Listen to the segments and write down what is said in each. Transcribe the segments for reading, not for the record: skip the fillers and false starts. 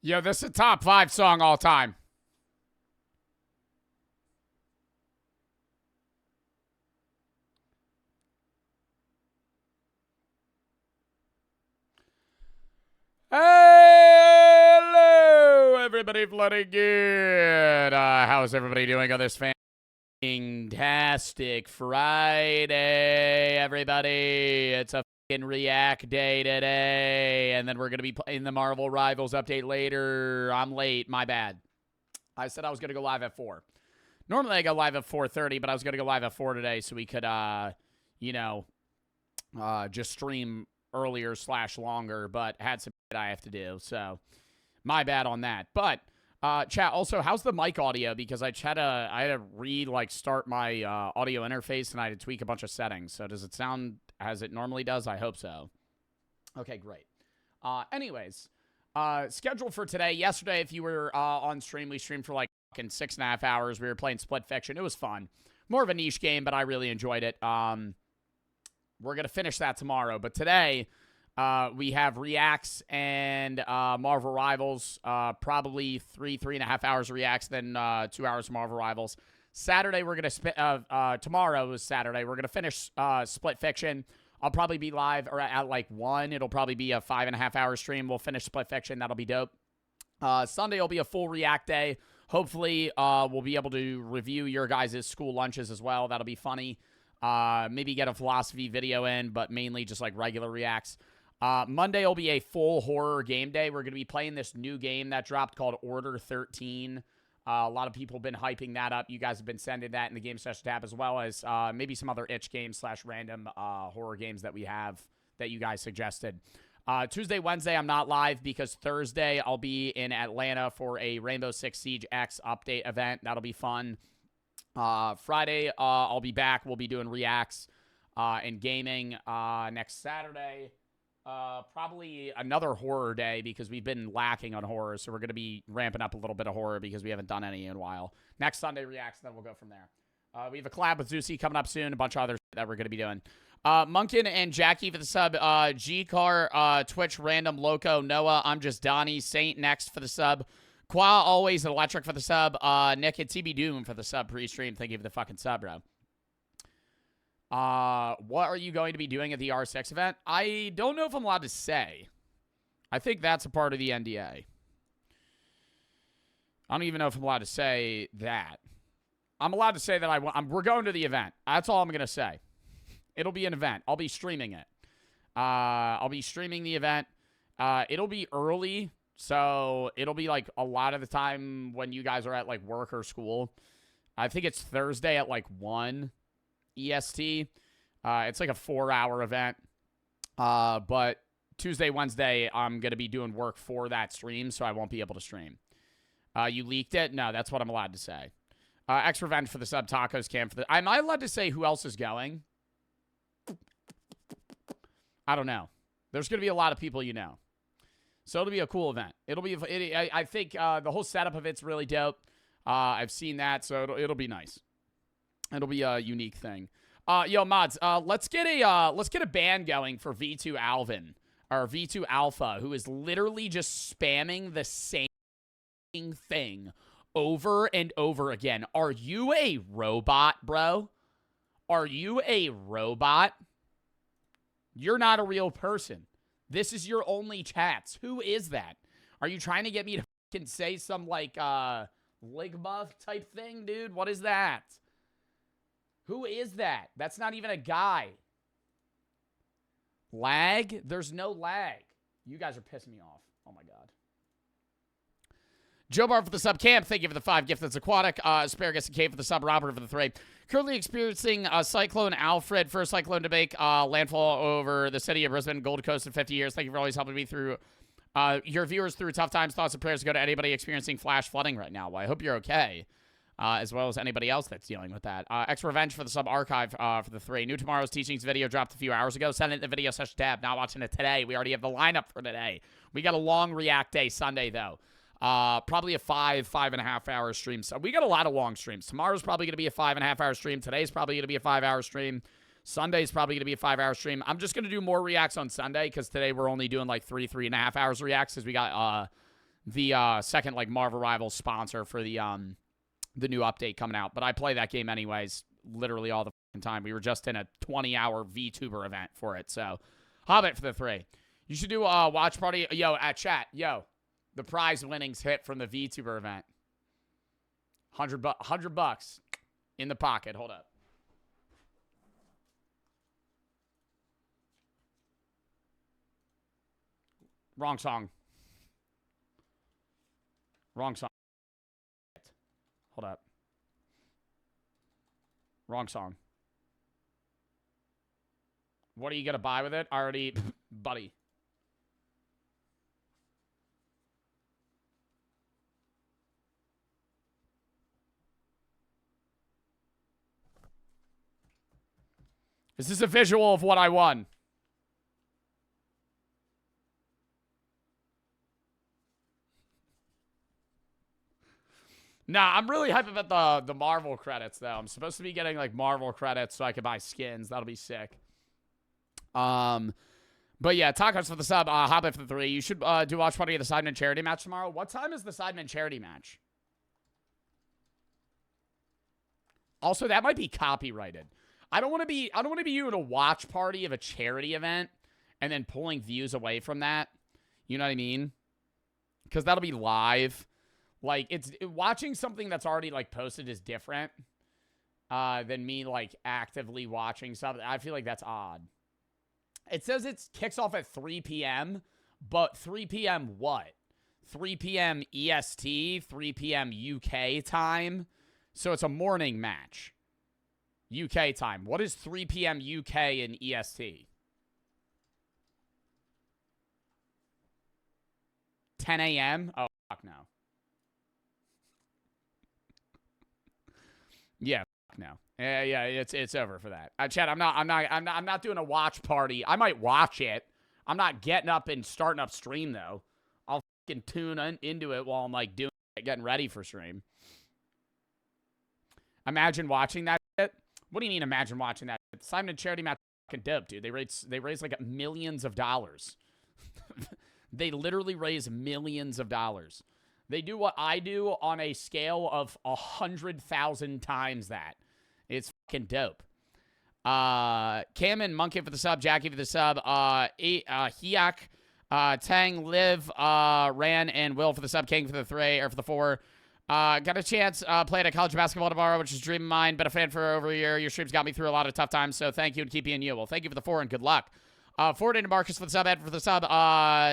Yo, this is a top 5 song all time. Hello, everybody, bloody good. How's everybody doing on this fantastic Friday, everybody? It's a fucking React day today, and then we're going to be playing the Marvel Rivals update later. I'm late, my bad. I said I was going to go live at 4. Normally I go live at 4:30, but I was going to go live at 4 today so we could, just stream earlier / longer, but had some shit I have to do, so my bad on that. But chat, also, how's the mic audio? Because I had to start my audio interface, and I had to tweak a bunch of settings. So does it sound as it normally does? I hope so. Okay, great. Anyways, schedule for today. Yesterday, if you were on stream, we streamed for like fucking 6.5 hours. We were playing Split Fiction. It was fun. More of a niche game, but I really enjoyed it. We're going to finish that tomorrow. But today, we have Reacts and Marvel Rivals. Probably 3.5 hours of Reacts, then 2 hours of Marvel Rivals. Saturday, we're going to tomorrow is Saturday. We're going to finish Split Fiction. I'll probably be live or at like 1. It'll probably be a 5.5 hour stream. We'll finish Split Fiction. That'll be dope. Sunday will be a full React day. Hopefully, we'll be able to review your guys' school lunches as well. That'll be funny. Maybe get a philosophy video in, but mainly just like regular reacts. Monday will be a full horror game day. We're going to be playing this new game that dropped called Order 13. A lot of people have been hyping that up. You guys have been sending that in the game session tab, as well as maybe some other itch games / random horror games that we have that you guys suggested. Tuesday, Wednesday, I'm not live because Thursday I'll be in Atlanta for a Rainbow Six Siege X update event. That'll be fun. Friday, I'll be back. We'll be doing reacts and gaming. Next Saturday, probably another horror day because we've been lacking on horror, so we're going to be ramping up a little bit of horror because we haven't done any in a while. Next Sunday, reacts, then we'll go from there. We have a collab with Zeusy coming up soon, a bunch of other shit that we're going to be doing. Munkin and Jackie for the sub. G-Car, Twitch, Random, Loco, Noah, I'm Just Donnie, Saint next for the sub. Qua always Electric for the sub. Nick and TB Doom for the sub pre-stream. Thank you for the fucking sub, bro. What are you going to be doing at the R6 event? I don't know if I'm allowed to say. I think that's a part of the NDA. I don't even know if I'm allowed to say that. I'm allowed to say that we're going to the event. That's all I'm going to say. It'll be an event. I'll be streaming it. I'll be streaming the event. It'll be early. So it'll be like a lot of the time when you guys are at like work or school. I think it's Thursday at like 1 EST. It's like a 4-hour event. But Tuesday, Wednesday, I'm going to be doing work for that stream, so I won't be able to stream. You leaked it? No, that's what I'm allowed to say. X Revenge for the sub, Tacos Cam for the... Am I allowed to say who else is going? I don't know. There's going to be a lot of people you know. So it'll be a cool event. I think the whole setup of it's really dope. I've seen that, so it'll be nice. It'll be a unique thing. Yo, mods, let's get a ban going for V2 Alvin or V2 Alpha, who is literally just spamming the same thing over and over again. Are you a robot, bro? Are you a robot? You're not a real person. This is your only chats. Who is that? Are you trying to get me to fucking say some, like, Ligma type thing, dude? What is that? Who is that? That's not even a guy. Lag? There's no lag. You guys are pissing me off. Oh, my God. Joe Bar for the sub. Camp, thank you for the 5 gift. That's aquatic. Asparagus and Cave for the sub. Robert for the 3. Currently experiencing Cyclone Alfred. First cyclone to make landfall over the city of Brisbane, Gold Coast in 50 years. Thank you for always helping me through your viewers through tough times. Thoughts and prayers go to anybody experiencing flash flooding right now. Well, I hope you're okay, as well as anybody else that's dealing with that. X Revenge for the sub. Archive for the 3. New Tomorrow's Teachings video dropped a few hours ago. Send it in the video session tab. Not watching it today. We already have the lineup for today. We got a long React day Sunday, though. Probably a 5.5 hour stream. So we got a lot of long streams. Tomorrow's probably going to be a 5.5 hour stream. Today's probably going to be a 5-hour stream. Sunday's probably going to be a 5-hour stream. I'm just going to do more reacts on Sunday because today we're only doing like 3.5 hours reacts because we got the second like Marvel Rivals sponsor for the new update coming out. But I play that game anyways, literally all the fucking time. We were just in a 20-hour VTuber event for it. So, Hobbit for the 3. You should do a watch party. Yo, at chat. Yo, the prize winnings hit from the VTuber event. $100 in the pocket. Hold up. Wrong song. Wrong song. Hold up. Wrong song. What are you going to buy with it? Already, buddy. This is a visual of what I won. Nah, I'm really hyped about the Marvel credits, though. I'm supposed to be getting, like, Marvel credits so I can buy skins. That'll be sick. But, yeah, tacos for the sub, Hobbit for the 3. You should do watch party of the Sidemen charity match tomorrow. What time is the Sidemen charity match? Also, that might be copyrighted. I don't want to be doing a watch party of a charity event and then pulling views away from that. You know what I mean? Because that'll be live. Like, watching something that's already, like, posted is different than me, like, actively watching something. I feel like that's odd. It says it kicks off at 3 p.m., but 3 p.m. what? 3 p.m. EST, 3 p.m. UK time. So it's a morning match. UK time. What is 3 p.m. UK and EST? 10 a.m.? Oh, fuck no. Yeah, fuck no. Yeah, it's over for that. Chad, I'm not doing a watch party. I might watch it. I'm not getting up and starting up stream though. I'll fucking tune into it while I'm like doing it, getting ready for stream. Imagine watching that shit. What do you mean imagine watching that shit? Simon Charity match fucking dope, dude. They raise like millions of dollars. They literally raise millions of dollars. They do what I do on a scale of 100,000 times that. It's fucking dope. Cam and Monkey for the sub, Jackie for the sub, Hiak, Tang, Liv, Ran, and Will for the sub, King for the 3, or for the 4. Got a chance, played at college basketball tomorrow, which is a dream of mine. Been a fan for over a year. Your streams got me through a lot of tough times, so thank you and keep being you. Well, thank you for the 4 and good luck. Ford and Marcus for the sub, Ed for the sub,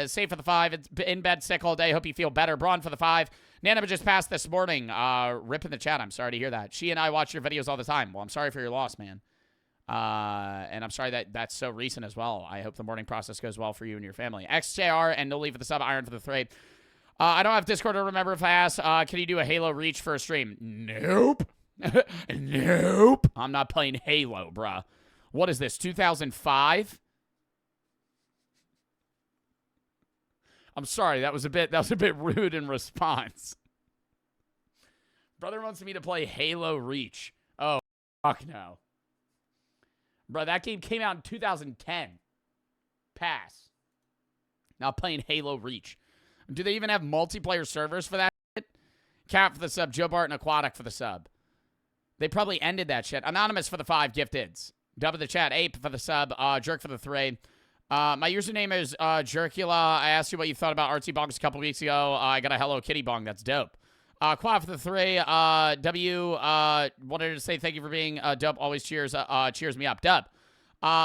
Safe for the 5. It's in bed sick all day. Hope you feel better. Braun for the 5. Nana just passed this morning. Rip in the chat. I'm sorry to hear that. She and I watch your videos all the time. Well, I'm sorry for your loss, man. And I'm sorry that that's so recent as well. I hope the mourning process goes well for you and your family. XJR and No Leave for the sub, Iron for the 3. I don't have Discord to remember if I ask. Can you do a Halo Reach for a stream? Nope. Nope. I'm not playing Halo, bruh. What is this, 2005? I'm sorry, that was a bit rude in response. Brother wants me to play Halo Reach. Oh, fuck no. Bro, that game came out in 2010. Pass. Not playing Halo Reach. Do they even have multiplayer servers for that shit? Cap for the sub, Joe Barton Aquatic for the sub. They probably ended that shit. Anonymous for the 5 gifteds. Dub of the chat, Ape for the sub, Jerk for the 3. My username is Jerkula. I asked you what you thought about RT Bongs a couple weeks ago. I got a Hello Kitty Bong. That's dope. Quad for the 3. W wanted to say thank you for being dope. Always cheers me up. Dub.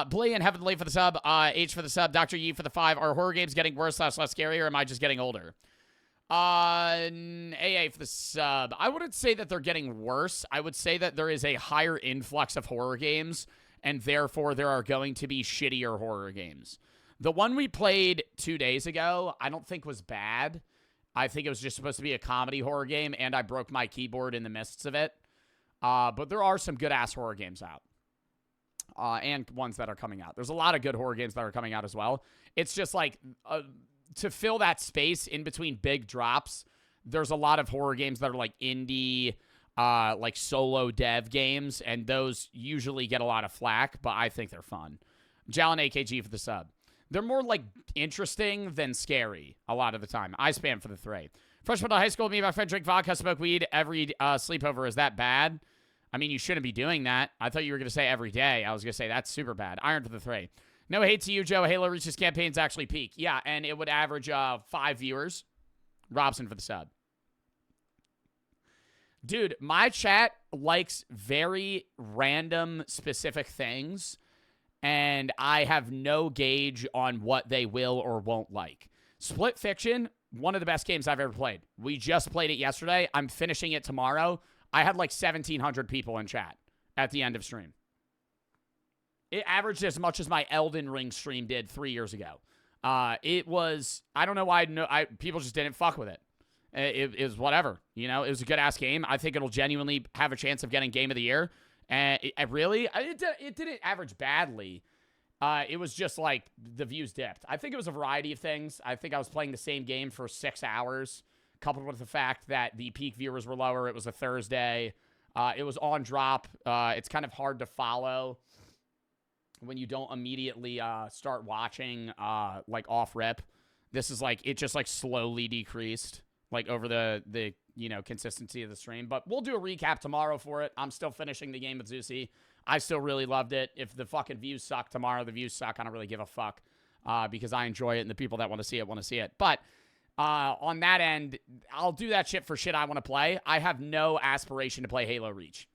Blee and Heavenly for the sub. H for the sub. Dr. Yi for the 5. Are horror games getting worse / less scary, or am I just getting older? AA for the sub. I wouldn't say that they're getting worse. I would say that there is a higher influx of horror games, and therefore there are going to be shittier horror games. The one we played 2 days ago, I don't think was bad. I think it was just supposed to be a comedy horror game, and I broke my keyboard in the midst of it. But there are some good-ass horror games out. And ones that are coming out. There's a lot of good horror games that are coming out as well. It's just like, to fill that space in between big drops, there's a lot of horror games that are like indie, like solo dev games, and those usually get a lot of flack, but I think they're fun. Jalen AKG for the sub. They're more like interesting than scary a lot of the time. I spam for the 3. Freshman to high school, me and my friend drink vodka, smoke weed every sleepover. Is that bad? I mean, you shouldn't be doing that. I thought you were going to say every day. I was going to say that's super bad. Iron for the 3. No hate to you, Joe. Halo reaches campaigns actually peak. Yeah, and it would average 5 viewers. Robson for the sub. Dude, my chat likes very random, specific things, and I have no gauge on what they will or won't like. Split Fiction, one of the best games I've ever played. We just played it yesterday. I'm finishing it tomorrow. I had like 1,700 people in chat at the end of stream. It averaged as much as my Elden Ring stream did 3 years ago. It was, I don't know why people just didn't fuck with it. It was whatever. You know, it was a good-ass game. I think it'll genuinely have a chance of getting Game of the Year. And it didn't average badly. It was just like the views dipped. I think it was a variety of things. I think I was playing the same game for 6 hours, coupled with the fact that the peak viewers were lower. It was a Thursday. It was on drop. It's kind of hard to follow when you don't immediately start watching like off rip. This is like, it just like slowly decreased like over the you know, consistency of the stream. But we'll do a recap tomorrow for it. I'm still finishing the game with Zeusy. I still really loved it. If the fucking views suck tomorrow, the views suck. I don't really give a fuck because I enjoy it and the people that want to see it want to see it. But on that end, I'll do that shit for shit I want to play. I have no aspiration to play Halo Reach.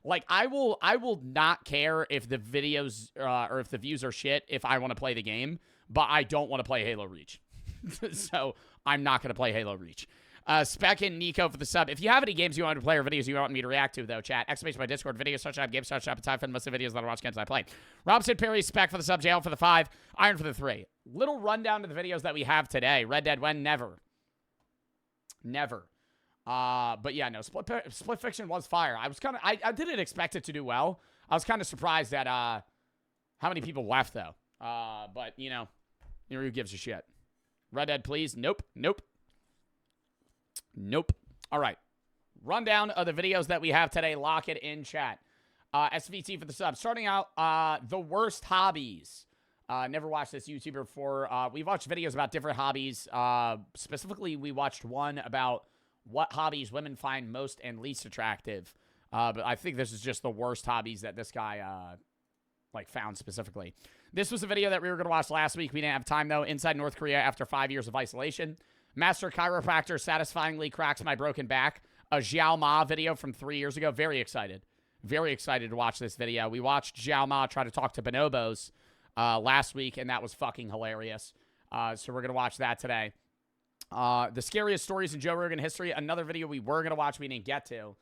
Like, I will not care if the videos or if the views are shit if I want to play the game, but I don't want to play Halo Reach. So I'm not going to play Halo Reach. Spec and Nico for the sub. If you have any games you want to play or videos you want me to react to, though, chat, exclamation my Discord, video, start shop, game, start shop, and time for most of the videos that I watch games I play. Robson Perry, Spec for the sub, JL for the 5, Iron for the 3. Little rundown to the videos that we have today. Red Dead when? Never. Never. But yeah, no, Split Fiction was fire. I was kind of, I didn't expect it to do well. I was kind of surprised at how many people left, though. But, you know, who gives a shit? Red Dead, please. Nope. Nope. Nope. All right. Rundown of the videos that we have today. Lock it in, chat. SVT for the sub. Starting out, the Worst Hobbies. Never watched this YouTuber before. We've watched videos about different hobbies. Specifically, we watched one about what hobbies women find most and least attractive. But I think this is just the worst hobbies that this guy like found specifically. This was a video that we were going to watch last week. We didn't have time, though. Inside North Korea after 5 years of isolation. Master Chiropractor satisfyingly cracks my broken back. A Xiao Ma video from 3 years ago. Very excited. Very excited to watch this video. We watched Xiao Ma try to talk to bonobos last week, and that was fucking hilarious. So we're going to watch that today. The scariest stories in Joe Rogan history. Another video we were going to watch we didn't get to.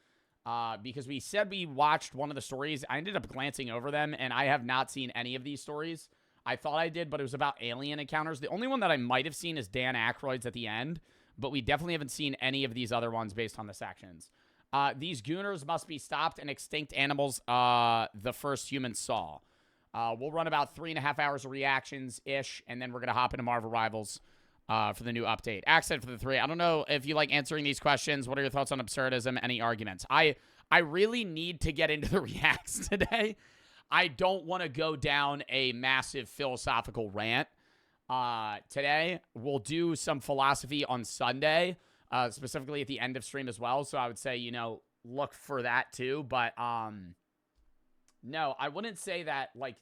Because we said we watched one of the stories. I ended up glancing over them, and I have not seen any of these stories. I thought I did, but it was about alien encounters. The only one that I might have seen is Dan Aykroyd's at the end, but we definitely haven't seen any of these other ones based on the sections. These gooners must be stopped and extinct animals the first humans saw. We'll run about 3.5 hours of reactions-ish, and then we're going to hop into Marvel Rivals for the new update. Accent for the 3. I don't know if you like answering these questions. What are your thoughts on absurdism? Any arguments? I really need to get into the reacts today. I don't want to go down a massive philosophical rant today. We'll do some philosophy on Sunday, specifically at the end of stream as well. So I would say, you know, look for that too. But no, I wouldn't say that like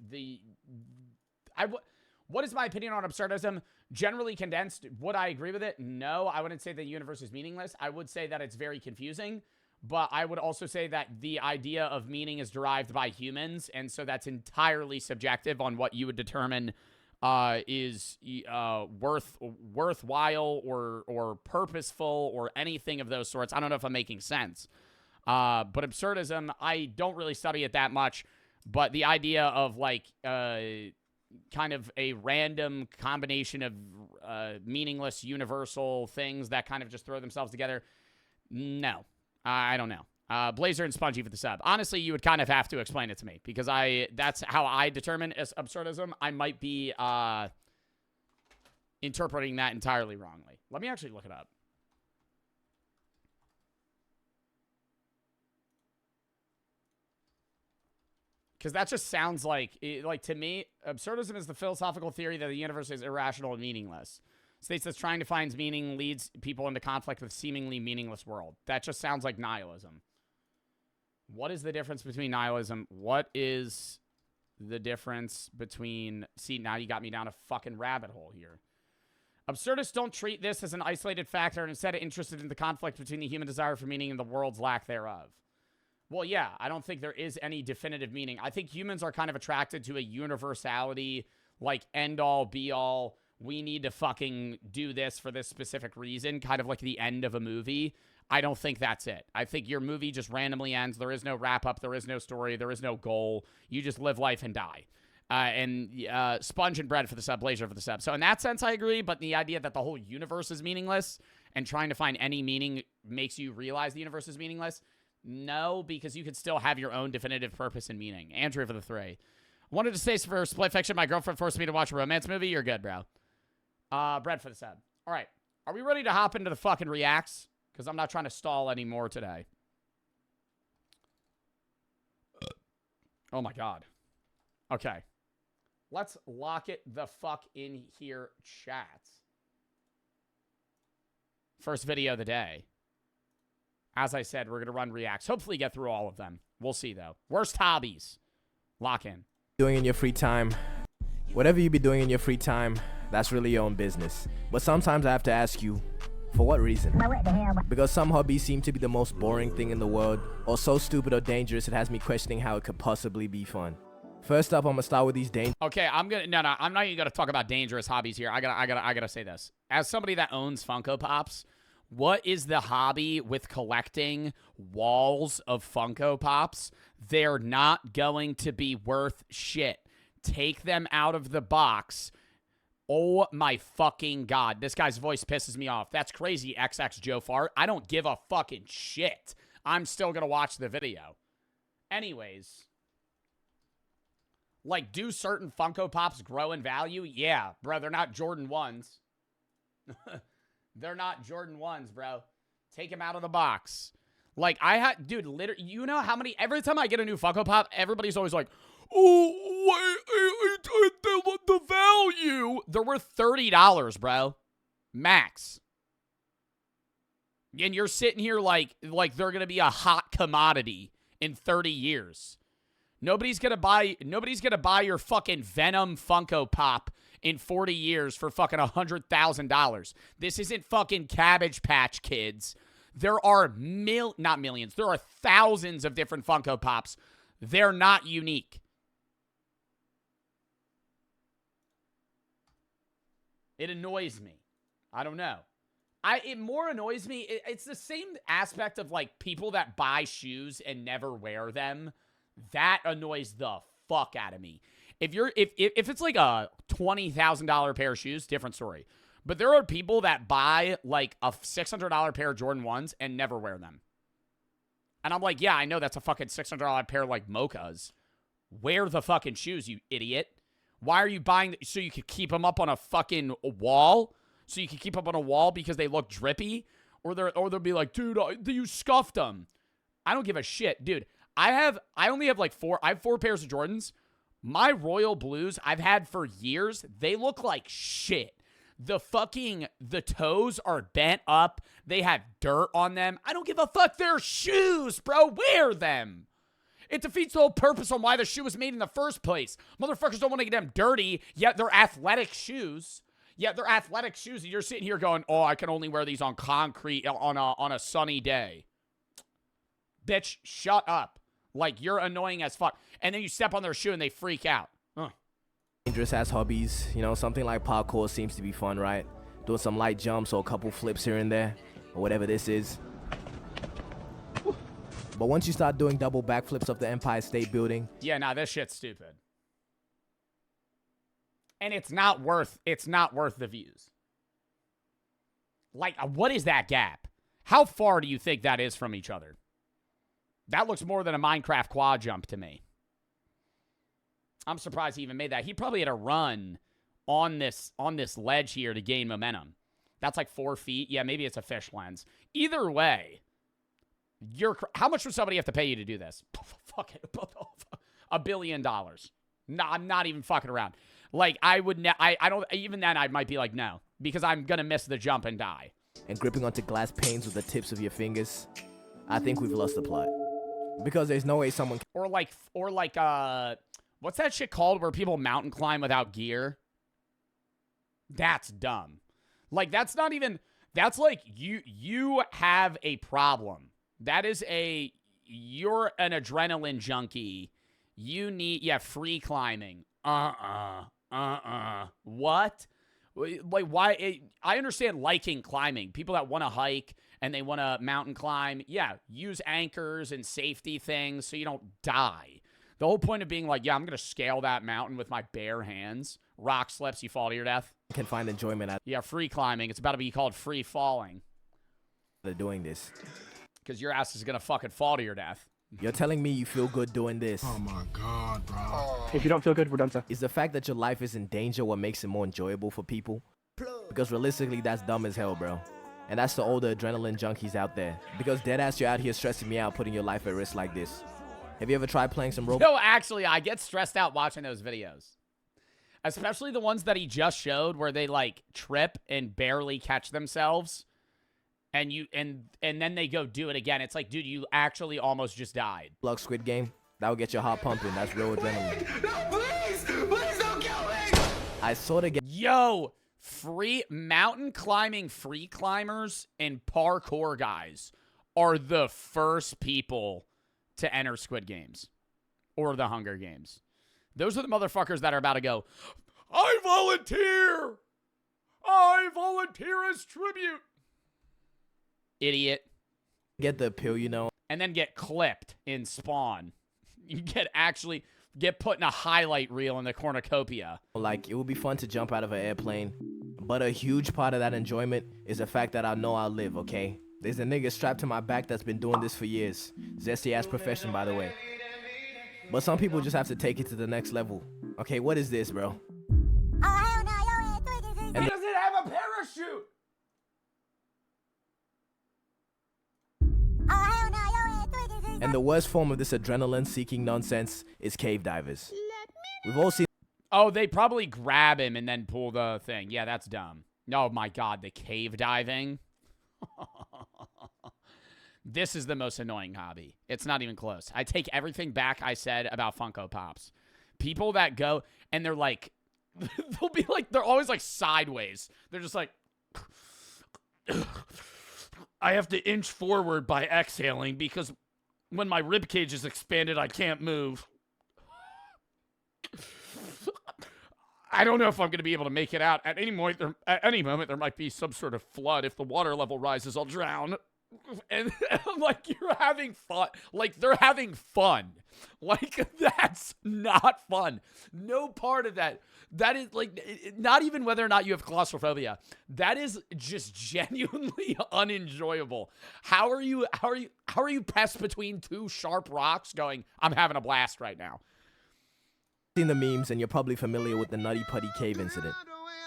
what is my opinion on absurdism? Generally condensed, would I agree with it? No, I wouldn't say the universe is meaningless. I would say that it's very confusing, but I would also say that the idea of meaning is derived by humans, and so that's entirely subjective on what you would determine is worthwhile or purposeful or anything of those sorts. I don't know if I'm making sense. But absurdism, I don't really study it that much, but the idea of like kind of a random combination of meaningless universal things that kind of just throw themselves together. No, I don't know. Blazer and Spongy for the sub. Honestly, you would kind of have to explain it to me because that's how I determine as absurdism. I might be interpreting that entirely wrongly. Let me actually look it up. Because that just sounds like, to me, absurdism is the philosophical theory that the universe is irrational and meaningless. States that trying to find meaning leads people into conflict with seemingly meaningless world. That just sounds like nihilism. What is the difference between nihilism? What is the difference between... See, now you got me down a fucking rabbit hole here. Absurdists don't treat this as an isolated factor and instead are interested in the conflict between the human desire for meaning and the world's lack thereof. Well, yeah, I don't think there is any definitive meaning. I think humans are kind of attracted to a universality, like end-all, be-all, we need to fucking do this for this specific reason, kind of like the end of a movie. I don't think that's it. I think your movie just randomly ends. There is no wrap-up. There is no story. There is no goal. You just live life and die. Sponge and bread for the sub, Blazer for the sub. So in that sense, I agree, but the idea that the whole universe is meaningless and trying to find any meaning makes you realize the universe is meaningless, no, because you could still have your own definitive purpose and meaning. Andrew for the 3. Wanted to say for Split Fiction, my girlfriend forced me to watch a romance movie. You're good, bro. Bread for the sub. All right. Are we ready to hop into the fucking reacts? Because I'm not trying to stall anymore today. Oh, my God. Okay. Let's lock it the fuck in here, chat. First video of the day. As I said, we're going to run reacts. Hopefully get through all of them. We'll see, though. Worst hobbies. Lock in. Doing in your free time. Whatever you be doing in your free time, that's really your own business. But sometimes I have to ask you, for what reason? Because some hobbies seem to be the most boring thing in the world, or so stupid or dangerous it has me questioning how it could possibly be fun. First up, I'm gonna start with these dangerous. Okay, I'm not even gonna talk about dangerous hobbies here. I gotta say this. As somebody that owns Funko Pops, what is the hobby with collecting walls of Funko Pops? They're not going to be worth shit. Take them out of the box. Oh my fucking God. This guy's voice pisses me off. That's crazy, XX Joe Fart. I don't give a fucking shit. I'm still gonna watch the video. Anyways. Like, do certain Funko Pops grow in value? Yeah, bro. They're not Jordan 1s. They're not Jordan 1s, bro. Take them out of the box. Like, dude, literally, you know how many, every time I get a new Funko Pop, everybody's always like, oh, the value. They're worth $30, bro. Max. And you're sitting here like they're going to be a hot commodity in 30 years. Nobody's going to buy your fucking Venom Funko Pop in 40 years for fucking $100,000. This isn't fucking Cabbage Patch Kids. There are not millions. There are thousands of different Funko Pops. They're not unique. It annoys me. I don't know. It more annoys me. It's the same aspect of like people that buy shoes and never wear them. That annoys the fuck out of me. If it's like a $20,000 pair of shoes, different story. But there are people that buy like a $600 pair of Jordan 1s and never wear them. And I'm like, yeah, I know that's a fucking $600 pair like Mochas. Wear the fucking shoes, you idiot. Why are you buying so you could keep them up on a fucking wall? So you can keep up on a wall because they look drippy? Or they'll be like, dude, you scuffed them. I don't give a shit. Dude, I only have like I have 4 pairs of Jordans. My royal blues I've had for years, they look like shit. The toes are bent up. They have dirt on them. I don't give a fuck. They're shoes, bro. Wear them. It defeats the whole purpose on why the shoe was made in the first place. Motherfuckers don't want to get them dirty, yet they're athletic shoes. And you're sitting here going, oh, I can only wear these on concrete on a sunny day. Bitch, shut up. Like, you're annoying as fuck. And then you step on their shoe and they freak out. Dangerous ass hobbies, you know, something like parkour seems to be fun, right? Doing some light jumps or a couple flips here and there, or whatever this is. But once you start doing double backflips of the Empire State Building, yeah, nah, this shit's stupid. And it's not worth the views. Like, what is that gap? How far do you think that is from each other? That looks more than a Minecraft quad jump to me. I'm surprised he even made that. He probably had a run on this ledge here to gain momentum. That's like 4 feet. Yeah, maybe it's a fish lens. Either way, how much would somebody have to pay you to do this? Fuck it. $1 billion. No, I'm not even fucking around. Like, I would, I don't, even then I might be like, no, because I'm going to miss the jump and die. And gripping onto glass panes with the tips of your fingers, I think we've lost the plot. Because there's no way someone can. Or like, what's that shit called where people mountain climb without gear? That's dumb. Like, that's not even, that's like, you have a problem. That is you're an adrenaline junkie. You need, free climbing. What? Like, why? I understand liking climbing. People that want to hike and they want to mountain climb, use anchors and safety things so you don't die. The whole point of being like, I'm going to scale that mountain with my bare hands. Rock slips, you fall to your death. Can find enjoyment out of free climbing. It's about to be called free falling. They're doing this. Because your ass is going to fucking fall to your death. You're telling me you feel good doing this. Oh my God, bro. If you don't feel good, we're done, sir. Is the fact that your life is in danger what makes it more enjoyable for people? Because realistically, that's dumb as hell, bro. And that's the older adrenaline junkies out there. Because deadass, you're out here stressing me out, putting your life at risk like this. Have you ever tried playing some Roblox? No, actually, I get stressed out watching those videos. Especially the ones that he just showed where they, like, trip and barely catch themselves. And then they go do it again. It's like, dude, you actually almost just died. Squid Game, that will get your heart pumping. That's real adrenaline. No, please don't kill me. I sort of get. Yo, free mountain climbing free climbers and parkour guys are the first people to enter Squid Games or the Hunger Games. Those are the motherfuckers that are about to go, I volunteer! I volunteer as tribute! Idiot. Get the appeal, you know. And then get clipped in Spawn. You get put in a highlight reel in the cornucopia. Like, it would be fun to jump out of an airplane. But a huge part of that enjoyment is the fact that I know I'll live, okay? There's a nigga strapped to my back that's been doing this for years. Zesty-ass profession, by the way. But some people just have to take it to the next level. Okay, what is this, bro? He doesn't have a parachute! And the worst form of this adrenaline-seeking nonsense is cave divers. We've all seen. Oh, they probably grab him and then pull the thing. Yeah, that's dumb. Oh my God, the cave diving. This is the most annoying hobby. It's not even close. I take everything back I said about Funko Pops. People that go and they're like, they'll be like, they're always like sideways. They're just like, I have to inch forward by exhaling because when my rib cage is expanded, I can't move. I don't know if I'm going to be able to make it out. At any moment, there might be some sort of flood. If the water level rises, I'll drown. And I'm like, you're having fun. Like, they're having fun. Like, that's not fun. No part of that. That is, like, not even whether or not you have claustrophobia. That is just genuinely unenjoyable. How are you pressed between two sharp rocks going, I'm having a blast right now? Seen the memes, and you're probably familiar with the Nutty Putty Cave incident.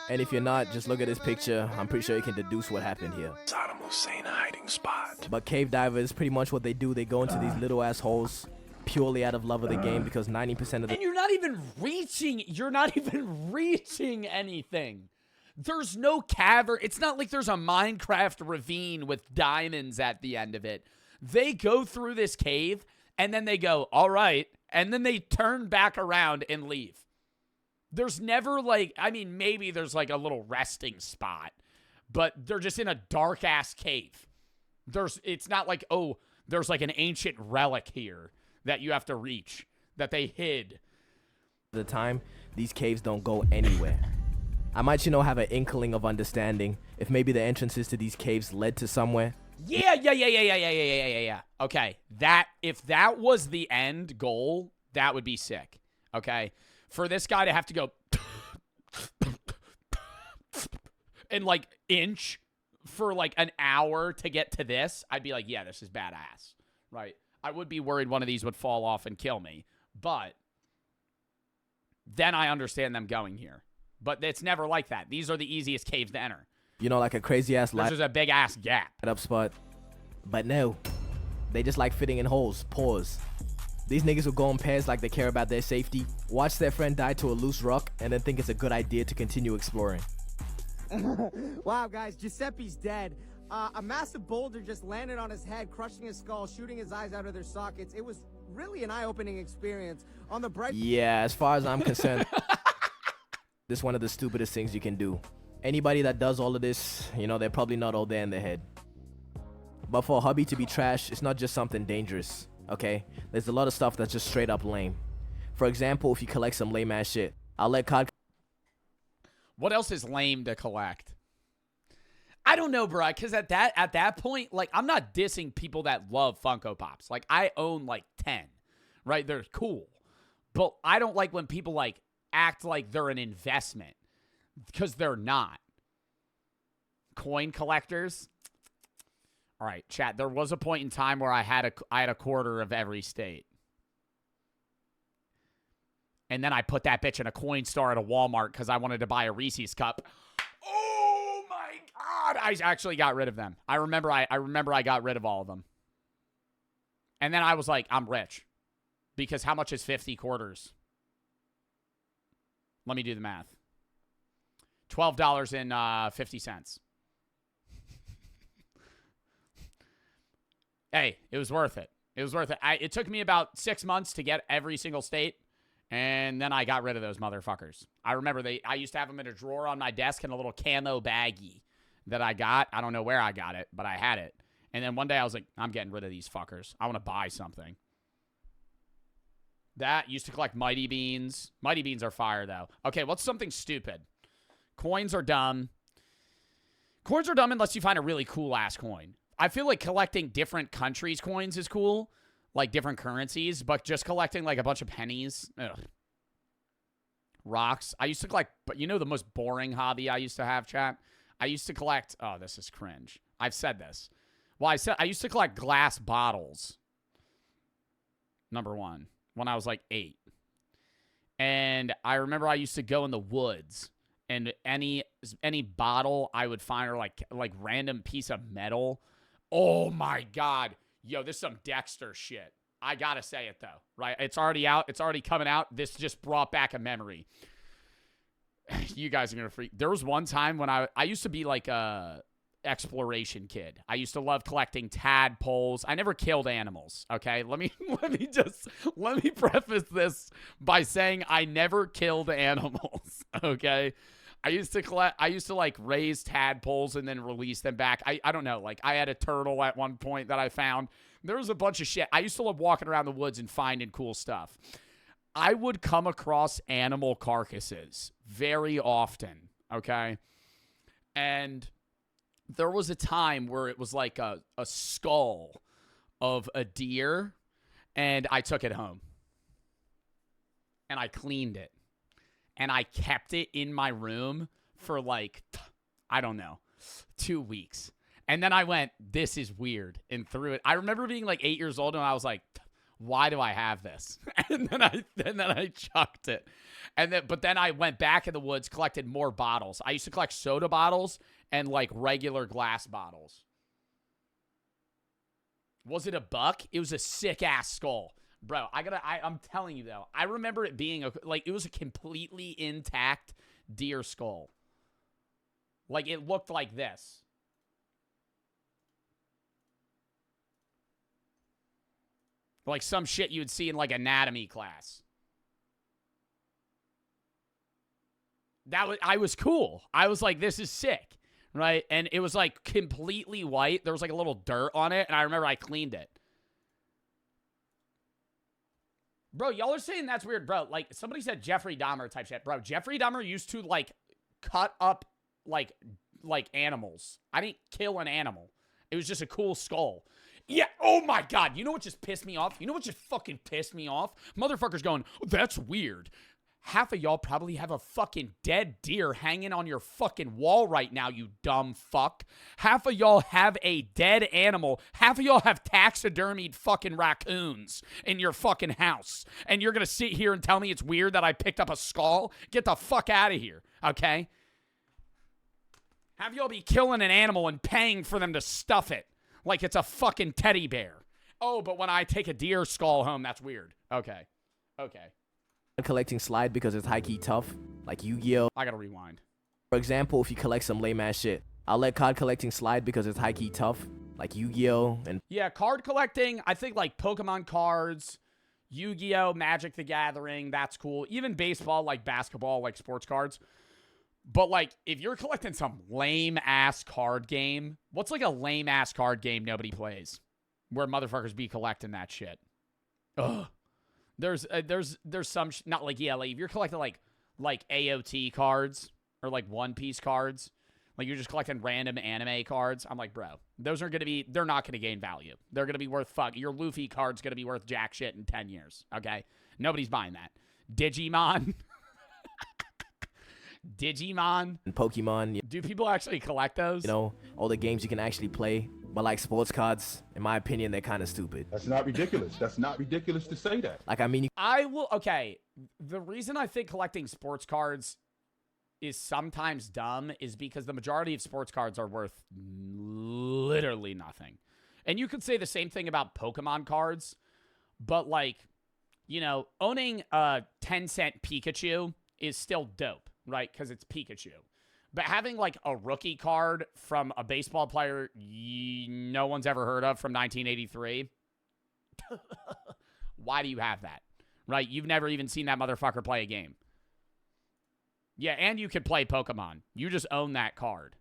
And if you're not, just look at this picture. I'm pretty sure you can deduce what happened here. Saddam Hussein hiding spot. But cave divers, pretty much what they do, they go into these little ass holes purely out of love of the game because 90% of the— And you're not even reaching anything. There's no cavern. It's not like there's a Minecraft ravine with diamonds at the end of it. They go through this cave and then they go, all right. And then they turn back around and leave. There's never like, I mean, maybe there's like a little resting spot, but they're just in a dark ass cave. It's not like, oh, there's like an ancient relic here that you have to reach that they hid. The time, these caves don't go anywhere. I might, have an inkling of understanding if maybe the entrances to these caves led to somewhere. Yeah. Okay, if that was the end goal, that would be sick. Okay, for this guy to have to go and like inch for like an hour to get to this, I'd be like, yeah, this is badass, right? I would be worried one of these would fall off and kill me, but then I understand them going here. But it's never like that. These are the easiest caves to enter. Like a crazy ass There's just a big ass gap. Up spot. But no, they just like fitting in holes. Pause. These niggas will go in pairs like they care about their safety, watch their friend die to a loose rock, and then think it's a good idea to continue exploring. Wow, guys, Giuseppe's dead. A massive boulder just landed on his head, crushing his skull, shooting his eyes out of their sockets. It was really an eye-opening experience. On the bright... Yeah, as far as I'm concerned, this is one of the stupidest things you can do. Anybody that does all of this, you know, they're probably not all there in their head. But for a hobby to be trash, it's not just something dangerous, okay? There's a lot of stuff that's just straight up lame. For example, if you collect some lame-ass shit, I'll let COD... What else is lame to collect? I don't know, bro, because at that point, like, I'm not dissing people that love Funko Pops. Like, I own, like, 10, right? They're cool. But I don't like when people, like, act like they're an investment, because they're not. Coin collectors? All right, chat, there was a point in time where I had a quarter of every state. And then I put that bitch in a coin store at a Walmart because I wanted to buy a Reese's cup. Oh my God! I actually got rid of them. I remember I got rid of all of them. And then I was like, I'm rich. Because how much is 50 quarters? Let me do the math. $12.50. Hey, it was worth it. It was worth it. It took me about 6 months to get every single state, and then I got rid of those motherfuckers. I remember I used to have them in a drawer on my desk in a little camo baggie that I got. I don't know where I got it, but I had it. And then one day I was like, I'm getting rid of these fuckers. I want to buy something. That used to collect Mighty Beans. Mighty Beans are fire, though. Okay, what's something stupid? Coins are dumb. Coins are dumb unless you find a really cool-ass coin. I feel like collecting different countries' coins is cool, like different currencies, but just collecting like a bunch of pennies, ugh. Rocks. I used to collect, but you know the most boring hobby I used to have, chat? I used to collect, oh, this is cringe. I've said this. Well, I used to collect glass bottles, number one, when I was like 8. And I remember I used to go in the woods, and any bottle I would find, or like random piece of metal. Oh my God. Yo, this is some Dexter shit. I gotta say it though, right? It's already out. It's already coming out. This just brought back a memory. You guys are gonna freak. There was one time when I used to be like a exploration kid. I used to love collecting tadpoles. I never killed animals. Okay, let me preface this by saying I never killed animals. Okay. I used to like raise tadpoles and then release them back. I don't know. Like I had a turtle at one point that I found. There was a bunch of shit. I used to love walking around the woods and finding cool stuff. I would come across animal carcasses very often. Okay. And there was a time where it was like a skull of a deer, and I took it home and I cleaned it. And I kept it in my room for like, I don't know, 2 weeks. And then I went, this is weird, and threw it. I remember being like 8 years old, and I was like, why do I have this? And then I chucked it. But then I went back in the woods, collected more bottles. I used to collect soda bottles and like regular glass bottles. Was it a buck? It was a sick ass skull. Bro, I'm telling you, though, I remember it being, it was a completely intact deer skull. Like, it looked like this. Like some shit you would see in, like, anatomy class. I was cool. I was like, this is sick, right? And it was, like, completely white. There was, like, a little dirt on it, and I remember I cleaned it. Bro, y'all are saying that's weird, bro. Like, somebody said Jeffrey Dahmer type shit. Bro, Jeffrey Dahmer used to, like, cut up, like animals. I didn't kill an animal. It was just a cool skull. Yeah, oh my God. You know what just pissed me off? You know what just fucking pissed me off? Motherfuckers going, that's weird. Half of y'all probably have a fucking dead deer hanging on your fucking wall right now, you dumb fuck. Half of y'all have a dead animal. Half of y'all have taxidermied fucking raccoons in your fucking house. And you're going to sit here and tell me it's weird that I picked up a skull? Get the fuck out of here, okay? Have y'all be killing an animal and paying for them to stuff it like it's a fucking teddy bear. Oh, but when I take a deer skull home, that's weird. Okay. Okay. Collecting slide because it's high-key tough, like Yu-Gi-Oh. I gotta rewind. For example, if you collect some lame-ass shit, I'll let card collecting slide because it's high-key tough, like Yu-Gi-Oh. And Yeah, card collecting, I think like Pokemon cards, Yu-Gi-Oh, Magic the Gathering, that's cool. Even baseball, like basketball, like sports cards. But like, if you're collecting some lame-ass card game, what's like a lame-ass card game nobody plays? Where motherfuckers be collecting that shit. Ugh. There's some, not like, yeah, like if you're collecting like AOT cards or like One Piece cards, like you're just collecting random anime cards, I'm like, bro, those are going to be, they're not going to gain value. They're going to be worth your Luffy card's going to be worth jack shit in 10 years, okay? Nobody's buying that. Digimon. Digimon. and Pokemon, Do people actually collect those? you know, all the games you can actually play. But like sports cards, in my opinion, they're kind of stupid. That's not ridiculous. That's not ridiculous to say that. Like, I mean, you I will, okay, the reason I think collecting sports cards is sometimes dumb is because the majority of sports cards are worth literally nothing. And you could say the same thing about Pokemon cards, but like, you know, owning a 10-cent Pikachu is still dope, right? Because it's Pikachu. But having like a rookie card from a baseball player no one's ever heard of from 1983, why do you have that? Right? You've never even seen that motherfucker play a game. Yeah, and you could play Pokemon. You just own that card.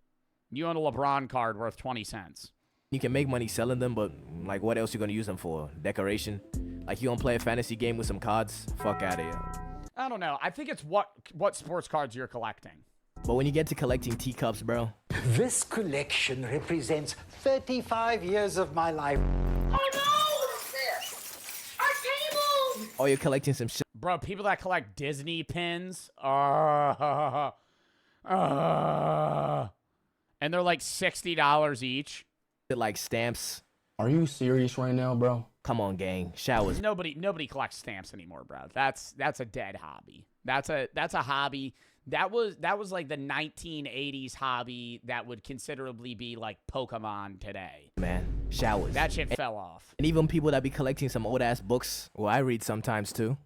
You own a LeBron card worth 20 cents. you can make money selling them, but like, what else you gonna use them for? Decoration? Like, you gonna play a fantasy game with some cards? Fuck out of here. I don't know. I think it's what sports cards you're collecting. But when you get to collecting teacups, bro, This collection represents 35 years of my life. Oh no! What's this? Our table! or you're collecting some shit Bro, people that collect Disney pins, and they're like $60 each. like stamps. Are you serious right now, bro? Come on, gang. Showers. Nobody collects stamps anymore, bro. That's a dead hobby. That's a hobby. That was like the 1980s hobby that would considerably be like Pokemon today. Man, showers. That shit fell off. And even people that be collecting some old ass books, well, I read sometimes too.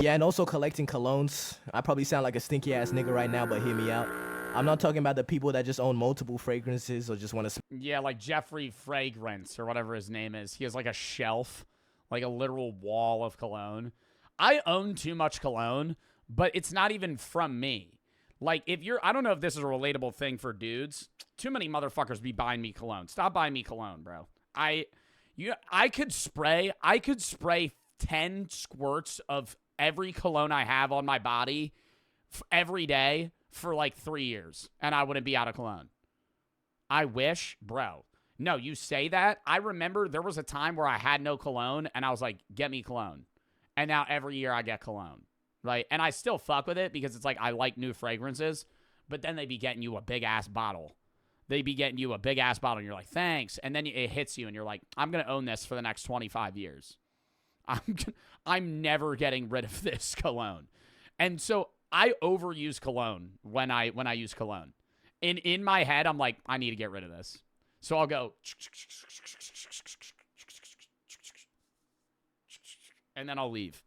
Yeah, and also collecting colognes. I probably sound like a stinky ass nigga right now, but hear me out. I'm not talking about the people that just own multiple fragrances or just want to. Yeah, like Jeffrey Fragrance or whatever his name is. He has like a shelf, like a literal wall of cologne. I own too much cologne, but it's not even from me. Like, if you're, I don't know if this is a relatable thing for dudes. Too many motherfuckers be buying me cologne. Stop buying me cologne, bro. I could spray 10 squirts of every cologne I have on my body every day for like 3 years, and I wouldn't be out of cologne. I wish, bro. No, you say that. I remember there was a time where I had no cologne, and I was like, get me cologne. And now every year I get cologne, right? And I still fuck with it because it's like I like new fragrances, but then they be getting you a big-ass bottle. They be getting you a big-ass bottle, and you're like, thanks. And then it hits you, and you're like, I'm going to own this for the next 25 years. I'm never getting rid of this cologne. And so I overuse cologne when I use cologne. In my head, I'm like, I need to get rid of this. So I'll go, and then I'll leave.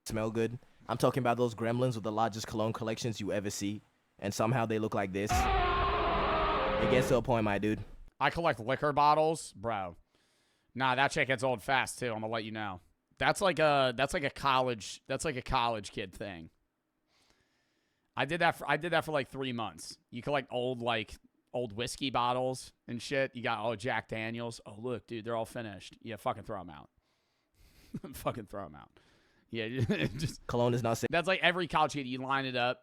Smell good. I'm talking about those gremlins with the largest cologne collections you ever see, and somehow they look like this. It gets to a point, my dude. I collect liquor bottles, bro. Nah, that shit gets old fast too. I'm gonna let you know. That's like a college kid thing. I did that for like 3 months. You collect old whiskey bottles and shit. You got Jack Daniels. Oh look, dude, they're all finished. Yeah, fucking throw them out. Fucking throw them out. Yeah, just Cologne is not safe. that's like every college kid. You line it up.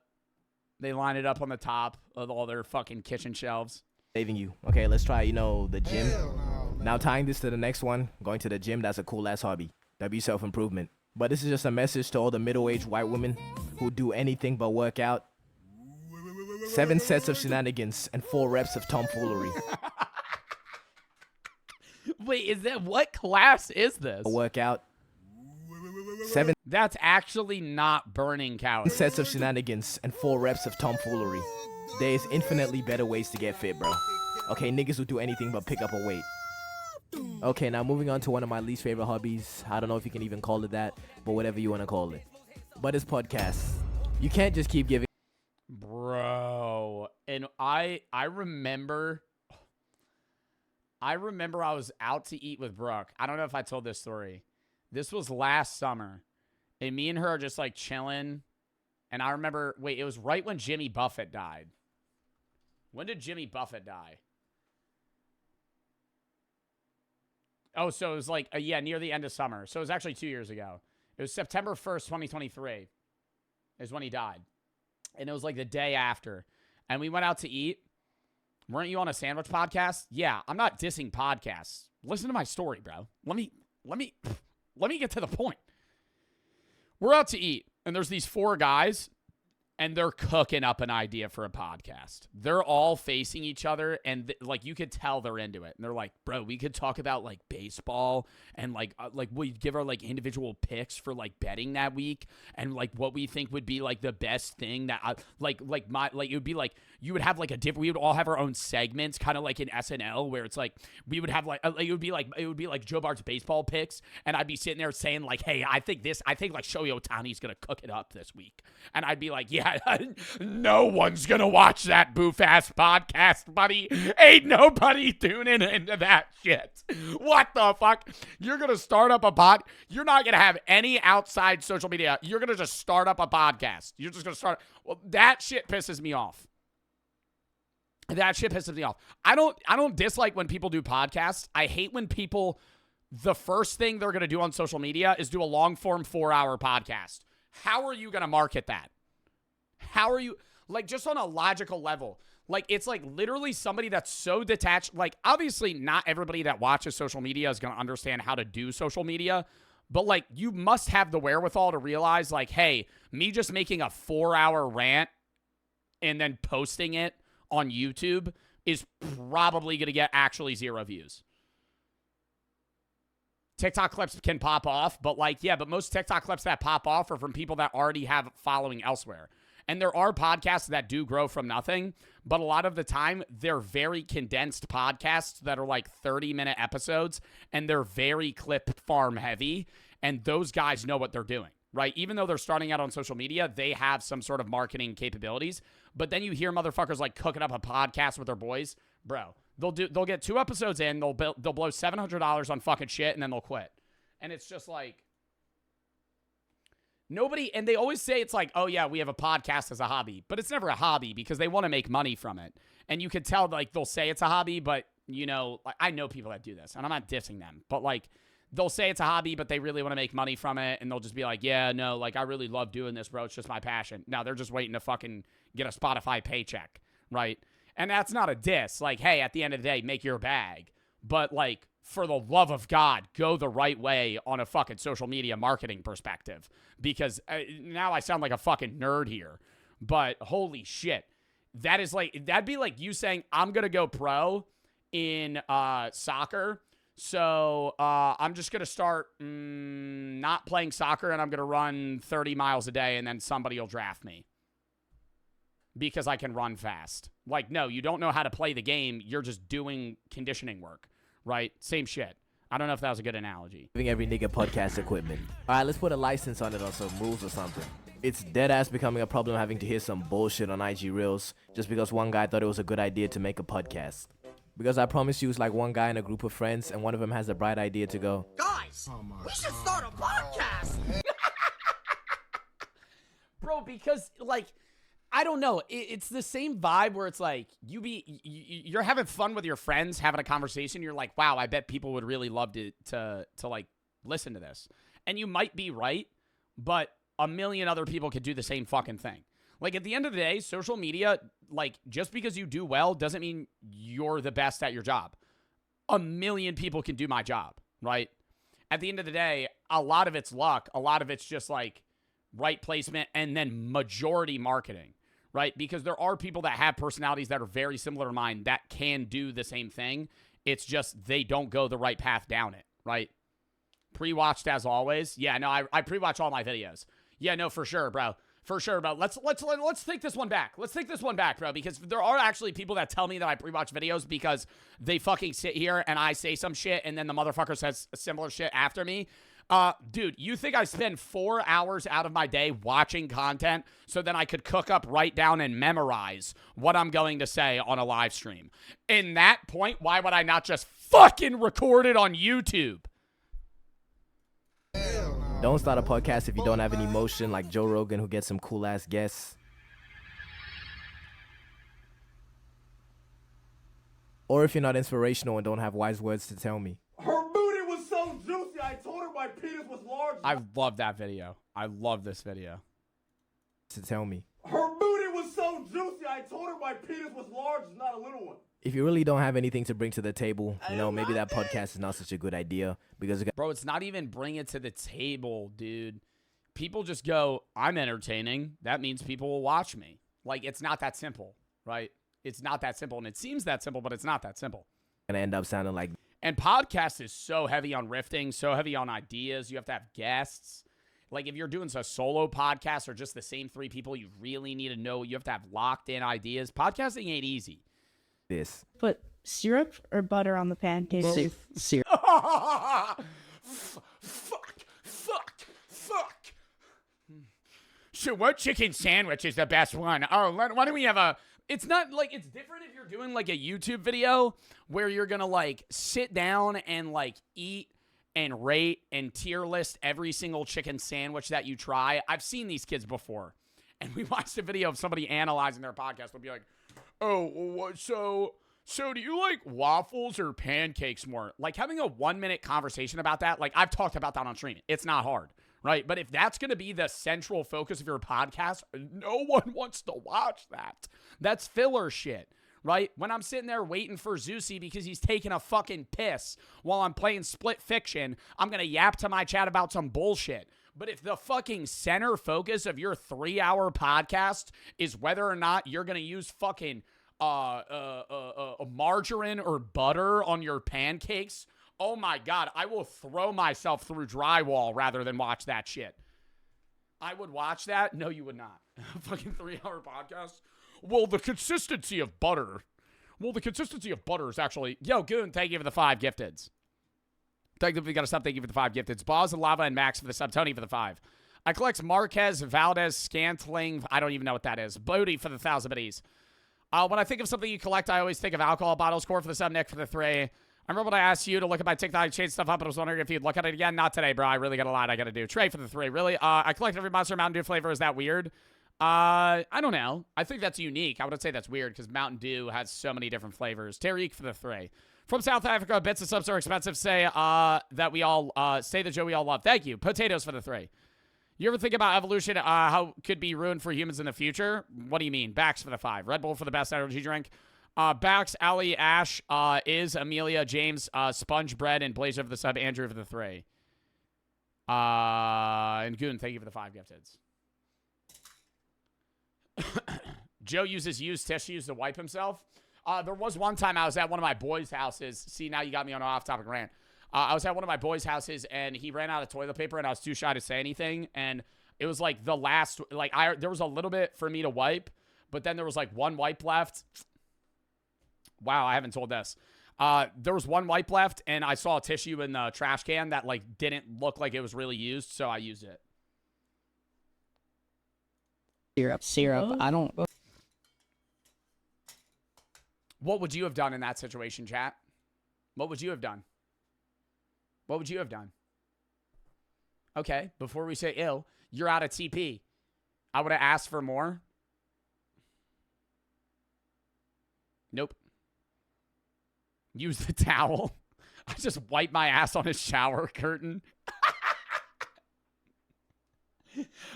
They line it up on the top of all their fucking kitchen shelves. Saving you. Okay, let's try, the gym. Now tying this to the next one, going to the gym, that's a cool ass hobby. That'd be self-improvement. But this is just a message to all the middle-aged white women who do anything but work out. 7 sets of shenanigans and 4 reps of tomfoolery. Wait, what class is this? Workout. 7 That's actually not burning calories. sets of shenanigans and 4 reps of tomfoolery. There's infinitely better ways to get fit, bro. Okay, niggas will do anything but pick up a weight. Okay, now moving on to one of my least favorite hobbies. I don't know if you can even call it that, but whatever you want to call it. But it's podcasts. You can't just keep giving. Bro, and I remember I was out to eat with Brooke. I don't know if I told this story. This was last summer. And me and her are just like chilling. And I remember, wait, it was right when Jimmy Buffett died. When did Jimmy Buffett die? Oh, so it was like, yeah, near the end of summer. So it was actually 2 years ago. It was September 1st, 2023 is when he died. And it was like the day after. And we went out to eat. Weren't you on a sandwich podcast? Yeah, I'm not dissing podcasts. Listen to my story, bro. Let me get to the point. We're out to eat, and there's these 4 guys, and they're cooking up an idea for a podcast. They're all facing each other, and like you could tell they're into it. And they're like, "Bro, we could talk about like baseball, and like we give our like individual picks for like betting that week, and like what we think would be like the best thing that it would be like you would have like a different. We would all have our own segments, kind of like in SNL, where it's like we would have it would be like Joe Bart's baseball picks, and I'd be sitting there saying like, "Hey, I think like Shohei Ohtani's gonna cook it up this week," and I'd be like, "Yeah." No one's gonna watch that boof-ass podcast, buddy. Ain't nobody tuning into that shit. What the fuck? You're gonna start up a pod? You're not gonna have any outside social media. You're gonna just start up a podcast. You're just gonna start. Well, that shit pisses me off. That shit pisses me off. I don't dislike when people do podcasts. I hate when people, the first thing they're gonna do on social media is do a long-form 4-hour podcast. How are you gonna market that? How are you, like, just on a logical level? Like, it's like literally somebody that's so detached. Like, obviously not everybody that watches social media is going to understand how to do social media. But, like, you must have the wherewithal to realize, like, hey, me just making a 4-hour rant and then posting it on YouTube is probably going to get actually 0 views. TikTok clips can pop off, but, like, yeah, but most TikTok clips that pop off are from people that already have following elsewhere. And there are podcasts that do grow from nothing, but a lot of the time, they're very condensed podcasts that are like 30-minute episodes, and they're very clip farm heavy, and those guys know what they're doing, right? Even though they're starting out on social media, they have some sort of marketing capabilities, but then you hear motherfuckers like cooking up a podcast with their boys. Bro, they'll get 2 episodes in, they'll blow $700 on fucking shit, and then they'll quit. And it's just like, nobody, and they always say it's like, oh yeah, we have a podcast as a hobby, but it's never a hobby because they want to make money from it. And you could tell, like, they'll say it's a hobby, but, you know, like, I know people that do this, and I'm not dissing them, but, like, they'll say it's a hobby, but they really want to make money from it, and they'll just be like, yeah, no, like, I really love doing this, bro. It's just my passion. Now they're just waiting to fucking get a Spotify paycheck, right? And that's not a diss. Like, hey, at the end of the day, make your bag. But, like, for the love of God, go the right way on a fucking social media marketing perspective. Because now I sound like a fucking nerd here. But holy shit. That is like, that'd be like you saying, I'm going to go pro in soccer. So I'm just going to start not playing soccer, and I'm going to run 30 miles a day, and then somebody will draft me because I can run fast. Like, no, you don't know how to play the game. You're just doing conditioning work. Right? Same shit. I don't know if that was a good analogy. Giving every nigga podcast equipment. All right, let's put a license on it or some rules or something. It's dead ass becoming a problem having to hear some bullshit on IG Reels just because one guy thought it was a good idea to make a podcast. Because I promise you, it's like one guy in a group of friends, and one of them has a bright idea to go, Guys, we should start a podcast. Bro, because, like, I don't know. It's the same vibe where it's like you're having fun with your friends, having a conversation. You're like, wow, I bet people would really love to like listen to this. And you might be right, but a million other people could do the same fucking thing. Like, at the end of the day, social media, like, just because you do well doesn't mean you're the best at your job. A million people can do my job, right? At the end of the day, a lot of it's luck. A lot of it's just like right placement and then majority marketing. Right? Because there are people that have personalities that are very similar to mine that can do the same thing. It's just they don't go the right path down it, right? Pre-watched as always. Yeah, no, I pre-watch all my videos. Yeah, no, for sure, bro. For sure, bro. Let's take this one back. Let's take this one back, bro, because there are actually people that tell me that I pre-watch videos because they fucking sit here and I say some shit and then the motherfucker says similar shit after me. Dude, you think I spend 4 hours out of my day watching content so then I could cook up, write down, and memorize what I'm going to say on a live stream? In that point, why would I not just fucking record it on YouTube? Don't start a podcast if you don't have any emotion, like Joe Rogan, who gets some cool ass guests. Or if you're not inspirational and don't have wise words to tell me. Her booty was so juicy, I told her my penis was large. I love that video. I love this video. To tell me. Her booty was so juicy, I told her my penis was large, not a little one. If you really don't have anything to bring to the table, you know, maybe that podcast is not such a good idea because bro, it's not even bring it to the table, dude. People just go, I'm entertaining. That means people will watch me. Like, it's not that simple, right? It's not that simple, and it seems that simple, but it's not that simple. gonna end up sounding like. And podcast is so heavy on riffing, so heavy on ideas. You have to have guests. Like, if you're doing a solo podcast or just the same 3 people, you really need to know. You have to have locked in ideas. Podcasting ain't easy. This. Put syrup or butter on the pancakes? Syrup. Fuck. So what chicken sandwich is the best one? Oh, why don't we have a... It's not like... It's different if you're doing like a YouTube video where you're going to like sit down and like eat and rate and tier list every single chicken sandwich that you try. I've seen these kids before. And we watched a video of somebody analyzing their podcast. They'll be like, oh, so do you like waffles or pancakes more? Like, having a 1-minute conversation about that, like, I've talked about that on stream. It's not hard, right? But if that's going to be the central focus of your podcast, no one wants to watch that. That's filler shit, right? When I'm sitting there waiting for Zeusy because he's taking a fucking piss while I'm playing Split Fiction, I'm going to yap to my chat about some bullshit. But if the fucking center focus of your 3-hour podcast is whether or not you're going to use fucking margarine or butter on your pancakes, oh my God, I will throw myself through drywall rather than watch that shit. I would watch that? No, you would not. Fucking 3-hour podcast? Well, the consistency of butter is actually... Yo, Goon, thank you for the 5 gifteds. Thank you, we got to stop. Thank you for the 5 gifted. Boz and Lava and Max for the sub. Tony for the 5. I collect Marquez, Valdez, Scantling. I don't even know what that is. Bodie for the 1,000 biddies. When I think of something you collect, I always think of alcohol bottles. Core for the sub. Nick for the 3. I remember when I asked you to look at my TikTok, I changed stuff up, but I was wondering if you'd look at it again. Not today, bro. I really got a lot I got to do. Trey for the 3. Really? I collect every Monster Mountain Dew flavor. Is that weird? I don't know. I think that's unique. I wouldn't say that's weird because Mountain Dew has so many different flavors. Tariq for the 3. From South Africa, bits of subs are expensive. Say that we all say the Joe we all love. Thank you. Potatoes for the 3. You ever think about evolution? How could be ruined for humans in the future? What do you mean? Bax for the 5. Red Bull for the best energy drink. Bax, Ali, Ash, Is, Amelia, James, Sponge Bread, and Blazer for the sub. Andrew for the 3. And Goon, thank you for the 5 gifteds. Joe uses used tissues to wipe himself. There was one time I was at one of my boys' houses. See, now you got me on an off-topic rant. I was at one of my boys' houses, and he ran out of toilet paper, and I was too shy to say anything. And it was like the last, like, there was a little bit for me to wipe, but then there was like one wipe left. Wow, I haven't told this. There was one wipe left, and I saw a tissue in the trash can that, like, didn't look like it was really used, so I used it. Syrup. I don't... What would you have done in that situation, chat? What would you have done? What would you have done? Okay, before we say ill, you're out of TP. I would have asked for more. Nope. Use the towel. I just wipe my ass on his shower curtain.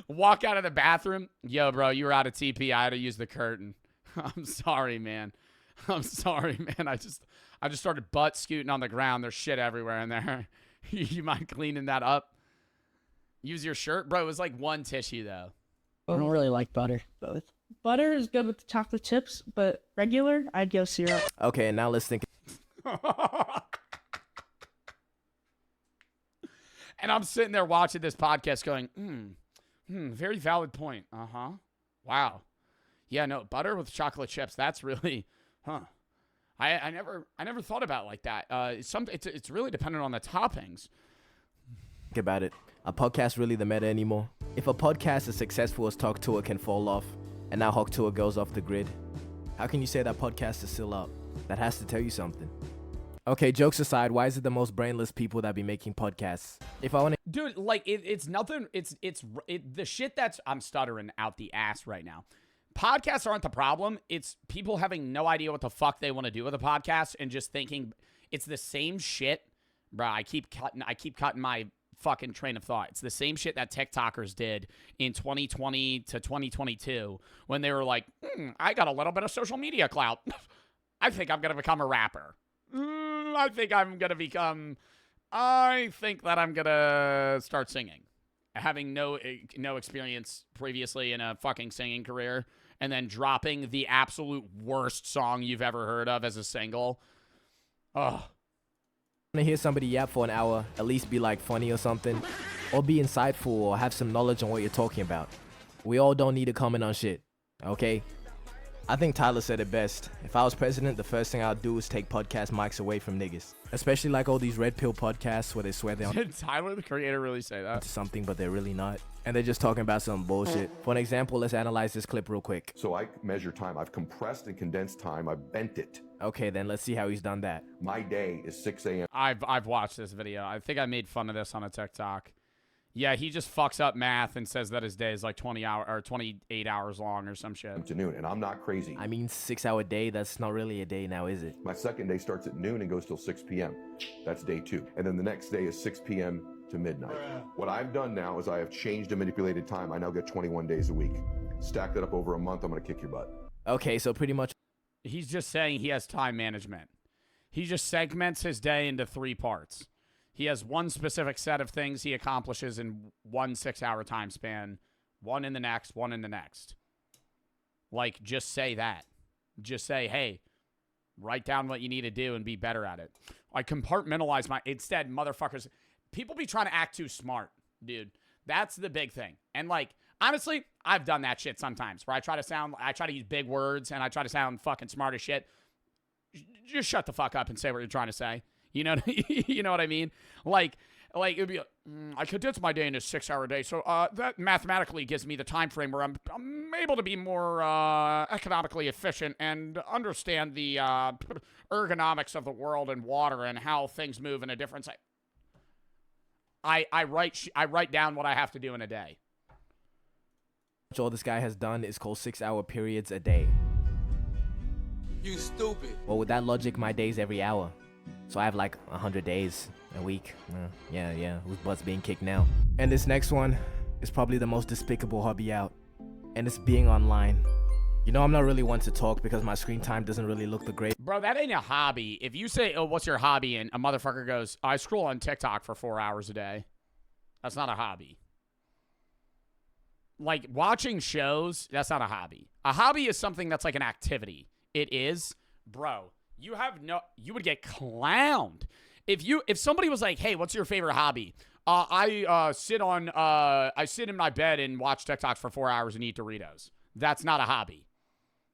Walk out of the bathroom. Yo, bro, you were out of TP. I had to use the curtain. I'm sorry, man. I'm sorry, man. I just started butt scooting on the ground. There's shit everywhere in there. You mind cleaning that up? Use your shirt? Bro, it was like one tissue, though. I don't really like butter. Both. Butter is good with the chocolate chips, but regular, I'd go syrup. Okay, now let's think. And I'm sitting there watching this podcast going, Very valid point. Uh-huh. Wow. Yeah, no, butter with chocolate chips, that's really, I never thought about it like that. It's really dependent on the toppings. Think about it. Are podcasts really the meta anymore? If a podcast as successful as Talk Tour can fall off, and now Hawk Tour goes off the grid, how can you say that podcast is still up? That has to tell you something. Okay, jokes aside, why is it the most brainless people that be making podcasts? If I want to, Dude, like it's nothing. It's the shit that's I'm stuttering out the ass right now. Podcasts aren't the problem. It's people having no idea what the fuck they want to do with a podcast and just thinking it's the same shit. Bro, I keep cutting my fucking train of thought. It's the same shit that TikTokers did in 2020 to 2022 when they were like, I got a little bit of social media clout. I think I'm gonna become a rapper. I think that I'm gonna start singing. Having no experience previously in a fucking singing career, and then dropping the absolute worst song you've ever heard of as a single. Ugh. to hear somebody yap for an hour, at least be like funny or something, or be insightful or have some knowledge on what you're talking about. We all don't need to comment on shit, okay? I think Tyler said it best. If I was president, the first thing I'd do is take podcast mics away from niggas. Especially like all these red pill podcasts where they swear they're Did Tyler, the creator, really say that? onto something, but they're really not. And they're just talking about some bullshit. For an example, let's analyze this clip real quick. So I measure time. I've compressed and condensed time. I've bent it. Okay, then let's see how he's done that. My day is 6 a.m. I've watched this video. I think I made fun of this on a TikTok. Yeah, he just fucks up math and says that his day is like 28 hours long or some shit. to noon, and I'm not crazy. I mean, 6 hour day, that's not really a day now, is it? My second day starts at noon and goes till 6 p.m. That's day 2. And then the next day is 6 p.m. to midnight. What I've done now is I have changed and manipulated time. I now get 21 days a week. Stack that up over a month, I'm going to kick your butt. Okay, so pretty much He's just saying he has time management. He just segments his day into 3 parts. He has one specific set of things he accomplishes in 1 6-hour time span, one in the next, one in the next. Like, just say that. Just say, hey, write down what you need to do and be better at it. I compartmentalize my... Instead, motherfuckers... People be trying to act too smart, dude. That's the big thing. And, like, honestly, I've done that shit sometimes where I try to use big words and I try to sound fucking smart as shit. Just shut the fuck up and say what you're trying to say. You know, you know what I mean? Like it'd be, I condense my day into a 6-hour day, so that mathematically gives me the time frame where I'm able to be more economically efficient and understand the ergonomics of the world and water and how things move in a different side. I write down what I have to do in a day. all this guy has done is call 6-hour periods a day. You stupid. Well, with that logic, my day's every hour. So I have like 100 days a week. Yeah, whose butt's being kicked now? And this next one is probably the most despicable hobby out. And it's being online. You know, I'm not really one to talk because my screen time doesn't really look the great. Bro, that ain't a hobby. If you say, oh, what's your hobby? And a motherfucker goes, I scroll on TikTok for 4 hours a day. That's not a hobby. Like, watching shows, that's not a hobby. A hobby is something that's like an activity. It is, bro. You would get clowned if somebody was like, "Hey, what's your favorite hobby?" I sit in my bed and watch TikToks for 4 hours and eat Doritos. That's not a hobby.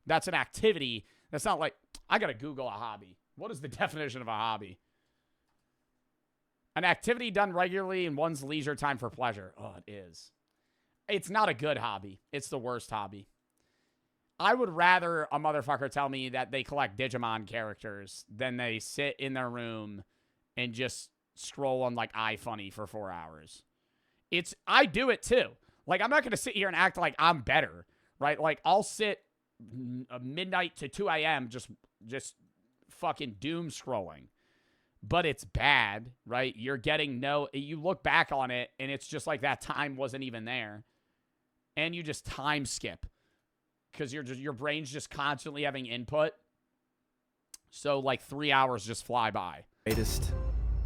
That's an activity. That's not like I gotta Google a hobby. What is the definition of a hobby? An activity done regularly in one's leisure time for pleasure. Oh, it is. It's not a good hobby. It's the worst hobby. I would rather a motherfucker tell me that they collect Digimon characters than they sit in their room and just scroll on like iFunny for 4 hours. I do it too. Like, I'm not going to sit here and act like I'm better, right? Like, I'll sit midnight to 2 a.m. just fucking doom scrolling. But it's bad, right? You look back on it and it's just like that time wasn't even there. And you just time skip. Because your brain's just constantly having input. So, like, 3 hours just fly by.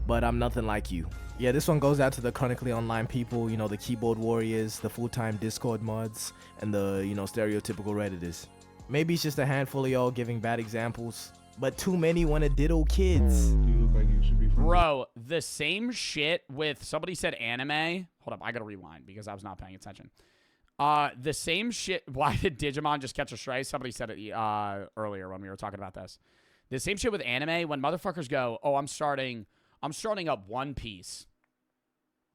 But I'm nothing like you. Yeah, this one goes out to the chronically online people, you know, the keyboard warriors, the full-time Discord mods, and the, you know, stereotypical Redditors. Maybe it's just a handful of y'all giving bad examples, but too many want to diddle kids. You look like you should be Bro, the same shit with, somebody said anime. Hold up, I gotta rewind because I was not paying attention. The same shit. Why did Digimon just catch a stray? Somebody said it earlier when we were talking about this. The same shit with anime. When motherfuckers go, "Oh, I'm starting up One Piece."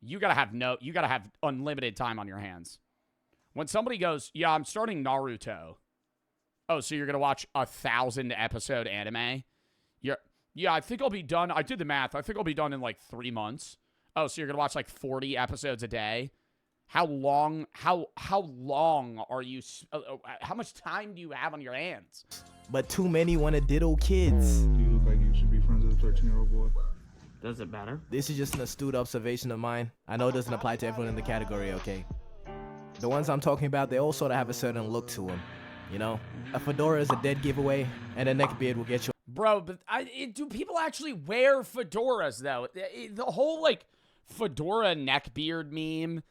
You gotta have unlimited time on your hands. When somebody goes, "Yeah, I'm starting Naruto." Oh, so you're gonna watch 1,000 episode anime? Yeah, I think I'll be done. I did the math. I think I'll be done in like 3 months. Oh, so you're gonna watch like 40 episodes a day? How long are you? How much time do you have on your hands? But too many want to diddle kids. Do you look like you should be friends with a 13-year-old boy? Does it matter? This is just an astute observation of mine. I know it doesn't apply to everyone in the category, okay? The ones I'm talking about, they all sort of have a certain look to them. You know, a fedora is a dead giveaway, and a neck beard will get you. Bro, but do people actually wear fedoras, though? The whole, like, fedora neckbeard meme,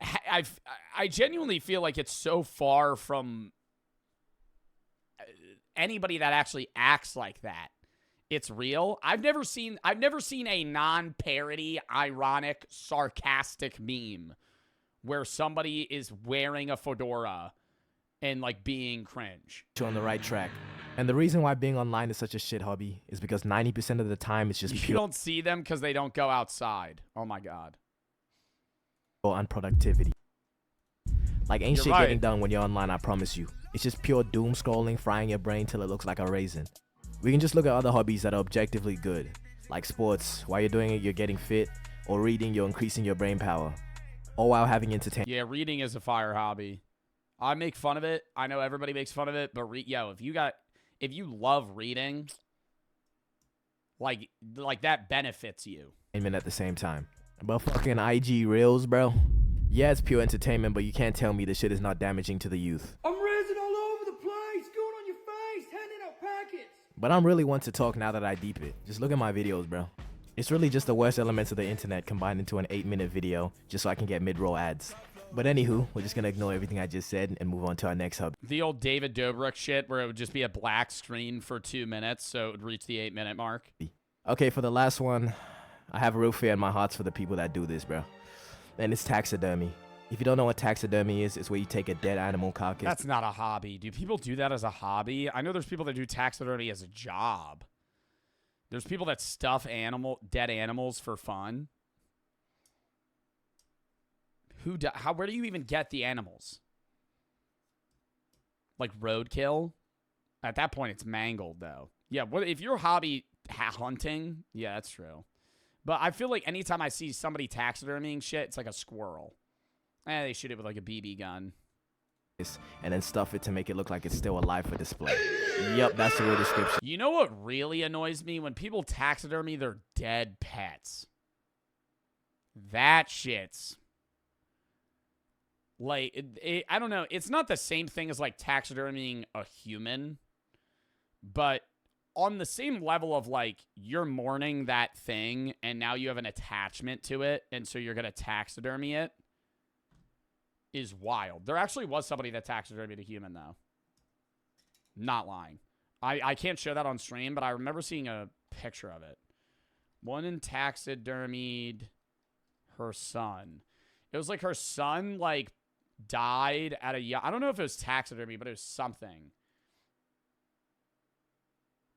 I genuinely feel like it's so far from anybody that actually acts like that. It's real. I've never seen a non-parody, ironic, sarcastic meme where somebody is wearing a fedora and, like, being cringe. You're on the right track. And the reason why being online is such a shit hobby is because 90% of the time it's just You pure don't see them because they don't go outside. Oh, my God. unproductivity. Like, ain't You're shit right. getting done when you're online, I promise you. It's just pure doom scrolling, frying your brain till it looks like a raisin. We can just look at other hobbies that are objectively good, like sports. While you're doing it, you're getting fit, or reading, you're increasing your brain power, all while having entertainment. Yeah, reading is a fire hobby. I make fun of it. I know everybody makes fun of it, but if you love reading, like that benefits you. At the same time. But fucking IG Reels, bro. Yeah, it's pure entertainment, but you can't tell me this shit is not damaging to the youth. I'm resin all over the place, going on your face, handing out packets. But I'm really one to talk now that I deep it. Just look at my videos, bro. It's really just the worst elements of the internet combined into an 8-minute video just so I can get mid-roll ads. But anywho, we're just gonna ignore everything I just said and move on to our next hub. The old David Dobrik shit where it would just be a black screen for 2 minutes so it would reach the 8-minute mark. Okay, for the last one, I have a real fear in my heart for the people that do this, bro. And it's taxidermy. If you don't know what taxidermy is, it's where you take a dead animal carcass. That's not a hobby. Do people do that as a hobby? I know there's people that do taxidermy as a job. There's people that stuff dead animals for fun. Where do you even get the animals? Like roadkill? At that point, it's mangled, though. Yeah, if your hobby hunting, yeah, that's true. But I feel like anytime I see somebody taxidermying shit, it's like a squirrel. They shoot it with like a BB gun. And then stuff it to make it look like it's still alive for display. Yep, that's the real description. You know what really annoys me? When people taxidermy their dead pets. That shit's... Like, I don't know. It's not the same thing as, like, taxidermying a human. But on the same level of, like, you're mourning that thing, and now you have an attachment to it, and so you're going to taxidermy it, is wild. There actually was somebody that taxidermied a human, though. Not lying. I can't show that on stream, but I remember seeing a picture of it. One taxidermied her son. It was like her son, like, died at I don't know if it was taxidermy, but it was something.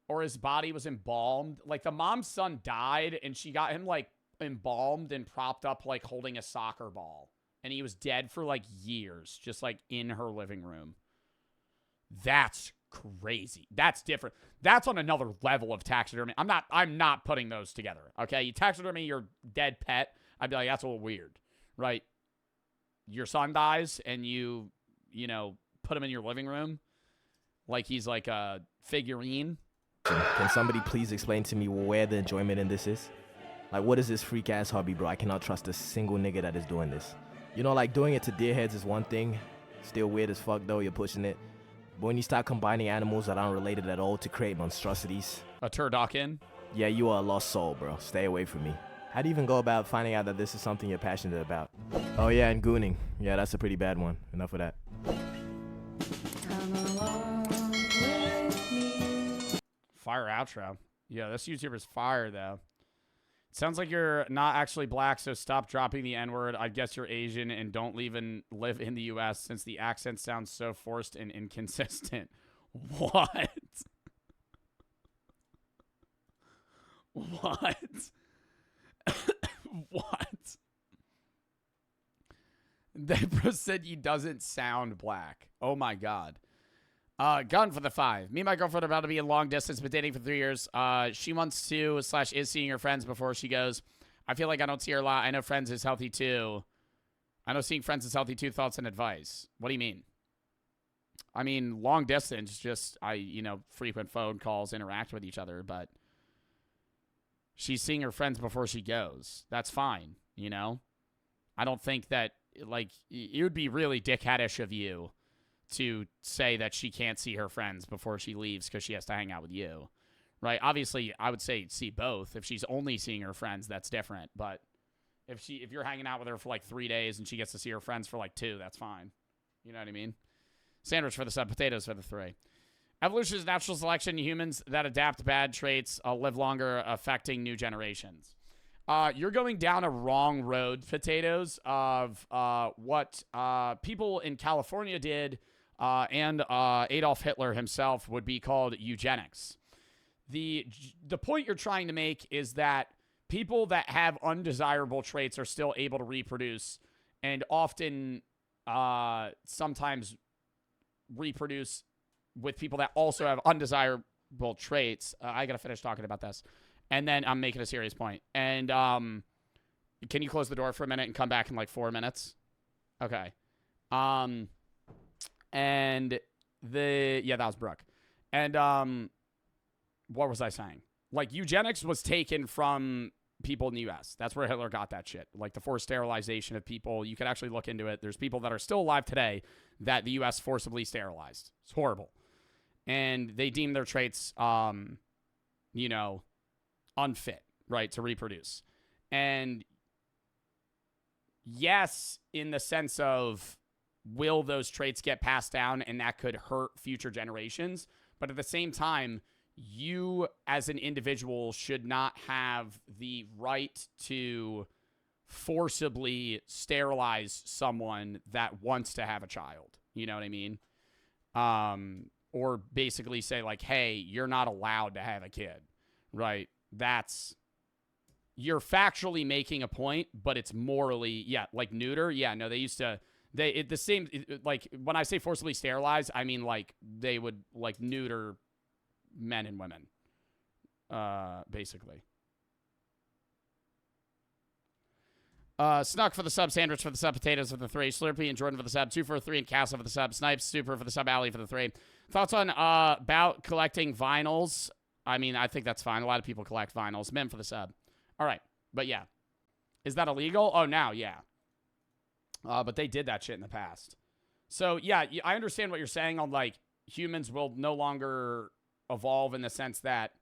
Or his body was embalmed. Like, the mom's son died, and she got him, like, embalmed and propped up, like, holding a soccer ball. And he was dead for, like, years, just, like, in her living room. That's crazy. That's different. That's on another level of taxidermy. I'm not putting those together, okay? You taxidermy your dead pet, I'd be like, that's a little weird, right? Your son dies, and you know, put him in your living room like he's like a figurine. Can somebody please explain to me where the enjoyment in this is? Like, what is this freak-ass hobby, bro? I cannot trust a single nigga that is doing this. You know, like, doing it to deer heads is one thing. Still weird as fuck, though. You're pushing it. But when you start combining animals that aren't related at all to create monstrosities... A turducken? Yeah, you are a lost soul, bro. Stay away from me. How do you even go about finding out that this is something you're passionate about? Oh, yeah, and gooning. Yeah, that's a pretty bad one. Enough of that. Fire outro. Yeah, this YouTuber's fire, though. Sounds like you're not actually black, so stop dropping the N-word. I guess you're Asian and don't even live in the U.S. since the accent sounds so forced and inconsistent. What? What? What? Debra said he doesn't sound black. Oh my god. Gun for the 5. Me and my girlfriend are about to be in long distance, but dating for 3 years. She wants to / is seeing her friends before she goes. I feel like I don't see her a lot. I know friends is healthy too. I know seeing friends is healthy too. Thoughts and advice. What do you mean? I mean, long distance, just, frequent phone calls, interact with each other, but she's seeing her friends before she goes. That's fine, I don't think that, it would be really dickheadish of you to say that she can't see her friends before she leaves because she has to hang out with you, right? Obviously, I would say see both. If she's only seeing her friends, that's different. But if you're hanging out with her for 3 days and she gets to see her friends for 2, that's fine. You know what I mean? Sandwich for the sub, potatoes for the 3. Evolution is natural selection. Humans that adapt bad traits live longer, affecting new generations. You're going down a wrong road, potatoes, of what people in California did and Adolf Hitler himself would be called eugenics. The point you're trying to make is that people that have undesirable traits are still able to reproduce and often sometimes reproduce with people that also have undesirable traits. I got to finish talking about this. And then I'm making a serious point. And can you close the door for a minute and come back in 4 minutes? Okay. And that was Brooke. And what was I saying? Eugenics was taken from people in the U.S. That's where Hitler got that shit. The forced sterilization of people. You can actually look into it. There's people that are still alive today that the U.S. forcibly sterilized. It's horrible. And they deem their traits, unfit, right, to reproduce. And yes, in the sense of will those traits get passed down and that could hurt future generations. But at the same time, you as an individual should not have the right to forcibly sterilize someone that wants to have a child. You know what I mean? Or basically say hey, you're not allowed to have a kid, right? You're factually making a point, but it's morally, neuter. Yeah, no, they used to, when I say forcibly sterilize, I mean, they would, neuter men and women, basically. Snuck for the sub, Sandwich for the sub, Potatoes for the 3, Slurpee and Jordan for the sub, 2 for 3 and Castle for the sub, Snipes, Super for the sub, Alley for the 3. Thoughts on, about collecting vinyls? I mean, I think that's fine. A lot of people collect vinyls. Mem for the sub. All right. But yeah. Is that illegal? Oh, now, yeah. But they did that shit in the past. So, yeah, I understand what you're saying on, humans will no longer evolve in the sense that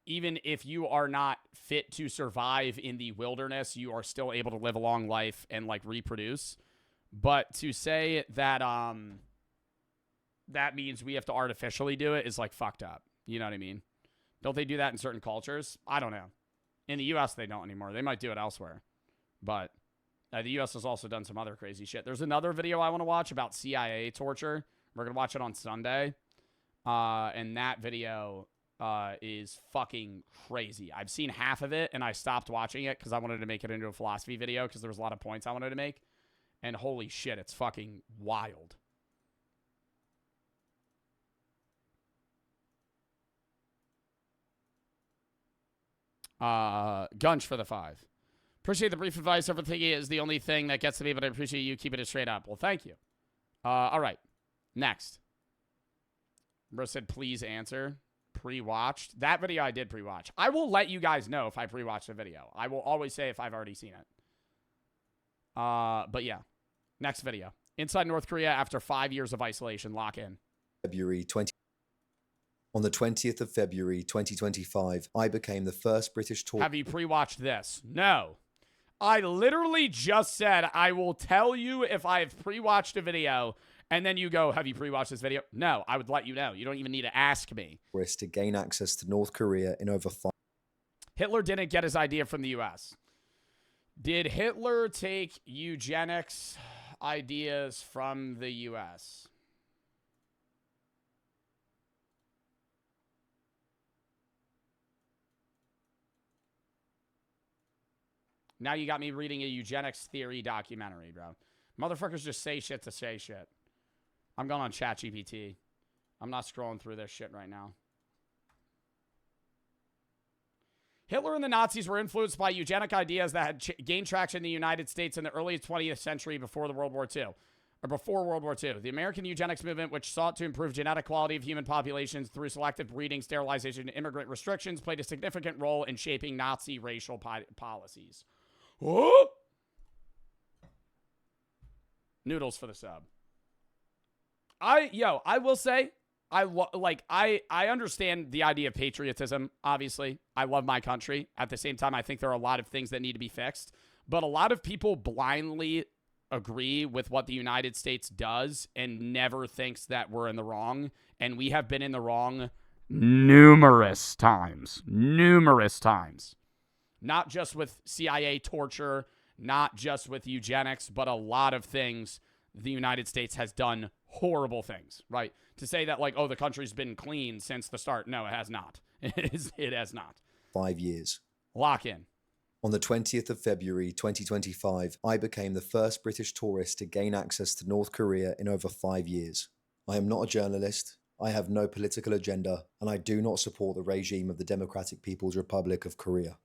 even if you are not fit to survive in the wilderness, you are still able to live a long life and, reproduce. But to say that that means we have to artificially do it is, fucked up. You know what I mean? Don't they do that in certain cultures? I don't know. In the U.S., they don't anymore. They might do it elsewhere. But the U.S. has also done some other crazy shit. There's another video I want to watch about CIA torture. We're going to watch it on Sunday. And that video is fucking crazy. I've seen half of it, and I stopped watching it because I wanted to make it into a philosophy video because there was a lot of points I wanted to make. And holy shit, it's fucking wild. Gunch for the 5. Appreciate the brief advice. Overthinking is the only thing that gets to me, but I appreciate you keeping it straight up. Well, thank you. All right. Next. Bro said, please answer. Pre-watched. That video I did pre-watch. I will let you guys know if I pre-watched a video. I will always say if I've already seen it. But yeah. Next video. Inside North Korea after 5 years of isolation. Lock in. On the 20th of February 2025, I became the first British tour. Have you pre-watched this? No. I literally just said I will tell you if I have pre-watched a video, and then you go, have you pre-watched this video? No, I would let you know. You don't even need to ask me. To gain access to North Korea in over 5. Hitler didn't get his idea from the U.S. Did Hitler take eugenics ideas from the U.S.? Now you got me reading a eugenics theory documentary, bro. Motherfuckers just say shit to say shit. I'm going on ChatGPT. I'm not scrolling through this shit right now. Hitler and the Nazis were influenced by eugenic ideas that had gained traction in the United States in the early 20th century before World War II. The American eugenics movement, which sought to improve genetic quality of human populations through selective breeding, sterilization, and immigrant restrictions, played a significant role in shaping Nazi racial policies. What? Noodles for the sub. I will say, I understand the idea of patriotism, obviously. I love my country. At the same time, I think there are a lot of things that need to be fixed. But a lot of people blindly agree with what the United States does and never thinks that we're in the wrong. And we have been in the wrong numerous times. Numerous times. Not just with CIA torture, not just with eugenics, but a lot of things. The United States has done horrible things, right? To say that, like, oh, the country's been clean since the start. No, it has not. It has not. 5 years. Lock in. On the 20th of February 2025, I became the first British tourist to gain access to North Korea in over 5 years. I am not a journalist. I have no political agenda, and I do not support the regime of the Democratic People's Republic of Korea.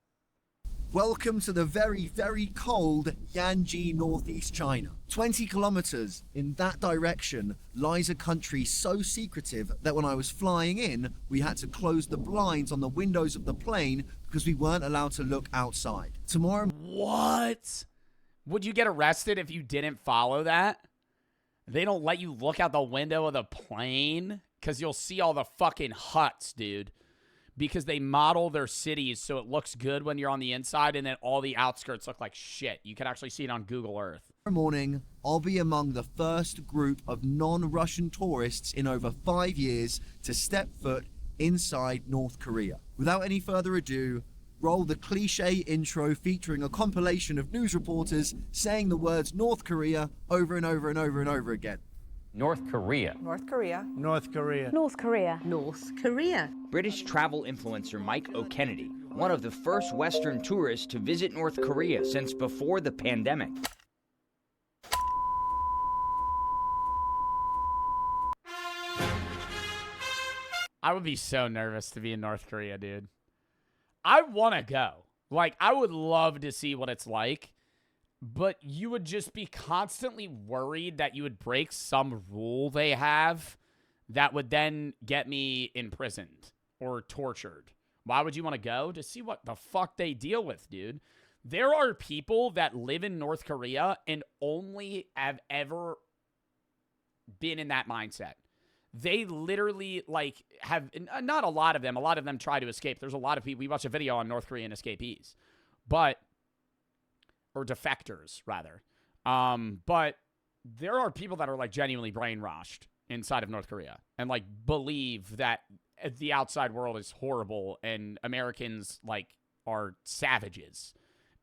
Welcome to the very, very cold Yanji, northeast China. 20 kilometers in that direction lies a country so secretive that when I was flying in, we had to close the blinds on the windows of the plane because we weren't allowed to look outside. Tomorrow... What? Would you get arrested if you didn't follow that? They don't let you look out the window of the plane? Because you'll see all the fucking huts, dude. Because they model their cities so it looks good when you're on the inside and then all the outskirts look like shit. You can actually see it on Google Earth. Tomorrow morning, I'll be among the first group of non-Russian tourists in over 5 years to step foot inside North Korea. Without any further ado, roll the cliche intro featuring a compilation of news reporters saying the words North Korea over and over and over and over again. North Korea. North Korea. North Korea. North Korea. North Korea. British travel influencer Mike O'Kennedy, one of the first Western tourists to visit North Korea since before the pandemic. I would be so nervous to be in North Korea, dude. I want to go. Like, I would love to see what it's like. But you would just be constantly worried that you would break some rule they have that would then get me imprisoned or tortured. Why would you want to go? To see what the fuck they deal with, dude. There are people that live in North Korea and only have ever been in that mindset. They literally, like, have, not a lot of them. A lot of them try to escape. There's a lot of people. We watched a video on North Korean escapees. Or defectors, rather. But there are people that are, like, genuinely brainwashed inside of North Korea and, like, believe that the outside world is horrible and Americans, like, are savages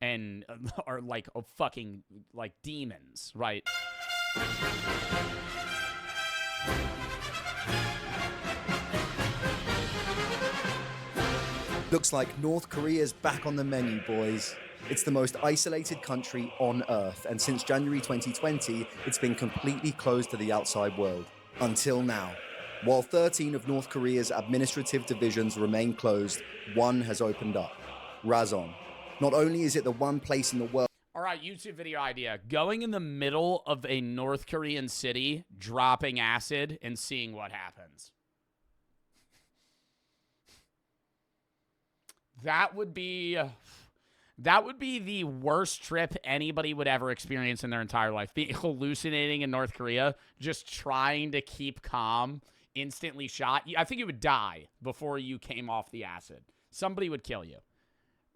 and are, like, fucking, like, demons, right? Looks like North Korea's back on the menu, boys. It's the most isolated country on Earth, and since January 2020, it's been completely closed to the outside world. Until now. While 13 of North Korea's administrative divisions remain closed, one has opened up. Razon. Not only is it the one place in the world... All right, YouTube video idea. Going in the middle of a North Korean city, dropping acid, and seeing what happens. That would be the worst trip anybody would ever experience in their entire life. Being hallucinating in North Korea, just trying to keep calm, instantly shot. I think you would die before you came off the acid. Somebody would kill you.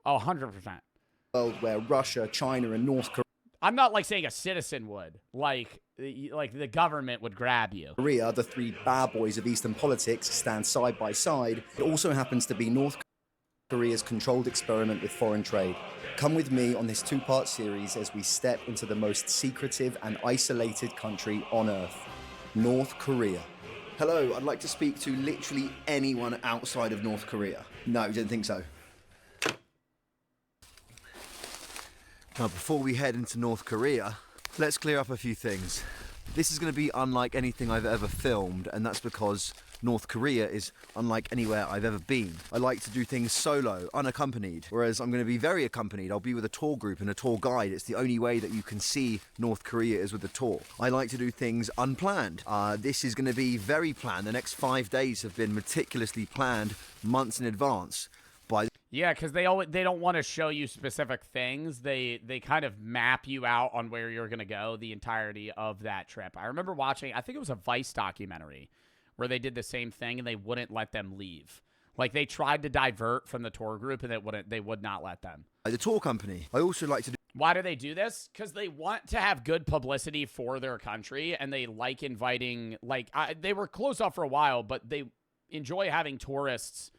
Oh, 100%. World where Russia, China, and North Korea... I'm not, like, saying a citizen would. Like the government would grab you. Korea, the three bad boys of Eastern politics, stand side by side. It also happens to be North Korea's controlled experiment with foreign trade. Come with me on this two-part series as we step into the most secretive and isolated country on Earth, North Korea. Hello, I'd like to speak to literally anyone outside of North Korea. No, didn't think so. Now, before we head into North Korea, let's clear up a few things. This is going to be unlike anything I've ever filmed, and that's because North Korea is unlike anywhere I've ever been. I like to do things solo, unaccompanied, whereas I'm going to be very accompanied. I'll be with a tour group and a tour guide. It's the only way that you can see North Korea is with a tour. I like to do things unplanned. This is going to be very planned. The next 5 days have been meticulously planned months in advance. Yeah, because they don't want to show you specific things. They kind of map you out on where you're going to go the entirety of that trip. I remember watching, I think it was a Vice documentary, where they did the same thing and they wouldn't let them leave. Like, they tried to divert from the tour group and they would not let them. The tour company, I also like to do... Why do they do this? Because they want to have good publicity for their country, and they like inviting, like, they were closed off for a while, but they enjoy having tourists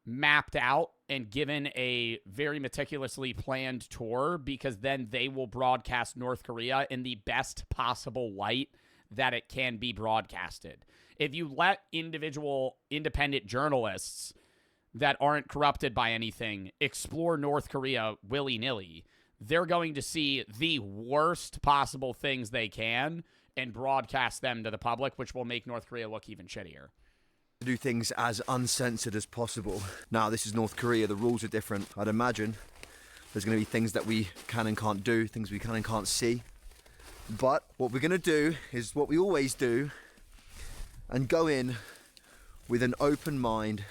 mapped out and given a very meticulously planned tour, because then they will broadcast North Korea in the best possible light that it can be broadcasted. If you let individual independent journalists that aren't corrupted by anything explore North Korea willy-nilly, they're going to see the worst possible things they can and broadcast them to the public, which will make North Korea look even shittier. Do things as uncensored as possible. Now, this is North Korea. The rules are different. I'd imagine there's going to be things that we can and can't do, things we can and can't see. But what we're going to do is what we always do and go in with an open mind,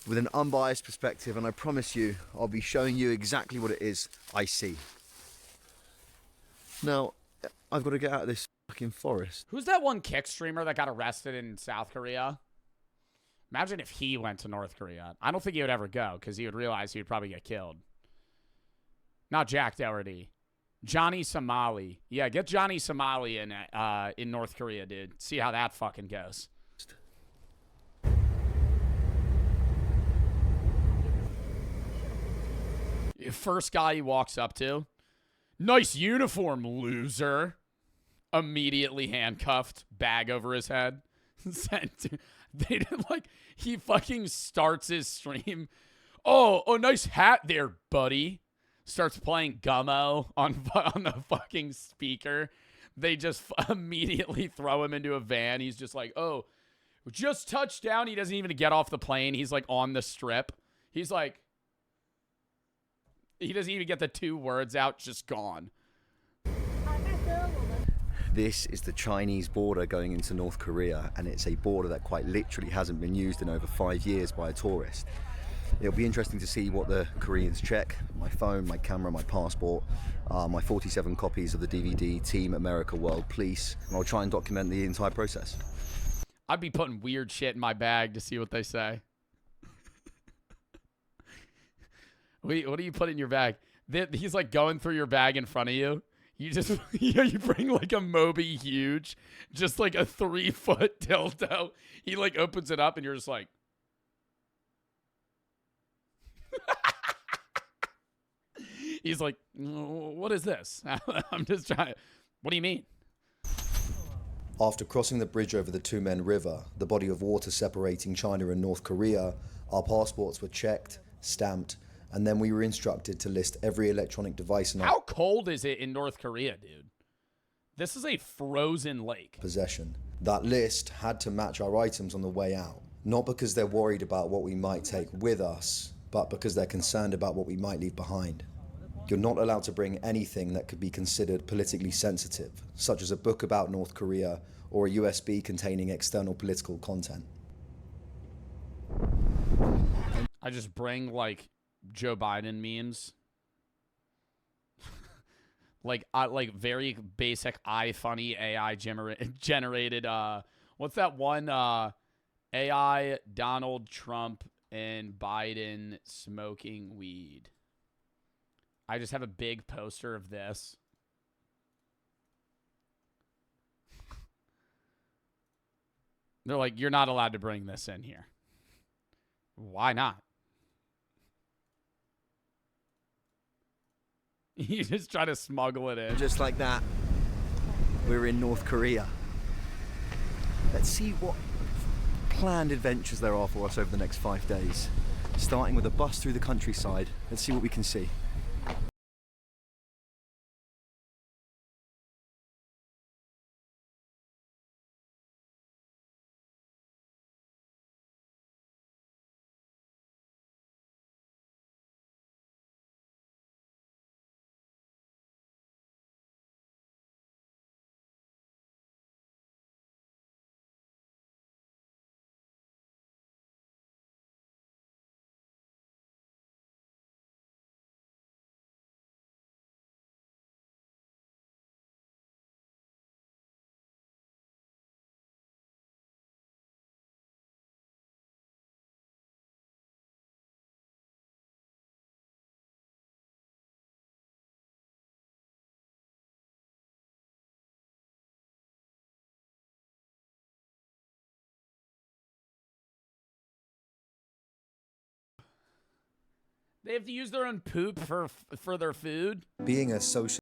with an unbiased perspective, and I promise you, I'll be showing you exactly what it is I see. Now, I've got to get out of this fucking forest. Who's that one kick streamer that got arrested in South Korea? Imagine if he went to North Korea. I don't think he would ever go, because he would realize he would probably get killed. Not Jack Dougherty. Johnny Somali. Yeah, get Johnny Somali in North Korea, dude. See how that fucking goes. First guy he walks up to. Nice uniform, loser. Immediately handcuffed, bag over his head. Sent to, they didn't like, he fucking starts his stream. Oh, nice hat there, buddy. Starts playing Gummo on the fucking speaker. They just immediately throw him into a van. He's just like, oh, just touched down. He doesn't even get off the plane. He's like on the strip. He's like, he doesn't even get the 2 words out, just gone. This is the Chinese border going into North Korea, and it's a border that quite literally hasn't been used in over 5 years by a tourist. It'll be interesting to see what the Koreans check. My phone, my camera, my passport, my 47 copies of the DVD, Team America World Police, and I'll try and document the entire process. I'd be putting weird shit in my bag to see what they say. What do you put in your bag? He's like going through your bag in front of you. You just, you bring like a Moby Huge, just like a 3-foot dildo. He like opens it up and you're just like. He's like, what is this? I'm just trying. What do you mean? After crossing the bridge over the Tumen River, the body of water separating China and North Korea, our passports were checked, stamped, and then we were instructed to list every electronic device in our How cold is it in North Korea, dude? This is a frozen lake. Possession. That list had to match our items on the way out. Not because they're worried about what we might take with us, but because they're concerned about what we might leave behind. You're not allowed to bring anything that could be considered politically sensitive, such as a book about North Korea or a USB containing external political content. I just bring like Joe Biden memes. like very basic iFunny AI generated what's that one AI Donald Trump and Biden smoking weed. I just have a big poster of this. They're like, you're not allowed to bring this in here. Why not? You just try to smuggle it in. Just like that, we're in North Korea. Let's see what planned adventures there are for us over the next 5 days. Starting with a bus through the countryside. Let's see what we can see. They have to use their own poop for their food. Being a social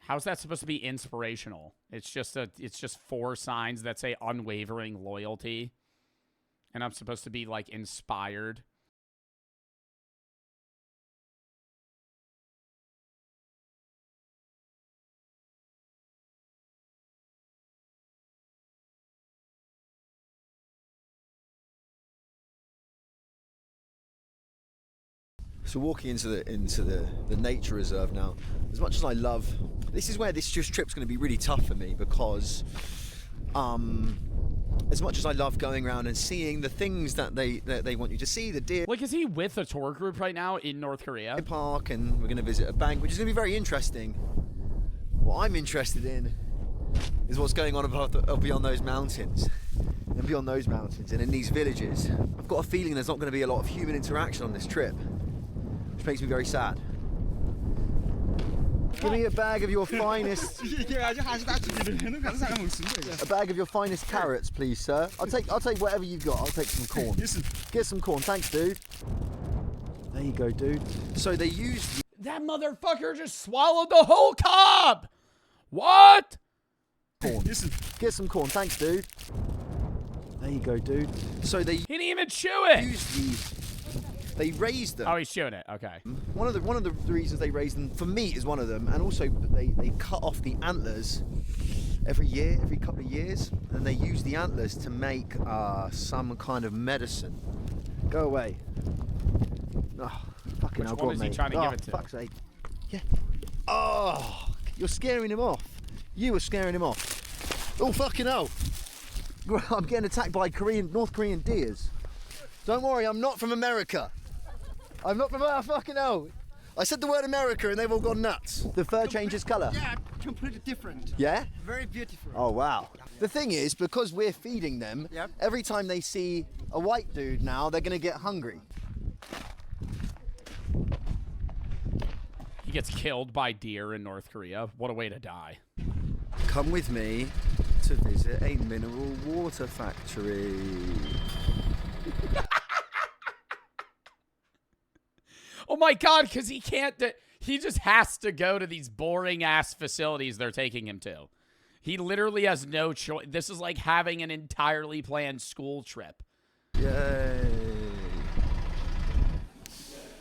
How's that supposed to be inspirational? It's just 4 signs that say unwavering loyalty. And I'm supposed to be like inspired. So walking into the nature reserve now, as much as I love, this is where this trip's going to be really tough for me because, as much as I love going around and seeing the things that they want you to see, the deer. Like, is he with a tour group right now in North Korea? Park, and we're going to visit a bank, which is going to be very interesting. What I'm interested in is what's going on beyond those mountains. And beyond those mountains and in these villages. I've got a feeling there's not going to be a lot of human interaction on this trip, which makes me very sad. Give me a bag of your finest. A bag of your finest carrots, please, sir. I'll take whatever you've got. I'll take some corn. Get some corn, thanks, dude. There you go, dude. So they used that motherfucker just swallowed the whole cob. What? Corn. Get some corn, thanks, dude. There you go, dude. So he didn't even chew it. They raised them. Oh, he's chewing it. Okay. One of the reasons they raised them for meat is one of them, and also they cut off the antlers every couple of years, and they use the antlers to make some kind of medicine. Go away. Oh, fucking hell, Which one is he trying to give it to? Fuck's sake. Yeah. Oh, you're scaring him off. You were scaring him off. Oh, fucking hell. I'm getting attacked by North Korean deers. Don't worry, I'm not from America. I'm not from fucking hell. I said the word America and they've all gone nuts. The fur changes colour. Yeah, completely different. Yeah? Very beautiful. Oh, wow. The thing is, because we're feeding them, every time they see a white dude now, they're going to get hungry. He gets killed by deer in North Korea. What a way to die. Come with me to visit a mineral water factory. Oh my God, because he can't, he just has to go to these boring ass facilities they're taking him to. He literally has no choice. This is like having an entirely planned school trip. Yay.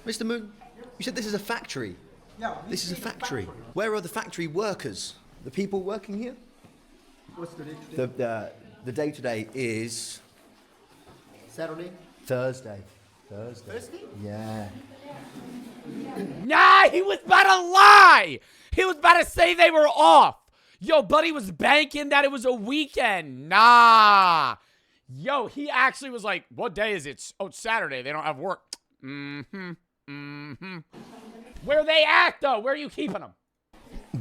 Mr. Moon, you said this is a factory. Yeah. This is a factory. Where are the factory workers? The people working here? What's the day today? The day today is Saturday? Thursday. Thursday? Yeah. Nah, he was about to lie. He was about to say they were off. Yo, buddy was banking that it was a weekend. Nah. Yo, he actually was like, what day is it? Oh, it's Saturday. They don't have work. Mm-hmm. Mm-hmm. Where they at, though? Where are you keeping them?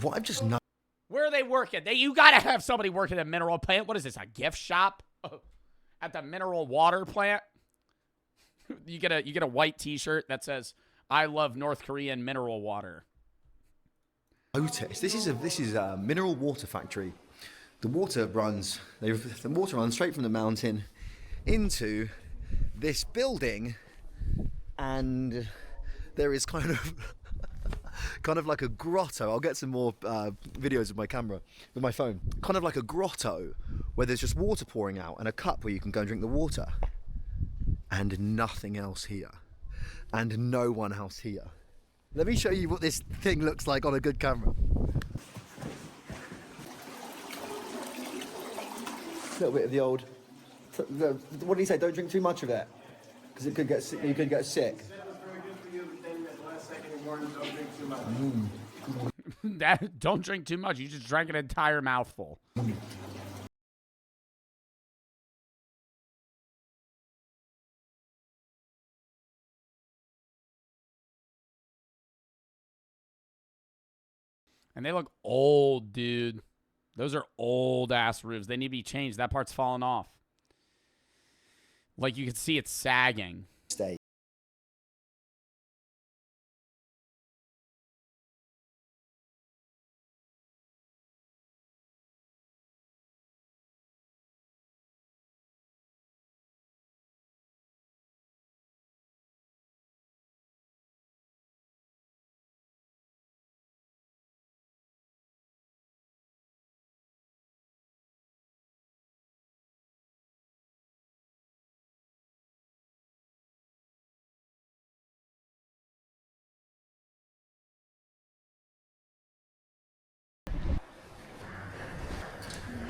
What? I'm just not. Where are they working? You got to have somebody working at a mineral plant. What is this, a gift shop? Oh, at the mineral water plant? You get a white t-shirt that says, I love North Korean mineral water. Notice this is a mineral water factory. The water runs straight from the mountain into this building, and there is kind of like a grotto. I'll get some more videos with my phone. Kind of like a grotto where there's just water pouring out and a cup where you can go and drink the water, and nothing else here, and no one else here. Let me show you what this thing looks like on a good camera. A little bit of the old. What did he say? Don't drink too much of it, because you could get sick. Don't drink too much. You just drank an entire mouthful. And they look old, dude. Those are old ass roofs. They need to be changed. That part's falling off. Like you can see it's sagging. Stay.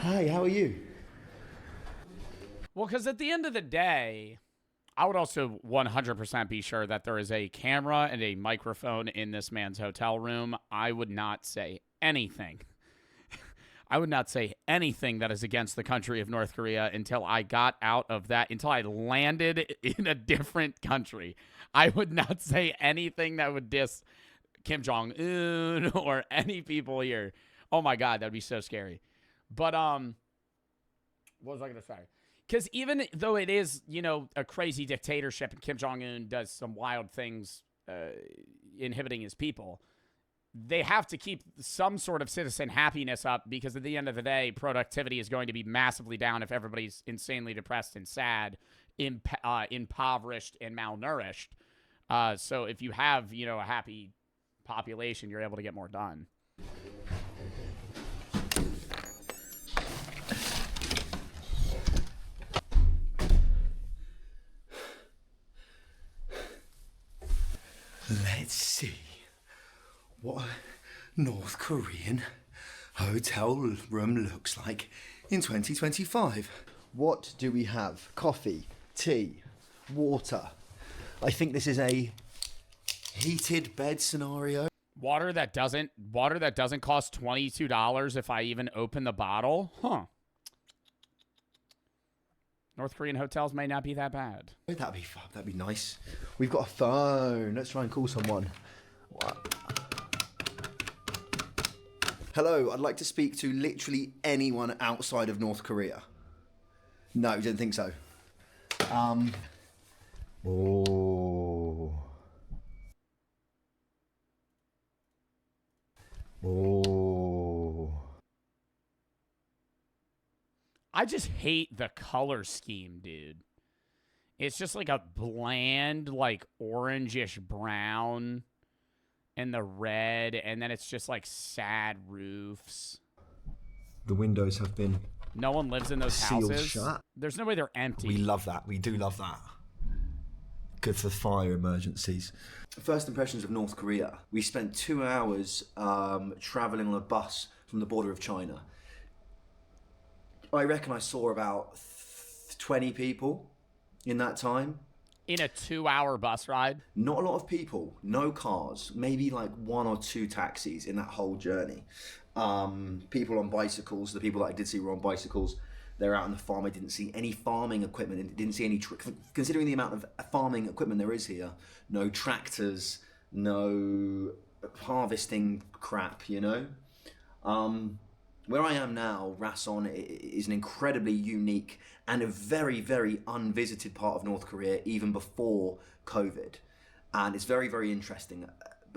Hi, how are you? Well, because at the end of the day, I would also 100% be sure that there is a camera and a microphone in this man's hotel room. I would not say anything. I would not say anything that is against the country of North Korea until I got out of that, until I landed in a different country. I would not say anything that would diss Kim Jong-un or any people here. Oh my God, that'd be so scary. But, what was I going to say? Because even though it is, you know, a crazy dictatorship and Kim Jong-un does some wild things inhibiting his people, they have to keep some sort of citizen happiness up, because at the end of the day, productivity is going to be massively down if everybody's insanely depressed and sad, impoverished and malnourished. So if you have, you know, a happy population, you're able to get more done. Let's see what a North Korean hotel room looks like in 2025. What do we have? Coffee, tea, water. I think this is a heated bed scenario. Water that doesn't cost $22 if I even open the bottle? Huh. North Korean hotels may not be that bad. That'd be fun. That'd be nice. We've got a phone. Let's try and call someone. Hello, I'd like to speak to literally anyone outside of North Korea. No, didn't think so. Oh. I just hate the color scheme, dude. It's just like a bland, like orangish brown and the red, and then it's just like sad roofs. The windows have been no one lives in those sealed houses. Shut. There's no way they're empty. We love that. We do love that. Good for fire emergencies. First impressions of North Korea. We spent 2 hours traveling on a bus from the border of China. I reckon I saw about 20 people in that time. In a 2-hour bus ride? Not a lot of people, no cars, maybe like 1 or 2 taxis in that whole journey. People on bicycles, the people that I did see were on bicycles. They're out on the farm. I didn't see any farming equipment. Didn't see any, considering the amount of farming equipment there is here, no tractors, no harvesting crap, you know? Where I am now, Rason, is an incredibly unique and a very, very unvisited part of North Korea, even before COVID. And it's very, very interesting.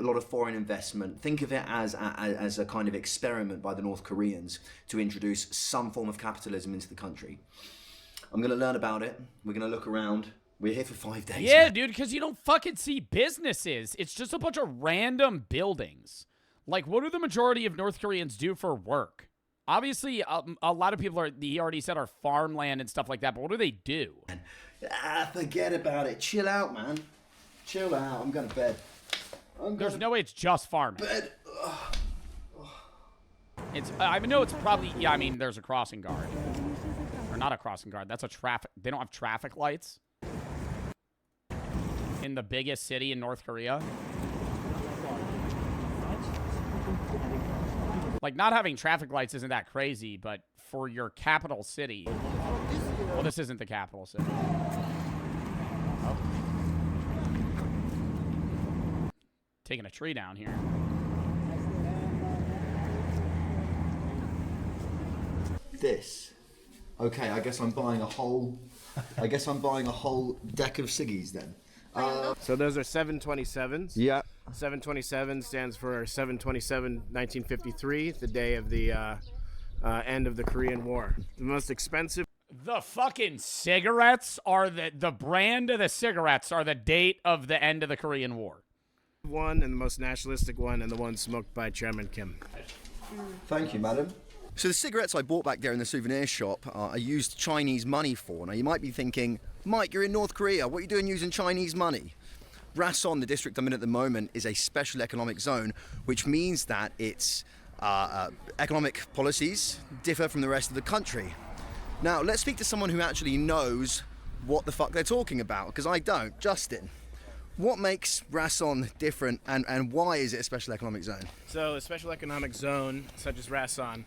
a lot of foreign investment. Think of it as a kind of experiment by the North Koreans to introduce some form of capitalism into the country. I'm going to learn about it. We're going to look around. We're here for 5 days. Yeah, man. dude, because you don't fucking see businesses. It's just a bunch of random buildings. Like, what do the majority of North Koreans do for work? Obviously, a lot of people he already said, are farmland and stuff like that, but what do they do? Forget about it. Chill out, man. Chill out. I'm going to bed. There's no way it's just farming. Bed. I know it's probably, yeah, I mean, there's a crossing guard. Or not a crossing guard. That's a traffic. They don't have traffic lights in the biggest city in North Korea. Like, not having traffic lights isn't that crazy, but for your capital city. Well, this isn't the capital city. Oh. Taking a tree down here. This. Okay, I guess I'm buying a whole deck of ciggies then. So those are 727s. Yeah. 727 stands for 7/27/1953, the day of the end of the Korean War. The most expensive. The fucking cigarettes are the brand of the cigarettes are the date of the end of the Korean War. One and the most nationalistic one, and the one smoked by Chairman Kim. Thank you, madam. So the cigarettes I bought back there in the souvenir shop, I used Chinese money for. Now you might be thinking, Mike, you're in North Korea. What are you doing using Chinese money? Rason, the district I'm in at the moment, is a special economic zone, which means that its economic policies differ from the rest of the country. Now, let's speak to someone who actually knows what the fuck they're talking about, because I don't. Justin, what makes Rason different, and why is it a special economic zone? So a special economic zone, such as Rason,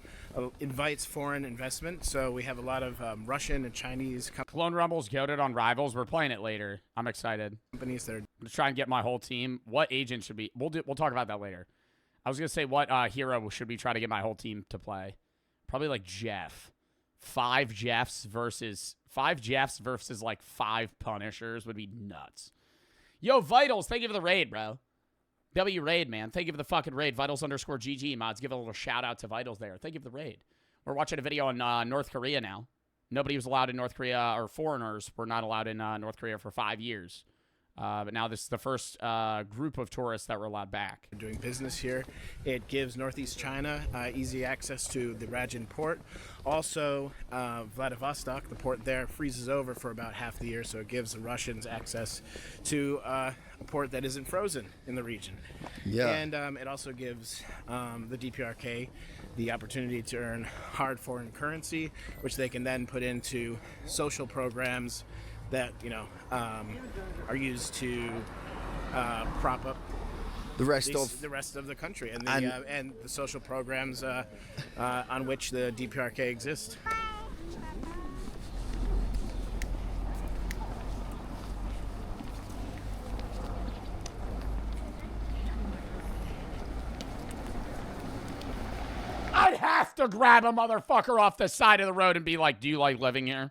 invites foreign investment. So we have a lot of Russian and Chinese Clone Rumble's goated on Rivals. We're playing it later. I'm excited. companies that are I'm gonna try and get my whole team. What agent should be? We'll talk about that later. I was gonna say what hero should we try to get my whole team to play? Probably like Jeff. 5 Jeffs versus like 5 Punishers would be nuts. Yo, Vitals, thank you for the raid, bro. W raid, man. Thank you for the fucking raid. Vitals_GG mods. Give a little shout out to Vitals there. Thank you for the raid. We're watching a video on North Korea now. Nobody was allowed in North Korea, or foreigners were not allowed in North Korea for 5 years. But now this is the first group of tourists that were allowed back. doing business here. It gives Northeast China easy access to the Rajin port. Also, Vladivostok, the port there, freezes over for about half the year, so it gives the Russians access to a port that isn't frozen in the region. Yeah. And it also gives the DPRK the opportunity to earn hard foreign currency, which they can then put into social programs that are used to prop up the rest of the country and the social programs on which the DPRK exists. I'd have to grab a motherfucker off the side of the road and be like, "Do you like living here?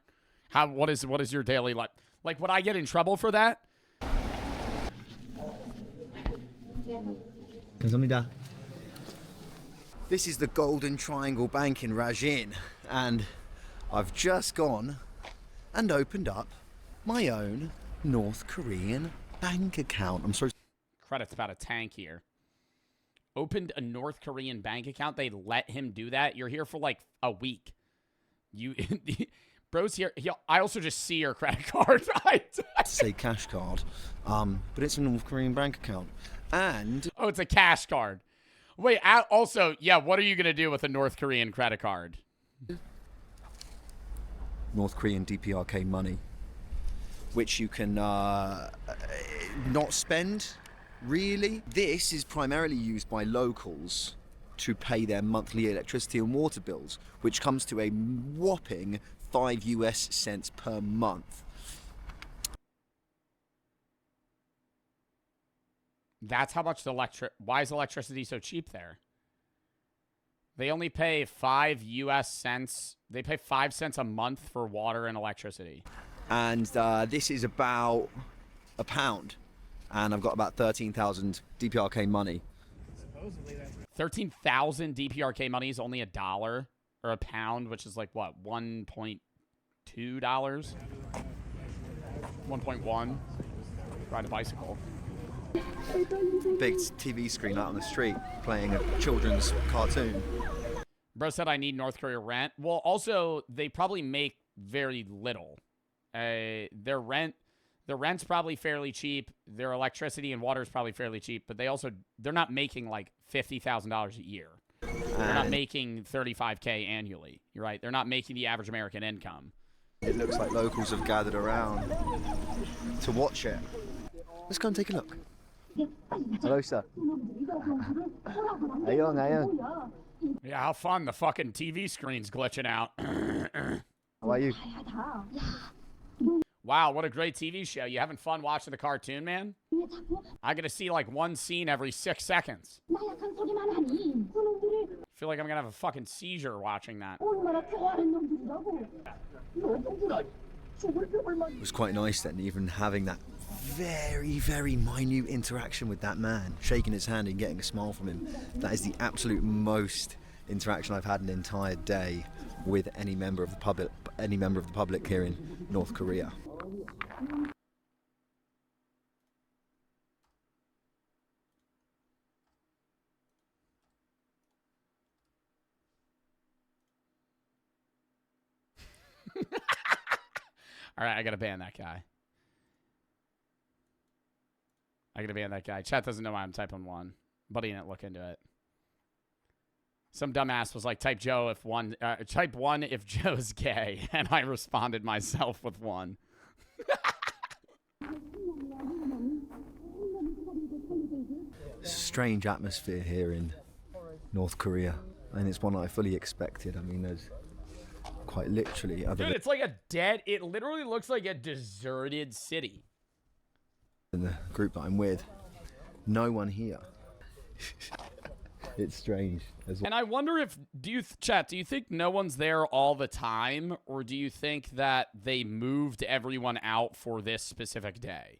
What is your daily life? Like, would I get in trouble for that?" This is the Golden Triangle Bank in Rajin, and I've just gone and opened up my own North Korean bank account. I'm sorry. Credit's about a tank here. Opened a North Korean bank account. They let him do that. You're here for like a week. Bro's here. I also just see your credit card. Say cash card, but it's a North Korean bank account, and oh, it's a cash card. Wait. Also, yeah. What are you gonna do with a North Korean credit card? North Korean DPRK money, which you can not spend. Really, this is primarily used by locals to pay their monthly electricity and water bills, which comes to a whopping 5 US cents per month. That's how much why is electricity so cheap there? They only pay 5 US cents. They pay 5 cents a month for water and electricity. And this is about £1. and I've got about 13,000 DPRK money. 13,000 DPRK money is only $1 or a pound, which is like what, $1.2? 1.1. Ride a bicycle. Big TV screen out on the street playing a children's cartoon. Bro said I need North Korea rent. Well, also, they probably make very little. Their rent's probably fairly cheap. Their electricity and water is probably fairly cheap, but they're not making like $50,000 a year. They're not making $35K annually. You're right. They're not making the average American income. It looks like locals have gathered around to watch it. Let's go and take a look. Hello, sir. Ayong. Yeah, how fun. The fucking TV screen's glitching out. How are you? Wow, what a great TV show. You having fun watching the cartoon, man? I get to see like one scene every 6 seconds. Feel like I'm gonna have a fucking seizure watching that. It was quite nice then, even having that very, very minute interaction with that man, shaking his hand and getting a smile from him. That is the absolute most interaction I've had an entire day with any member of the public here in North Korea. All right, I gotta ban that guy. Chat doesn't know why I'm typing 1, but he didn't look into it. Some dumbass was like, type 1 if Joe's gay, and I responded myself with 1. Strange atmosphere here in North Korea, and it's one I fully expected. I mean, there's quite literally other Dude, it's like it literally looks like a deserted city. in the group that I'm with, no one here. It's strange as well. And I wonder if, do you think no one's there all the time, or do you think that they moved everyone out for this specific day?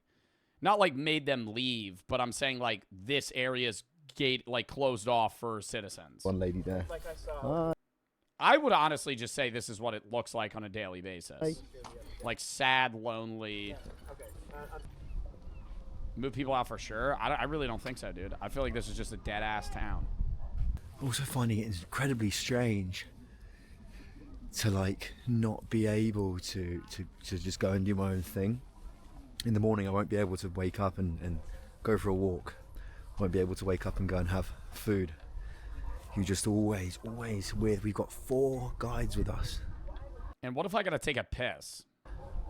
Not like made them leave, but I'm saying like this area's closed off for citizens. One lady there. I would honestly just say this is what it looks like on a daily basis. Like sad, lonely. Move people out for sure? I really don't think so, dude. I feel like this is just a dead-ass town. Also finding it incredibly strange to like not be able to just go and do my own thing. In the morning I won't be able to wake up and go for a walk. I won't be able to wake up and go and have food. You just always with. We've got 4 guides with us. And what if I gotta take a piss?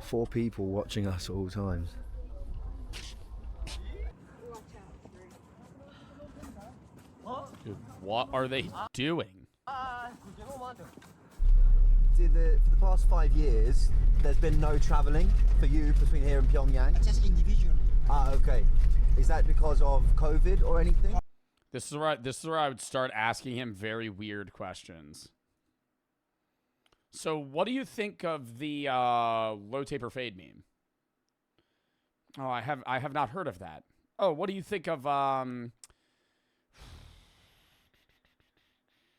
4 people watching us at all times. Dude, what are they doing? For the past 5 years, there's been no travelling for you between here and Pyongyang? Just individually. Ah, okay. Is that because of COVID or anything? This is where I would start asking him very weird questions. So, what do you think of the low taper fade meme? Oh, I have not heard of that. Oh, what do you think of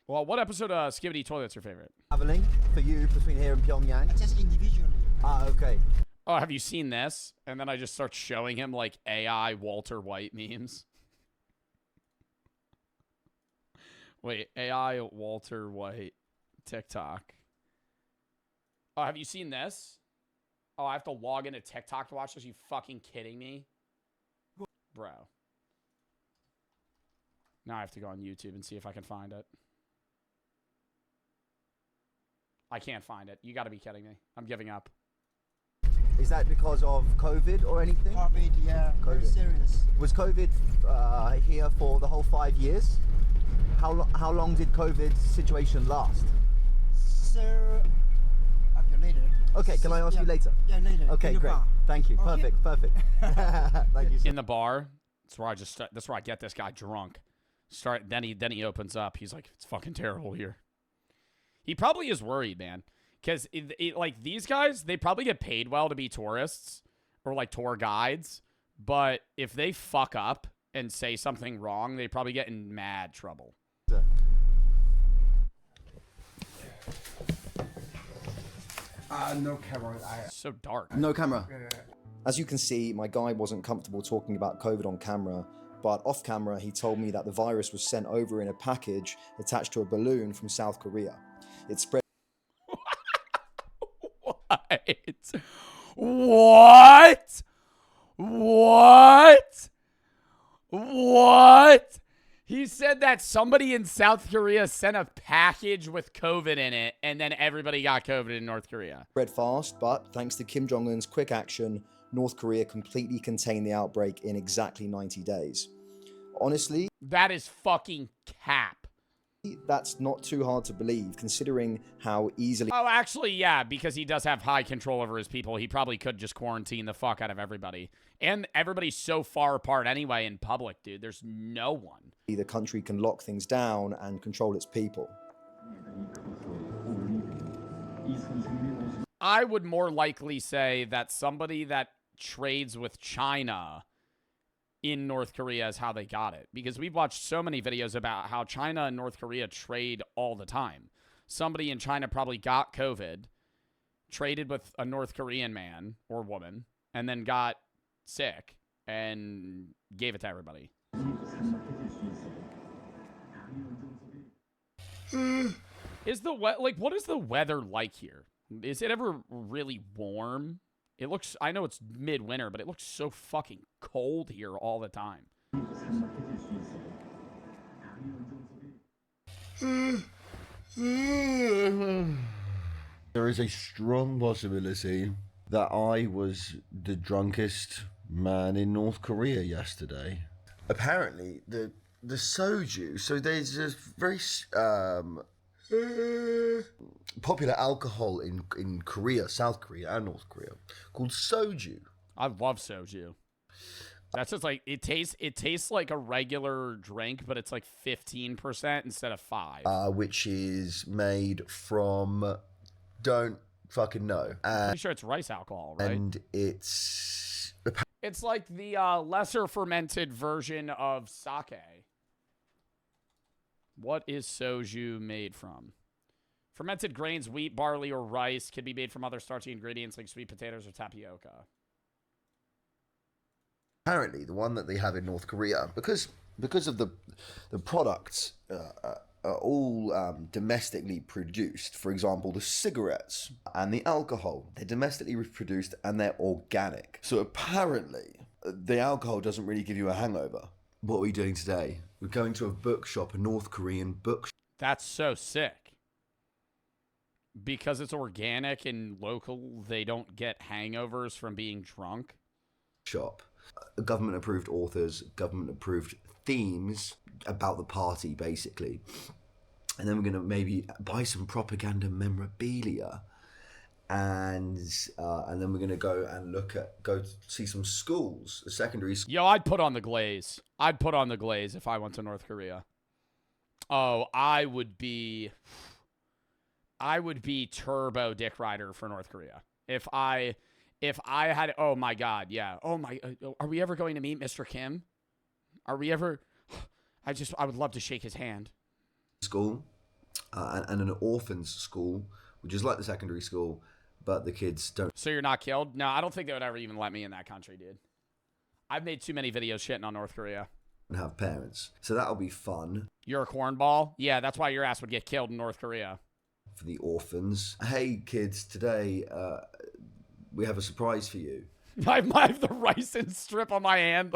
Well, what episode of Skibidi Toilet's your favorite? Travelling for you between here and Pyongyang? Just individually. Ah, okay. Oh, have you seen this? And then I just start showing him like AI Walter White memes. Wait, AI Walter White TikTok. Oh, have you seen this? Oh, I have to log into TikTok to watch this? Are you fucking kidding me? Bro. Now I have to go on YouTube and see if I can find it. I can't find it. You gotta be kidding me. I'm giving up. Is that because of COVID or anything? COVID, yeah. COVID. Very serious. Was COVID here for the whole 5 years? How long did COVID situation last? Sir, okay, later. Okay, can I ask you later? Yeah, later. Okay, great. Thank you. Okay. Perfect. Thank you. In the bar, that's where that's where I get this guy drunk. Then he opens up. He's like, it's fucking terrible here. He probably is worried, man, because like these guys, they probably get paid well to be tourists or like tour guides, but if they fuck up and say something wrong, they probably get in mad trouble. No camera. So dark. No camera. As you can see, my guy wasn't comfortable talking about COVID on camera, but off camera, he told me that the virus was sent over in a package attached to a balloon from South Korea. It spread. What? What? What? He said that somebody in South Korea sent a package with COVID in it, and then everybody got COVID in North Korea. Spread fast, but thanks to Kim Jong-un's quick action, North Korea completely contained the outbreak in exactly 90 days. Honestly, that is fucking cap. That's not too hard to believe, considering how easily... Oh, actually, yeah, because he does have high control over his people. He probably could just quarantine the fuck out of everybody. And everybody's so far apart anyway in public, dude. There's no one. The country can lock things down and control its people. I would more likely say that somebody that trades with China in North Korea is how they got it. Because we've watched so many videos about how China and North Korea trade all the time. Somebody in China probably got COVID, traded with a North Korean man or woman, and then got sick and gave it to everybody. Is the what is the weather like here? Is it ever really warm? It looks, I know it's midwinter, but it looks so fucking cold here all the time. There is a strong possibility that I was the drunkest man in North Korea yesterday. Apparently, the soju, so there's a very popular alcohol in Korea, South Korea and North Korea, called soju. I love soju. That's just like, it tastes like a regular drink, but it's like 15% instead of 5%. Which is made from, don't fucking know. Pretty sure it's rice alcohol, right? And it's like the lesser fermented version of sake. What is soju made from? Fermented grains, wheat, barley, or rice can be made from other starchy ingredients like sweet potatoes or tapioca. Apparently, the one that they have in North Korea, because of the products are all domestically produced. For example, the cigarettes and the alcohol, they're domestically produced and they're organic. So apparently, the alcohol doesn't really give you a hangover. What are we doing today? We're going to a bookshop, a North Korean bookshop. That's so sick. Because it's organic and local, they don't get hangovers from being drunk. Shop. Government-approved authors, government-approved themes about the party, basically. And then we're going to maybe buy some propaganda memorabilia. And then we're going to go see some schools, a secondary school. Yo, I'd put on the glaze. I'd put on the glaze if I went to North Korea. Oh, I would be turbo dick rider for North Korea. If I had, oh my God, yeah. Oh my, are we ever going to meet Mr. Kim? Are we ever, I would love to shake his hand. School, and an orphans school, which is like the secondary school, but the kids don't. So you're not killed? No, I don't think they would ever even let me in that country, dude. I've made too many videos shitting on North Korea. And have parents. So that'll be fun. You're a cornball? Yeah, that's why your ass would get killed in North Korea. For the orphans. Hey, kids, today we have a surprise for you. I have the rice and strip on my hand.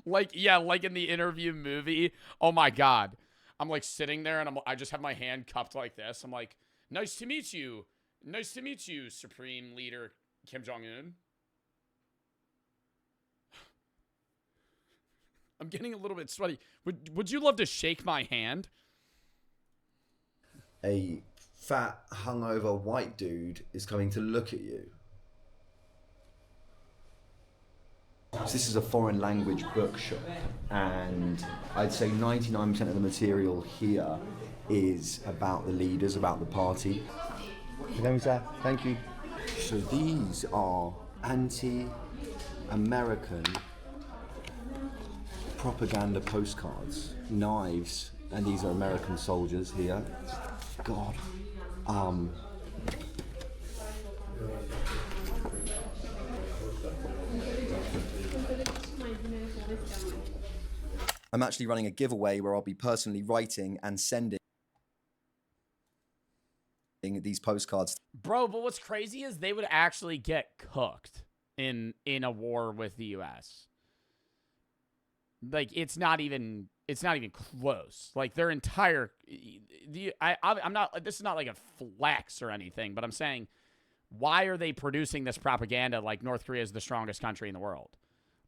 like in the interview movie. Oh, my God. I'm, like, sitting there, and I just have my hand cupped like this. I'm like, nice to meet you. Nice to meet you, Supreme Leader Kim Jong-un. I'm getting a little bit sweaty. Would you love to shake my hand? A fat, hungover white dude is coming to look at you. So this is a foreign language bookshop, and I'd say 99% of the material here is about the leaders, about the party. Thank you. So these are anti-American propaganda postcards, knives, and these are American soldiers here. God. I'm actually running a giveaway where I'll be personally writing and sending these postcards. Bro, but what's crazy is they would actually get cooked in a war with the US. Like, it's not even close. Like, their entire I'm not, this is not like a flex or anything, but I'm saying, why are they producing this propaganda like North Korea is the strongest country in the world?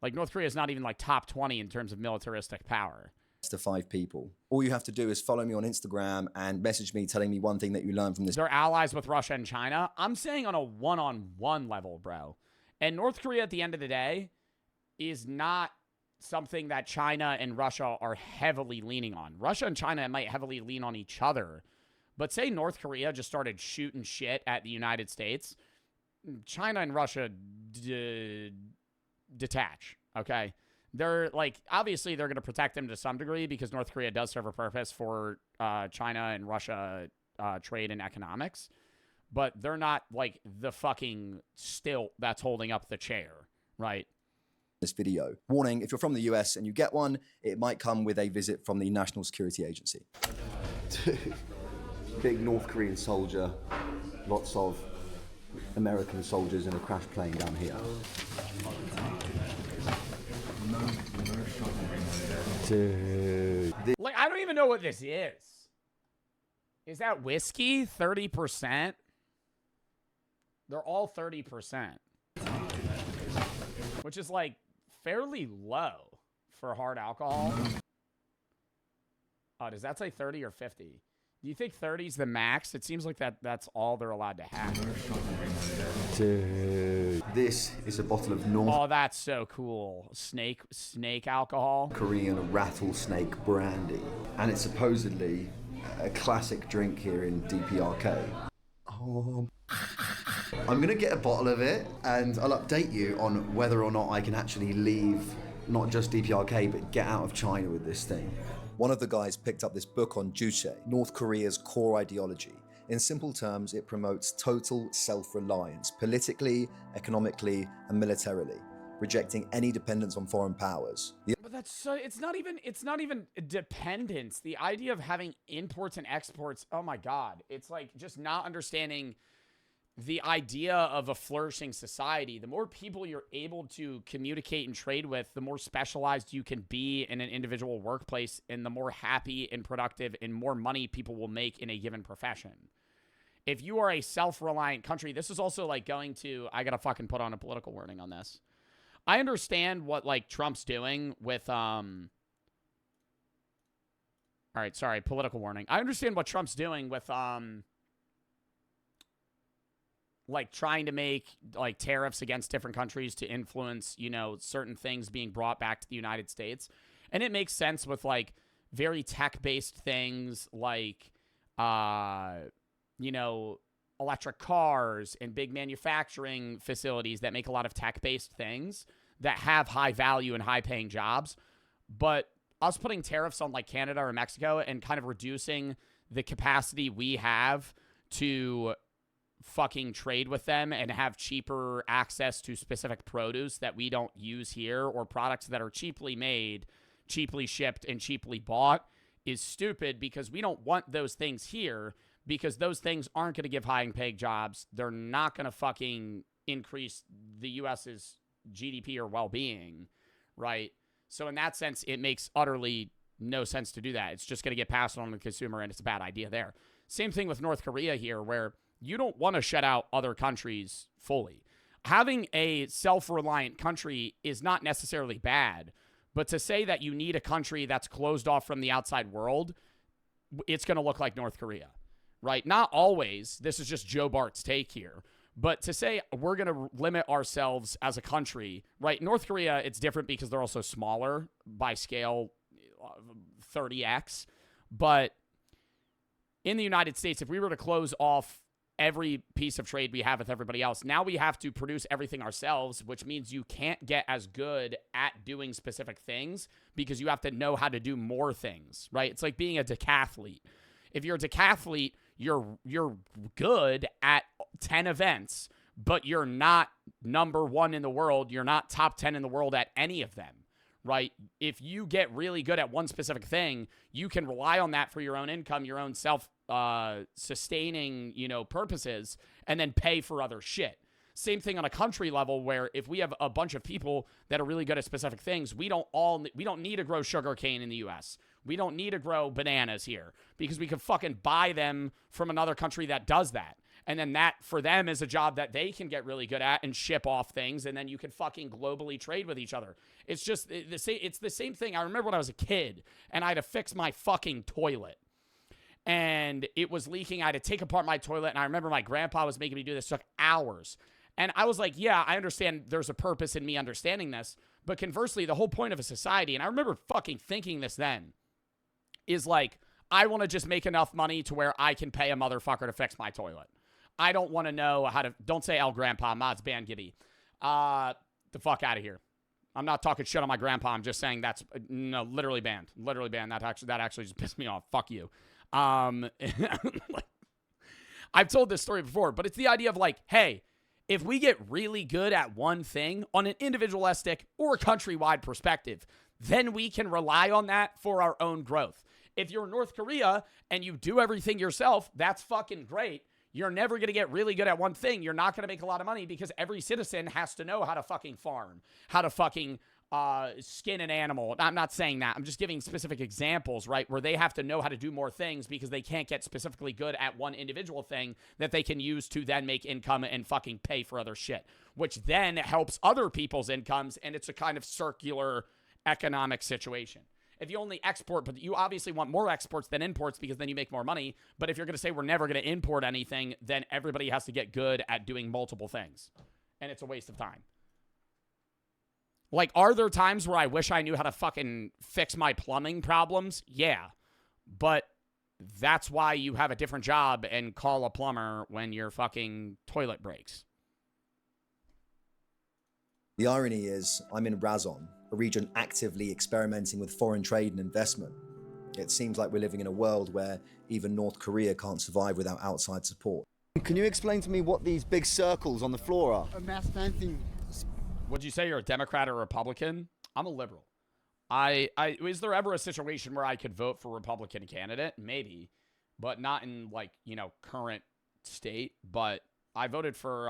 Like, North Korea is not even like top 20 in terms of militaristic power. To 5 people. All you have to do is follow me on Instagram and message me telling me one thing that you learned from this. They're allies with Russia and China. I'm saying on a one-on-one level, bro. And North Korea, at the end of the day, is not something that China and Russia are heavily leaning on. Russia and China might heavily lean on each other. But say North Korea just started shooting shit at the United States, China and Russia detach, okay? They're like, obviously they're going to protect them to some degree because North Korea does serve a purpose for China and Russia trade and economics, but they're not like the fucking stilt that's holding up the chair, right? This video. Warning, if you're from the US and you get one, it might come with a visit from the National Security Agency. Big North Korean soldier, lots of American soldiers in a crash plane down here. Dude. Like, I don't even know what this is. Is that whiskey? 30%? They're all 30%. Which is, like, fairly low for hard alcohol. Oh, does that say 30 or 50? Do you think 30 is the max? It seems like that's all they're allowed to have. Dude. This is a bottle of North Oh, that's so cool. Snake alcohol. Korean rattlesnake brandy. And it's supposedly a classic drink here in DPRK. Oh. I'm going to get a bottle of it and I'll update you on whether or not I can actually leave not just DPRK but get out of China with this thing. One of the guys picked up this book on Juche, North Korea's core ideology. In simple terms, it promotes total self-reliance, politically, economically, and militarily, rejecting any dependence on foreign powers. But that's so, it's not even dependence. The idea of having imports and exports, oh my God. It's like just not understanding the idea of a flourishing society. The more people you're able to communicate and trade with, the more specialized you can be in an individual workplace, and the more happy and productive and more money people will make in a given profession. If you are a self-reliant country, this is also like going to, I gotta fucking put on a political wording on this. I understand what like Trump's doing with, all right, sorry, political warning. I understand what Trump's doing with, like trying to make like tariffs against different countries to influence, you know, certain things being brought back to the United States. And it makes sense with like very tech-based things like, you know, electric cars and big manufacturing facilities that make a lot of tech-based things that have high value and high-paying jobs. But us putting tariffs on like Canada or Mexico and kind of reducing the capacity we have to fucking trade with them and have cheaper access to specific produce that we don't use here, or products that are cheaply made, cheaply shipped, and cheaply bought is stupid, because we don't want those things here, because those things aren't going to give high-paying jobs. They're not going to fucking increase the U.S.'s GDP or well-being, right? So in that sense, it makes utterly no sense to do that. It's just going to get passed on to the consumer, and it's a bad idea there. Same thing with North Korea here, where you don't want to shut out other countries fully. Having a self-reliant country is not necessarily bad, but to say that you need a country that's closed off from the outside world, it's going to look like North Korea, right? Not always. This is just Joe Bart's take here. But to say we're going to limit ourselves as a country, right? North Korea, it's different because they're also smaller by scale, 30x. But in the United States, if we were to close off every piece of trade we have with everybody else. Now we have to produce everything ourselves, which means you can't get as good at doing specific things because you have to know how to do more things, right? It's like being a decathlete. If you're a decathlete, you're good at 10 events, but you're not number 1 in the world. You're not top 10 in the world at any of them, right? If you get really good at one specific thing, you can rely on that for your own income, your own self-sustaining, purposes, and then pay for other shit. Same thing on a country level, where if we have a bunch of people that are really good at specific things, we don't need to grow sugarcane in the U.S. We don't need to grow bananas here because we could fucking buy them from another country that does that. And then that, for them, is a job that they can get really good at and ship off things, and then you can fucking globally trade with each other. It's just it's the same thing. I remember when I was a kid, and I had to fix my fucking toilet. And it was leaking. I had to take apart my toilet, and I remember my grandpa was making me do this. It took hours. And I was like, yeah, I understand there's a purpose in me understanding this. But conversely, the whole point of a society, and I remember fucking thinking this then, is like, I want to just make enough money to where I can pay a motherfucker to fix my toilet. I don't want to know how to, don't say El Grandpa, Mods Band Gibby. The fuck out of here. I'm not talking shit on my grandpa. I'm just saying that's, no, literally banned. Literally banned. That actually just pissed me off. Fuck you. I've told this story before, but it's the idea of like, hey, if we get really good at one thing on an individualistic or countrywide perspective, then we can rely on that for our own growth. If you're North Korea and you do everything yourself, that's fucking great. You're never going to get really good at one thing. You're not going to make a lot of money because every citizen has to know how to fucking farm, how to fucking skin an animal. I'm not saying that. I'm just giving specific examples, right, where they have to know how to do more things because they can't get specifically good at one individual thing that they can use to then make income and fucking pay for other shit, which then helps other people's incomes, and it's a kind of circular economic situation. If you only export, but you obviously want more exports than imports because then you make more money. But if you're going to say we're never going to import anything, then everybody has to get good at doing multiple things. And it's a waste of time. Like, are there times where I wish I knew how to fucking fix my plumbing problems? Yeah. But that's why you have a different job and call a plumber when your fucking toilet breaks. The irony is, I'm in Razon, a region actively experimenting with foreign trade and investment. It seems like we're living in a world where even North Korea can't survive without outside support. Can you explain to me what these big circles on the floor are? A mass dancing. Would you say you're a Democrat or Republican? I'm a liberal. Is there ever a situation where I could vote for a Republican candidate? Maybe, but not in like, current state. But I voted for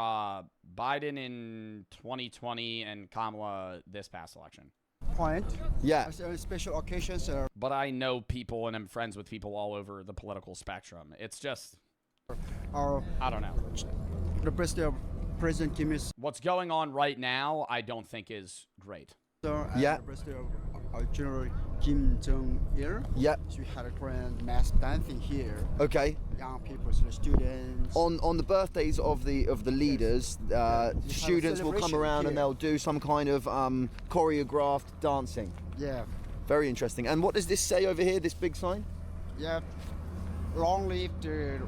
Biden in 2020 and Kamala this past election. Point. Yeah. Special occasions. But I know people and I'm friends with people all over the political spectrum. It's just, I don't know. The President Kim is. What's going on right now, I don't think is great. Yeah. The President General Kim Jong-il. Yeah. So we had a grand mass dancing here. Okay. Young people, so the students. On the birthdays of the leaders, students will come around and they'll do some kind of choreographed dancing. Yeah. Very interesting. And what does this say over here? This big sign? Yeah. Long live the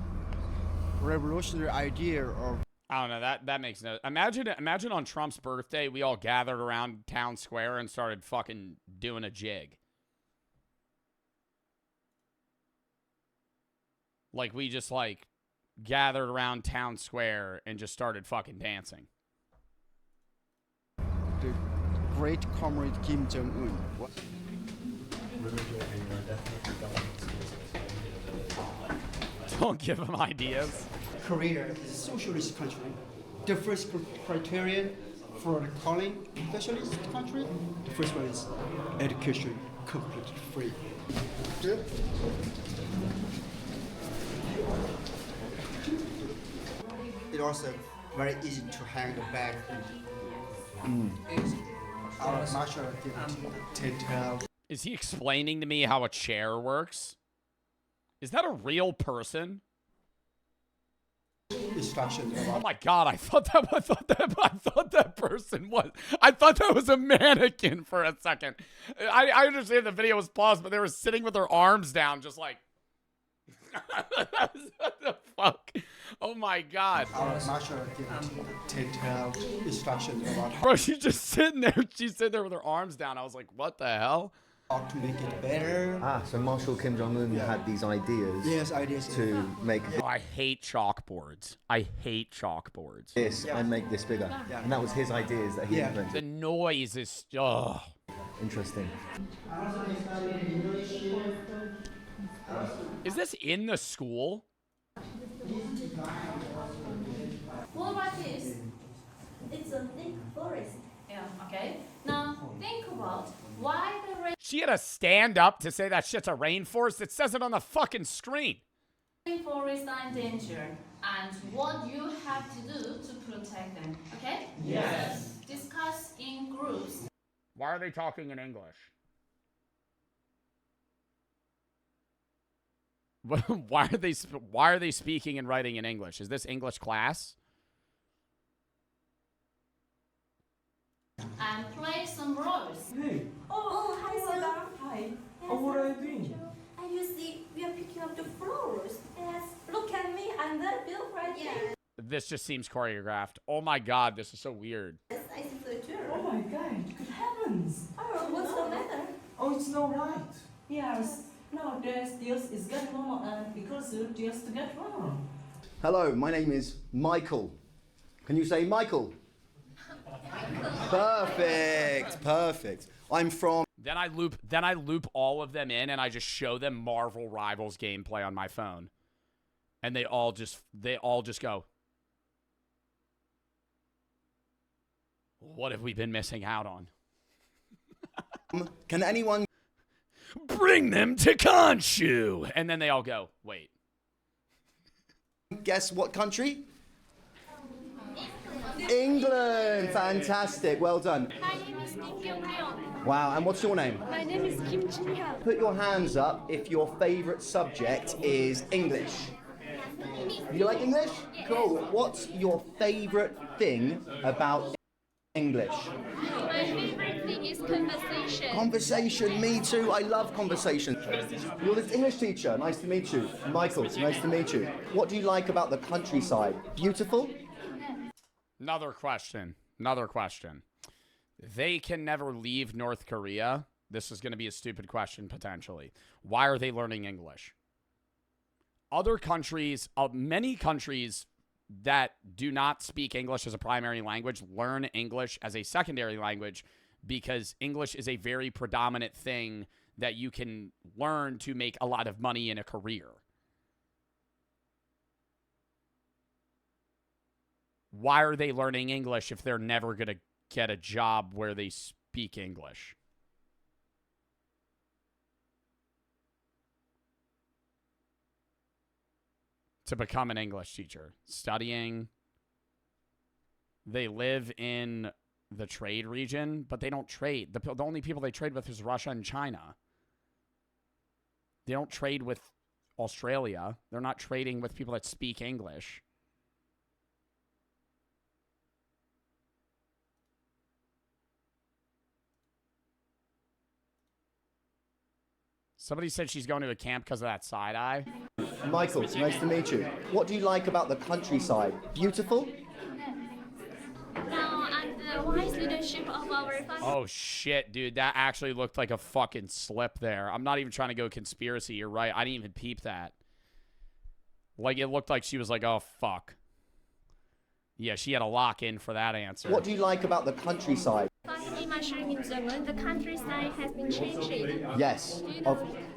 revolutionary idea of. I don't know. That makes no. Imagine on Trump's birthday, we all gathered around town square and started fucking doing a jig. Like we just like gathered around town square and just started fucking dancing. The great comrade Kim Jong-un. What? Don't give him ideas. Korea is a socialist country. The first criterion for the calling socialist country, the first one is education completely free. It's also very easy to hang the bag. Our martial detail. Is he explaining to me how a chair works? Is that a real person? Oh my god! I thought that person was. I thought that was a mannequin for a second. I understand the video was paused, but they were sitting with their arms down, just like. What the fuck? Oh my God. Our master give detailed instructions about Bro, she's just sitting there. She's sitting there with her arms down. I was like, what the hell? how to make it better. So Marshal Kim Jong-un had these ideas. Yes, ideas to make Oh, I hate chalkboards. I hate chalkboards. this and make this bigger. And that was his ideas that he The implemented. noise is. Oh. Interesting. Is this in the school? What about this? It's a thick forest. Yeah, okay. Now, think about why the She had to stand up to say that shit's a rainforest. It says it on the fucking screen. rainforests are in danger and what you have to do to protect them, okay? Yes. Discuss in groups. Why are they talking in English? Why are they speaking and writing in English? Is this English class? And play some roles. Hey. Oh, hi, sir. Hi. Oh, what are you doing? And you see, we are picking up the flowers. Yes. Look at me, I'm the bill right there. This just seems choreographed. Oh my God, this is so weird. Yes, I see the too. Oh my God, good heavens. Oh, what's the matter? Oh, it's not right. Yes. No, there's deals is get wrong and because you deals to get wrong. Hello, my name is Michael. Can you say Michael? Perfect, perfect. I'm from. Then I loop all of them in and I just show them Marvel Rivals gameplay on my phone. And they all just go, what have we been missing out on? Can anyone bring them to Khonshu? And then they all go, wait. Guess what country? England. Fantastic. Well done. My name is Kim Kyung-leon. Wow. And what's your name? My name is Kim Jin-hyun. Put your hands up if your favorite subject is English. You like English? Cool. What's your favorite thing about English? My favorite thing is conversation. Conversation, me too. I love conversation. You're this English teacher. Nice to meet you. Michael, nice to meet you. What do you like about the countryside? Beautiful? Another question. They can never leave North Korea. This is going to be a stupid question, potentially. Why are they learning English? Other countries, many countries that do not speak English as a primary language learn English as a secondary language because English is a very predominant thing that you can learn to make a lot of money in a career. Why are they learning English if they're never going to get a job where they speak English? To become an English teacher. Studying. They live in the trade region, but they don't trade. The only people they trade with is Russia and China. They don't trade with Australia. They're not trading with people that speak English. Somebody said she's going to a camp because of that side eye. Michael, nice to meet you. What do you like about the countryside? Beautiful? Now, and the wise leadership of our family. Oh, shit, dude. That actually looked like a fucking slip there. I'm not even trying to go conspiracy. You're right. I didn't even peep that. Like, it looked like she was like, oh, fuck. Yeah, she had a lock in for that answer. What do you like about the countryside? The countryside has been changing. Yes.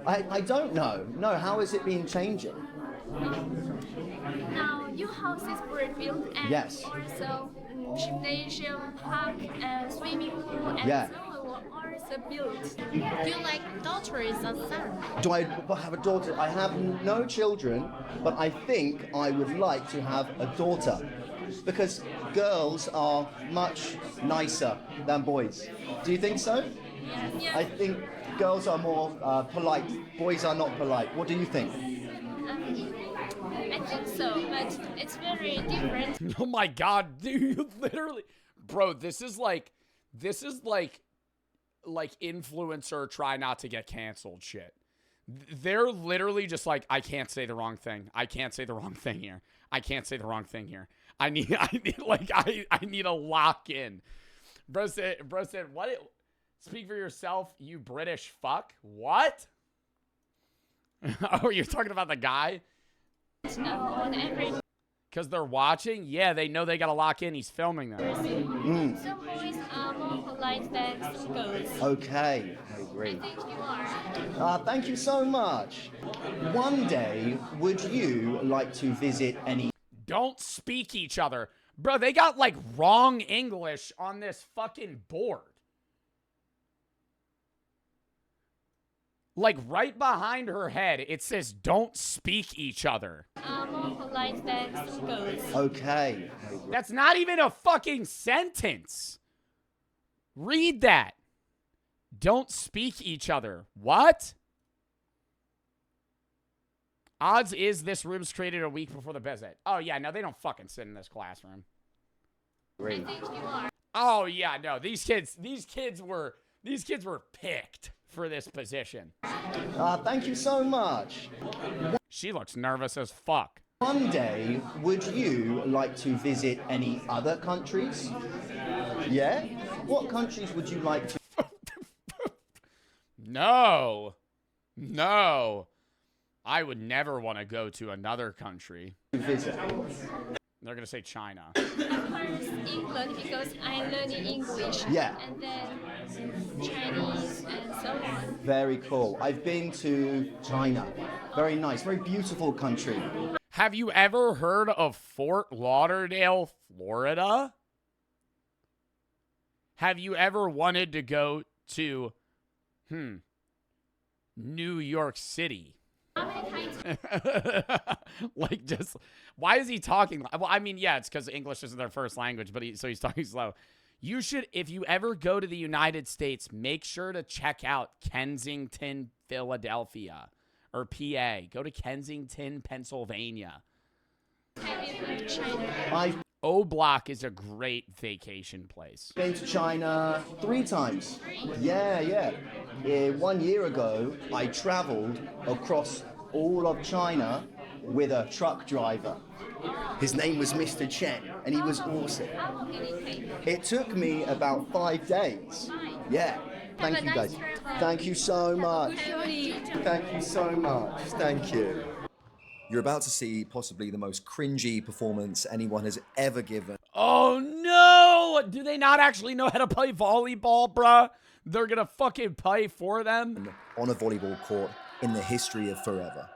I don't know. No, how has it been changing? Now, new houses were built and Yes. also gymnasium, park, and swimming pool, and Yeah. so on were also built. Do you like daughters or son? Do I have a daughter? I have no children, but I think I would like to have a daughter. Because girls are much nicer than boys. Do you think so? Yes. I think girls are more polite. Boys are not polite. What do you think? I think so, but it's very different. Oh my god, dude, literally. Bro, this is like influencer try not to get canceled shit. They're literally just like, I can't say the wrong thing. I can't say the wrong thing here. I can't say the wrong thing here. I need a lock in. Bro said, what? Speak for yourself, you British fuck. What? Oh, you're talking about the guy? Because they're watching? Yeah, they know they got to lock in. He's filming them. Some boys are more polite than some girls. Okay, I agree. I think you are. Thank you so much. One day, would you like to visit any... Don't speak each other. Bro, they got like wrong English on this fucking board. Like right behind her head, it says don't speak each other. Are more polite than some girls. Okay. That's not even a fucking sentence. Read that. Don't speak each other. What? Odds is this room's created a week before the visit. Oh, yeah, no, they don't fucking sit in this classroom. Great. I think you are. Oh, yeah, no, these kids were picked for this position. Thank you so much. She looks nervous as fuck. One day, would you like to visit any other countries? Yeah? What countries would you like to... No. No. I would never want to go to another country. Visit. They're going to say China. Of course, England, because I'm learning English. Yeah. And then Chinese and so on. Very cool. I've been to China. Very nice, very beautiful country. Have you ever heard of Fort Lauderdale, Florida? Have you ever wanted to go to, New York City? Like, just, why is he talking? Well, I mean, yeah, it's because English isn't their first language, but so he's talking slow. You should, if you ever go to the United States, make sure to check out Kensington, Philadelphia, or PA. Go to Kensington, Pennsylvania. Have you been to China? O Block is a great vacation place. Been to China 3 times. Yeah. 1 year ago, I traveled across all of China with a truck driver. His name was Mr. Chen, and he was awesome. How long did it take? It took me about 5 days. Yeah. Thank you, guys. Thank you so much. Thank you so much. Thank you. You're about to see possibly the most cringy performance anyone has ever given. Oh, no! Do they not actually know how to play volleyball, bruh? They're gonna fucking play for them? On a volleyball court in the history of forever.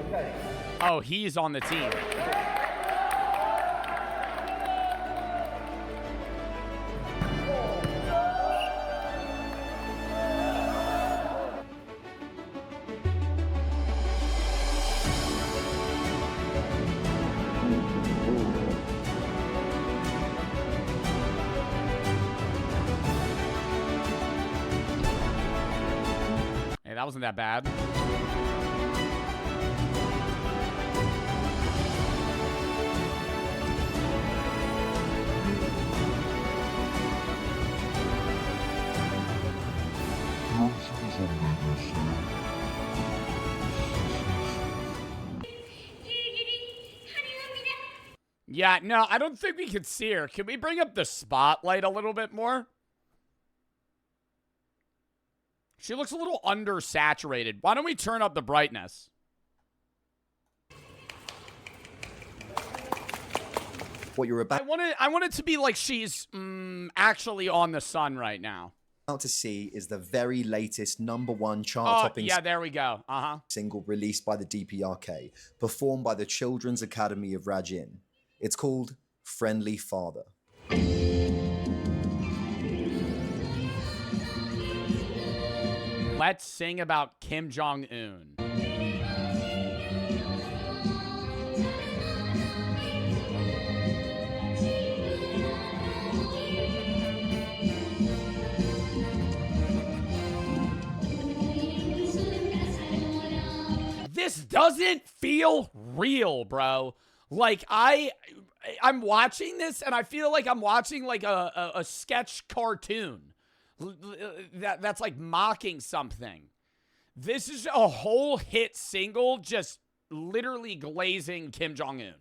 Okay. Oh, he's on the team. That wasn't that bad. Yeah, no, I don't think we can see her. Can we bring up the spotlight a little bit more? She looks a little undersaturated. Why don't we turn up the brightness? What you're about I want it to be like she's actually on the sun right now. to see is the very latest #1 chart-topping yeah, there we go. single released by the DPRK, performed by the Children's Academy of Rajin. It's called Friendly Father. Let's sing about Kim Jong-un. This doesn't feel real, bro. Like, I'm watching this, and I feel like I'm watching, like, a sketch cartoon that's, like, mocking something. This is a whole hit single just literally glazing Kim Jong-un.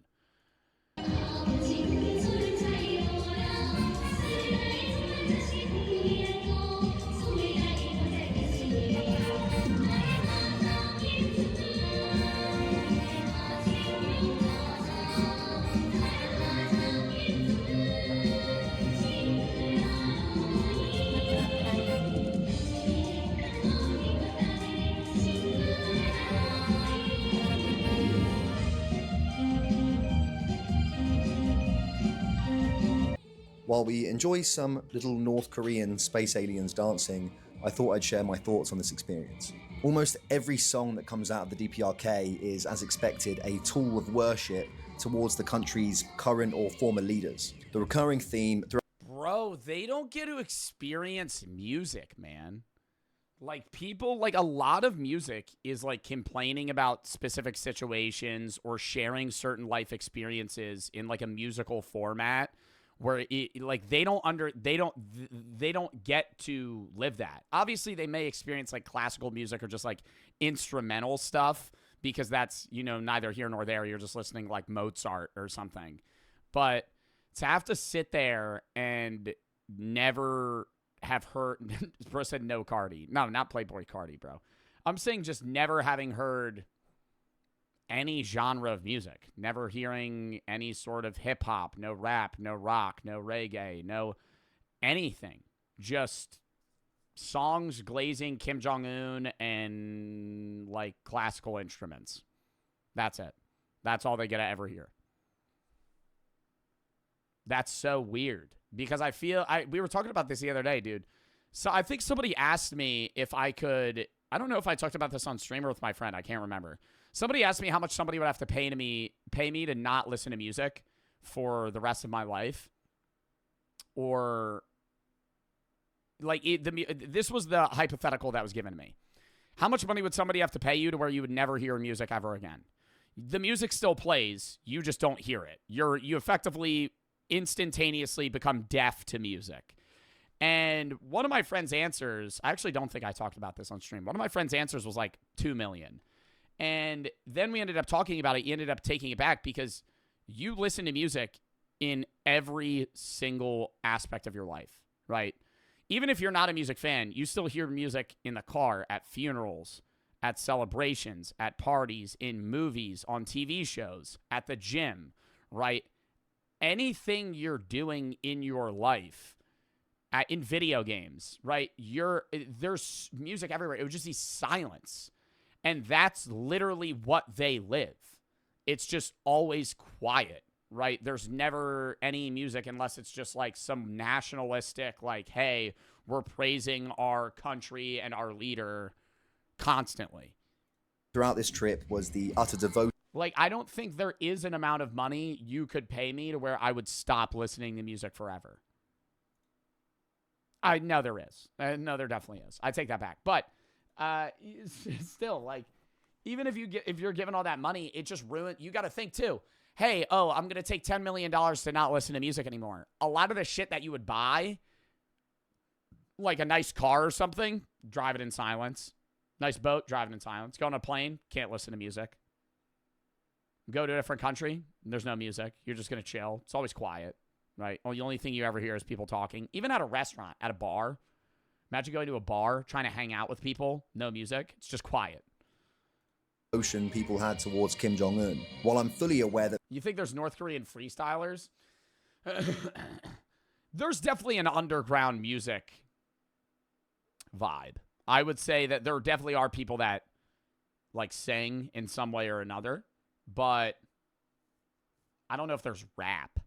While we enjoy some little North Korean space aliens dancing, I thought I'd share my thoughts on this experience. Almost every song that comes out of the DPRK is, as expected, a tool of worship towards the country's current or former leaders. The recurring theme throughout Bro, they don't get to experience music, man. Like, people, like, a lot of music is, like, complaining about specific situations or sharing certain life experiences in, like, a musical format where, like, they don't get to live that. Obviously, they may experience, like, classical music or just, like, instrumental stuff because that's, you know, neither here nor there. You're just listening, like, Mozart or something. But to have to sit there and never have heard, bro said no Cardi. No, not Playboy Cardi, bro. I'm saying just never having heard any genre of music, never hearing any sort of hip hop, no rap, no rock, no reggae, no anything. Just songs glazing Kim Jong-un and like classical instruments. That's it. That's all they get to ever hear. That's so weird because I feel we were talking about this the other day, dude. So I think somebody asked me if I could, I don't know if I talked about this on stream or with my friend. I can't remember. Somebody asked me how much somebody would have to pay me to not listen to music for the rest of my life. Or like this was the hypothetical that was given to me. How much money would somebody have to pay you to where you would never hear music ever again? The music still plays, you just don't hear it. You effectively instantaneously become deaf to music. And one of my friend's answers, I actually don't think I talked about this on stream. One of my friend's answers was like $2 million. And then we ended up talking about it. He ended up taking it back because you listen to music in every single aspect of your life, right? Even if you're not a music fan, you still hear music in the car, at funerals, at celebrations, at parties, in movies, on TV shows, at the gym, right? Anything you're doing in your life, in video games, right? There's music everywhere. It would just be silence. And that's literally what they live. It's just always quiet, right? There's never any music unless it's just like some nationalistic, like, hey, we're praising our country and our leader constantly. Throughout this trip was the utter devotion. Like, I don't think there is an amount of money you could pay me to where I would stop listening to music forever. I know there is. No, there definitely is. I take that back. But still, like, even if you're given all that money, it just ruined. You got to think too. Hey, I'm gonna take $10 million to not listen to music anymore. A lot of the shit that you would buy, like a nice car or something, drive it in silence. Nice boat, drive it in silence. Go on a plane, can't listen to music. Go to a different country, there's no music. You're just gonna chill. It's always quiet, right? Well, the only thing you ever hear is people talking. Even at a restaurant, at a bar. Imagine going to a bar, trying to hang out with people, no music. It's just quiet. Devotion people had towards Kim Jong-un. While I'm fully aware that... You think there's North Korean freestylers? There's definitely an underground music vibe. I would say that there definitely are people that, like, sing in some way or another. But I don't know if there's rap.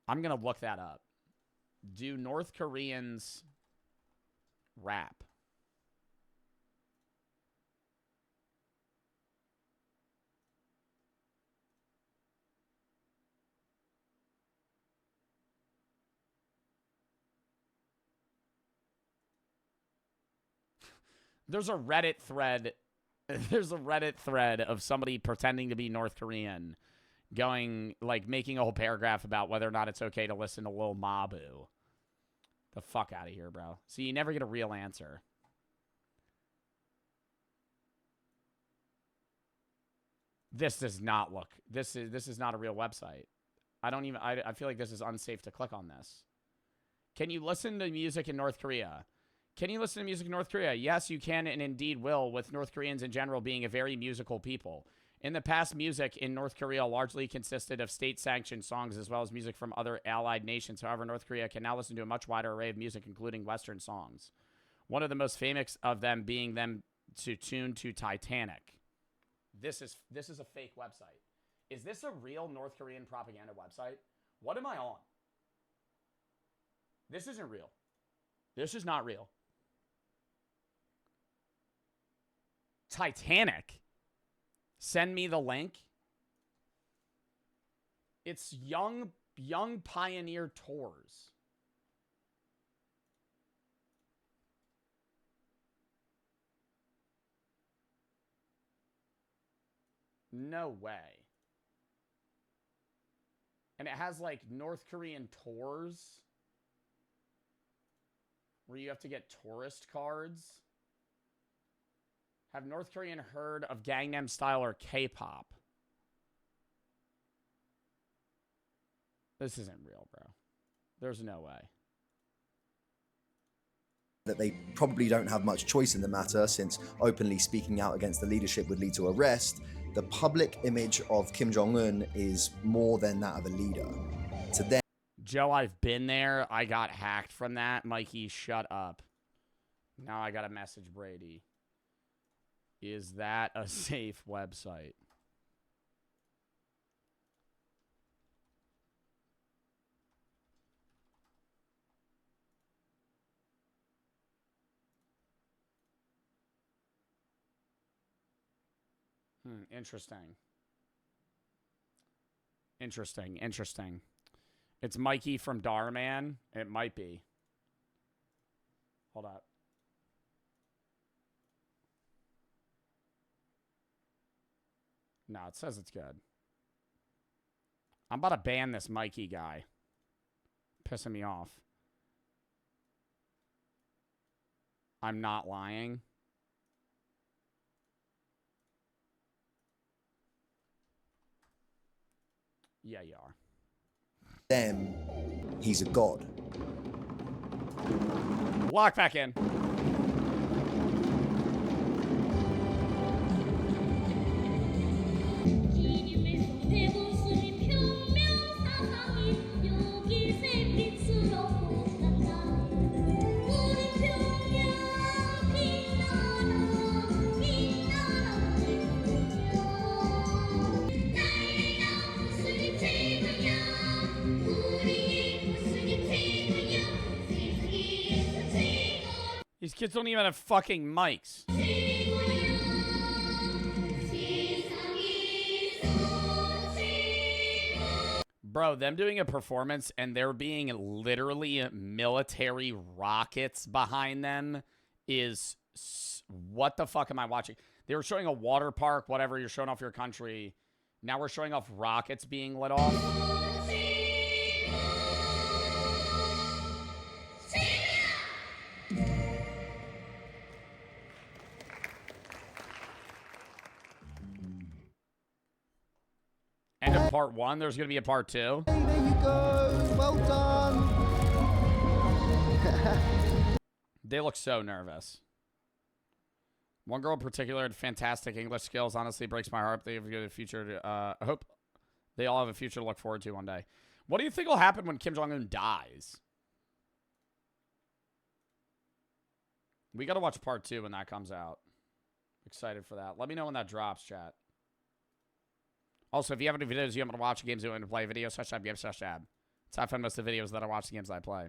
I'm going to look that up. Do North Koreans rap? There's a Reddit thread. There's a Reddit thread of somebody pretending to be North Korean going, like, making a whole paragraph about whether or not it's okay to listen to Lil Mabu. The fuck out of here, bro. See, you never get a real answer. This does not look. This is not a real website. I feel like this is unsafe to click on this. Can you listen to music in North Korea? Can you listen to music in North Korea? Yes, you can and indeed will, with North Koreans in general being a very musical people. In the past, music in North Korea largely consisted of state-sanctioned songs as well as music from other allied nations. However, North Korea can now listen to a much wider array of music, including Western songs. One of the most famous of them being them to tune to Titanic. This is a fake website. Is this a real North Korean propaganda website? What am I on? This isn't real. This is not real. Titanic. Send me the link. It's Young Pioneer Tours. No way. And it has like North Korean tours where you have to get tourist cards. Have North Korean heard of Gangnam Style or K-pop? This isn't real, bro. There's no way. That they probably don't have much choice in the matter, since openly speaking out against the leadership would lead to arrest. The public image of Kim Jong-un is more than that of a leader. To them, Joe, I've been there. I got hacked from that. Mikey, shut up. Now I got to message Brady. Is that a safe website? Interesting. Interesting. It's Mikey from Darman. It might be. Hold up. No, it says it's good. I'm about to ban this Mikey guy. Pissing me off. I'm not lying. Yeah, you are. Them, he's a god. Lock back in. These kids don't even have fucking mics. Bro, them doing a performance and there being literally military rockets behind them is... What the fuck am I watching? They were showing a water park, whatever, you're showing off your country. Now we're showing off rockets being lit off. End of part 1. There's going to be a part 2. Hey, there you go. Well done. They look so nervous. One girl in particular had fantastic English skills. Honestly, breaks my heart. They have a future. I hope they all have a future to look forward to one day. What do you think will happen when Kim Jong-un dies? We got to watch part 2 when that comes out. Excited for that. Let me know when that drops, chat. Also, if you have any videos you want to watch, games you want to play, videos, /tab, games, /tab. It's how I find most of the videos that I watch, the games that I play.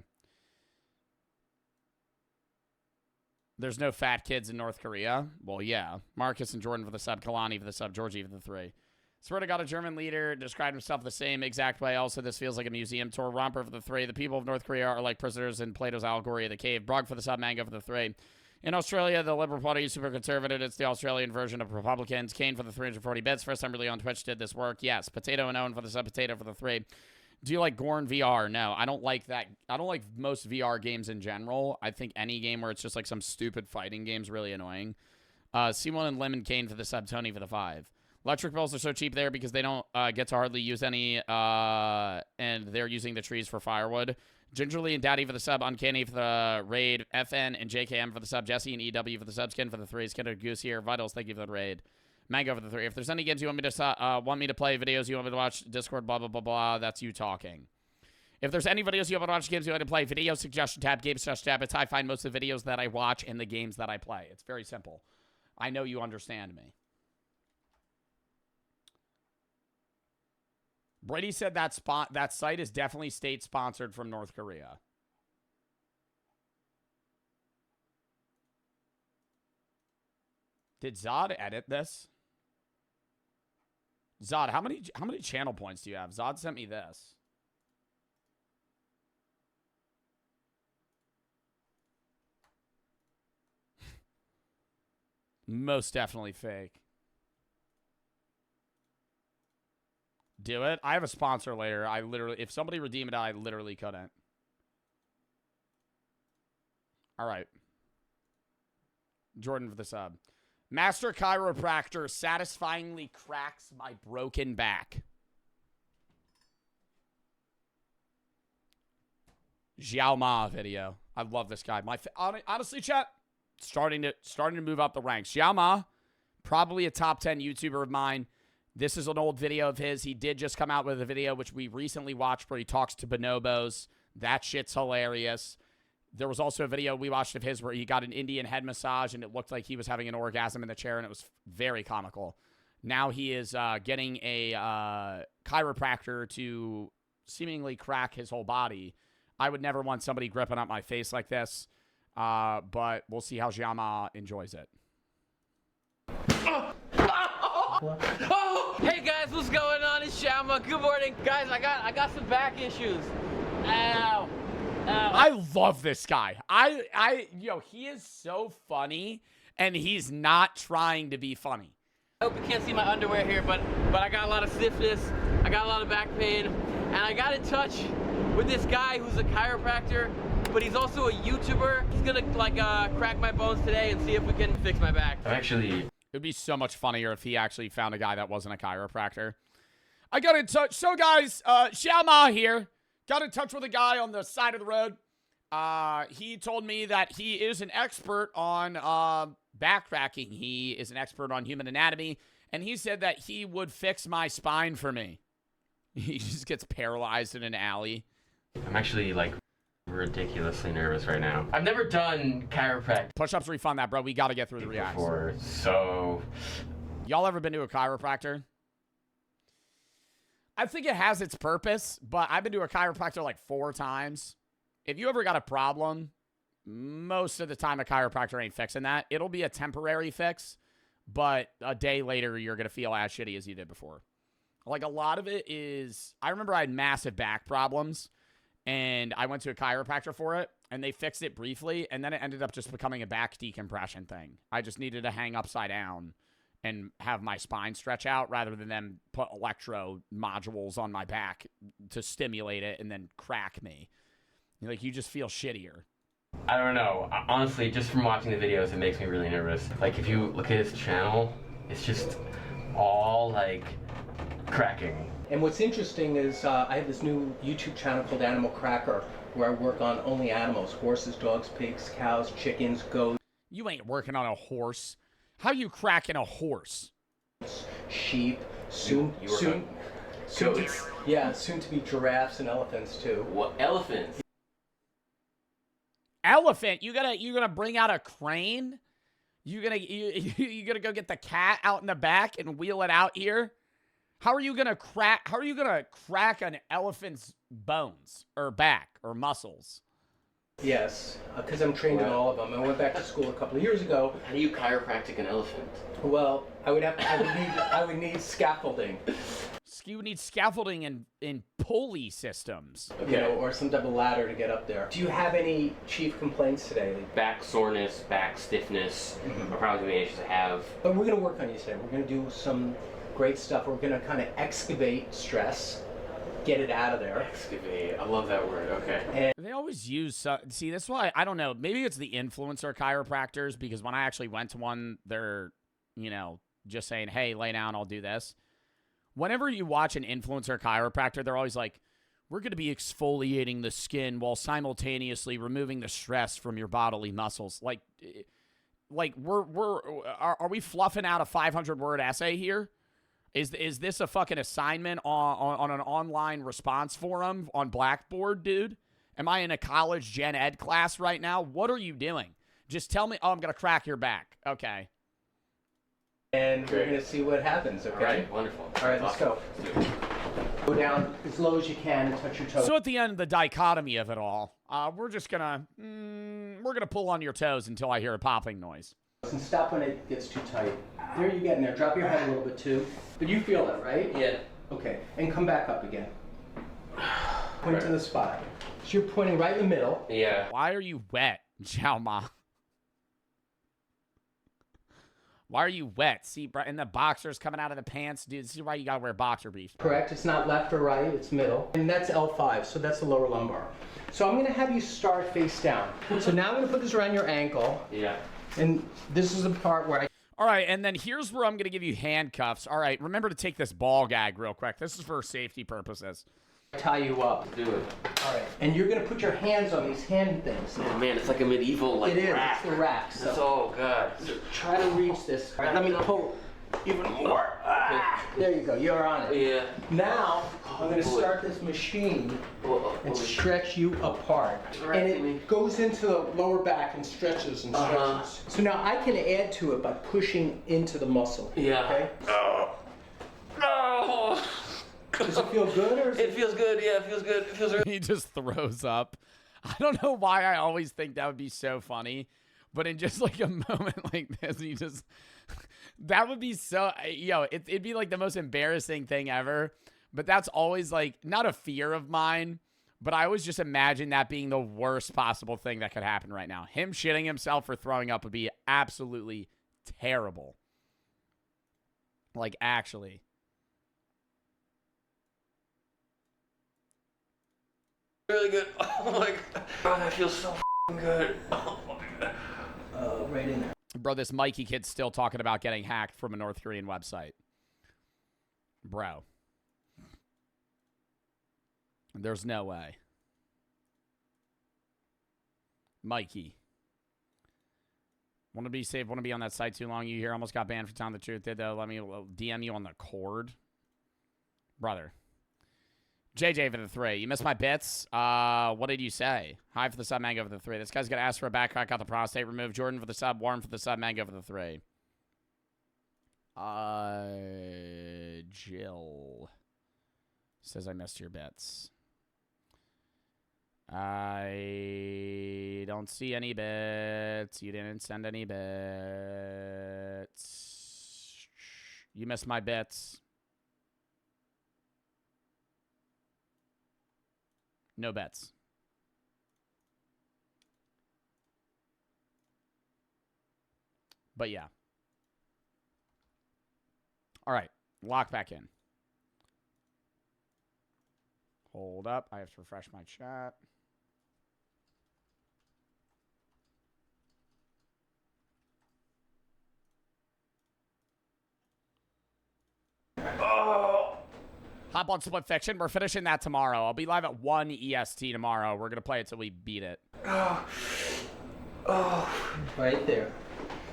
There's no fat kids in North Korea. Well, yeah. Marcus and Jordan for the sub, Kalani for the sub, Georgie for the 3. Swear to God, a German leader described himself the same exact way. Also, this feels like a museum tour. Romper for the 3. The people of North Korea are like prisoners in Plato's allegory of the cave. Brog for the sub, Mango for the 3. In Australia, the Liberal Party is super conservative. It's the Australian version of Republicans. Kane for the 340 bits. First time really on Twitch did this work. Yes. Potato and Owen for the sub. Potato for the 3. Do you like Gorn VR? No, I don't like that. I don't like most VR games in general. I think any game where it's just like some stupid fighting game is really annoying. C1 and Lemon Kane for the sub. Tony for the 5. Electric bills are so cheap there because they don't get to hardly use any, and they're using the trees for firewood. Gingerly and Daddy for the sub, Uncanny for the raid, FN and JKM for the sub, Jesse and EW for the sub, Skin for the 3, Skinner Goose here, Vitals, thank you for the raid, Mango for the 3. If there's any games you want me to play, videos you want me to watch, Discord, blah, blah, blah, blah, that's you talking. If there's any videos you want to watch, games you want to play, video suggestion tab, game suggestion tab, it's how I find most of the videos that I watch and the games that I play. It's very simple. I know you understand me. Brady said that site is definitely state-sponsored from North Korea. Did Zod edit this? Zod, how many channel points do you have? Zod sent me this. Most definitely fake. Do it. I have a sponsor later. If somebody redeem it, I literally couldn't. All right. Jordan for the sub. Master Chiropractor satisfyingly cracks my broken back. Xiao Ma video. I love this guy. Honestly, chat, starting to move up the ranks. Xiao Ma, probably a top 10 YouTuber of mine. This is an old video of his. He did just come out with a video, which we recently watched, where he talks to bonobos. That shit's hilarious. There was also a video we watched of his where he got an Indian head massage, and it looked like he was having an orgasm in the chair, and it was very comical. Now he is getting a chiropractor to seemingly crack his whole body. I would never want somebody gripping up my face like this, but we'll see how Xiama enjoys it. Oh, hey guys, what's going on? It's Shama. Good morning, guys. I got some back issues. Ow. I love this guy. He is so funny, and he's not trying to be funny. I hope you can't see my underwear here, but I got a lot of stiffness. I got a lot of back pain, and I got in touch with this guy who's a chiropractor, but he's also a YouTuber. He's gonna crack my bones today and see if we can fix my back. It would be so much funnier if he actually found a guy that wasn't a chiropractor. I got in touch. So, guys, Xiao Ma here. Got in touch with a guy on the side of the road. He told me that he is an expert on backtracking. He is an expert on human anatomy. And he said that he would fix my spine for me. He just gets paralyzed in an alley. I'm actually, ridiculously nervous right now. I've never done chiropractic. Push-ups refund that, bro. We got to get through the reacts. Before, so... Y'all ever been to a chiropractor? I think it has its purpose, but I've been to a chiropractor like 4 times. If you ever got a problem, most of the time a chiropractor ain't fixing that. It'll be a temporary fix, but a day later you're going to feel as shitty as you did before. Like, a lot of it is... I remember I had massive back problems, and I went to a chiropractor for it, and they fixed it briefly, and then it ended up just becoming a back decompression thing. I just needed to hang upside down and have my spine stretch out rather than them put electro modules on my back to stimulate it and then crack me. Like, you just feel shittier. I don't know. Honestly, just from watching the videos, it makes me really nervous. Like, if you look at his channel, it's just all, cracking. And what's interesting is I have this new YouTube channel called Animal Cracker, where I work on only animals: horses, dogs, pigs, cows, chickens, goats. You ain't working on a horse. How you cracking a horse? Sheep, soon to be giraffes and elephants too. What elephants? Elephant? You gonna bring out a crane? You gonna go get the cat out in the back and wheel it out here? How are you gonna crack an elephant's bones or back or muscles? Yes, because I'm trained in all of them. I went back to school a couple of years ago. How do you chiropractic an elephant? Well, I would need scaffolding. You would need scaffolding in pulley systems. Okay. Or some type of ladder to get up there. Do you have any chief complaints today? Back soreness, back stiffness, are probably the main issues I have. But we're going to work on you today. We're going to do some great stuff. We're going to kind of excavate stress, get it out of there. Excavate. I love that word. Okay. And they always use... see, that's why... I don't know. Maybe it's the influencer chiropractors, because when I actually went to one, they're, just saying, hey, lay down, I'll do this. Whenever you watch an influencer chiropractor, they're always like, we're going to be exfoliating the skin while simultaneously removing the stress from your bodily muscles. Like are we fluffing out a 500-word essay here? Is this a fucking assignment on an online response forum on Blackboard, dude? Am I in a college gen ed class right now? What are you doing? Just tell me, I'm going to crack your back. Okay. And we're going to see what happens, okay? All right, wonderful. All right, let's go. Go down as low as you can and touch your toes. So at the end of the dichotomy of it all, we're just gonna pull on your toes until I hear a popping noise. And stop when it gets too tight. There you get in there. Drop your head a little bit too. But you feel it, right? Yeah. Okay. And come back up again. Point to the spot. So you're pointing right in the middle. Yeah. Why are you wet, Xiao Ma? Why are you wet? See, and the boxers coming out of the pants. Dude, this is why you gotta wear boxer briefs. Correct. It's not left or right. It's middle. And that's L5, so that's the lower lumbar. So I'm going to have you start face down. So now I'm going to put this around your ankle. Yeah. And this is the part where I... All right, and then here's where I'm going to give you handcuffs. All right, remember to take this ball gag real quick. This is for safety purposes. Tie you up. Do it. All right. And you're going to put your hands on these hand things. Oh, man, it's like a medieval, like, it is. rack. It's the rack. So It's all good. try to reach this. All right, let me pull even more. There you go. You're on it. Yeah. Now, I'm going to start this machine and stretch you apart. And it goes into the lower back and stretches and stretches. So now I can add to it by pushing into the muscle. Yeah. Okay? Oh. Does it feel good or? It feels good. Yeah, it feels good. It feels. He just throws up. I don't know why I always think that would be so funny, but in just like a moment like this, he just. That would be so. It'd be like the most embarrassing thing ever. But that's always like not a fear of mine, but I always just imagine that being the worst possible thing that could happen right now. Him shitting himself or throwing up would be absolutely terrible. Like actually. Really good. Oh my god, that feels so good. Oh my god. Right in there. Bro, this Mikey kid's still talking about getting hacked from a North Korean website. Bro. There's no way. Mikey. Want to be safe, want to be on that site too long. You here almost got banned for telling the truth. Did though, let me DM you on the cord. Brother. JJ for the 3. You missed my bits. What did you say? Hi for the sub, Mango for the 3. This guy's gonna ask for a back crack, got the prostate removed. Jordan for the sub, Warren for the sub, Mango for the 3. Jill says I missed your bits. I don't see any bits. You didn't send any bits. You missed my bits. No bets. But yeah. All right. Lock back in. Hold up. I have to refresh my chat. Hop on Split Fiction. We're finishing that tomorrow. I'll be live at 1 EST tomorrow. We're going to play it till we beat it. Right there.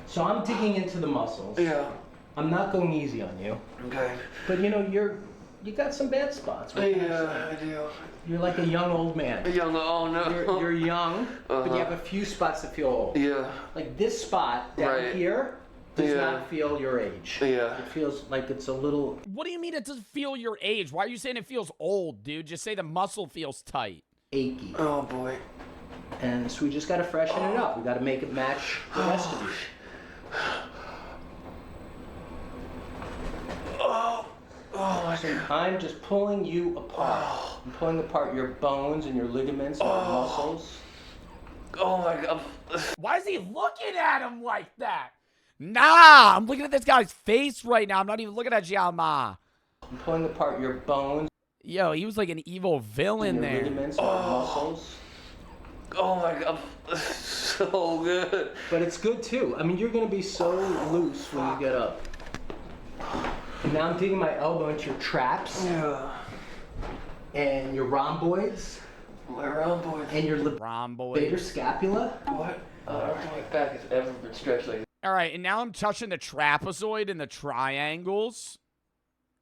So I'm digging into the muscles. Yeah. I'm not going easy on you. Okay. But you know, you got some bad spots. Right? Yeah, I do. You're like a young old man. A young, oh no. You're young, but you have a few spots that feel old. Yeah. Like this spot down here does not feel your age. Yeah. It feels like it's a little... What do you mean it doesn't feel your age? Why are you saying it feels old, dude? Just say the muscle feels tight. Achy. Oh, boy. And so we just got to freshen it up. We got to make it match the rest of you. So I'm just pulling you apart. I'm pulling apart your bones and your ligaments and your muscles. Oh my god. Why is he looking at him like that? Nah, I'm looking at this guy's face right now. I'm not even looking at Xiao Ma. I'm pulling apart your bones. Yo, he was like an evil villain and your there. Ligaments and your muscles. Oh my god. So good. But it's good too. I mean, you're going to be so loose when you get up. And now I'm digging my elbow into your traps. Yeah. And your rhomboids. My rhomboids. And your rhomboids. levator scapula. What? My back has ever been stretched like this. All right, and now I'm touching the trapezoid and the triangles.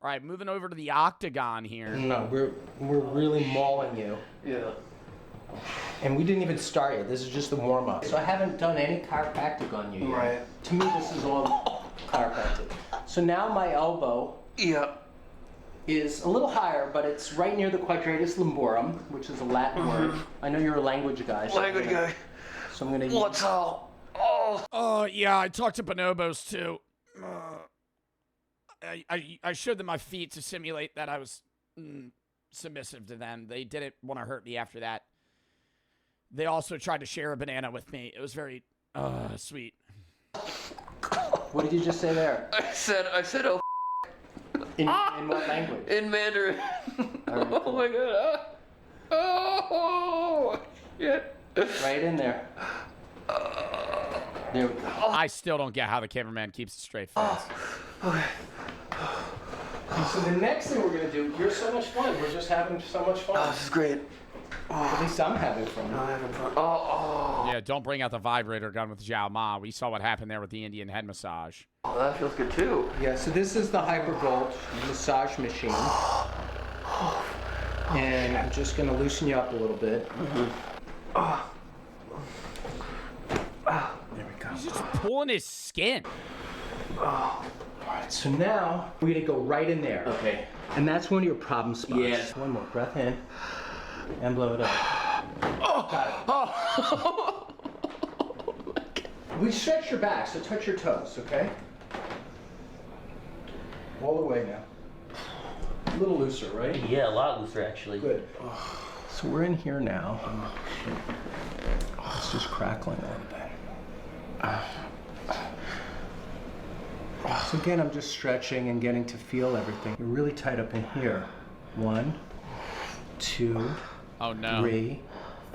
All right, moving over to the octagon here. No, we're really mauling you. Yeah. And we didn't even start yet. This is just the warm-up. So I haven't done any chiropractic on you yet. Right. To me, this is all chiropractic. So now my elbow is a little higher, but it's right near the quadratus lumborum, which is a Latin word. I know you're a language guy. So Language guy. So I'm gonna. What's all? Oh, yeah, I talked to bonobos, too. I showed them my feet to simulate that I was submissive to them. They didn't want to hurt me after that. They also tried to share a banana with me. It was very sweet. What did you just say there? I said, oh. In what language? In Mandarin. Right, Oh my god. Oh, shit. Right in there. There we go. I still don't get how the cameraman keeps a straight face. Okay. So the next thing we're gonna do, you're so much fun. We're just having so much fun. Oh, this is great. At least I'm having fun. I'm having fun. Oh. Yeah, don't bring out the vibrator gun with Zhao Ma. We saw what happened there with the Indian head massage. Oh, that feels good too. Yeah, so this is the Hypervolt massage machine. And I'm just gonna loosen you up a little bit. There we go. He's just pulling his skin. All right, so now we're gonna go right in there. Okay. And that's one of your problem spots. Yes. One more breath in and blow it up. Got it. We stretch your back, so touch your toes, okay? All the way now. A little looser, right? Yeah, a lot looser actually. Good. So we're in here now. It's just crackling a little bit. So again, I'm just stretching and getting to feel everything. You're really tight up in here. 1, 2, oh no, 3,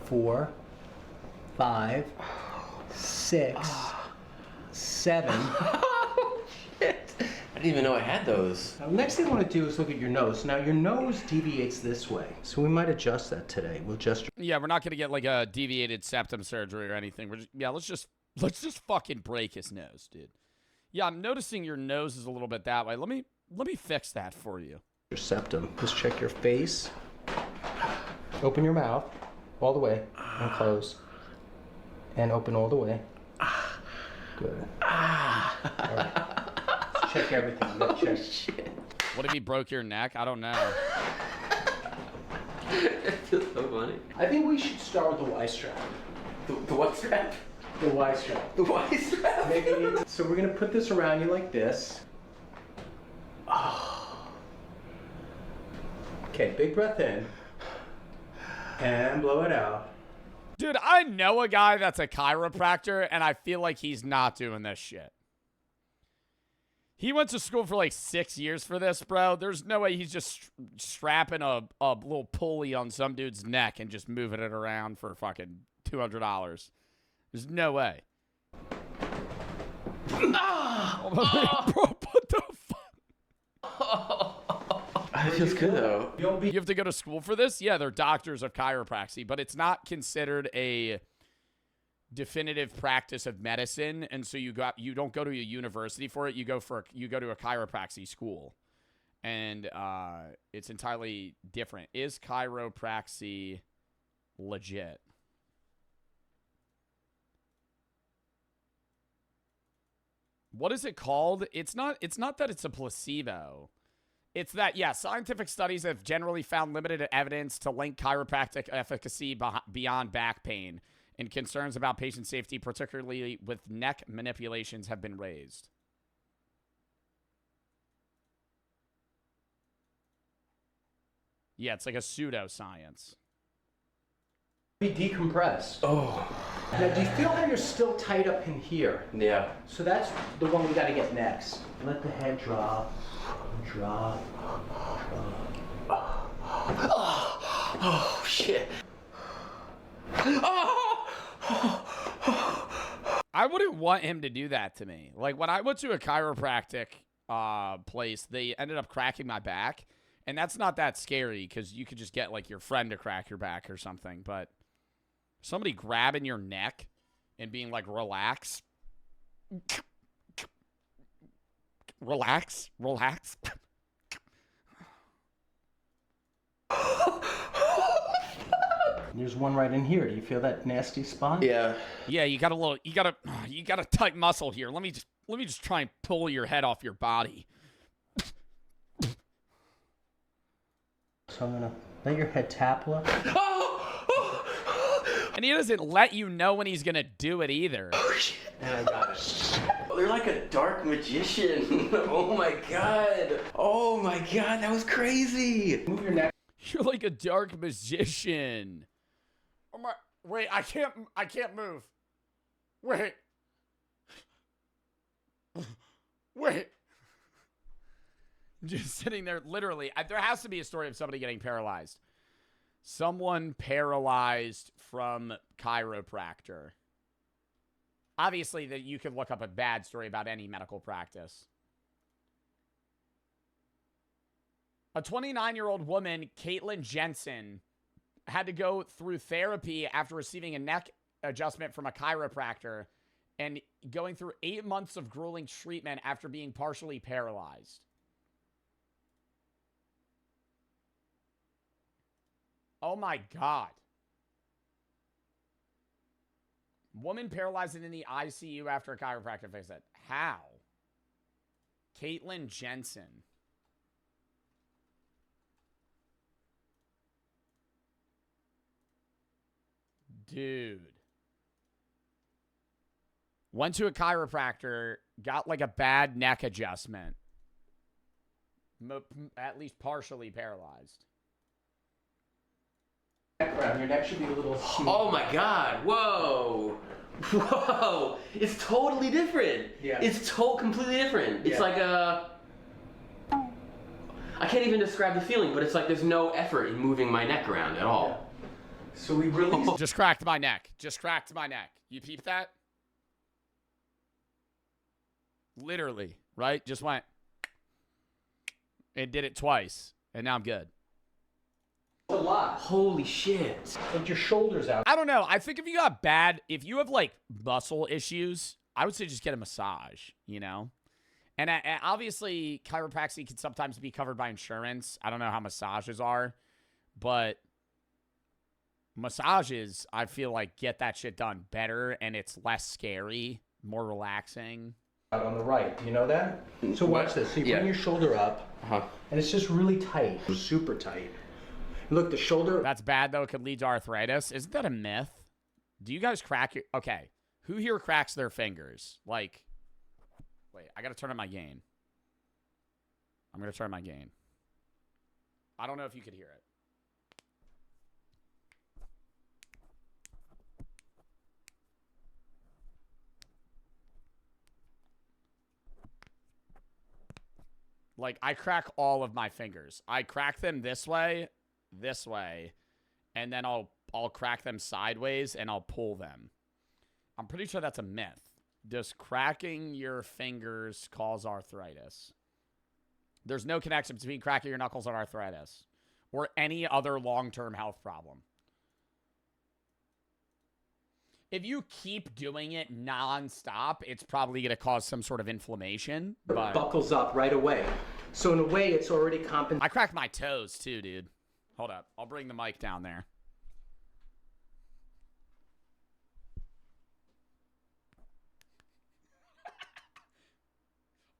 4, 5, 6, 7. Shit. I didn't even know I had those. Now, the next thing I want to do is look at your nose. Now, your nose deviates this way, so we might adjust that today. We'll just. Yeah, we're not gonna get like a deviated septum surgery or anything. We're just, yeah, let's just fucking break his nose, dude. Yeah, I'm noticing your nose is a little bit that way. Let me fix that for you. Your septum. Just check your face. Open your mouth all the way and close, and open all the way. Good. All right. Let's check everything. You gotta check. Shit. What if he broke your neck? I don't know. It feels so funny. I think we should start with the Y strap. The what strap? The Y strap. The Y strap? Maybe. So we're gonna put this around you like this. Okay, big breath in. And blow it out. Dude, I know a guy that's a chiropractor, and I feel like he's not doing this shit. He went to school for like 6 years for this, bro. There's no way he's just strapping a little pulley on some dude's neck and just moving it around for fucking $200. There's no way. Bro, what the fuck? It feels good though. You have to go to school for this? Yeah, they're doctors of chiropractic, but it's not considered a definitive practice of medicine, and so you don't go to a university for it. You go to a chiropractic school, and it's entirely different. Is chiropractic legit? What is it called? It's not that it's a placebo. It's that, yeah, scientific studies have generally found limited evidence to link chiropractic efficacy beyond back pain, and concerns about patient safety, particularly with neck manipulations, have been raised. Yeah, it's like a pseudoscience. Be decompressed. Oh. Now, do you feel how you're still tight up in here? Yeah. So that's the one we got to get next. Let the head drop. Drop. Oh, shit. I wouldn't want him to do that to me. Like, when I went to a chiropractic place, they ended up cracking my back. And that's not that scary because you could just get, like, your friend to crack your back or something. But somebody grabbing your neck and being like, relax. Relax. Relax. There's one right in here. Do you feel that nasty spot? Yeah. Yeah, you got a tight muscle here. Let me just try and pull your head off your body. So I'm gonna let your head tap a little. And he doesn't let you know when he's gonna do it either. Oh shit. And I got it. They're like a dark magician. Oh my god. Oh my god, that was crazy. Move your neck. You're like a dark magician. Oh my! Wait, I can't move. Wait. Wait. Just sitting there, literally. There has to be a story of somebody getting paralyzed. Someone paralyzed from chiropractor. Obviously, that you could look up a bad story about any medical practice. A 29-year-old woman, Caitlin Jensen, had to go through therapy after receiving a neck adjustment from a chiropractor and going through 8 months of grueling treatment after being partially paralyzed. Oh my God. Woman paralyzed in the ICU after a chiropractor visit. How? Caitlin Jensen. Dude. Went to a chiropractor, got like a bad neck adjustment. At least partially paralyzed. Your neck should be a little smooth. Oh my god. Whoa. Whoa. It's totally different. Yeah. It's completely different. It's like a... I can't even describe the feeling, but it's like there's no effort in moving my neck around at all. Yeah. So we released... Just cracked my neck. Just cracked my neck. You peep that? Literally, right? Just went... and did it twice. And now I'm good. A lot. Holy shit. Put your shoulders out. I don't know. I think if you have like muscle issues, I would say just get a massage, you know? And obviously, chiropractic can sometimes be covered by insurance. I don't know how massages are, but massages, I feel like, get that shit done better, and it's less scary, more relaxing. Out on the right, you know that? So watch this. So you bring your shoulder up, and it's just really tight, super tight. Look, the shoulder... That's bad, though. It could lead to arthritis. Isn't that a myth? Do you guys crack your... Okay. Who here cracks their fingers? Like... Wait, I gotta turn on my gain. I'm gonna turn my gain. I don't know if you could hear it. Like, I crack all of my fingers. I crack them this way, and then I'll crack them sideways, and I'll pull them. I'm pretty sure that's a myth. Does cracking your fingers cause arthritis? There's no connection between cracking your knuckles and arthritis or any other long-term health problem. If you keep doing it non-stop, it's probably going to cause some sort of inflammation. But buckles up right away. So in a way, it's already compensated. I cracked my toes too, dude. Hold up. I'll bring the mic down there.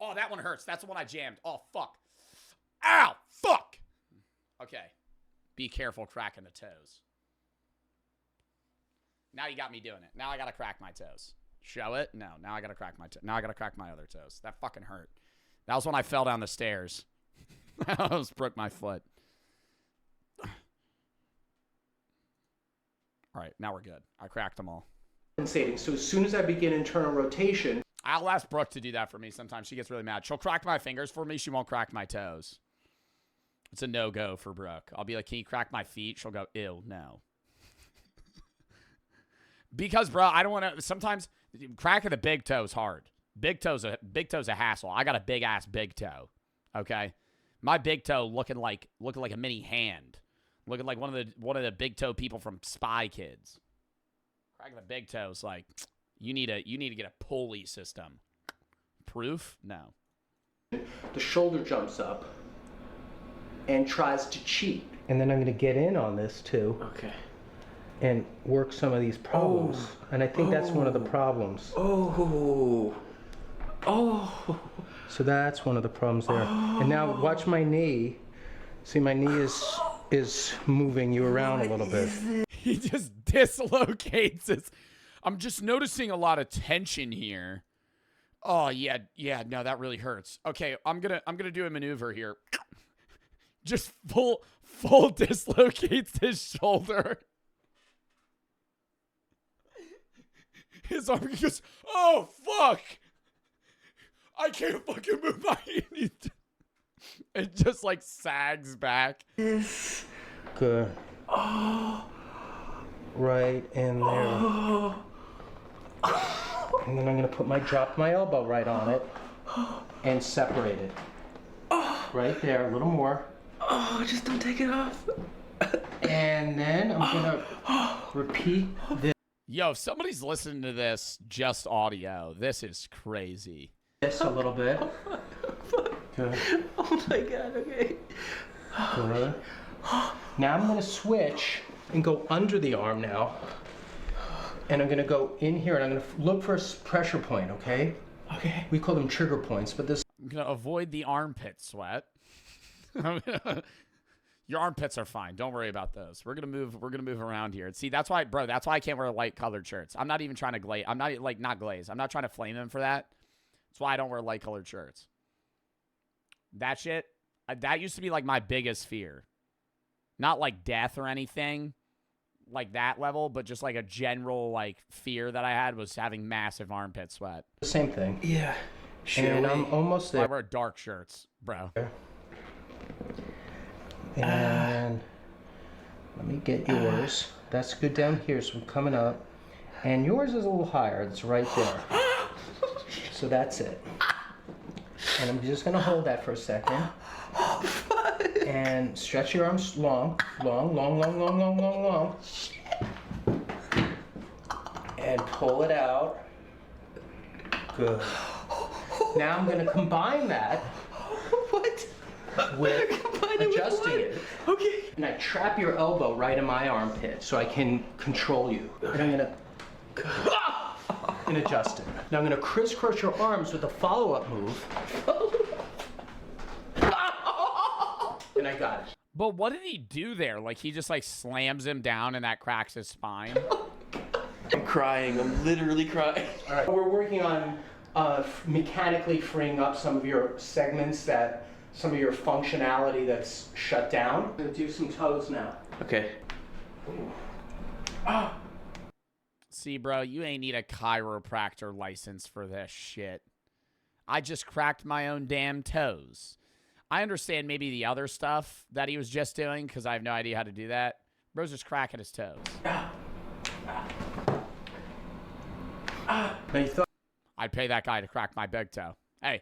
Oh, that one hurts. That's the one I jammed. Oh, fuck. Ow! Fuck! Okay. Be careful cracking the toes. Now you got me doing it. Now I gotta crack my toes. Show it? No. Now I gotta crack my toes. Now I gotta crack my other toes. That fucking hurt. That was when I fell down the stairs. I almost broke my foot. All right, now we're good. I cracked them all. Compensating. So as soon as I begin internal rotation... I'll ask Brooke to do that for me sometimes. She gets really mad. She'll crack my fingers for me. She won't crack my toes. It's a no-go for Brooke. I'll be like, can you crack my feet? She'll go, ew, no. Because, bro, I don't want to... Sometimes cracking the big toe is hard. Big toe's a hassle. I got a big ass big toe. Okay, my big toe looking like a mini hand, looking like one of the big toe people from Spy Kids. Cracking the big toes like you need to get a pulley system. Proof? No. The shoulder jumps up and tries to cheat. And then I'm going to get in on this too. Okay. And work some of these problems. Oh. And I think that's one of the problems. Oh. So that's one of the problems there. And now watch my knee. See, my knee is moving you around a little bit. He just dislocates his. I'm just noticing a lot of tension here. Oh yeah, no, that really hurts. Okay, I'm gonna do a maneuver here. Just full dislocates his shoulder. His arm goes, oh fuck! I can't fucking move my hand. It just like sags back. Good. Oh. Right in there. And then I'm gonna drop my elbow right on it and separate it. Right there, a little more. Oh, just don't take it off. And then I'm gonna repeat this. Yo, if somebody's listening to this just audio, this is crazy. This a little bit. Good. Oh my god, okay. Good. Now I'm gonna switch and go under the arm now. And I'm gonna go in here and I'm gonna look for a pressure point, okay? Okay. We call them trigger points, but this. I'm gonna avoid the armpit sweat. Your armpits are fine. Don't worry about those. We're gonna move around here. See, that's why I can't wear light colored shirts. I'm not even trying to glaze. I'm not not glaze. I'm not trying to flame him for that. That's why I don't wear light colored shirts. That shit, that used to be like my biggest fear. Not like death or anything like that level, but just like a general like fear that I had was having massive armpit sweat. The same thing. Yeah. And I'm almost there. I wear dark shirts, bro. And let me get yours. That's good down here, so I'm coming up. And yours is a little higher. It's right there. So that's it. And I'm just gonna hold that for a second. And stretch your arms long. And pull it out. Good. Now I'm gonna combine that. What? With adjusting it. Okay. And I trap your elbow right in my armpit so I can control you. And I'm gonna and adjust it. Now I'm gonna crisscross your arms with a follow-up move. And I got it. But what did he do there? Like he just like slams him down and that cracks his spine? I'm crying. I'm literally crying. All right. We're working on mechanically freeing up some of your segments some of your functionality that's shut down. I'm gonna do some toes now. Okay. See, bro, you ain't need a chiropractor license for this shit. I just cracked my own damn toes. I understand maybe the other stuff that he was just doing because I have no idea how to do that. Bro's just cracking his toes. I'd pay that guy to crack my big toe. Hey.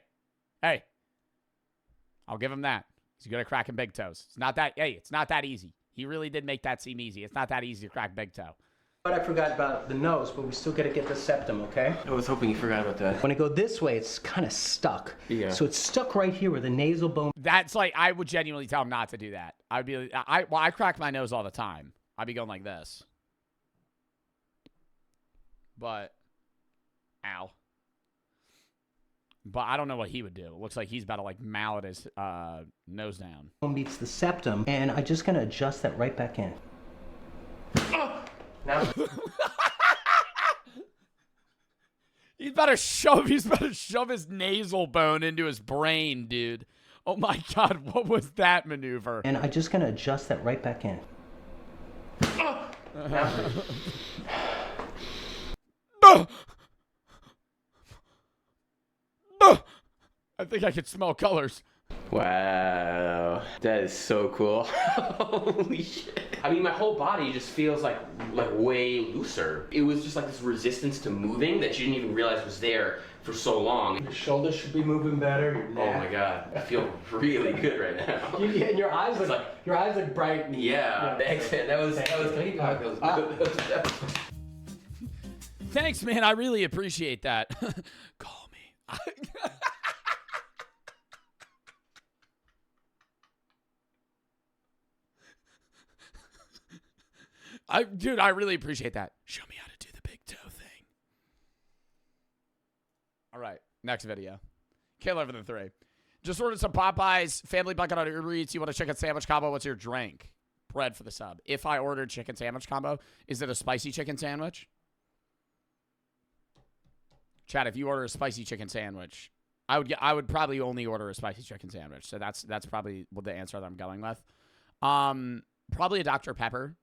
I'll give him that. He's good at cracking big toes. It's not that easy. He really did make that seem easy. It's not that easy to crack big toe. But I forgot about the nose, but we still gotta get the septum, okay? I was hoping you forgot about that. When I go this way, it's kind of stuck. Yeah. So it's stuck right here where the nasal bone. That's like, I would genuinely tell him not to do that. I'd be, I crack my nose all the time. I'd be going like this. But, ow. But I don't know what he would do. It looks like he's about to like mallet his nose down. Meets the septum, and I'm just gonna adjust that right back in. Now. He's about to shove his nasal bone into his brain, dude. Oh my god, what was that maneuver? And I'm just gonna adjust that right back in. Now. I think I could smell colors. Wow, that is so cool. Holy shit. I mean, my whole body just feels like way looser. It was just like this resistance to moving that you didn't even realize was there for so long. Your shoulders should be moving better. Your neck. Oh my god, I feel really good right now. And your eyes look bright. And, yeah, thanks, man. That was Thanks, man. I really appreciate that. Call me. Dude, I really appreciate that. Show me how to do the big toe thing. All right, next video. K11-3. Just ordered some Popeyes, family bucket on Uber Eats. You want a chicken sandwich combo? What's your drink? Bread for the sub. If I ordered chicken sandwich combo, is it a spicy chicken sandwich? Chad, if you order a spicy chicken sandwich, I would probably only order a spicy chicken sandwich. So that's probably what the answer that I'm going with. Probably a Dr. Pepper.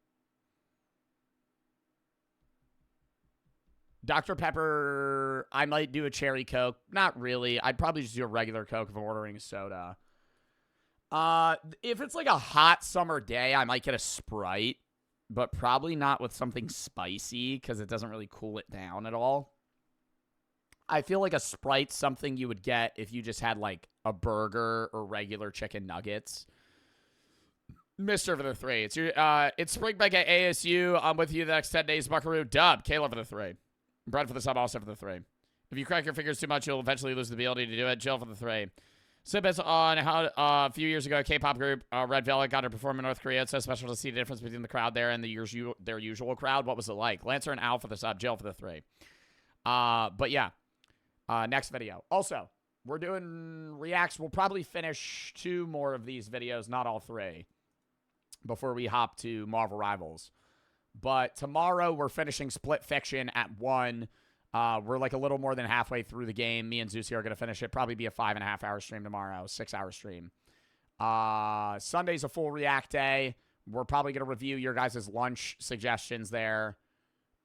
Dr. Pepper, I might do a cherry Coke. Not really. I'd probably just do a regular Coke if I'm ordering a soda. If it's like a hot summer day, I might get a Sprite, but probably not with something spicy because it doesn't really cool it down at all. I feel like a Sprite's something you would get if you just had like a burger or regular chicken nuggets. Mr. for the 3. It's spring break at ASU. I'm with you the next 10 days. Buckaroo dub. Caleb for the 3. Brad for the sub, also for the 3. If you crack your fingers too much, you'll eventually lose the ability to do it. Jill for the 3. Snippets on how a few years ago, K-pop group Red Velvet got to perform in North Korea. It's so special to see the difference between the crowd there and their usual crowd. What was it like? Lancer and Al for the sub, Jill for the 3. But yeah, next video. Also, we're doing reacts. We'll probably finish 2 more of these videos, not all 3, before we hop to Marvel Rivals. But tomorrow we're finishing Split Fiction at 1. We're like a little more than halfway through the game. Me and Zeusy are going to finish it. Probably be a 5.5-hour stream tomorrow, 6-hour stream. Sunday's a full react day. We're probably going to review your guys' lunch suggestions there.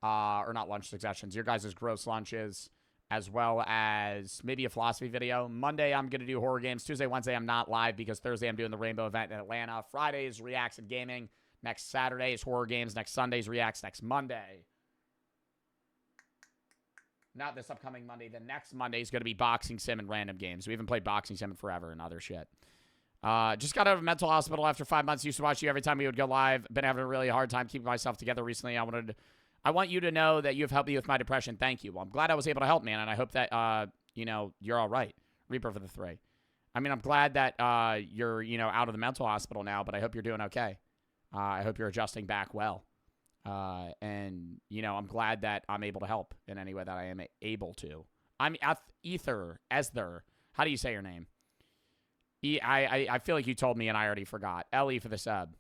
Or not lunch suggestions, your guys' gross lunches, as well as maybe a philosophy video. Monday, I'm going to do horror games. Tuesday, Wednesday, I'm not live because Thursday, I'm doing the Rainbow event in Atlanta. Friday is reacts and gaming. Next Saturday is horror games. Next Sunday's reacts. Next Monday. Not this upcoming Monday. The next Monday is going to be boxing sim and random games. We haven't played boxing sim in forever and other shit. Just got out of a mental hospital after 5 months. Used to watch you every time we would go live. Been having a really hard time keeping myself together recently. I want you to know that you've helped me with my depression. Thank you. Well, I'm glad I was able to help, man, and I hope that you're all right. Reaper for the 3. I mean, I'm glad that you're out of the mental hospital now, but I hope you're doing okay. I hope you're adjusting back well. And I'm glad that I'm able to help in any way that I am able to. I'm Ether. How do you say your name? I feel like you told me and I already forgot. Ellie for the sub.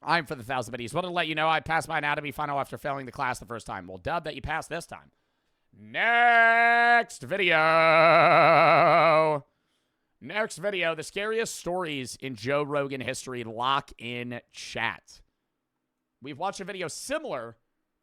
I'm for the 1,000 biddies. Wanted to let you know I passed my anatomy final after failing the class the first time. Well, dub that you passed this time. Next video. Next video, the scariest stories in Joe Rogan history. Lock in chat. We've watched a video similar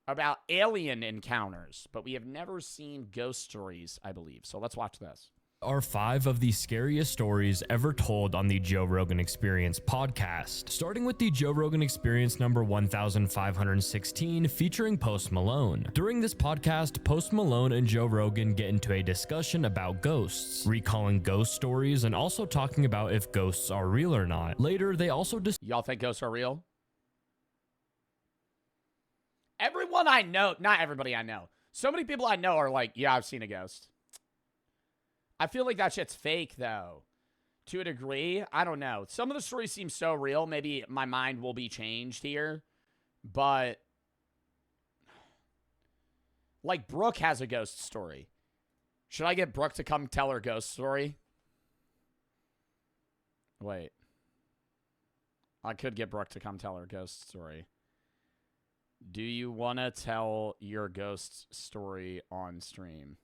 about alien encounters, but we have never seen ghost stories, I believe. So let's watch this. Are 5 of the scariest stories ever told on the Joe Rogan Experience podcast. Starting with the Joe Rogan Experience number 1516 featuring Post Malone. During this podcast, Post Malone and Joe Rogan get into a discussion about ghosts, recalling ghost stories, and also talking about if ghosts are real or not. Later, they also Y'all think ghosts are real? Everyone I know, not everybody I know. So many people I know are like, yeah, I've seen a ghost. I feel like that shit's fake, though. To a degree, I don't know. Some of the stories seem so real. Maybe my mind will be changed here. But, like, Brooke has a ghost story. Should I get Brooke to come tell her ghost story? Wait. I could get Brooke to come tell her ghost story. Do you want to tell your ghost story on stream?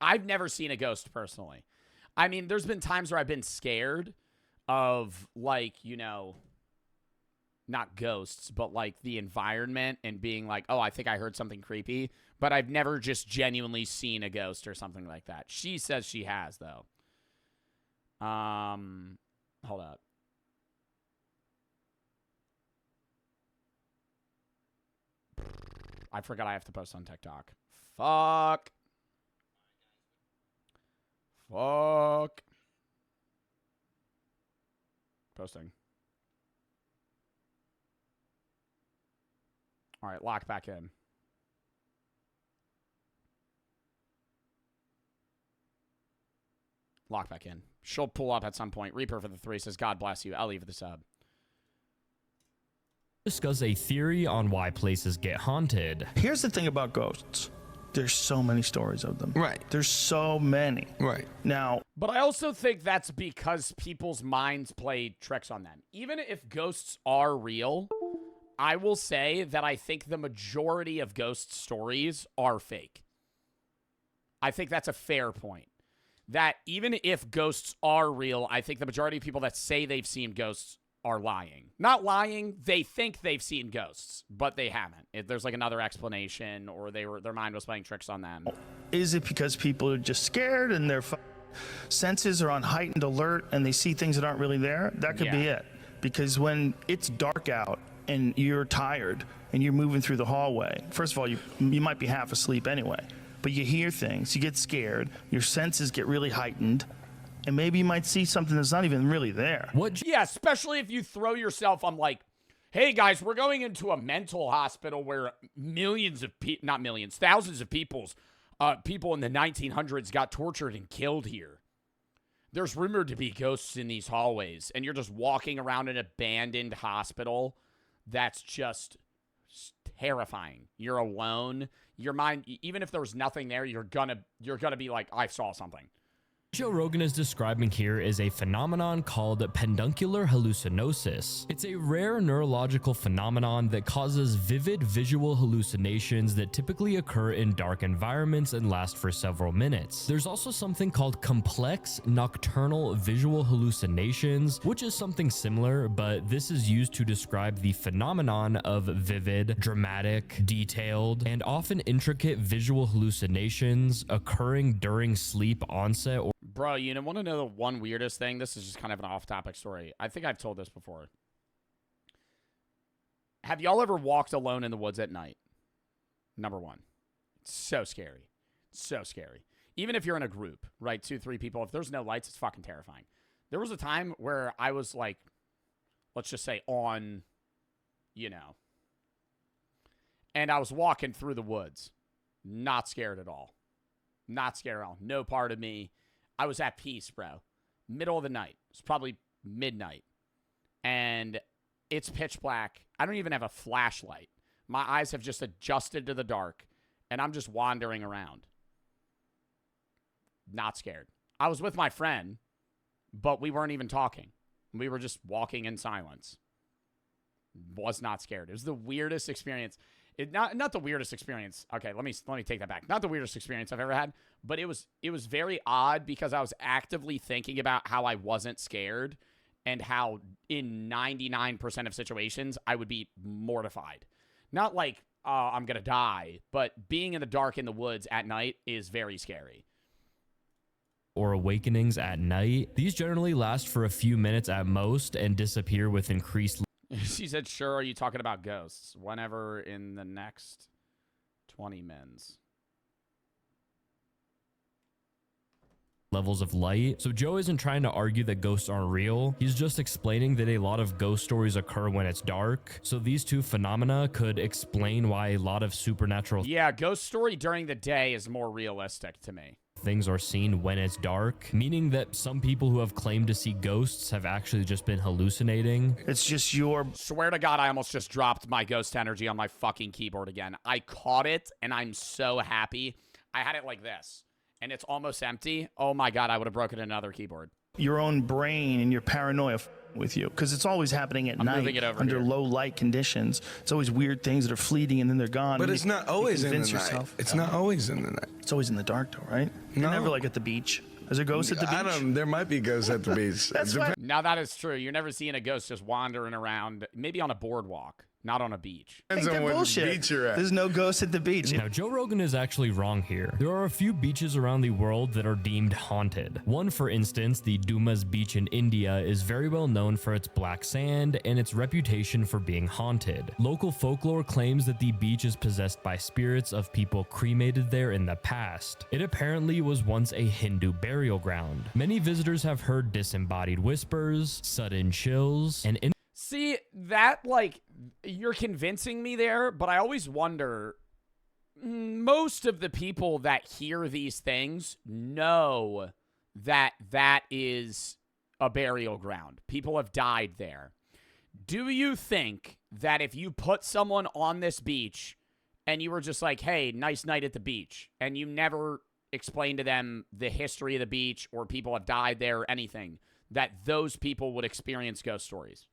I've never seen a ghost personally. I mean, there's been times where I've been scared of, like, not ghosts, but like the environment and being like, oh, I think I heard something creepy. But I've never just genuinely seen a ghost or something like that. She says she has, though. Hold up. I forgot I have to post on TikTok. Fuck. Posting. All right, lock back in. Lock back in. She'll pull up at some point. Reaper for the 3 says, God bless you. I'll leave the sub. Discuss a theory on why places get haunted. Here's the thing about ghosts. There's so many stories of them. Right. There's so many. Right. Now. But I also think that's because people's minds play tricks on them. Even if ghosts are real, I will say that I think the majority of ghost stories are fake. I think that's a fair point. That even if ghosts are real, I think the majority of people that say they've seen ghosts are lying. Not lying, they think they've seen ghosts, but they haven't. There's like another explanation, or their mind was playing tricks on them. Is it because people are just scared and their senses are on heightened alert and they see things that aren't really there? That could be it. Because when it's dark out and you're tired and you're moving through the hallway, first of all, you might be half asleep anyway, but you hear things, you get scared, your senses get really heightened, and maybe you might see something that's not even really there. Yeah, especially if you throw yourself on like, hey guys, we're going into a mental hospital where millions of people, not millions, thousands of people in the 1900s got tortured and killed here. There's rumored to be ghosts in these hallways, and you're just walking around an abandoned hospital. That's just terrifying. You're alone. Your mind, even if there's nothing there, you're gonna be like, I saw something. Joe Rogan is describing here is a phenomenon called peduncular hallucinosis. It's a rare neurological phenomenon that causes vivid visual hallucinations that typically occur in dark environments and last for several minutes. There's also something called complex nocturnal visual hallucinations, which is something similar, but this is used to describe the phenomenon of vivid, dramatic, detailed, and often intricate visual hallucinations occurring during sleep onset or Bro, you want to know the one weirdest thing? This is just kind of an off-topic story. I think I've told this before. Have y'all ever walked alone in the woods at night? Number one. It's so scary. So scary. Even if you're in a group, right? 2, 3 people. If there's no lights, it's fucking terrifying. There was a time where I was like, let's just say on, and I was walking through the woods. Not scared at all. Not scared at all. No part of me. I was at peace, bro. Middle of the night. It's probably midnight. And it's pitch black. I don't even have a flashlight. My eyes have just adjusted to the dark. And I'm just wandering around. Not scared. I was with my friend, but we weren't even talking. We were just walking in silence. Was not scared. It was the weirdest experience. Not the weirdest experience. Okay, let me take that back. Not the weirdest experience I've ever had, but it was very odd because I was actively thinking about how I wasn't scared and how in 99% of situations I would be mortified. Not like I'm going to die, but being in the dark in the woods at night is very scary. Or awakenings at night. These generally last for a few minutes at most and disappear with increased. She said, sure, are you talking about ghosts? Whenever in the next 20 mins. Levels of light. So Joe isn't trying to argue that ghosts aren't real. He's just explaining that a lot of ghost stories occur when it's dark. So these two phenomena could explain why a lot of supernatural ghost story during the day is more realistic to me. Things are seen when it's dark, meaning that some people who have claimed to see ghosts have actually just been hallucinating. It's just your... Swear to God, I almost just dropped my ghost energy on my fucking keyboard again. I caught it, and I'm so happy. I had it like this, and it's almost empty. Oh my God, I would have broken another keyboard. Your own brain and your paranoia with you, because it's always happening at night under low light conditions. It's always weird things that are fleeting and then they're gone. But it's not always in the night. It's not always in the night. It's always in the dark though, right? No. You're never like at the beach. Is there ghosts at the beach? There might be ghosts at the beach. Now that is true. You're never seeing a ghost just wandering around, maybe on a boardwalk. not on a beach. I think they're bullshit. There's no ghosts at the beach. Now, Joe Rogan is actually wrong here. There are a few beaches around the world that are deemed haunted. One, for instance, the Dumas Beach in India, is very well known for its black sand and its reputation for being haunted. Local folklore claims that the beach is possessed by spirits of people cremated there in the past. It apparently was once a Hindu burial ground. Many visitors have heard disembodied whispers, sudden chills, and See, that, like, you're convincing me there, but I always wonder, most of the people that hear these things know that that is a burial ground. People have died there. Do you think that if you put someone on this beach and you were just like, hey, nice night at the beach, and you never explained to them the history of the beach or people have died there or anything, that those people would experience ghost stories?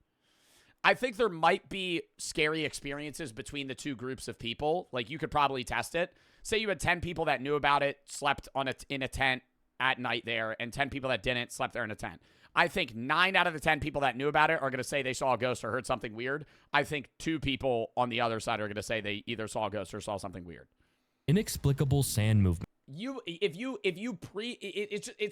I think there might be scary experiences between the two groups of people. Like, you could probably test it. Say you had 10 people that knew about it, slept in a tent at night there, and 10 people that didn't, slept there in a tent. I think 9 out of the 10 people that knew about it are going to say they saw a ghost or heard something weird. I think 2 people on the other side are going to say they either saw a ghost or saw something weird. inexplicable sand movement. It's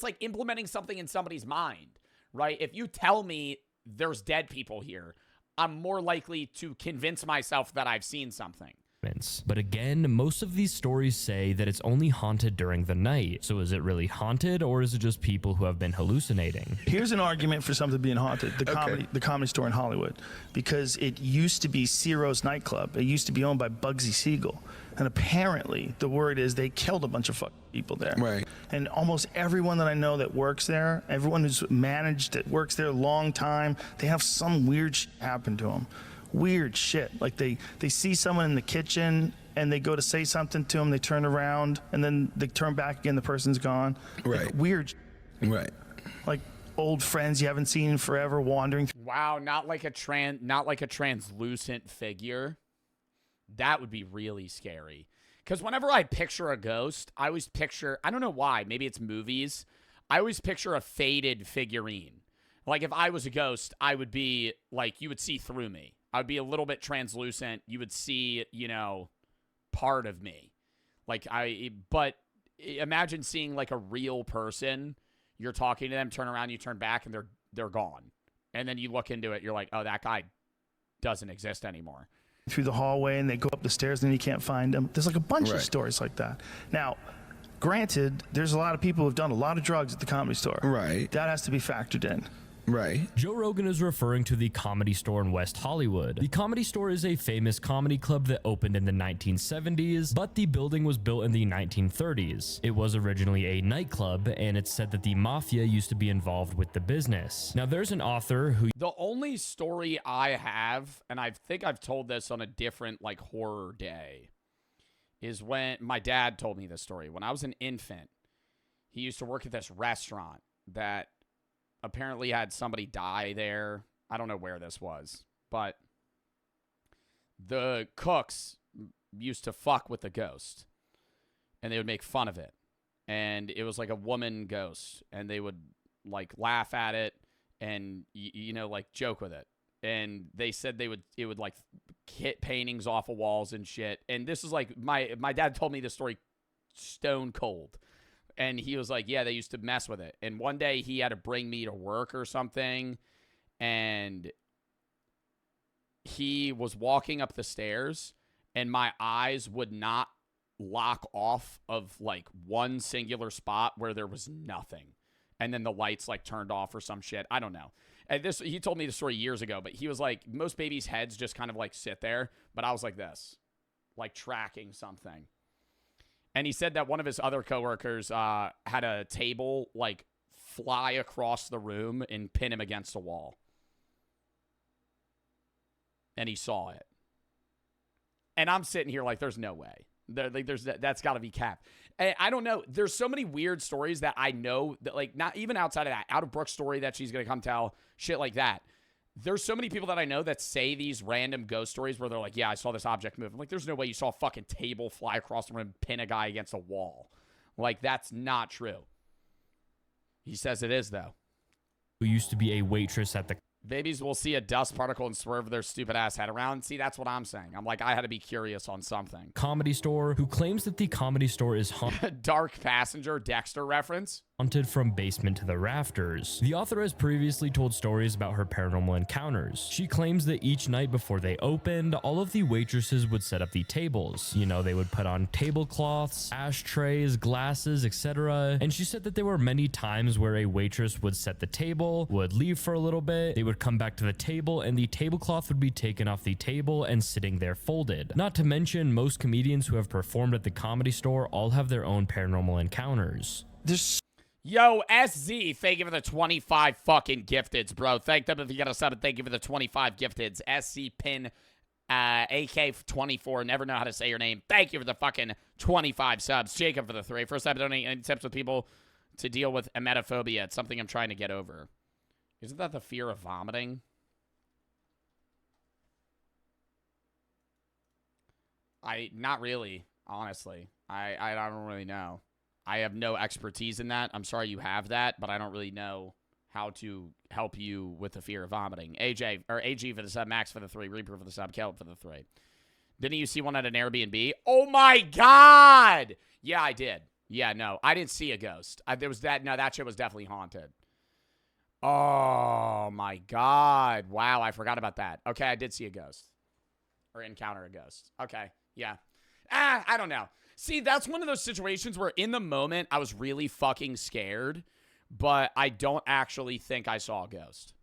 like implementing something in somebody's mind, right? If you tell me there's dead people here, I'm more likely to convince myself that I've seen something. But again, most of these stories say that it's only haunted during the night. So is it really haunted, or is it just people who have been hallucinating? Here's an argument for something being haunted. The Comedy Store in Hollywood. Because it used to be Ciro's nightclub. It used to be owned by Bugsy Siegel. And apparently, the word is they killed a bunch of people there. Right. And almost everyone that I know that works there, everyone who's managed that works there a long time, they have some weird shit happen to them. Weird shit. Like they see someone in the kitchen and they go to say something to them, they turn around, and then they turn back again, the person's gone. Right. Like weird shit. Right. Like old friends you haven't seen in forever wandering. Wow, not like a translucent figure. That would be really scary. Because whenever I picture a ghost, I always picture, I don't know why, maybe it's movies, I always picture a faded figurine. Like if I was a ghost, I would be like, you would see through me. I would be a little bit translucent. You would see, part of me. But imagine seeing like a real person. You're talking to them, turn around, you turn back, and they're gone. And then you look into it, you're like, oh, that guy doesn't exist anymore. Through the hallway, and they go up the stairs and you can't find them. There's like a bunch of stories like that. Now, granted, there's a lot of people who've done a lot of drugs at the Comedy Store. Right. That has to be factored in. Right. Joe Rogan is referring to the Comedy Store in West Hollywood. The Comedy Store is a famous comedy club that opened in the 1970s, but the building was built in the 1930s. It was originally a nightclub, and it's said that the mafia used to be involved with the business. Now, there's an author who... The only story I have, and I think I've told this on a different, horror day, is when my dad told me this story. When I was an infant, he used to work at this restaurant that apparently had somebody die there. I don't know where this was, but the cooks used to fuck with the ghost, and they would make fun of it. And it was like a woman ghost, and they would laugh at it and joke with it. And they said it would hit paintings off of walls and shit. And this is my dad told me this story stone cold. And he was like, yeah, they used to mess with it. And one day he had to bring me to work or something. And he was walking up the stairs, and my eyes would not lock off of one singular spot where there was nothing. And then the lights turned off or some shit. I don't know. And he told me the story years ago, but he was like, most babies' heads just kind of sit there. But I was like this, tracking something. And he said that one of his other coworkers had a table fly across the room and pin him against a wall. And he saw it. And I'm sitting here there's no way. That's got to be capped. And I don't know. There's so many weird stories that I know that not even outside of that, out of Brooke's story that she's going to come tell, shit like that. There's so many people that I know that say these random ghost stories where they're like, yeah, I saw this object move. I'm like, there's no way you saw a fucking table fly across the room and pin a guy against a wall. That's not true. He says it is, though. Who used to be a waitress at the... Babies will see a dust particle and swerve their stupid ass head around. See, that's what I'm saying. I'm like, I had to be curious on something. Comedy Store, who claims that the Comedy Store is Dark Passenger Dexter reference. Haunted from basement to the rafters. The author has previously told stories about her paranormal encounters. She claims that each night before they opened, all of the waitresses would set up the tables. You know, they would put on tablecloths, ashtrays, glasses, etc. And she said that there were many times where a waitress would set the table, would leave for a little bit, they would come back to the table, and the tablecloth would be taken off the table and sitting there folded. Not to mention, most comedians who have performed at the Comedy Store all have their own paranormal encounters. Yo, SZ, thank you for the 25 fucking gifteds, bro. Thank them if you got a sub, and thank you for the 25 gifteds. SC Pin AK24, never know how to say your name. Thank you for the fucking 25 subs. Jacob for the 3. First time donating any tips with people to deal with emetophobia. It's something I'm trying to get over. Isn't that the fear of vomiting? Not really, honestly. I don't really know. I have no expertise in that. I'm sorry you have that, but I don't really know how to help you with the fear of vomiting. AG for the sub, Max for the 3, Reaper for the sub, Caleb for the 3. Didn't you see one at an Airbnb? Oh my God! Yeah, I did. Yeah, no, I didn't see a ghost. That shit was definitely haunted. Oh my God. Wow, I forgot about that. Okay, I did see a ghost. Or encounter a ghost. Okay, yeah. I don't know. See, that's one of those situations where in the moment I was really fucking scared, but I don't actually think I saw a ghost.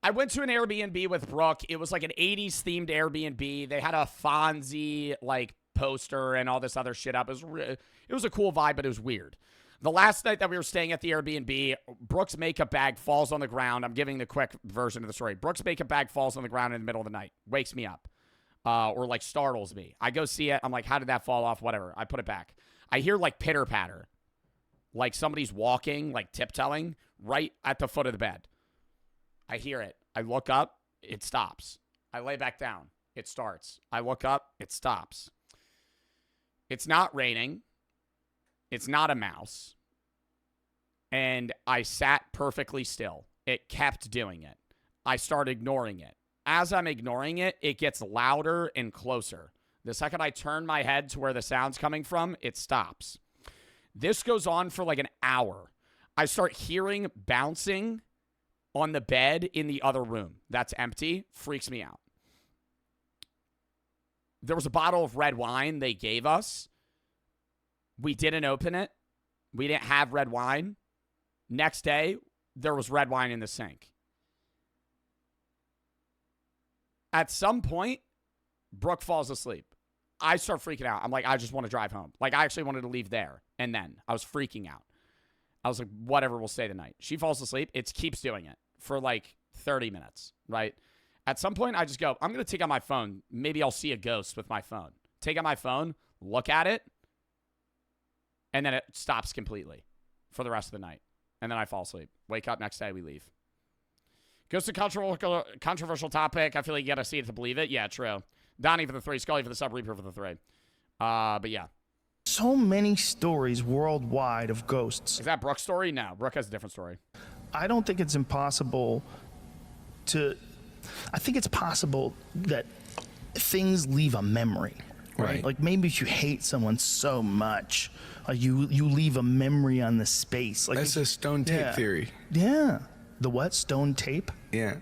I went to an Airbnb with Brooke. It was like an 80s themed Airbnb. They had a Fonzie like poster and all this other shit up. It was a cool vibe, but it was weird. The last night that we were staying at the Airbnb, Brooke's makeup bag falls on the ground. I'm giving the quick version of the story. Brooke's makeup bag falls on the ground in the middle of the night, wakes me up. Or like startles me. I go see it. I'm like, how did that fall off? Whatever. I put it back. I hear like pitter patter. Like somebody's walking, like tiptoeing right at the foot of the bed. I hear it. I look up. It stops. I lay back down. It starts. I look up. It stops. It's not raining. It's not a mouse. And I sat perfectly still. It kept doing it. I start ignoring it. As I'm ignoring it, it gets louder and closer. The second I turn my head to where the sound's coming from, it stops. This goes on for like an hour. I start hearing bouncing on the bed in the other room. That's empty. Freaks me out. There was a bottle of red wine they gave us. We didn't open it. We didn't have red wine. Next day, there was red wine in the sink. At some point, Brooke falls asleep. I start freaking out. I'm like, I just want to drive home. Like, I actually wanted to leave there. And then I was freaking out. I was like, whatever, we'll stay the night. She falls asleep. It keeps doing it for like 30 minutes, right? At some point, I just go, I'm going to take out my phone. Maybe I'll see a ghost with my phone. Take out my phone, look at it, and then it stops completely for the rest of the night. And then I fall asleep. Wake up, next day, we leave. Goes to controversial topic. I feel like you got to see it to believe it. Yeah, true. Donnie for the 3. Scully for the sub. Reaper for the 3. But yeah. So many stories worldwide of ghosts. Is that Brooke's story? No. Brooke has a different story. I don't think it's impossible to... I think it's possible that things leave a memory. Right? Like maybe if you hate someone so much, like you leave a memory on the space. Like that's a stone tape theory. Yeah. The what? Stone tape? Yeah.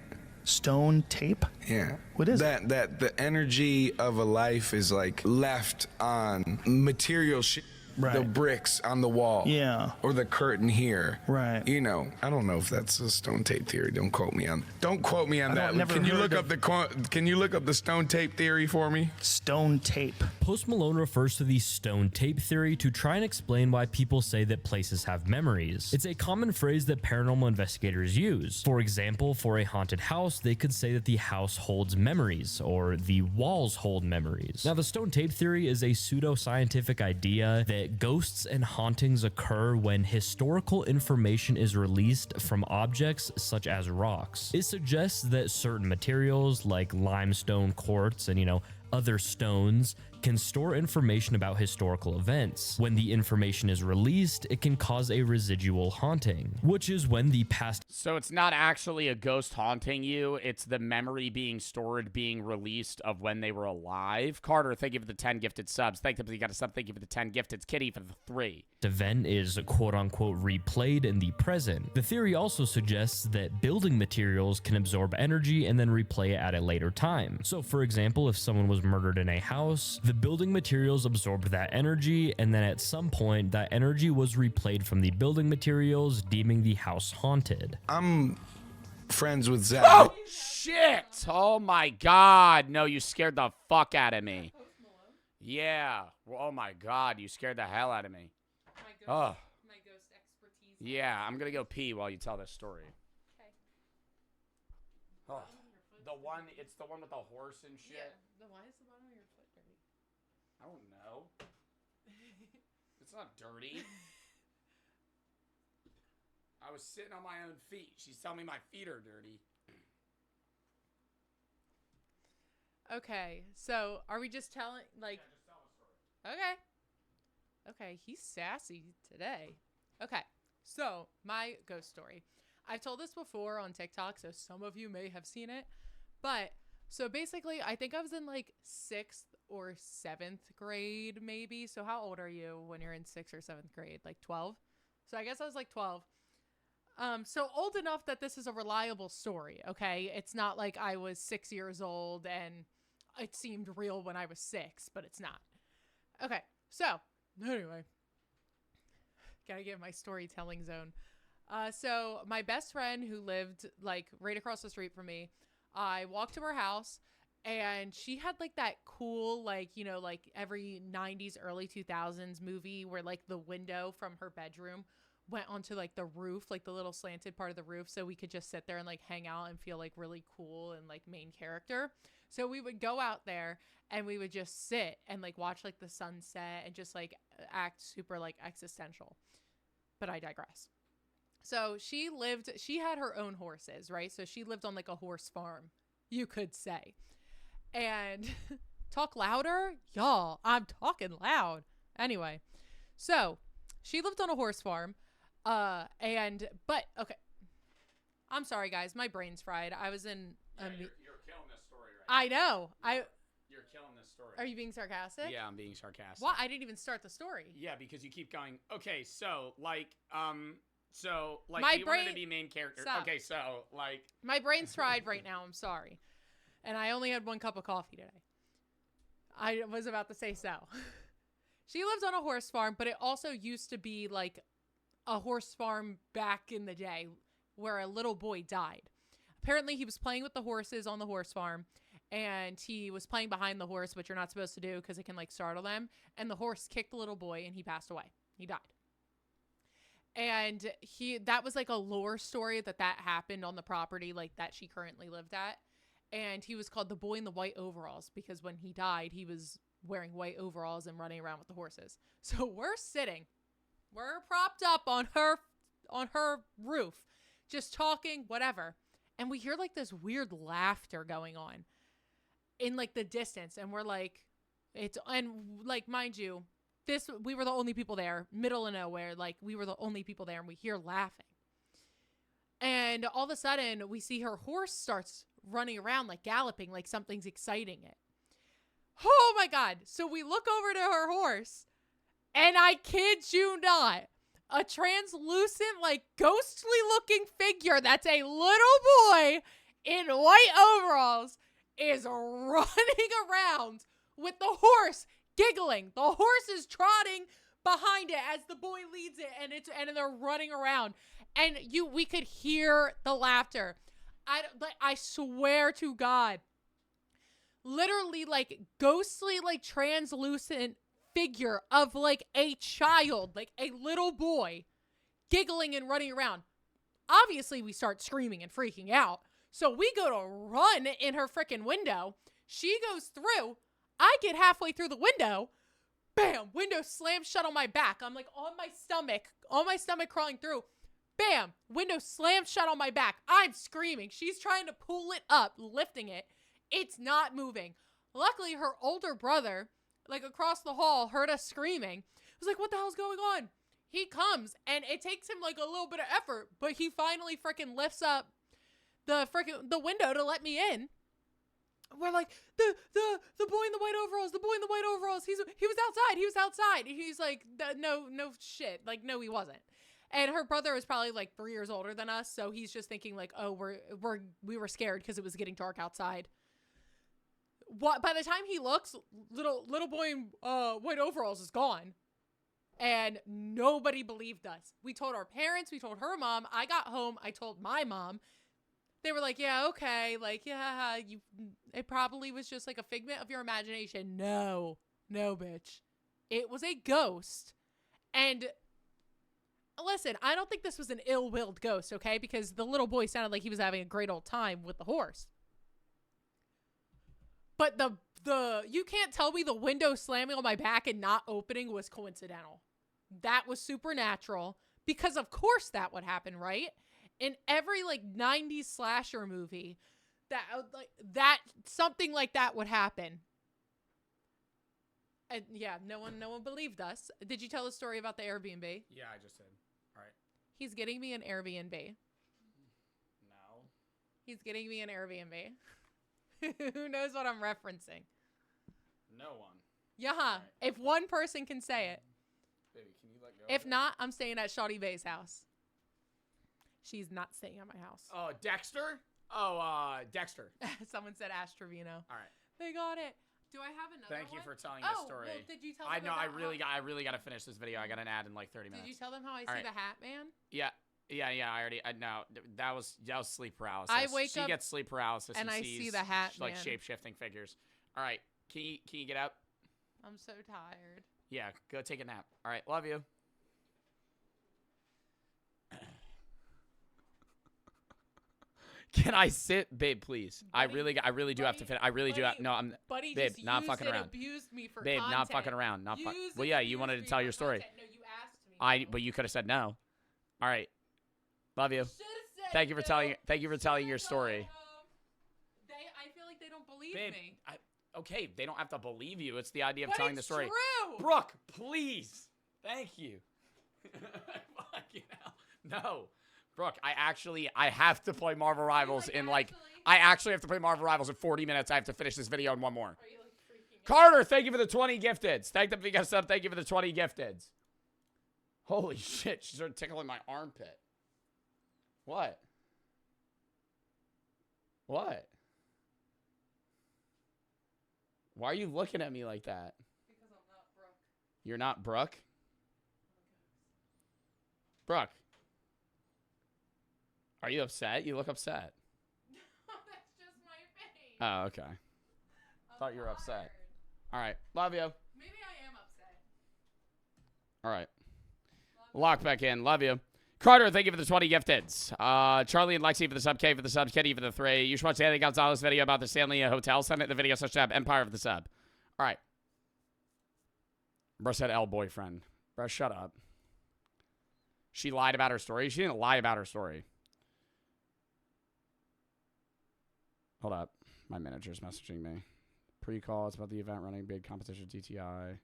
Stone tape? Yeah. What is that? That the energy of a life is like left on material shit. Right. The bricks on the wall. Yeah. Or the curtain here. Right. You know, I don't know if that's a stone tape theory. Don't quote me on that. Can you look up the stone tape theory for me? Stone tape. Post Malone refers to the stone tape theory to try and explain why people say that places have memories. It's a common phrase that paranormal investigators use. For example, for a haunted house, they could say that the house holds memories, or the walls hold memories. Now, the stone tape theory is a pseudo-scientific idea that ghosts and hauntings occur when historical information is released from objects such as rocks. It suggests that certain materials like limestone, quartz, and other stones can store information about historical events. When the information is released, it can cause a residual haunting, which is when the past... So it's not actually a ghost haunting you, it's the memory being stored, being released of when they were alive. Carter, thank you for the 10 gifted subs. Thank you, you got a sub. Thank you for the 10 gifted. Kitty for the 3. Event is quote-unquote replayed in the present. The theory also suggests that building materials can absorb energy and then replay it at a later time. So for example, if someone was murdered in a house, the building materials absorbed that energy, and then at some point that energy was replayed from the building materials, deeming the house haunted. I'm friends with Zach. Oh shit! Oh my god, no, you scared the fuck out of me. Yeah, oh my god, you scared the hell out of me. Oh. My ghost expertise. Yeah, I'm gonna go pee while you tell this story. Okay. Oh, it's the one with the horse and shit. Yeah. Why is the bottom of your foot dirty? I don't know. It's not dirty. I was sitting on my own feet. She's telling me my feet are dirty. Okay, so are we just telling, like... Yeah, just tell a story. Okay. Okay, he's sassy today. Okay, so my ghost story. I've told this before on TikTok, so some of you may have seen it. But, so basically, I think I was in like 6th or 7th grade, maybe. So how old are you when you're in 6th or 7th grade? Like 12? So I guess I was like 12. So old enough that this is a reliable story, okay? It's not like I was 6 years old and it seemed real when I was 6, but it's not. Okay, so anyway, gotta get my storytelling zone. So my best friend who lived like right across the street from me, I walked to her house and she had like that cool, like, you know, like every 90s, early 2000s movie where like the window from her bedroom went onto like the roof, like the little slanted part of the roof, so we could just sit there and like hang out and feel like really cool and like main character. So we would go out there and we would just sit and like watch like the sunset and just like act super like existential. But I digress. So she had her own horses, right? So she lived on like a horse farm, you could say. And talk louder? Y'all, I'm talking loud. Anyway, so she lived on a horse farm. But okay. I'm sorry, guys. My brain's fried. I was in. You're killing this story right I know. You're killing this story. Are you being sarcastic? Yeah, I'm being sarcastic. What? I didn't even start the story. Yeah, because you keep going. Okay, so like, my you brain, wanted to be main character. Stop. Okay, so like, my brain's fried right now. I'm sorry, and I only had 1 cup of coffee today. I was about to say so. She lived on a horse farm, but it also used to be like a horse farm back in the day where a little boy died. Apparently he was playing with the horses on the horse farm and he was playing behind the horse, which you're not supposed to do because it can like startle them. And the horse kicked the little boy and he passed away. He died. And that was like a lore story that happened on the property like that she currently lived at. And he was called the boy in the white overalls because when he died, he was wearing white overalls and running around with the horses. So we're propped up on her roof, just talking, whatever. And we hear like this weird laughter going on in like the distance. And we're like, mind you, we were the only people there, middle of nowhere. Like we were the only people there and we hear laughing. And all of a sudden we see her horse starts running around, like galloping, like something's exciting it. Oh my God. So we look over to her horse and I kid you not, a translucent, like ghostly looking figure that's a little boy in white overalls is running around with the horse giggling. The horse is trotting behind it as the boy leads it and they're running around. And we could hear the laughter. I swear to God, literally like ghostly, like translucent figure of like a child, like a little boy giggling and running around. Obviously we start screaming and freaking out. So we go to run in her freaking window. She goes through. I get halfway through the window. Bam, window slams shut on my back. I'm like on my stomach crawling through. Bam, window slams shut on my back. I'm screaming. She's trying to pull it up, lifting it. It's not moving. Luckily, her older brother like across the hall, heard us screaming. Was like, what the hell's going on? He comes, and it takes him like a little bit of effort, but he finally freaking lifts up the window to let me in. We're like, the boy in the white overalls, the boy in the white overalls. He was outside. He's like, no shit. Like, no, he wasn't. And her brother was probably like 3 years older than us, so he's just thinking like, oh, we were scared because it was getting dark outside. What? By the time he looks, little boy in white overalls is gone. And nobody believed us. We told our parents, we told her mom. I got home, I told my mom. They were like, yeah, okay. Like, yeah, it probably was just like a figment of your imagination. No, bitch. It was a ghost. And listen, I don't think this was an ill-willed ghost, okay? Because the little boy sounded like he was having a great old time with the horse. But you can't tell me the window slamming on my back and not opening was coincidental. That was supernatural, because of course that would happen, right? In every like 90s slasher movie, that something like that would happen. And yeah, no one believed us. Did you tell the story about the Airbnb? Yeah, I just did. All right. He's getting me an Airbnb. No. He's getting me an Airbnb. Who knows what I'm referencing? No one. Yeah. Right. If one person can say it. Baby, can you let go? If not, I'm staying at Shawty Bay's house. She's not staying at my house. Oh, Dexter? Oh, Dexter. Someone said Ash Trevino. All right. They got it. Do I have another Thank one? you for telling this story. Well, did you tell them I really got to finish this video. I got an ad in like 30 minutes. Did you tell them how I All see right. the Hat Man? Yeah. No, that was sleep paralysis. I wake she up gets sleep paralysis and I sees, see the Hat like Man. shape-shifting figures. All right. Can you get up? I'm so tired. Yeah, go take a nap. All right, love you. Can I sit, babe? Please. Buddy, I really do have to fit. I really do. No, I'm. Buddy babe, just not used fucking and around. abused me for babe, content. not fucking around. Not fuck. Used Well, and yeah, you abused wanted to me tell for your story. content. No, you asked me. But you could have said no. All right. Love you. Should've said Thank you for no. telling. Thank you for telling your story. I feel like they don't believe Babe, me. Okay, they don't have to believe you. It's the idea of But telling the it's story. true. Brooke, please. Thank you. Fucking hell. No. Brooke, I have to play Marvel Rivals in like, I actually have to play Marvel Rivals in 40 minutes. I have to finish this video in one more. Are you like freaking Carter, thank you for the 20 gifteds. Thank them for you guys up. Thank you for the 20 gifteds. Holy shit, she started tickling my armpit. What? What? Why are you looking at me like that? Because I'm not Brooke. You're not Brooke? Brooke. Are you upset? You look upset. No, that's just my face. Oh, okay. Thought you were upset. All right. Love you. Maybe I am upset. All right. Lock back in. Love you. Carter, thank you for the 20 gifteds. Charlie and Lexi for the sub, K for the sub, Kitty for the 3. You should watch Anthony Gonzalez video about the Stanley Hotel. Send it in the video such tab. Empire for the sub. All right. Bro said L boyfriend. Bro, shut up. She lied about her story. She didn't lie about her story. Hold up. My manager's messaging me. Pre-call. It's about the event running bid competition DTI.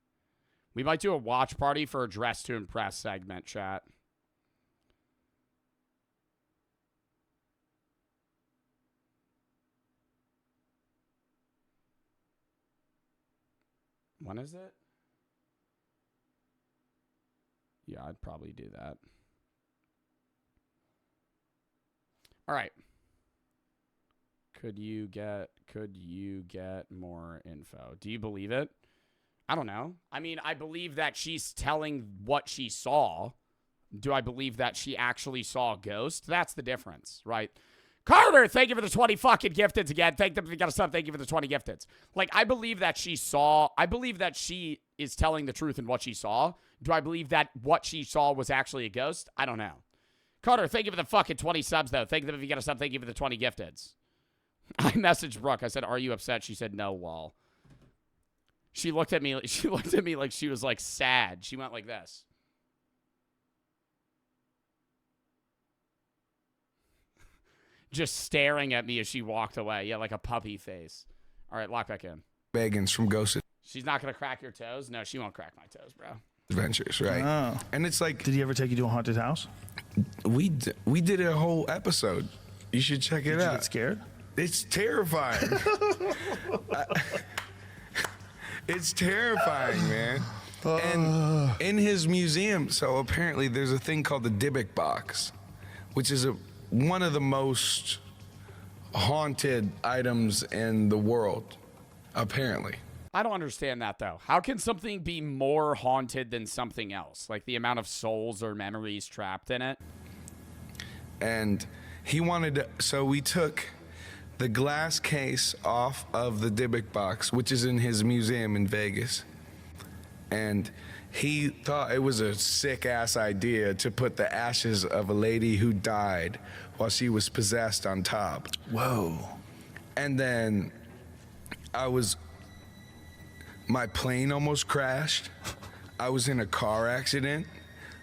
We might do a watch party for a dress to impress segment, chat. When is it? Yeah, I'd probably do that. All right. Could you get more info? Do you believe it? I don't know. I mean, I believe that she's telling what she saw. Do I believe that she actually saw a ghost? That's the difference, right? Carter, thank you for the 20 fucking gifteds again. Thank them if you got a sub. Thank you for the 20 gifteds. Like, I believe that she is telling the truth in what she saw. Do I believe that what she saw was actually a ghost? I don't know. Carter, thank you for the fucking 20 subs, though. Thank them if you got a sub. Thank you for the 20 gifteds. I messaged Brooke. I said, are you upset? She said, no, lol. She looked at me like she was like sad. She went like this. Just staring at me as she walked away. Yeah, like a puppy face. All right, lock back in. Bagans from Ghosted. She's not gonna crack your toes? No, she won't crack my toes, bro. Adventures, right? Oh. And it's like, did he ever take you to a haunted house? We did a whole episode. You should check it out. Did you get scared? It's terrifying. It's terrifying, man. And in his museum, so apparently there's a thing called the Dybbuk box, which is one of the most haunted items in the world, apparently. I don't understand that, though. How can something be more haunted than something else? Like the amount of souls or memories trapped in it? And he wanted to, so we took the glass case off of the Dybbuk box, which is in his museum in Vegas. And he thought it was a sick-ass idea to put the ashes of a lady who died while she was possessed on top. Whoa. And then my plane almost crashed. I was in a car accident.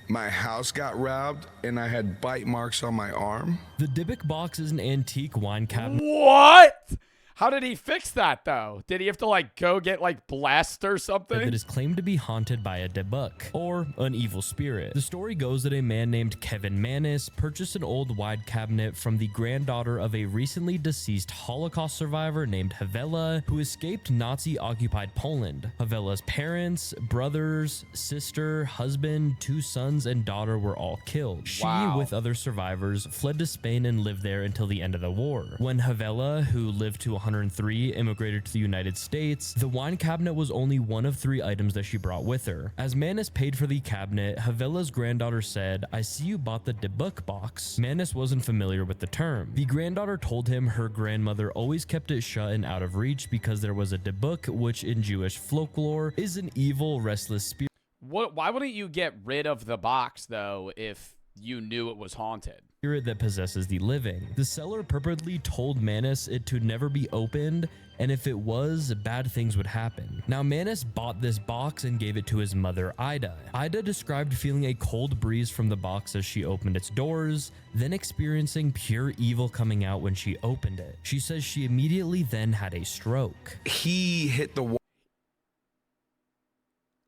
My house got robbed, and I had bite marks on my arm. The Dybbuk box is an antique wine cabinet. What? How did he fix that, though? Did he have to, like, go get, like, blessed or something? That is claimed to be haunted by a Dybbuk, or an evil spirit. The story goes that a man named Kevin Mannis purchased an old wine cabinet from the granddaughter of a recently deceased Holocaust survivor named Havela, who escaped Nazi-occupied Poland. Havela's parents, brothers, sister, husband, 2 sons, and daughter were all killed. She, with other survivors, fled to Spain and lived there until the end of the war. When Havela, who lived to 103, immigrated to the United States, the wine cabinet was only one of 3 items that she brought with her. As Mannis paid for the cabinet, Havela's granddaughter said, "I see you bought the Dybbuk box." Mannis wasn't familiar with the term. The granddaughter told him her grandmother always kept it shut and out of reach because there was a Dybbuk, which in Jewish folklore is an evil, restless spirit. Why wouldn't you get rid of the box, though, if you knew it was haunted? That possesses the living. The seller purportedly told Mannis it to never be opened, and if it was, bad things would happen. Now, Mannis bought this box and gave it to his mother, Ida. Ida described feeling a cold breeze from the box as she opened its doors, then experiencing pure evil coming out when she opened it. She says she immediately then had a stroke. He hit the wall.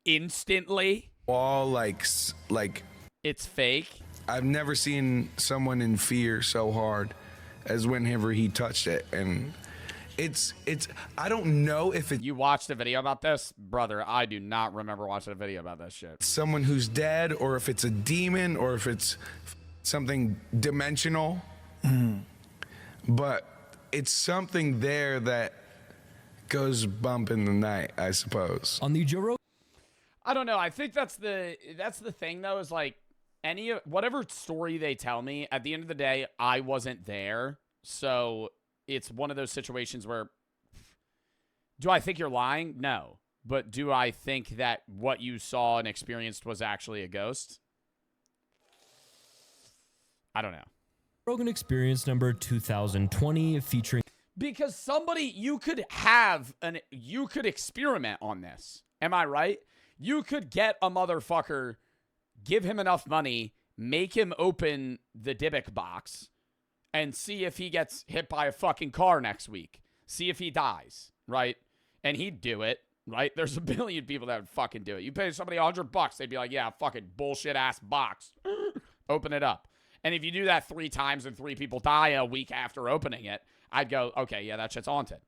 Instantly? Wall like it's fake. I've never seen someone in fear so hard as whenever he touched it. And it's I don't know if it. You watched a video about this? Brother, I do not remember watching a video about that shit. Someone who's dead, or if it's a demon, or if it's something dimensional. But it's something there that goes bump in the night, I suppose. On the Joe Rogan. I don't know. I think that's the thing, though, is like, whatever story they tell me, at the end of the day, I wasn't there. So it's one of those situations where, do I think you're lying? No. But do I think that what you saw and experienced was actually a ghost? I don't know. Rogan Experience number 2020 featuring. Because you could experiment on this. Am I right? You could get a motherfucker, give him enough money, make him open the Dybbuk box, and see if he gets hit by a fucking car next week. See if he dies, right? And he'd do it, right? There's a billion people that would fucking do it. You pay somebody $100, they'd be like, yeah, fucking bullshit-ass box. Open it up. And if you do that 3 times and 3 people die a week after opening it, I'd go, okay, yeah, that shit's haunted.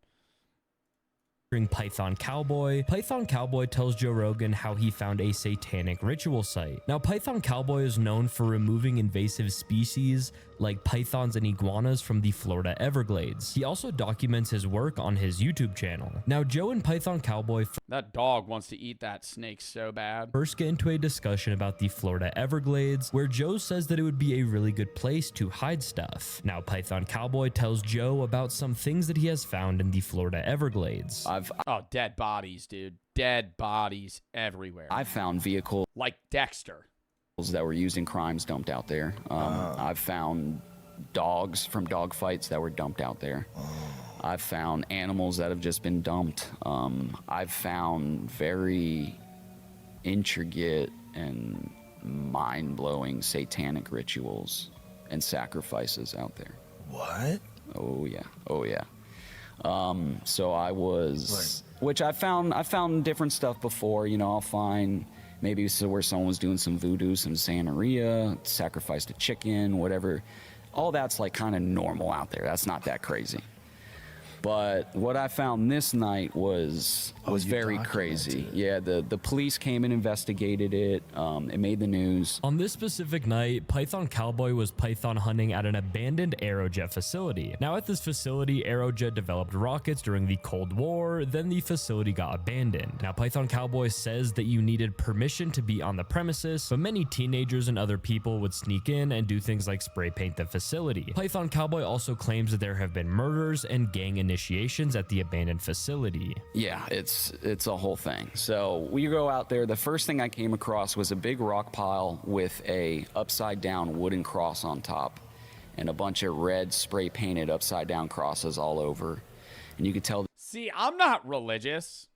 Python Cowboy. Python Cowboy tells Joe Rogan how he found a satanic ritual site. Now, Python Cowboy is known for removing invasive species like pythons and iguanas from the Florida Everglades. He also documents his work on his YouTube channel. Now, Joe and Python Cowboy... That dog wants to eat that snake so bad. First get into a discussion about the Florida Everglades, where Joe says that it would be a really good place to hide stuff. Now, Python Cowboy tells Joe about some things that he has found in the Florida Everglades. Oh, dead bodies, dude. Dead bodies everywhere. I've found vehicles like Dexter that were used in crimes dumped out there. I've found dogs from dog fights that were dumped out there. I've found animals that have just been dumped. I've found very intricate and mind-blowing satanic rituals and sacrifices out there. What? Oh, yeah. Oh, yeah. So I was, which I found different stuff before. You know, I'll find maybe where someone was doing some voodoo, some Santeria, sacrificed a chicken, whatever. All that's like kind of normal out there. That's not that crazy. But what I found this night was very crazy. Yeah, the police came and investigated it. It made the news. On this specific night, Python Cowboy was python hunting at an abandoned Aerojet facility. Now at this facility, Aerojet developed rockets during the Cold War, then the facility got abandoned. Now Python Cowboy says that you needed permission to be on the premises, but many teenagers and other people would sneak in and do things like spray paint the facility. Python Cowboy also claims that there have been murders and gang initiations at the abandoned facility. Yeah, it's a whole thing. So we go out there. The first thing I came across was a big rock pile with a upside down wooden cross on top and a bunch of red spray painted upside down crosses all over. And you could tell. See, I'm not religious.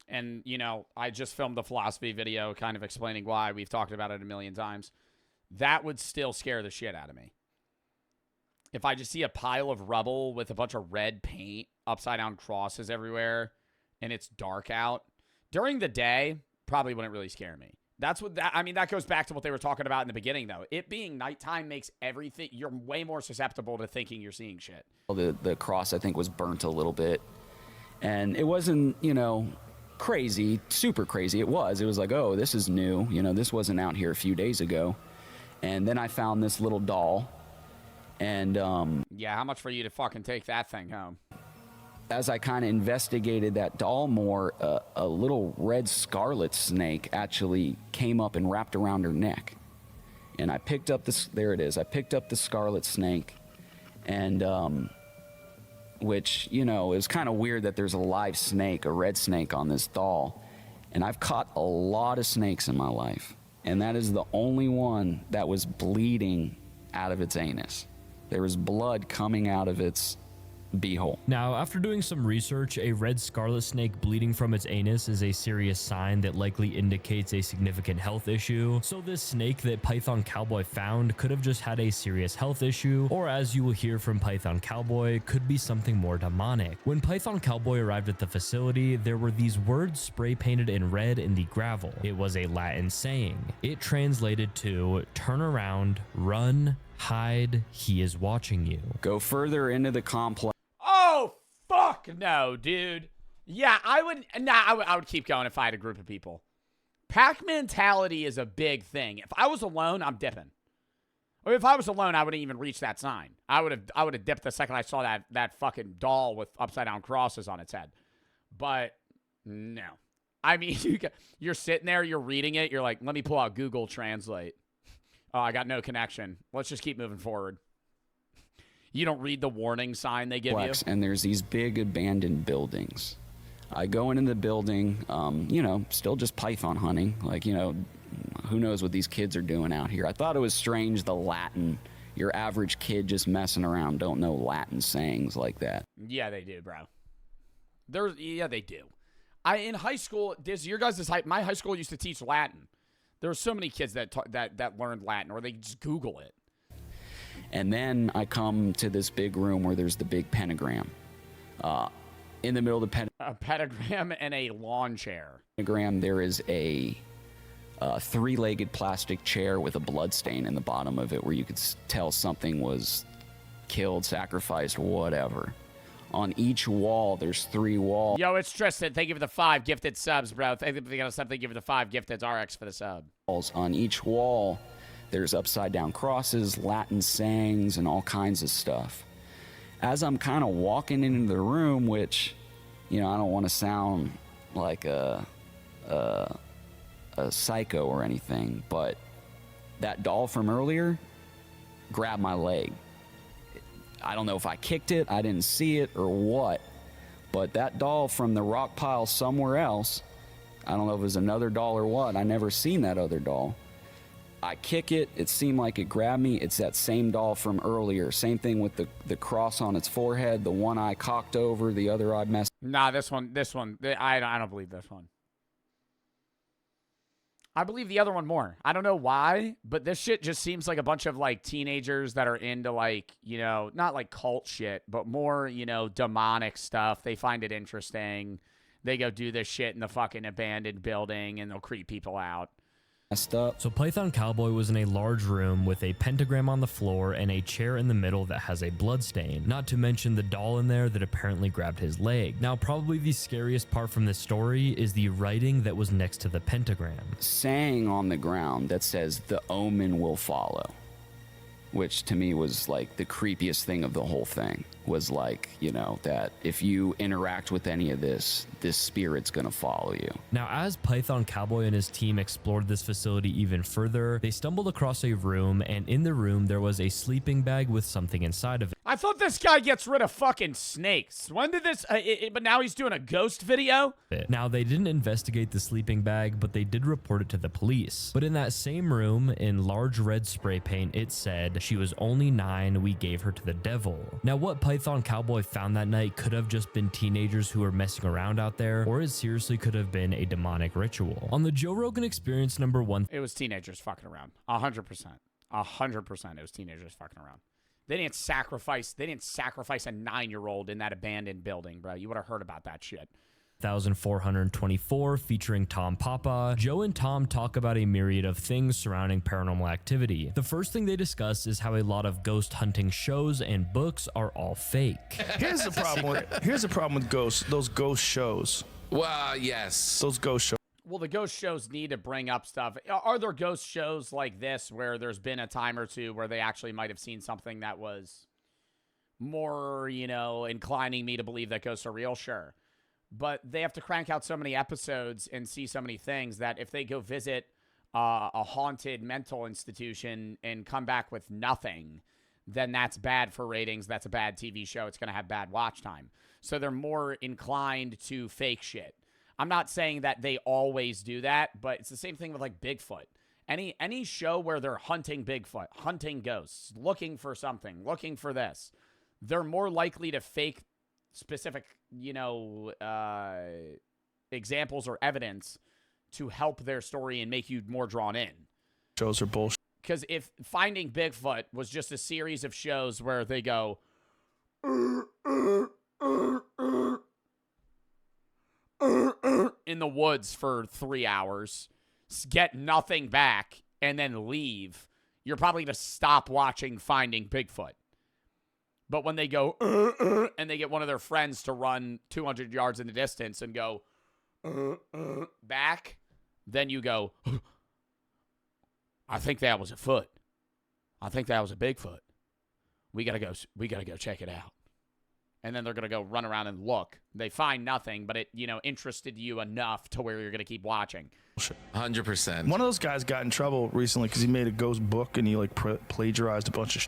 And, you know, I just filmed a philosophy video kind of explaining why. We've talked about it a million times. That would still scare the shit out of me. If I just see a pile of rubble with a bunch of red paint, upside down crosses everywhere, and it's dark out, during the day, probably wouldn't really scare me. That goes back to what they were talking about in the beginning, though. It being nighttime makes everything, you're way more susceptible to thinking you're seeing shit. The cross, I think, was burnt a little bit. And it wasn't, you know, crazy, super crazy. It was like, oh, this is new. You know, this wasn't out here a few days ago. And then I found this little doll. And yeah, how much for you to fucking take that thing home? As I kind of investigated that doll more, a little red scarlet snake actually came up and wrapped around her neck. And I picked up this, there it is. I picked up the scarlet snake, and which, you know, it was kind of weird that there's a live snake, a red snake on this doll. And I've caught a lot of snakes in my life. And that is the only one that was bleeding out of its anus. There was blood coming out of its beehole. Now, after doing some research, a red scarlet snake bleeding from its anus is a serious sign that likely indicates a significant health issue. So this snake that Python Cowboy found could have just had a serious health issue, or as you will hear from Python Cowboy, could be something more demonic. When Python Cowboy arrived at the facility, there were these words spray painted in red in the gravel. It was a Latin saying. It translated to "turn around, run, hide, he is watching you." Go further into the complex. Oh, fuck no, dude. Yeah, I would keep going if I had a group of people. Pack mentality is a big thing. If I was alone, I'm dipping. Or if I was alone, I wouldn't even reach that sign. I would have dipped the second I saw that fucking doll with upside down crosses on its head. But no. I mean, you're sitting there, you're reading it, you're like, let me pull out Google Translate. Oh, I got no connection. Let's just keep moving forward. You don't read the warning sign they give you? And there's these big abandoned buildings. I go into the building, you know, still just python hunting. Like, you know, who knows what these kids are doing out here. I thought it was strange, the Latin. Your average kid just messing around don't know Latin sayings like that. Yeah, they do, bro. Yeah, they do. In high school, my high school used to teach Latin. There were so many kids that learned Latin, or they just Google it. And then I come to this big room where there's the big pentagram. In the middle of the a pentagram and a lawn chair. Pentagram, there is a three-legged plastic chair with a blood stain in the bottom of it where you could tell something was killed, sacrificed, whatever. On each wall, there's 3 walls. Yo, it's Tristan. Thank you for the 5 gifted subs, bro. Thank you for the 5 gifted RX for the sub. On each wall, there's upside down crosses, Latin sayings, and all kinds of stuff. As I'm kind of walking into the room, which, you know, I don't want to sound like a psycho or anything, but that doll from earlier grabbed my leg. I don't know if I kicked it, I didn't see it, or what, but that doll from the rock pile somewhere else, I don't know if it was another doll or what, I never seen that other doll. I kick it, it seemed like it grabbed me. It's that same doll from earlier. Same thing with the cross on its forehead, the one eye cocked over, the other eye messed. Nah, this one, I don't believe this one. I believe the other one more. I don't know why, but this shit just seems like a bunch of like teenagers that are into like, you know, not like cult shit, but more, you know, demonic stuff. They find it interesting. They go do this shit in the fucking abandoned building and they'll creep people out. So Python Cowboy was in a large room with a pentagram on the floor and a chair in the middle that has a blood stain, not to mention the doll in there that apparently grabbed his leg. Now, probably the scariest part from this story is the writing that was next to the pentagram. Saying on the ground that says the omen will follow, which to me was like the creepiest thing of the whole thing, was like, you know, that if you interact with any of this spirit's gonna follow you. Now, as Python Cowboy and his team explored this facility even further, they stumbled across a room, and in the room there was a sleeping bag with something inside of it. I thought this guy gets rid of fucking snakes. When did this, but now he's doing a ghost video? Now, they didn't investigate the sleeping bag, but they did report it to the police. But in that same room, in large red spray paint, it said, "She was only 9, we gave her to the devil." Now, what Python Cowboy found that night could have just been teenagers who were messing around out there, or it seriously could have been a demonic ritual. On the Joe Rogan Experience number 1, it was teenagers fucking around. 100%. 100% it was teenagers fucking around. They didn't sacrifice a 9-year-old in that abandoned building, bro. You would have heard about that shit. 1424, featuring Tom Papa. Joe and Tom talk about a myriad of things surrounding paranormal activity. The first thing they discuss is how a lot of ghost hunting shows and books are all fake. Here's the problem with ghosts. Those ghost shows. Well, yes. Those ghost shows. Well, the ghost shows need to bring up stuff. Are there ghost shows like this where there's been a time or two where they actually might have seen something that was more, you know, inclining me to believe that ghosts are real? Sure. But they have to crank out so many episodes and see so many things that if they go visit a haunted mental institution and come back with nothing, then that's bad for ratings. That's a bad TV show. It's going to have bad watch time. So they're more inclined to fake shit. I'm not saying that they always do that, but it's the same thing with like Bigfoot. Any show where they're hunting Bigfoot, hunting ghosts, looking for something, looking for this, they're more likely to fake specific, you know, examples or evidence to help their story and make you more drawn in. Shows are bullshit. Because if Finding Bigfoot was just a series of shows where they go in the woods for 3 hours, get nothing back, and then leave, you're probably going to stop watching Finding Bigfoot. But when they go and they get one of their friends to run 200 yards in the distance and go back, then you go, I think that was a foot. I think that was a Bigfoot. We gotta go check it out. And then they're gonna go run around and look. They find nothing, but it, you know, interested you enough to where you're gonna keep watching. 100%. One of those guys got in trouble recently because he made a ghost book and he like plagiarized a bunch of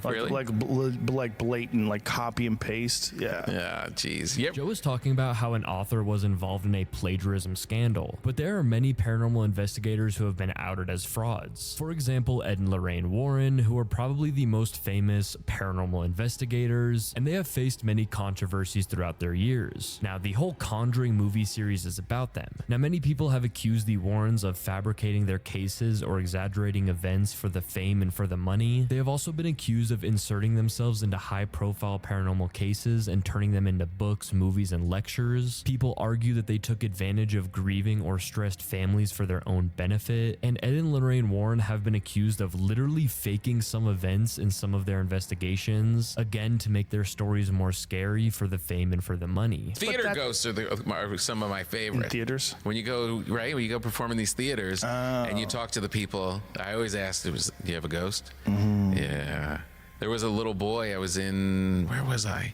Really? Like blatant, like copy and paste. Yeah. Yeah, jeez. Yep. Joe was talking about how an author was involved in a plagiarism scandal, but there are many paranormal investigators who have been outed as frauds. For example, Ed and Lorraine Warren, who are probably the most famous paranormal investigators, and they have faced many controversies throughout their years. Now, the whole Conjuring movie series is about them. Now, many people have accused the Warrens of fabricating their cases or exaggerating events for the fame and for the money. They have also been accused of inserting themselves into high-profile paranormal cases and turning them into books, movies, and lectures. People argue that they took advantage of grieving or stressed families for their own benefit, and Ed and Lorraine Warren have been accused of literally faking some events in some of their investigations, again to make their stories more scary for the fame and for the money. Theater ghosts are some of my favorite. In theaters? When you go perform in these theaters and you talk to the people, I always ask, do you have a ghost? Mm-hmm. Yeah. There was a little boy, I was in, where was I?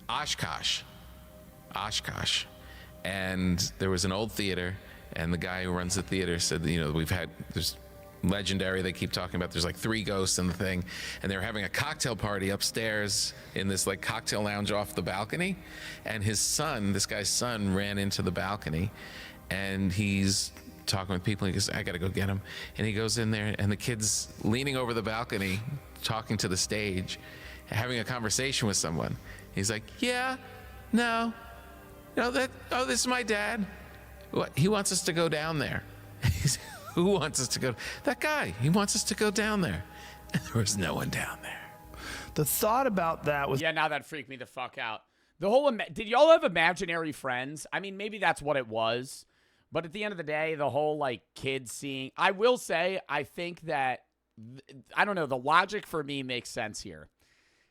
Oshkosh. And there was an old theater, and the guy who runs the theater said, you know, there's legendary, they keep talking about, there's like 3 ghosts in the thing, and they were having a cocktail party upstairs in this like cocktail lounge off the balcony, and his son, this guy's son, ran into the balcony, and he's talking with people. He goes, I gotta go get him. And he goes in there, and the kid's leaning over the balcony, talking to the stage, having a conversation with someone. He's like, yeah, no, this is my dad. What? He wants us to go down there. Who wants us to go? That guy, he wants us to go down there. And there was no one down there. The thought about that was... Yeah, now that freaked me the fuck out. The whole... Did y'all have imaginary friends? I mean, maybe that's what it was. But at the end of the day, the whole, like, kids seeing... I will say, I think that... I don't know, the logic for me makes sense here.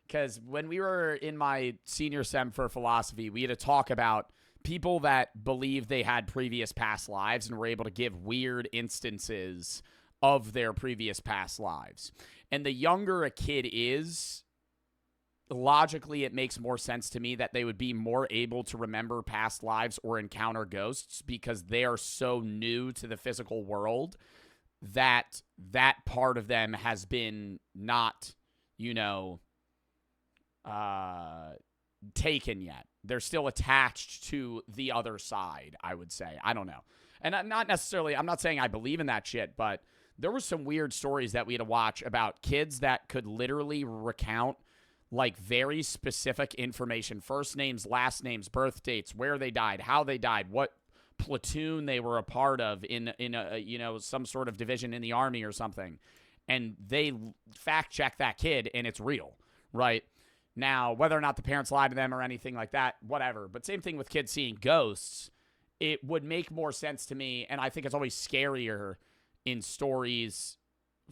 Because when we were in my senior sem for philosophy, we had to talk about people that believe they had previous past lives and were able to give weird instances of their previous past lives. And the younger a kid is, logically, it makes more sense to me that they would be more able to remember past lives or encounter ghosts because they are so new to the physical world that that part of them has been not, you know, taken yet. They're still attached to the other side, I would say. I don't know. And not necessarily, I'm not saying I believe in that shit, but there were some weird stories that we had to watch about kids that could literally recount like very specific information, first names, last names, birth dates, where they died, how they died, what platoon they were a part of in a, you know, some sort of division in the army or something. And they fact check that kid and it's real, right? Now, whether or not the parents lied to them or anything like that, whatever. But same thing with kids seeing ghosts. It would make more sense to me, and I think it's always scarier in stories,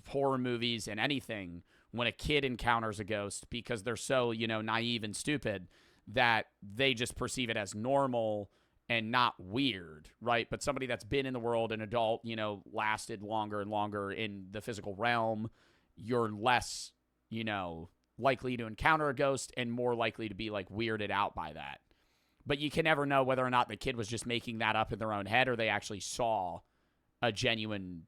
horror movies, and anything when a kid encounters a ghost because they're so, you know, naive and stupid that they just perceive it as normal and not weird, right? But somebody that's been in the world, an adult, you know, lasted longer and longer in the physical realm, you're less, you know, likely to encounter a ghost and more likely to be like weirded out by that. But you can never know whether or not the kid was just making that up in their own head or they actually saw a genuine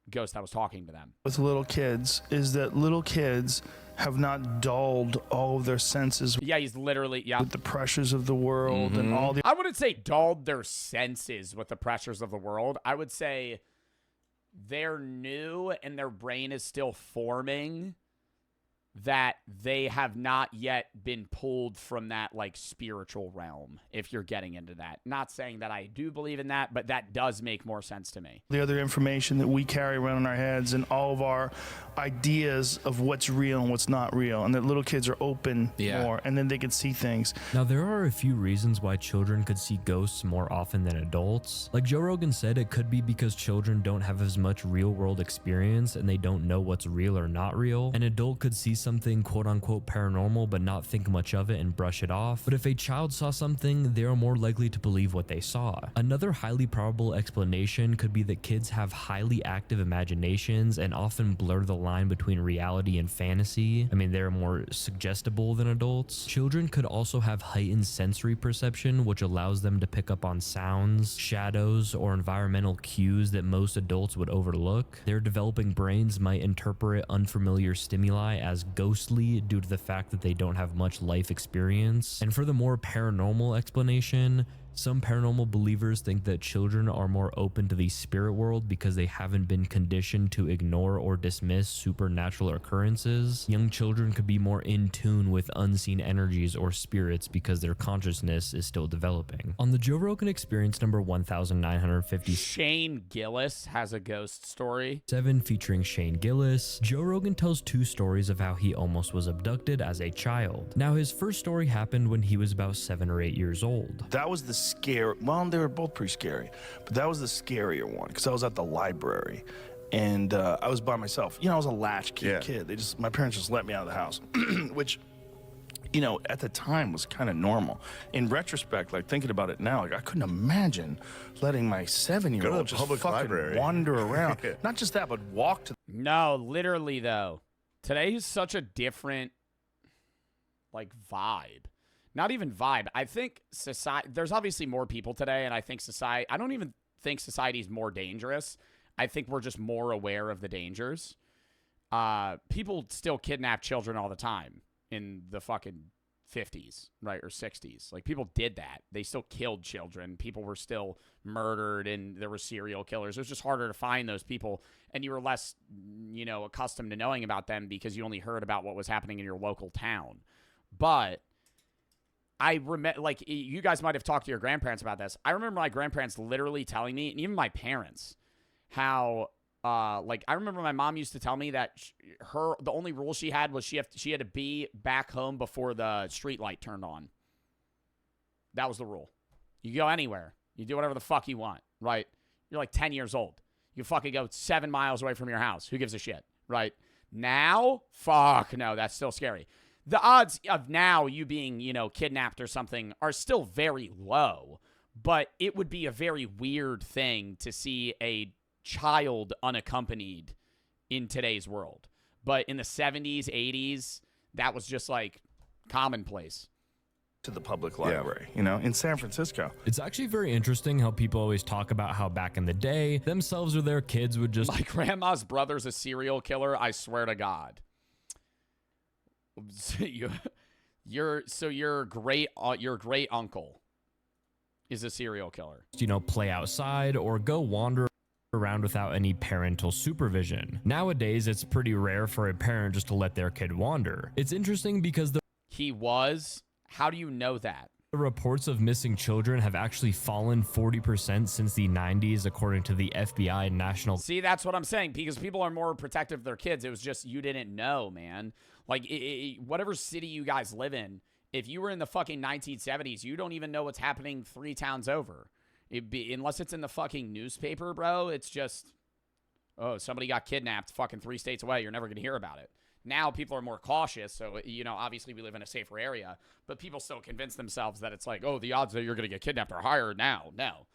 ghost that was talking to them. With little kids is that little kids have not dulled all of their senses. Yeah, he's literally, yeah. With the pressures of the world and all the... I wouldn't say dulled their senses with the pressures of the world. I would say they're new and their brain is still forming, that they have not yet been pulled from that like spiritual realm, if you're getting into that. Not saying that I do believe in that, but that does make more sense to me. The other information that we carry around in our heads and all of our ideas of what's real and what's not real, and that little kids are open more, and then they can see things. Now, there are a few reasons why children could see ghosts more often than adults. Like Joe Rogan said, it could be because children don't have as much real-world experience and they don't know what's real or not real. An adult could see something quote-unquote paranormal but not think much of it and brush it off. But if a child saw something, they are more likely to believe what they saw. Another highly probable explanation could be that kids have highly active imaginations and often blur the line between reality and fantasy. I mean, they're more suggestible than adults. Children could also have heightened sensory perception, which allows them to pick up on sounds, shadows, or environmental cues that most adults would overlook. Their developing brains might interpret unfamiliar stimuli as ghostly due to the fact that they don't have much life experience. And for the more paranormal explanation, some paranormal believers think that children are more open to the spirit world because they haven't been conditioned to ignore or dismiss supernatural occurrences. Young children could be more in tune with unseen energies or spirits because their consciousness is still developing. On the Joe Rogan Experience number 1950, Shane Gillis has a ghost story. 7 featuring Shane Gillis, Joe Rogan tells 2 stories of how he almost was abducted as a child. Now, his first story happened when he was about 7 or 8 years old. That was the scary, well, they were both pretty scary, but that was the scarier one because I was at the library and I was by myself. You know, I was a latchkey kid. My parents just let me out of the house, which, you know, at the time was kind of normal. In retrospect, like thinking about it now, like I couldn't imagine letting my 7-year-old just fucking library. Wander around. Not just that, but walk to. No, literally though. Today is such a different, like, vibe. Not even vibe. I think society, there's obviously more people today, and I think society, I don't even think society's more dangerous. I think we're just more aware of the dangers. People still kidnap children all the time in the fucking 50s, right, or 60s. Like, people did that. They still killed children. People were still murdered, and there were serial killers. It was just harder to find those people, and you were less, you know, accustomed to knowing about them because you only heard about what was happening in your local town. But I remember, like, you guys might have talked to your grandparents about this. I remember my grandparents literally telling me, and even my parents, how like I remember my mom used to tell me that the only rule she had was she had to be back home before the street light turned on. That was the rule. You go anywhere. You do whatever the fuck you want, right? You're like 10 years old. You fucking go 7 miles away from your house. Who gives a shit, right? Now, fuck no, that's still scary. The odds of now you being, you know, kidnapped or something are still very low, but it would be a very weird thing to see a child unaccompanied in today's world. But in the 70s, 80s, that was just like commonplace. To the public library, you know, in San Francisco. It's actually very interesting how people always talk about how back in the day, themselves or their kids would just... My grandma's brother's a serial killer, I swear to God. Your great uncle is a serial killer. You know, play outside or go wander around without any parental supervision. Nowadays, it's pretty rare for a parent just to let their kid wander. It's interesting because He was... How do you know that? The reports of missing children have actually fallen 40% since the 90s, according to the FBI National... See, that's what I'm saying, because people are more protective of their kids. It was just you didn't know, man. Like, whatever city you guys live in, if you were in the fucking 1970s, you don't even know what's happening 3 towns over. Unless it's in the fucking newspaper, bro, it's just, oh, somebody got kidnapped fucking 3 states away. You're never going to hear about it. Now people are more cautious, so, you know, obviously we live in a safer area, but people still convince themselves that it's like, oh, the odds that you're going to get kidnapped are higher now. No.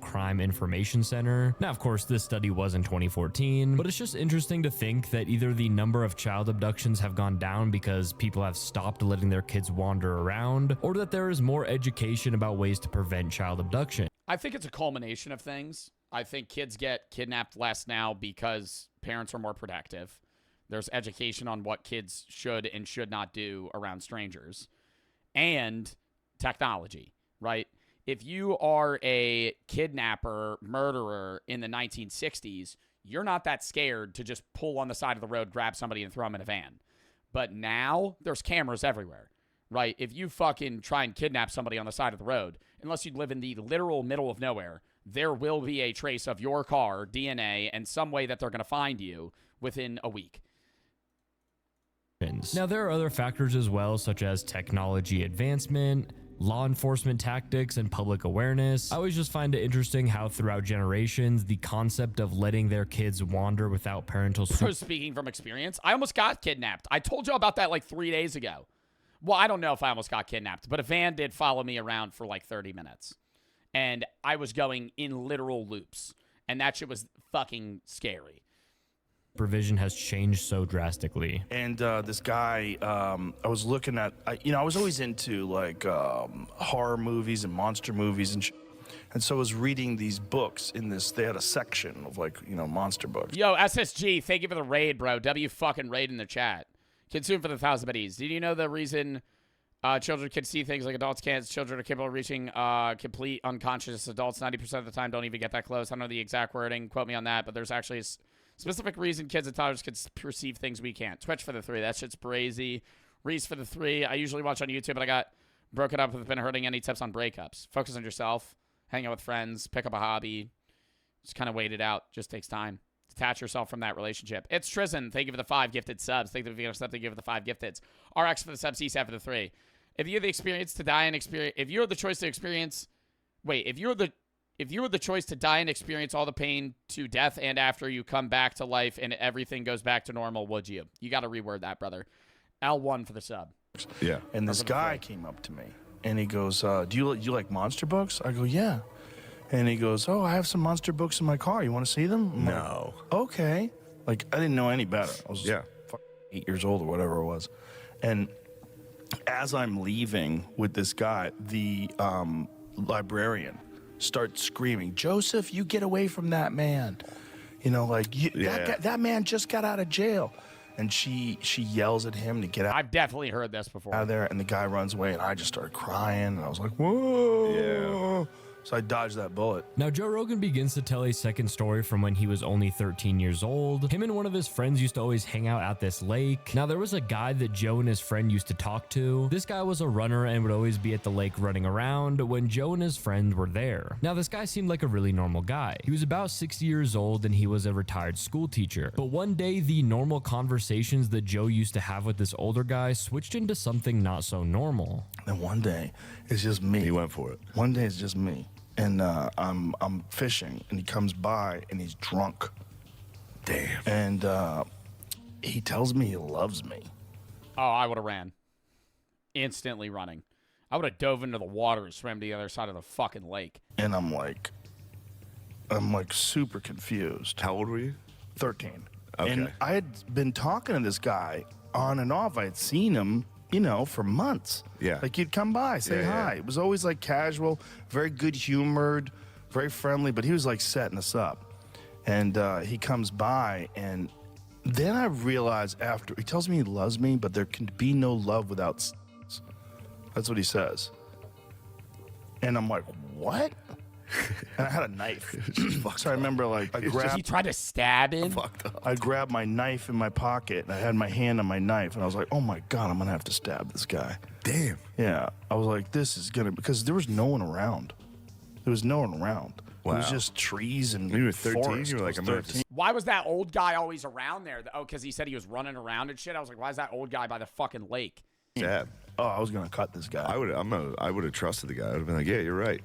Crime Information Center. Now, of course, this study was in 2014, but it's just interesting to think that either the number of child abductions have gone down because people have stopped letting their kids wander around, or that there is more education about ways to prevent child abduction. I think it's a culmination of things. I think kids get kidnapped less now because parents are more protective. There's education on what kids should and should not do around strangers. And technology, right? If you are a kidnapper, murderer in the 1960s, you're not that scared to just pull on the side of the road, grab somebody, and throw them in a van. But now, there's cameras everywhere, right? If you fucking try and kidnap somebody on the side of the road, unless you live in the literal middle of nowhere, there will be a trace of your car, DNA, and some way that they're going to find you within a week. Now, there are other factors as well, such as technology advancement, law enforcement tactics, and public awareness. I always just find it interesting how throughout generations, the concept of letting their kids wander without parental supervision. Speaking from experience, I almost got kidnapped. I told you about that like 3 days ago. Well, I don't know if I almost got kidnapped, but a van did follow me around for like 30 minutes. And I was going in literal loops. And that shit was fucking scary. Provision has changed so drastically. And this guy, I was looking at, I was always into like horror movies and monster movies and and so I was reading these books in this, they had a section of like, monster books. Yo, SSG, thank you for the raid, bro. W fucking raid in the chat. Consume for the 1,000 biddies. Did you know the reason children can see things like adults can't? Children are capable of reaching complete unconscious. Adults 90% of the time don't even get that close. I don't know the exact wording. Quote me on that, but there's actually a specific reason kids and toddlers can perceive things we can't. Twitch for the 3. That shit's brazy. Reese for the 3. I usually watch on YouTube, but I got broken up with been hurting. Any tips on breakups? Focus on yourself. Hang out with friends. Pick up a hobby. Just kind of wait it out. Just takes time. Detach yourself from that relationship. It's Tristan. Thank you for the 5 gifted subs. Thank you for the 5 gifteds. RX for the sub. CSAT for the 3. If you have the experience to die and experience, if you have the choice to experience, if you were the choice to die and experience all the pain to death and after you come back to life and everything goes back to normal, would you? You got to reword that, brother. L1 for the sub. Yeah. And this guy came up to me and he goes, do you like monster books? I go, yeah. And he goes, oh, I have some monster books in my car. You want to see them? I'm No. Like, okay. Like, I didn't know any better. I was 8 years old or whatever it was. And as I'm leaving with this guy, the librarian starts screaming, Joseph, you get away from that man. That man just got out of jail. And she yells at him to get out. I've definitely heard this before. Out of there, and the guy runs away, and I just started crying, and I was like, whoa. So I dodged that bullet. Now, Joe Rogan begins to tell a second story from when he was only 13 years old. Him and one of his friends used to always hang out at this lake. Now, there was a guy that Joe and his friend used to talk to. This guy was a runner and would always be at the lake running around when Joe and his friend were there. Now, this guy seemed like a really normal guy. He was about 60 years old and he was a retired school teacher. But one day, the normal conversations that Joe used to have with this older guy switched into something not so normal. And one day, it's just me. He went for it. One day, it's just me. And I'm fishing, and he comes by, and he's drunk. Damn. And he tells me he loves me. Oh, I would have ran. Instantly running. I would have dove into the water and swam to the other side of the fucking lake. And I'm like super confused. How old were you? 13. Okay. And I had been talking to this guy on and off. I had seen him, you know, for months. Yeah. Like he'd come by, say hi. It was always like casual, very good humored, very friendly, but he was like setting us up. And he comes by, and then I realize after, he tells me he loves me, but there can be no love without sex. That's what he says. And I'm like, what? And I had a knife. So I remember, like, I grabbed. He tried to stab him. Fucked up. I grabbed my knife in my pocket, and I had my hand on my knife, and I was like, oh my God, I'm gonna have to stab this guy. Damn. Yeah. I was like, this is gonna, because there was no one around. There was no one around. Wow. It was just trees and You were 13, forest. you were like, I was I'm gonna have to 13. Why was that old guy always around there? Oh, because he said he was running around and shit. I was like, why is that old guy by the fucking lake? Sad. Oh, I was gonna cut this guy. I would have trusted the guy. I would have been like, yeah, you're right.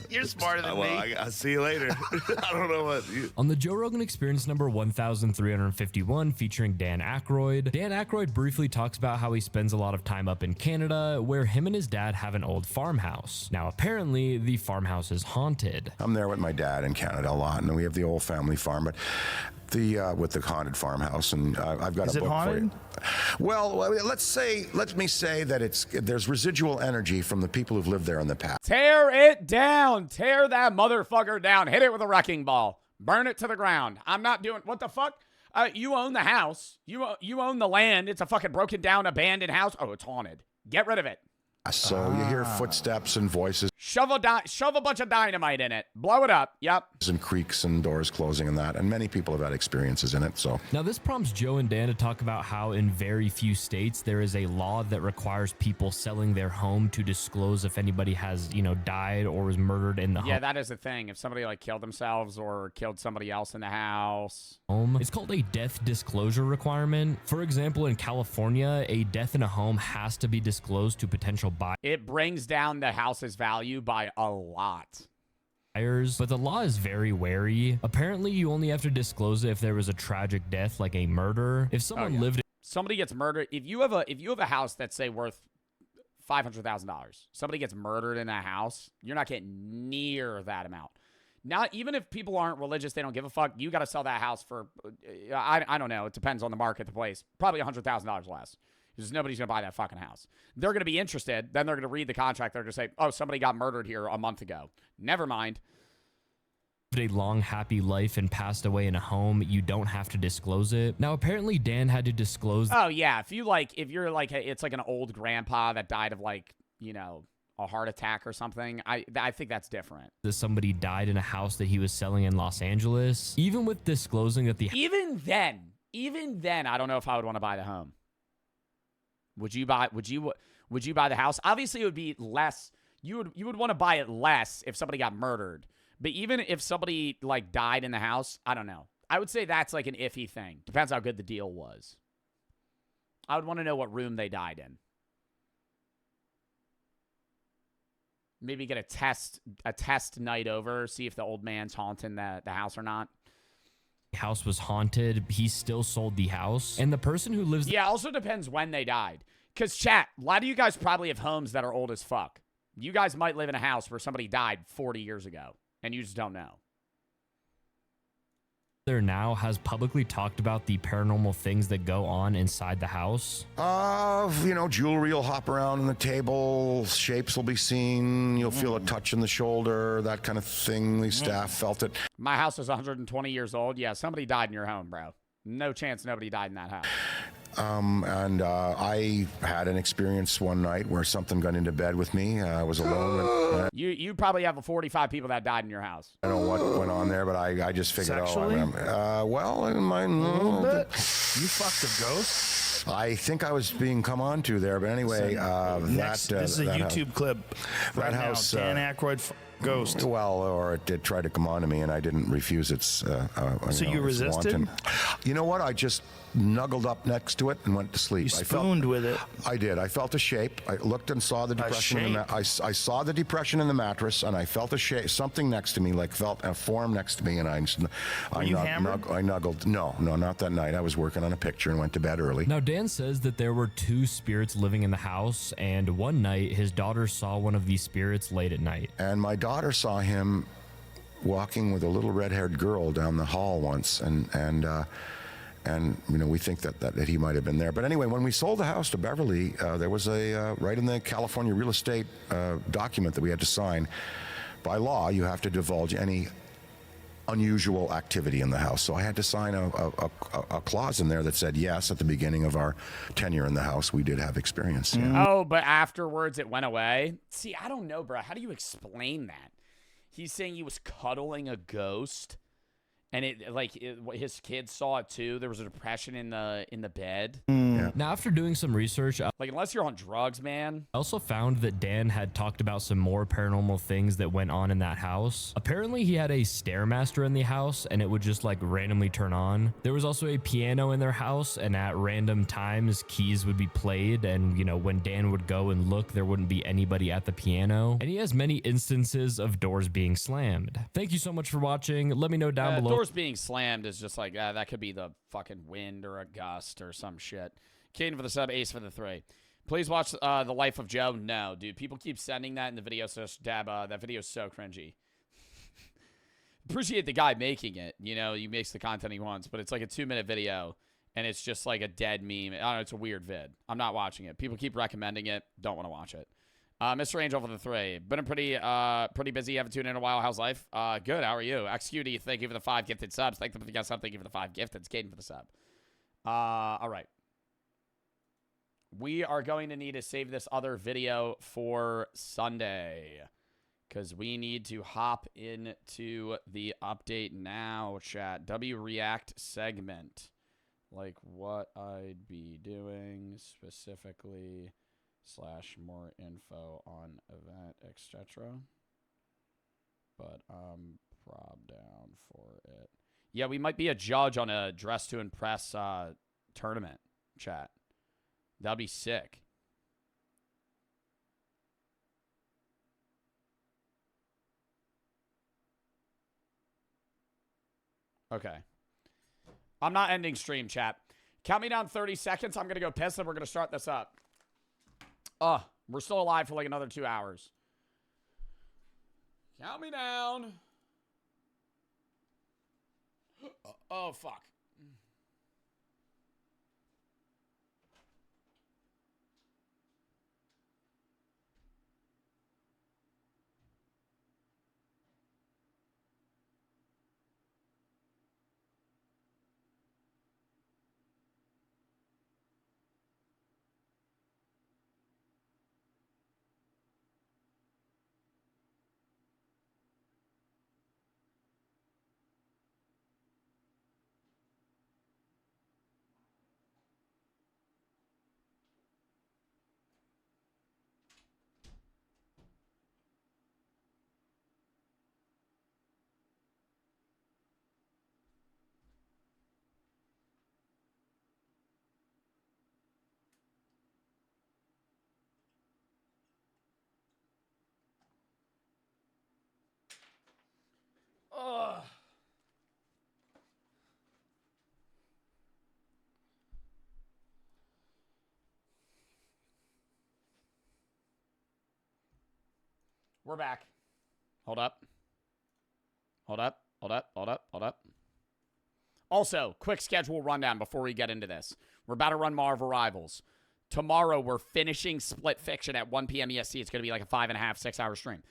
You're smarter than me. I'll see you later. I don't know what. On the Joe Rogan Experience number 1351 featuring Dan Aykroyd, Dan Aykroyd briefly talks about how he spends a lot of time up in Canada where him and his dad have an old farmhouse. Now, apparently, the farmhouse is haunted. I'm there with my dad in Canada a lot, and we have the old family farm, but with the haunted farmhouse, and I've got Is a it book haunted? for you. Well, let me say that there's residual energy from the people who've lived there in the past. Tear it down. Tear that motherfucker down. Hit it with a wrecking ball. Burn it to the ground. I'm not doing... What the fuck? You own the house. You own the land. It's a fucking broken down, abandoned house. Oh, it's haunted. Get rid of it. So you hear footsteps and voices. Shove a bunch of dynamite in it. Blow it up. Yep. And creaks and doors closing and that. And many people have had experiences in it, so. Now, this prompts Joe and Dan to talk about how in very few states there is a law that requires people selling their home to disclose if anybody has, died or was murdered in the home. Yeah, that is the thing. If somebody killed themselves or killed somebody else in the house. It's called a death disclosure requirement. For example, in California, a death in a home has to be disclosed to potential buyers. It brings down the house's value by a lot. But the law is very wary. Apparently, you only have to disclose it if there was a tragic death, like a murder. If someone lived, somebody gets murdered. If you have a house that's say worth $500,000, somebody gets murdered in that house, you're not getting near that amount. Not even if people aren't religious, they don't give a fuck. You got to sell that house for, I don't know. It depends on the market, the place. Probably $100,000 less. Because nobody's going to buy that fucking house. They're going to be interested. Then they're going to read the contract. They're going to say, oh, somebody got murdered here a month ago. Never mind. A long, happy life and passed away in a home, you don't have to disclose it. Now, apparently, Dan had to disclose. Oh, yeah. If you're like, it's like an old grandpa that died of a heart attack or something, I think that's different. That somebody died in a house that he was selling in Los Angeles. Even with disclosing that even then, I don't know if I would want to buy the home. Would you buy the house? Obviously, it would be less. You would want to buy it less if somebody got murdered. But even if somebody died in the house, I don't know. I would say that's like an iffy thing. Depends how good the deal was. I would want to know what room they died in. Maybe get a test night over, see if the old man's haunting the house or not. House was haunted, he still sold the house. And the person who lives... Yeah, also depends when they died. Because, chat, a lot of you guys probably have homes that are old as fuck. You guys might live in a house where somebody died 40 years ago, and you just don't know. There now has publicly talked about the paranormal things that go on inside the house. Jewelry will hop around on the table, shapes will be seen, you'll feel a touch in the shoulder, that kind of thing. The staff felt it. My house is 120 years old. Yeah, somebody died in your home, bro. No chance nobody died in that house. And I had an experience one night where something got into bed with me. I was alone. You probably have 45 people that died in your house. I don't know what went on there, but I just figured Sexually? well, in my You fucked a ghost? I think I was being come on to there, but anyway, This is a YouTube clip right now. house, Dan Aykroyd ghost. Well, or it did try to come on to me, and I didn't refuse its. So you resisted? Wanton. You know what? I just snuggled up next to it and went to sleep. You spooned with it. I did. I felt a shape. I looked and saw the depression. In the I saw the depression in the mattress, and I felt a shape, something next to me, like felt a form next to me, and I nuggled. No, not that night. I was working on a picture and went to bed early. Now, Dan says that there were 2 spirits living in the house, and one night his daughter saw one of these spirits late at night. And my daughter saw him walking with a little red-haired girl down the hall once, and you know, we think that he might have been there. But anyway, when we sold the house to Beverly, there was a right in the California real estate document that we had to sign. By law, you have to divulge any unusual activity in the house. So I had to sign a clause in there that said yes, at the beginning of our tenure in the house, we did have experience. Yeah. Oh, but afterwards it went away? See, I don't know, bro. How do you explain that? He's saying he was cuddling a ghost, and his kids saw it too. There was a depression in the bed. Yeah. Now, after doing some research, like, unless you're on drugs, man. I also found that Dan had talked about some more paranormal things that went on in that house. Apparently, he had a Stairmaster in the house, and it would just like randomly turn on. There was also a piano in their house, and at random times, keys would be played, and you know, when Dan would go and look, there wouldn't be anybody at the piano. And he has many instances of doors being slammed. Thank you so much for watching. Let me know down below. Doors being slammed is just like, that could be the fucking wind or a gust or some shit. Caden for the sub, Ace for the 3. Please watch The Life of Joe. No, dude. People keep sending that in the video. So, Dab, that video is so cringy. Appreciate the guy making it. You know, he makes the content he wants. But it's like a 2-minute video. And it's just like a dead meme. I don't know. It's a weird vid. I'm not watching it. People keep recommending it. Don't want to watch it. Mr. Angel for the 3. Been pretty busy. Haven't tuned in a while. How's life? Good. How are you? XQD, thank you for the 5 gifted subs. Thank you for the guest sub. Thank you for the 5 gifted. Caden for the sub. All right. We are going to need to save this other video for Sunday, because we need to hop into the update now, chat. W-React segment. Like what I'd be doing specifically, / more info on event, etc. But I'm prob down for it. Yeah, we might be a judge on a Dress to Impress tournament, chat. That'd be sick. Okay. I'm not ending stream, chat. Count me down 30 seconds. I'm going to go piss, and we're going to start this up. We're still alive for like another 2 hours. Count me down. Oh, fuck. Ugh. We're back. Hold up. Hold up. Hold up. Hold up. Hold up. Also, quick schedule rundown before we get into this. We're about to run Marvel Rivals. Tomorrow, we're finishing Split Fiction at 1 p.m. EST. It's going to be like a 5.5, 6 hour stream.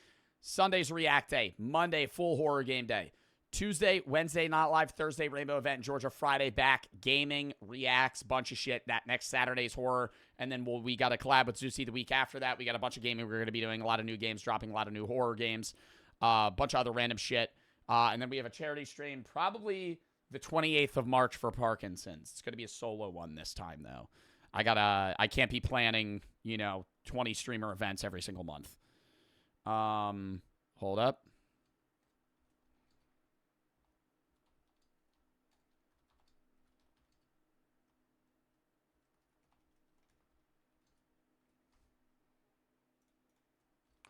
Sunday's React Day. Monday, full horror game day. Tuesday, Wednesday, not live. Thursday, Rainbow event in Georgia. Friday, back. Gaming, reacts, bunch of shit. That next Saturday's horror. And then we got a collab with Zeusy the week after that. We got a bunch of gaming. We're going to be doing a lot of new games, dropping a lot of new horror games. A bunch of other random shit. And then we have a charity stream probably the 28th of March for Parkinson's. It's going to be a solo one this time, though. I can't be planning, 20 streamer events every single month. Hold up.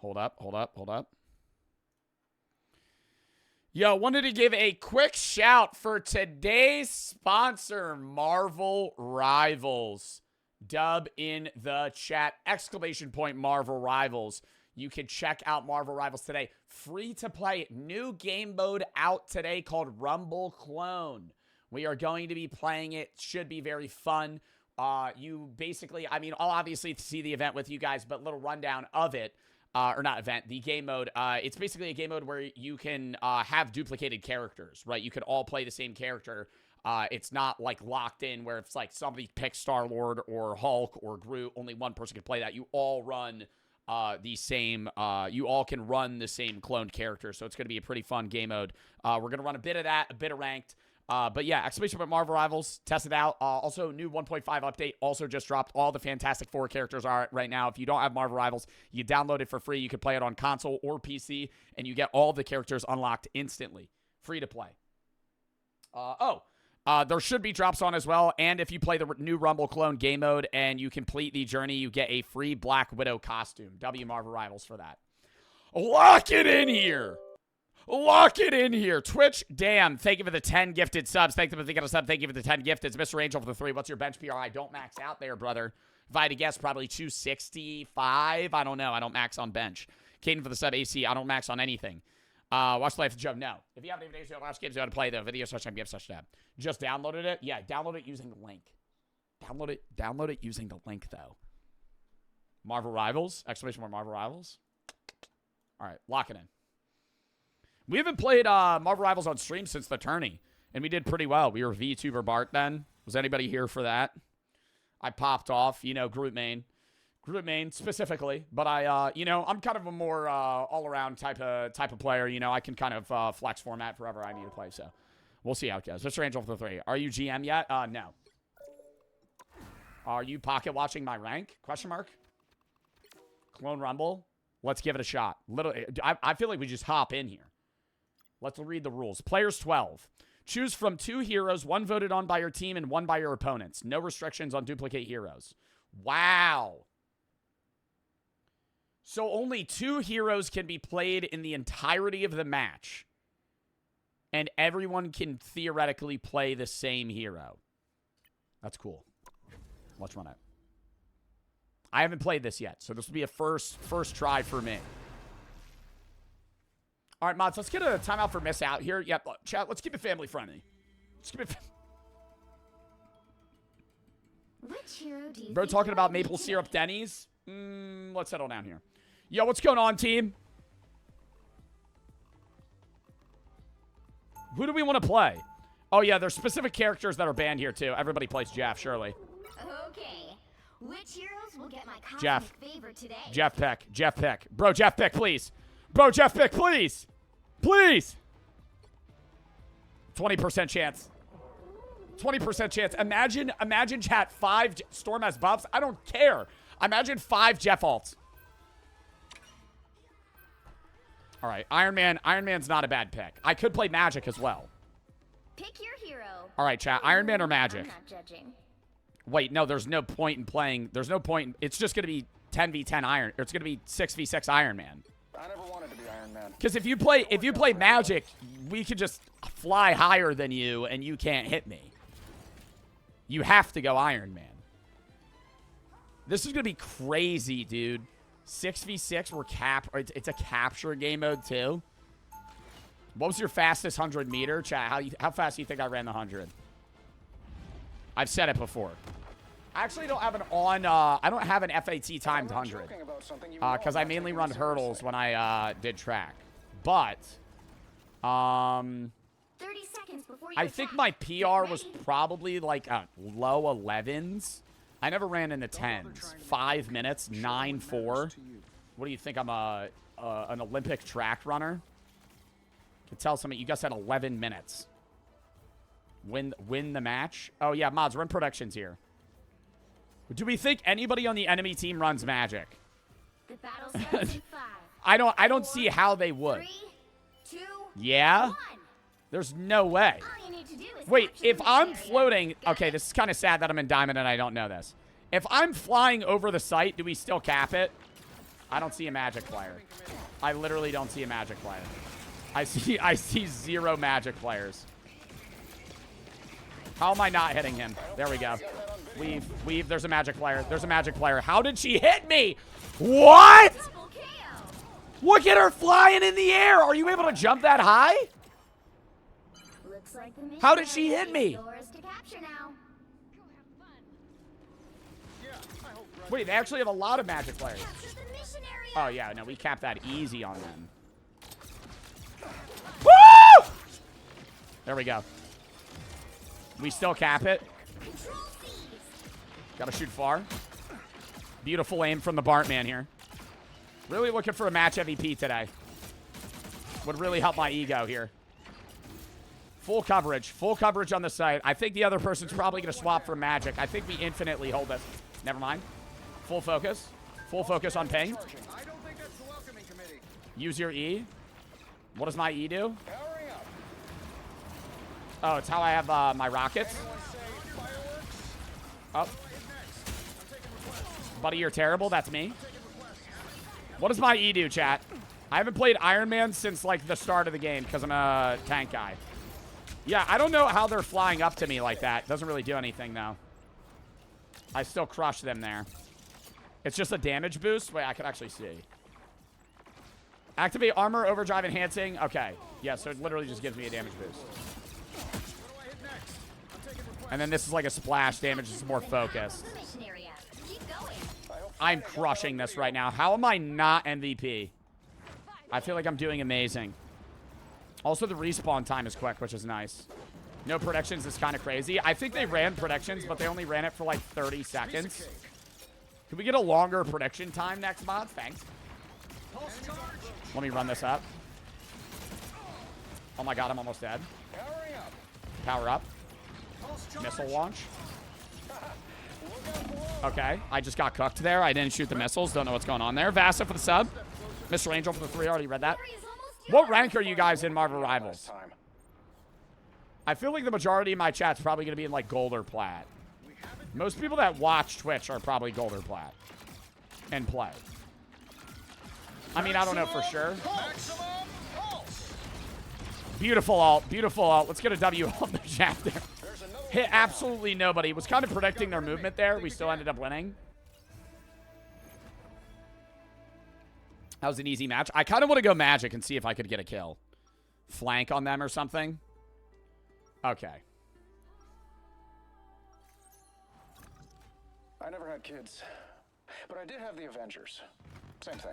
Hold up. Yo, wanted to give a quick shout for today's sponsor, Marvel Rivals. Dub in the chat, ! Marvel Rivals. You can check out Marvel Rivals today. Free to play. New game mode out today called Rumble Clone. We are going to be playing it. Should be very fun. You basically, I'll obviously see the event with you guys, but little rundown of it. Or not event, the game mode. It's basically a game mode where you can have duplicated characters, right? You could all play the same character. It's not like locked in where it's like somebody picks Star-Lord or Hulk or Groot. Only one person can play that. You all run the same, you all can run the same cloned character. So it's going to be a pretty fun game mode. We're going to run a bit of that, a bit of ranked. But yeah, Marvel Rivals, test it out. Also, new 1.5 update also just dropped. All the Fantastic Four characters are right now. If you don't have Marvel Rivals, you download it for free. You can play it on console or PC, and you get all the characters unlocked instantly. Free to play. There should be drops on as well. And if you play the new Rumble Clone game mode and you complete the journey, you get a free Black Widow costume. Marvel Rivals for that. Lock it in here. Lock it in here. Twitch, damn. Thank you for the 10 gifted subs. Thank you for the sub. Thank you for the 10 gifted. Mr. Angel for the 3. What's your bench PRI? Don't max out there, brother. If I had to guess, probably 265. I don't know. I don't max on bench. Caden for the sub. AC. I don't max on anything. Watch Life of Joe. No. If you have any videos, watch games you want to play, the video such time, give such tab. Just downloaded it? Yeah, download it using the link. Download it using the link, though. Marvel Rivals. ! Marvel Rivals. All right, lock it in. We haven't played Marvel Rivals on stream since the tourney, and we did pretty well. We were VTuber Bart then. Was anybody here for that? I popped off, group main specifically, but I'm kind of a more all-around type of player. I can kind of flex format forever I need to play, so we'll see how it goes. Mr. Angel for the 3. Are you GM yet? No. Are you pocket watching my rank? ? Clone Rumble. Let's give it a shot. I feel like we just hop in here. Let's read the rules. Players 12. Choose from 2 heroes, 1 voted on by your team and 1 by your opponents. No restrictions on duplicate heroes. Wow. So only 2 heroes can be played in the entirety of the match. And everyone can theoretically play the same hero. That's cool. Let's run it. I haven't played this yet, so this will be a first try for me. All right, mods, let's get a timeout for miss out here. Yep, chat, let's keep it family friendly. Let's keep it. Which hero do you Bro, talking about maple syrup Denny's? Let's settle down here. Yo, what's going on, team? Who do we want to play? Oh, yeah, there's specific characters that are banned here, too. Everybody plays Jeff, surely. Okay. Which heroes will get my Jeff. favor today? Jeff Peck. Bro, Jeff Peck, please. Bro, Jeff Peck, please. Please. 20% chance. 20% chance. Imagine chat 5 Storm has buffs. I don't care. Imagine 5 Jeff alts. All right, Iron Man's not a bad pick. I could play Magic as well. Pick your hero. All right, chat. Iron Man or Magic? I'm not judging. Wait, no, there's no point in playing. There's no point. It's just going to be 10v10 Iron. Or it's going to be 6v6 Iron Man. I never wanted to be Iron Man. Because if you play Magic, we could just fly higher than you, and you can't hit me. You have to go Iron Man. This is going to be crazy, dude. 6v6, it's a capture game mode, too. What was your fastest 100-meter? Chat, how fast do you think I ran the 100? I've said it before. I actually don't have I don't have an FAT timed 100. Because I mainly run hurdles when I did track. But, seconds before you I think my PR was probably like low 11s. I never ran in the 10s. 5 minutes, 9-4. What do you think? I'm an Olympic track runner? Can tell something. You guys had 11 minutes. Win the match. Oh yeah, mods, run predictions here. Do we think anybody on the enemy team runs magic? The battle starts in 5. I don't see how they would. 3, 2, Yeah? 1. There's no way. All you need to do is Wait, capture if the I'm area. floating... Okay, this is kind of sad that I'm in Diamond and I don't know this. If I'm flying over the site, do we still cap it? I don't see a magic player. I literally don't see a magic player. I see 0 magic players. How am I not hitting him? There we go. Weave. There's a magic player. There's a magic player. How did she hit me? What? Look at her flying in the air. Are you able to jump that high? Looks like the mission How did she hit area me? is yours to capture now. Wait, they actually have a lot of magic players. Capture the mission area. Oh, yeah. No, we capped that easy on them. Woo! There we go. We still cap it. Gotta shoot far. Beautiful aim from the Bartman here. Really looking for a match MVP today. Would really help my ego here. Full coverage. Full coverage on the site. I think the other person's probably going to swap for magic. I think we infinitely hold this. Never mind. Full focus. Full focus on ping. Use your E. What does my E do? Oh, it's how I have my rockets. Oh. Buddy, you're terrible. That's me. What does my E do, chat? I haven't played Iron Man since, like, the start of the game because I'm a tank guy. Yeah, I don't know how they're flying up to me like that. Doesn't really do anything, though. I still crush them there. It's just a damage boost. Wait, I can actually see. Activate armor, overdrive, enhancing. Okay. Yeah, so it literally just gives me a damage boost. And then this is like a splash damage. It's more focused. I'm crushing this right now. How am I not MVP? I feel like I'm doing amazing. Also, the respawn time is quick, which is nice. No predictions is kind of crazy. I think they ran predictions, but they only ran it for like 30 seconds. Can we get a longer prediction time next mod? Thanks. Let me run this up. Oh my god, I'm almost dead. Power up. Missile launch. Okay, I just got cooked there. I didn't shoot the missiles. Don't know what's going on there. Vasa for the sub. Mr. Angel for the 3. Already read that. What rank are you guys in Marvel Rivals? I feel like the majority of my chat's probably going to be in like gold or plat. Most people that watch Twitch are probably gold or plat and play. I mean, I don't know for sure. Beautiful alt. Beautiful alt. Let's get a W on the chat there. Hit absolutely nobody. Was kind of predicting their movement there. We still ended up winning. That was an easy match. I kind of want to go magic and see if I could get a kill. Flank on them or something. Okay. I never had kids, but I did have the Avengers. Same thing.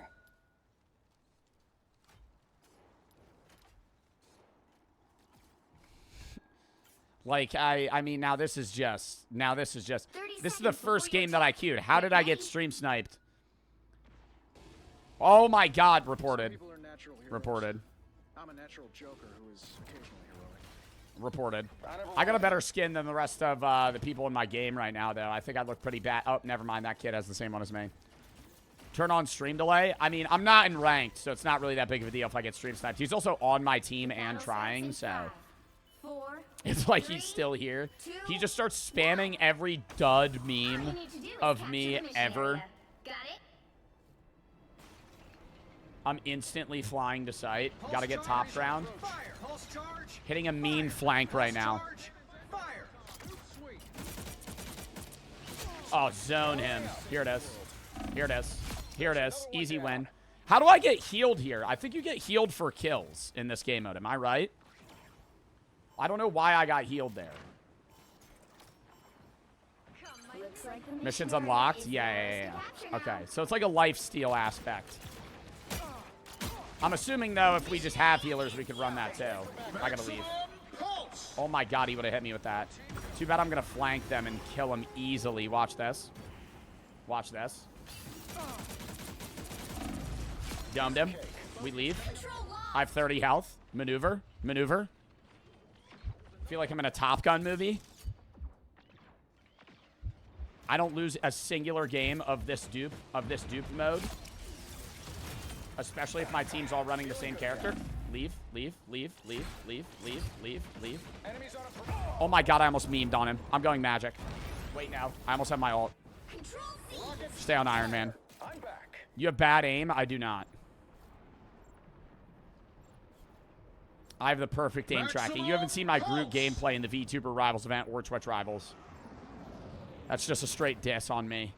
Like, I mean, now this is just, this is the first game that I queued. How did I get stream sniped? Oh my god, reported. Reported. I'm a natural joker who is occasionally heroic. Reported. I got a better skin than the rest of the people in my game right now, though. I think I look pretty bad. Oh, never mind. That kid has the same one as me. Turn on stream delay. I mean, I'm not in ranked, so it's not really that big of a deal if I get stream sniped. He's also on my team and trying, so... It's like he's still here. He just starts spamming every dud meme of me ever. I'm instantly flying to sight. Gotta get top ground. Hitting a mean flank right now. Oh, zone him. Here it is. Here it is. Here it is. Easy win. How do I get healed here? I think you get healed for kills in this game mode. Am I right? I don't know why I got healed there. Missions unlocked? Yeah. Okay, so it's like a lifesteal aspect. I'm assuming, though, if we just have healers, we could run that, too. I gotta leave. Oh my god, he would have hit me with that. Too bad I'm going to flank them and kill him easily. Watch this. Watch this. Domed him. We leave. I have 30 health. Maneuver. Maneuver. Feel like I'm in a Top Gun movie. I don't lose a singular game of this dupe mode. Especially if my team's all running the same character. Leave, leave, leave, leave, leave, leave, leave, leave. Oh my god, I almost memed on him. I'm going magic. Wait now. I almost have my ult. Stay on Iron Man. You have bad aim? I do not. I have the perfect aim tracking. You haven't seen my group gameplay in the VTuber Rivals event or Twitch Rivals. That's just a straight diss on me.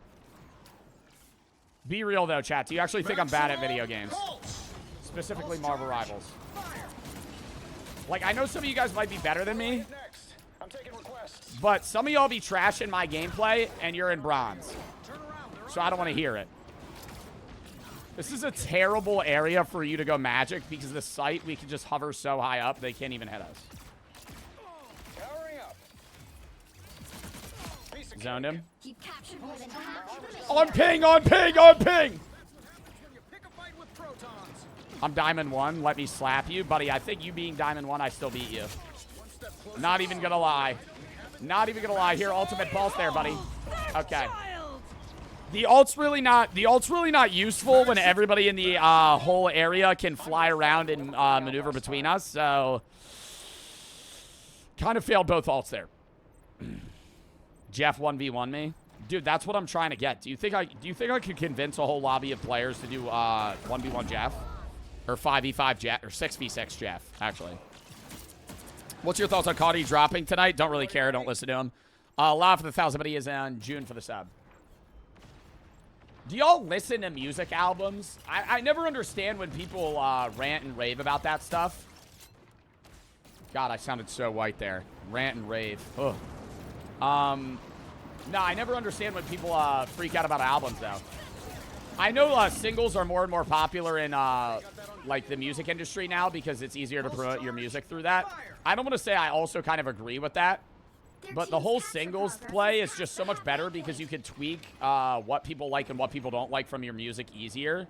Be real though, chat. Do you actually think I'm bad at video games? Specifically Marvel Rivals. Like, I know some of you guys might be better than me. But some of y'all be trashing my gameplay and you're in bronze. So I don't want to hear it. This is a terrible area for you to go magic because the site, we can just hover so high up, they can't even hit us. Zoned him. On ping, on ping, on ping! I'm Diamond 1. Let me slap you. Buddy, I think you being Diamond 1, I still beat you. Not even gonna lie. Not even gonna lie. Here, ultimate pulse there, buddy. Okay. The ult's really not useful when everybody in the whole area can fly around and maneuver between us. So, kind of failed both ults there. Jeff 1v1 me, dude. That's what I'm trying to get. Do you think I could convince a whole lobby of players to do 1v1 Jeff, or 5v5 Jeff, or 6v6 Jeff? Actually, what's your thoughts on Cody dropping tonight? Don't really care. Don't listen to him. Laugh for the 1,000, but he is in June for the sub. Do y'all listen to music albums? I never understand when people rant and rave about that stuff. God, I sounded so white there. Rant and rave. Ugh. No, I never understand when people freak out about albums, though. I know singles are more and more popular in like the music industry now because it's easier to promote your music through that. I don't want to say I also kind of agree with that. But the whole singles play is just so much better because you can tweak what people like and what people don't like from your music easier.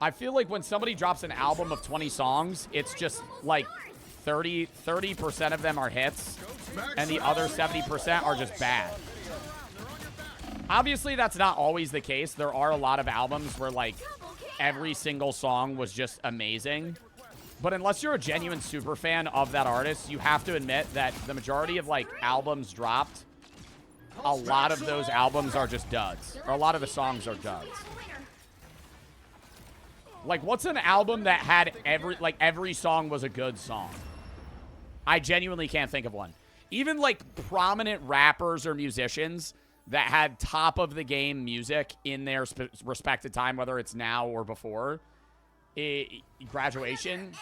I feel like when somebody drops an album of 20 songs, it's just like 30% of them are hits, and the other 70% are just bad. Obviously, that's not always the case. There are a lot of albums where, like, every single song was just amazing. But unless you're a genuine super fan of that artist, you have to admit that the majority of, like, albums dropped, a lot of those albums are just duds. Or a lot of the songs are duds. Like, what's an album that had every song was a good song? I genuinely can't think of one. Even, like, prominent rappers or musicians that had top-of-the-game music in their respected time, whether it's now or before, Graduation.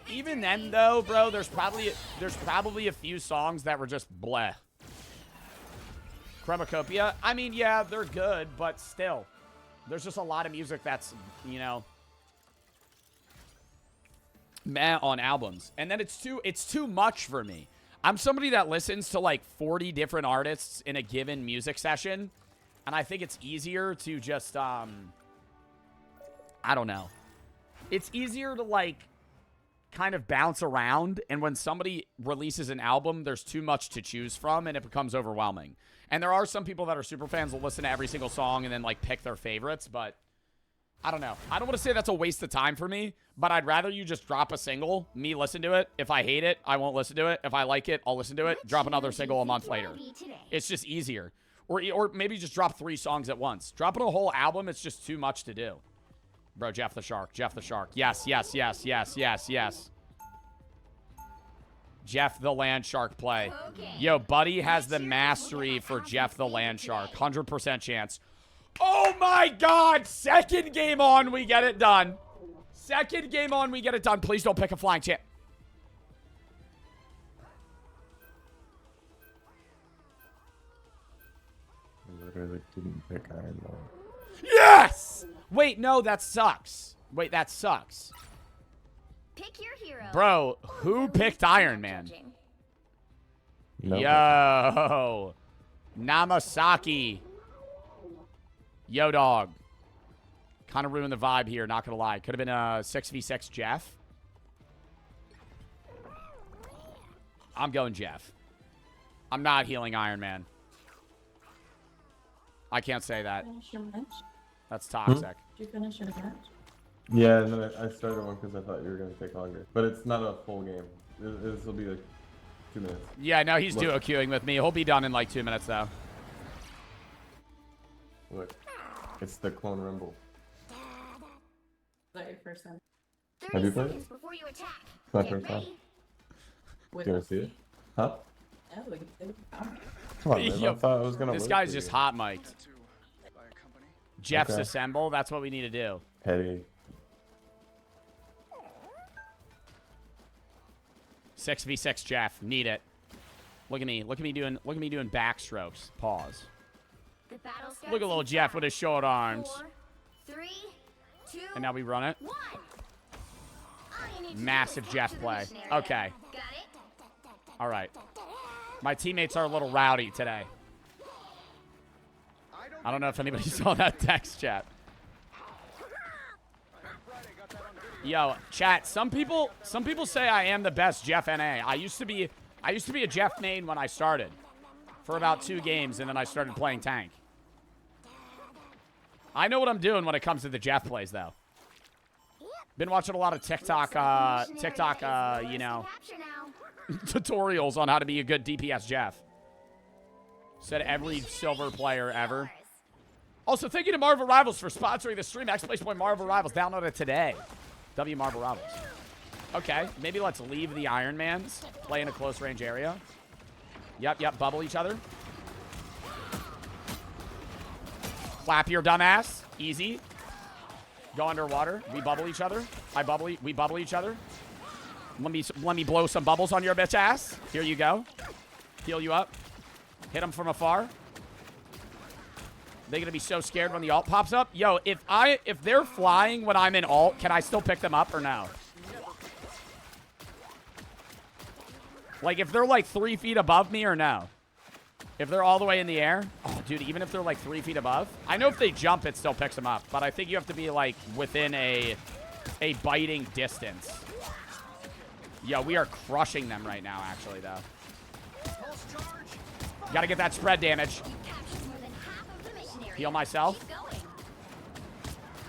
Even then, though, bro, there's probably a few songs that were just bleh. Chromacopia, I mean, yeah, they're good, but still. There's just a lot of music that's, you know, meh on albums. And then it's too much for me. I'm somebody that listens to like 40 different artists in a given music session, and I think it's easier to just I don't know. It's easier to like kind of bounce around, and when somebody releases an album, there's too much to choose from and it becomes overwhelming. And there are some people that are super fans will listen to every single song and then like pick their favorites, but I don't know. I don't want to say that's a waste of time for me, but I'd rather you just drop a single, me listen to it. If I hate it, I won't listen to it. If I like it, I'll listen to it. Drop another single a month later. It's just easier. Or maybe just drop 3 songs at once. Dropping a whole album, it's just too much to do. Bro, Jeff the Shark. Jeff the Shark. Yes, yes, yes, yes, yes, yes. Jeff the Land Shark play. Yo, Buddy has the mastery for Jeff the Land Shark. 100% chance. Oh my god! Second game on, we get it done. Second game on, we get it done. Please don't pick a flying champ. Literally didn't pick Iron Man. Yes! Wait, no, that sucks. Wait, that sucks. Pick your hero. Bro, who picked Iron Man? Nope. Yo. Namasaki. Yo, dog. Kind of ruined the vibe here, not gonna lie. Could have been a 6v6 Jeff. I'm going Jeff. I'm not healing Iron Man. I can't say that. Finish your match? That's toxic. Did you finish your match? Yeah, and then I started one because I thought you were going to take longer. But it's not a full game. This will be like 2 minutes. Yeah, no, he's Look. duo queuing with me. He'll be done in like 2 minutes, though. Look, it's the Clone Rumble. Is that your first time? Have you played it? It's my first time. Do you want to see it? Huh? Yeah, we can see it. Come on, man. Yo, I thought I was going to this guy's just hot mic'd. Jeff's Okay. assemble. That's what we need to do. Petty. 6v6 Jeff. Need it. Look at me. Look at me doing backstrokes. Pause. Look at little Jeff with his short arms. 4, 3, 2, And now we run it. 1. Massive Jeff play. Okay. All right. My teammates are a little rowdy today. I don't know if anybody saw that text chat. Yo, chat, some people say I am the best Jeff NA. I used to be a Jeff main when I started for about 2 games, and then I started playing tank. I know what I'm doing when it comes to the Jeff plays, though. Been watching a lot of TikTok, you know, tutorials on how to be a good DPS Jeff. Said every silver player ever. Also, thank you to Marvel Rivals for sponsoring the stream. ! Marvel Rivals. Download it today. W Marvel Rivals. Okay, maybe let's leave the Iron Mans. Play in a close range area. Yep, bubble each other. Clap your dumb ass. Easy. Go underwater. We bubble each other. We bubble each other. Let me blow some bubbles on your bitch ass. Here you go. Heal you up. Hit them from afar. They're gonna be so scared when the ult pops up. Yo, if they're flying when I'm in ult, can I still pick them up or no? Like if they're like 3 feet above me or no? If they're all the way in the air? Oh, dude, even if they're like 3 feet above? I know if they jump, it still picks them up. But I think you have to be like within a biting distance. Yo, we are crushing them right now, actually, though. Gotta get that spread damage. Heal myself.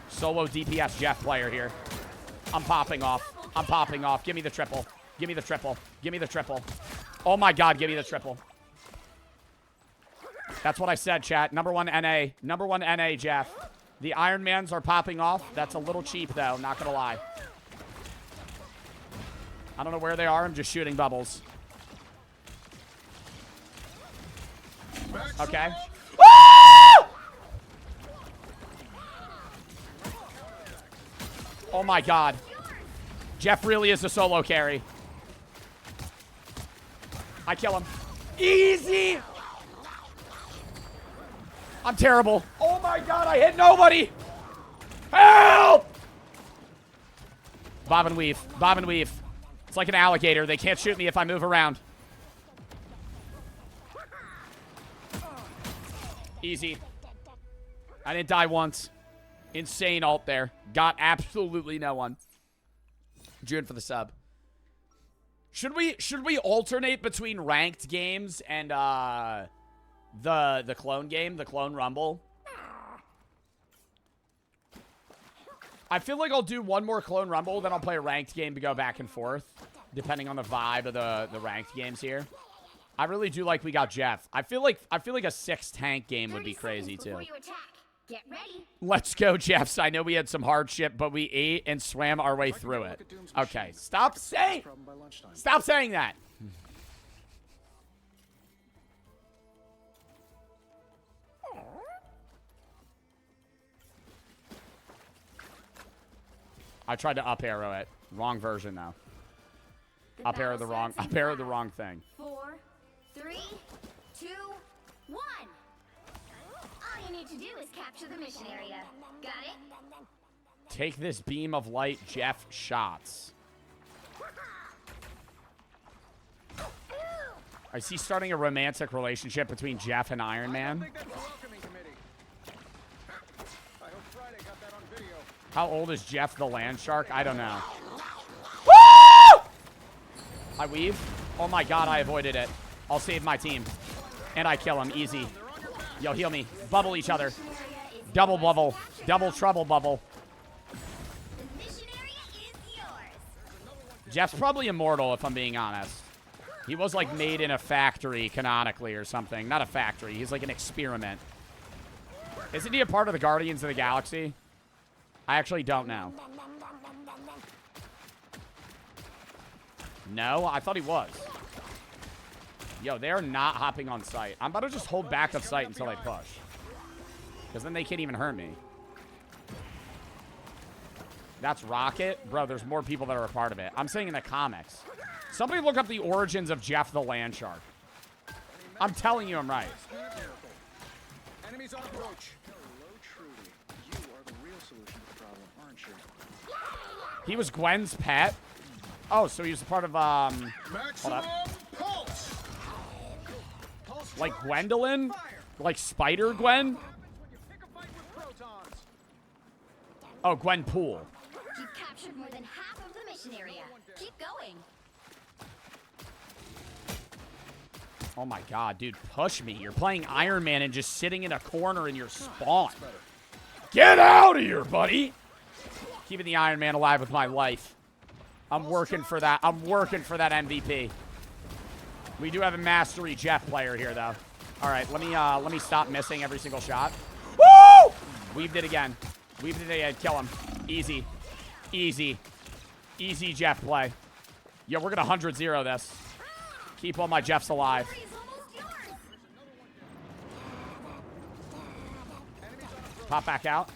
Solo DPS Jeff player here. I'm popping off. Give me the triple. Give me the triple. Oh my god, give me the triple. That's what I said, chat. Number one NA, Jeff. The Iron Mans are popping off. That's a little cheap, though. Not gonna lie. I don't know where they are. I'm just shooting bubbles. Okay. Woo! Oh my god. Jeff really is a solo carry. I kill him. Easy! I'm terrible. Oh my god, I hit nobody! Help! Bob and weave. It's like an alligator. They can't shoot me if I move around. Easy. I didn't die once. Insane ult there. Got absolutely no one. June for the sub. Should we alternate between ranked games and the clone game, the clone rumble? I feel like I'll do one more clone rumble, then I'll play a ranked game to go back and forth, depending on the vibe of the ranked games here. I really do like we got Jeff. I feel like a 6 tank game would be crazy too. Get ready. Let's go, Jeffs. I know we had some hardship, but we ate and swam our way through it. Okay, stop saying that. I tried to up arrow it. Wrong version though. Up arrow the wrong thing. 4, 3, 2, 1. All you need to do is capture the mission area. Got it? Take this beam of light, Jeff shots. I see starting a romantic relationship between Jeff and Iron Man. How old is Jeff the Land Shark? I don't know. Woo! I weave. Oh my god, I avoided it. I'll save my team. And I kill him. Easy. Yo, heal me. Bubble each other. Double bubble. Double trouble bubble. Jeff's probably immortal, if I'm being honest. He was, like, made in a factory, canonically, or something. Not a factory. He's, like, an experiment. Isn't he a part of the Guardians of the Galaxy? I actually don't know. No? I thought he was. Yo, they're not hopping on site. I'm about to just hold back of site until they push. Because then they can't even hurt me. That's Rocket? Bro, there's more people that are a part of it. I'm saying in the comics. Somebody look up the origins of Jeff the Land Shark. I'm telling you I'm right. Enemies on approach. Hello, Trudy. You are the real solution to the problem, aren't you? He was Gwen's pet? Oh, so he was a part of, hold up. Like Gwendolyn? Like Spider-Gwen? Oh, Gwenpool. You've captured more than half of the mission area. Keep going. Oh my god, dude, push me. You're playing Iron Man and just sitting in a corner in your spawn. Get out of here, buddy! Keeping the Iron Man alive with my life. I'm working for that. I'm working for that MVP. We do have a Mastery Jeff player here, though. All right, let me stop missing every single shot. Woo! Weaved it again. Weaved it again. Kill him. Easy. Easy. Easy Jeff play. Yo, we're going to 100-0 this. Keep all my Jeffs alive. Pop back out.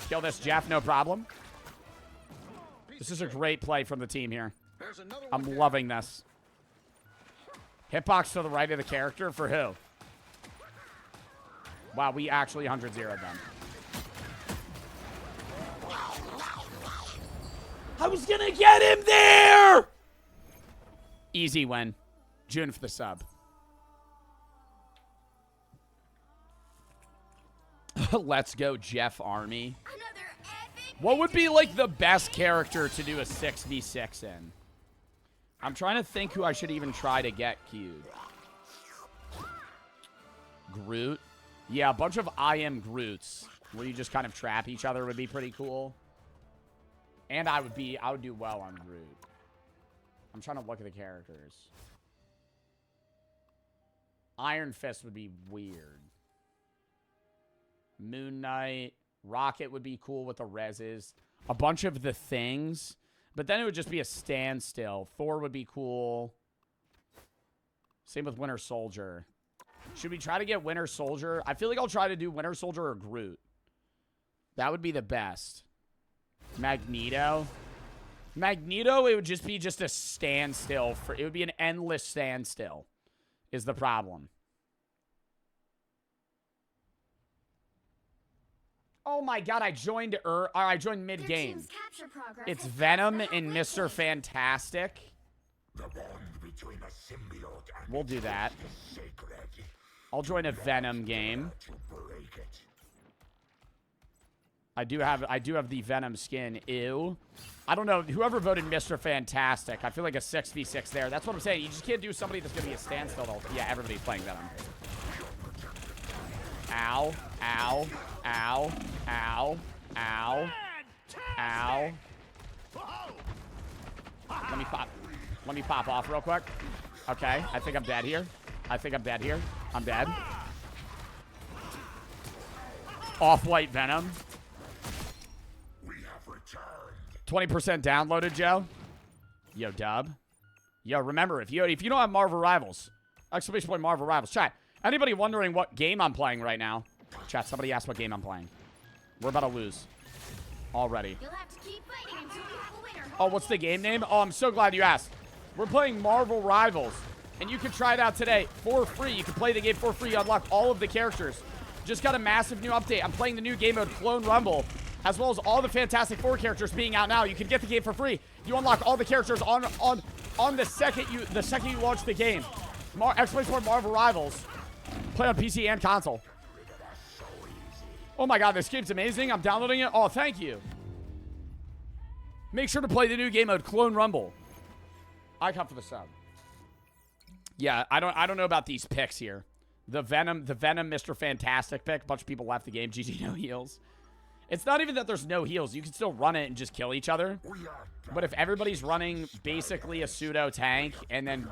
Kill this Jeff, no problem. This is a great play from the team here. I'm loving this. Hitbox to the right of the character for who? Wow, we actually 100-0'd them. I was gonna get him there! Easy win. June for the sub. Let's go, Jeff Army. What would be, like, the best character to do a 6v6 in? I'm trying to think who I should even try to get queued. Groot? Yeah, a bunch of I am Groots, where you just kind of trap each other would be pretty cool. And I would do well on Groot. I'm trying to look at the characters. Iron Fist would be weird. Moon Knight. Rocket would be cool with the reses. A bunch of the things. But then it would just be a standstill. Thor would be cool. Same with Winter Soldier. Should we try to get Winter Soldier? I feel like I'll try to do Winter Soldier or Groot. That would be the best. Magneto. Magneto, it would just be just a standstill. It would be an endless standstill is the problem. Oh my god, I joined mid-game. It's Venom and Mr. Fantastic. We'll do that. I'll join a Venom game. I do have the Venom skin. Ew. I don't know. Whoever voted Mr. Fantastic, I feel like a 6v6 there. That's what I'm saying. You just can't do somebody that's going to be a standstill, though. Yeah, everybody's playing Venom. Ow. Ow. Ow. Ow. Ow. Ow. Let me pop off real quick. Okay. I think I'm dead here. I'm dead. Off-white Venom. 20% downloaded, Joe. Yo, Dub. Yo, remember, if you don't have Marvel Rivals, exclamation point Marvel Rivals. Chat, anybody wondering what game I'm playing right now? Chat, somebody asked what game I'm playing. We're about to lose. Already. Oh, what's the game name? Oh, I'm so glad you asked. We're playing Marvel Rivals, and you can try it out today for free. You can play the game for free. Unlock all of the characters. Just got a massive new update. I'm playing the new game mode, Clone Rumble, as well as all the Fantastic Four characters being out now. You can get the game for free. You unlock all the characters on the second you launch the game. Exclamation Marvel Rivals. Play on PC and console. Oh my god, this game's amazing. I'm downloading it. Oh, thank you. Make sure to play the new game mode, Clone Rumble. I come for the sub. Yeah, I don't know about these picks here. The Venom Mr. Fantastic pick. A bunch of people left the game. GG, no heals. It's not even that there's no heals. You can still run it and just kill each other. But if everybody's running basically a pseudo tank and then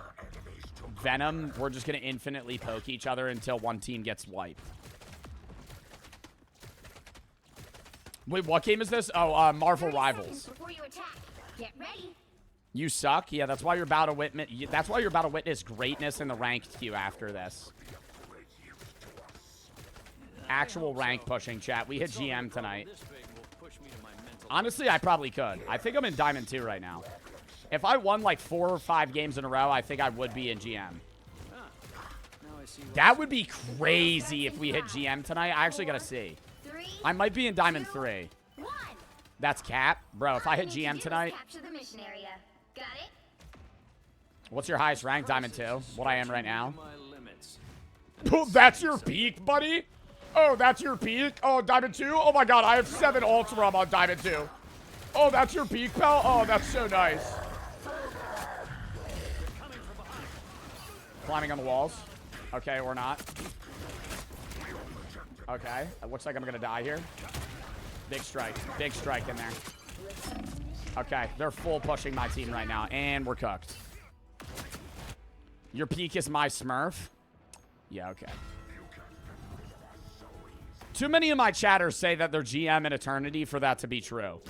Venom, we're just going to infinitely poke each other until one team gets wiped. Wait, what game is this? Oh, Marvel Rivals. Before you attack, get ready. You suck? Yeah, that's why you're about to witness greatness in the ranked queue after this. Actual rank pushing, chat. We hit GM tonight. Honestly, I probably could. I think I'm in Diamond 2 right now. If I won like 4 or 5 games in a row, I think I would be in GM. That would be crazy if we hit GM tonight. I actually gotta see. I might be in Diamond 3. That's cap. Bro, if I hit GM tonight... What's your highest rank? Diamond 2. What I am right now. Oh, that's your peak, buddy? Oh, that's your peak? Oh, Diamond 2? Oh my god, I have 7 ults where I'm on Diamond 2. Oh, that's your peak, pal? Oh, that's so nice. Climbing on the walls. Okay, or not. Okay, it looks like I'm gonna die here. Big strike in there. Okay, they're full pushing my team right now, and we're cooked. Your peak is my Smurf? Yeah, okay. Too many of my chatters say that they're GM in Eternity for that to be true.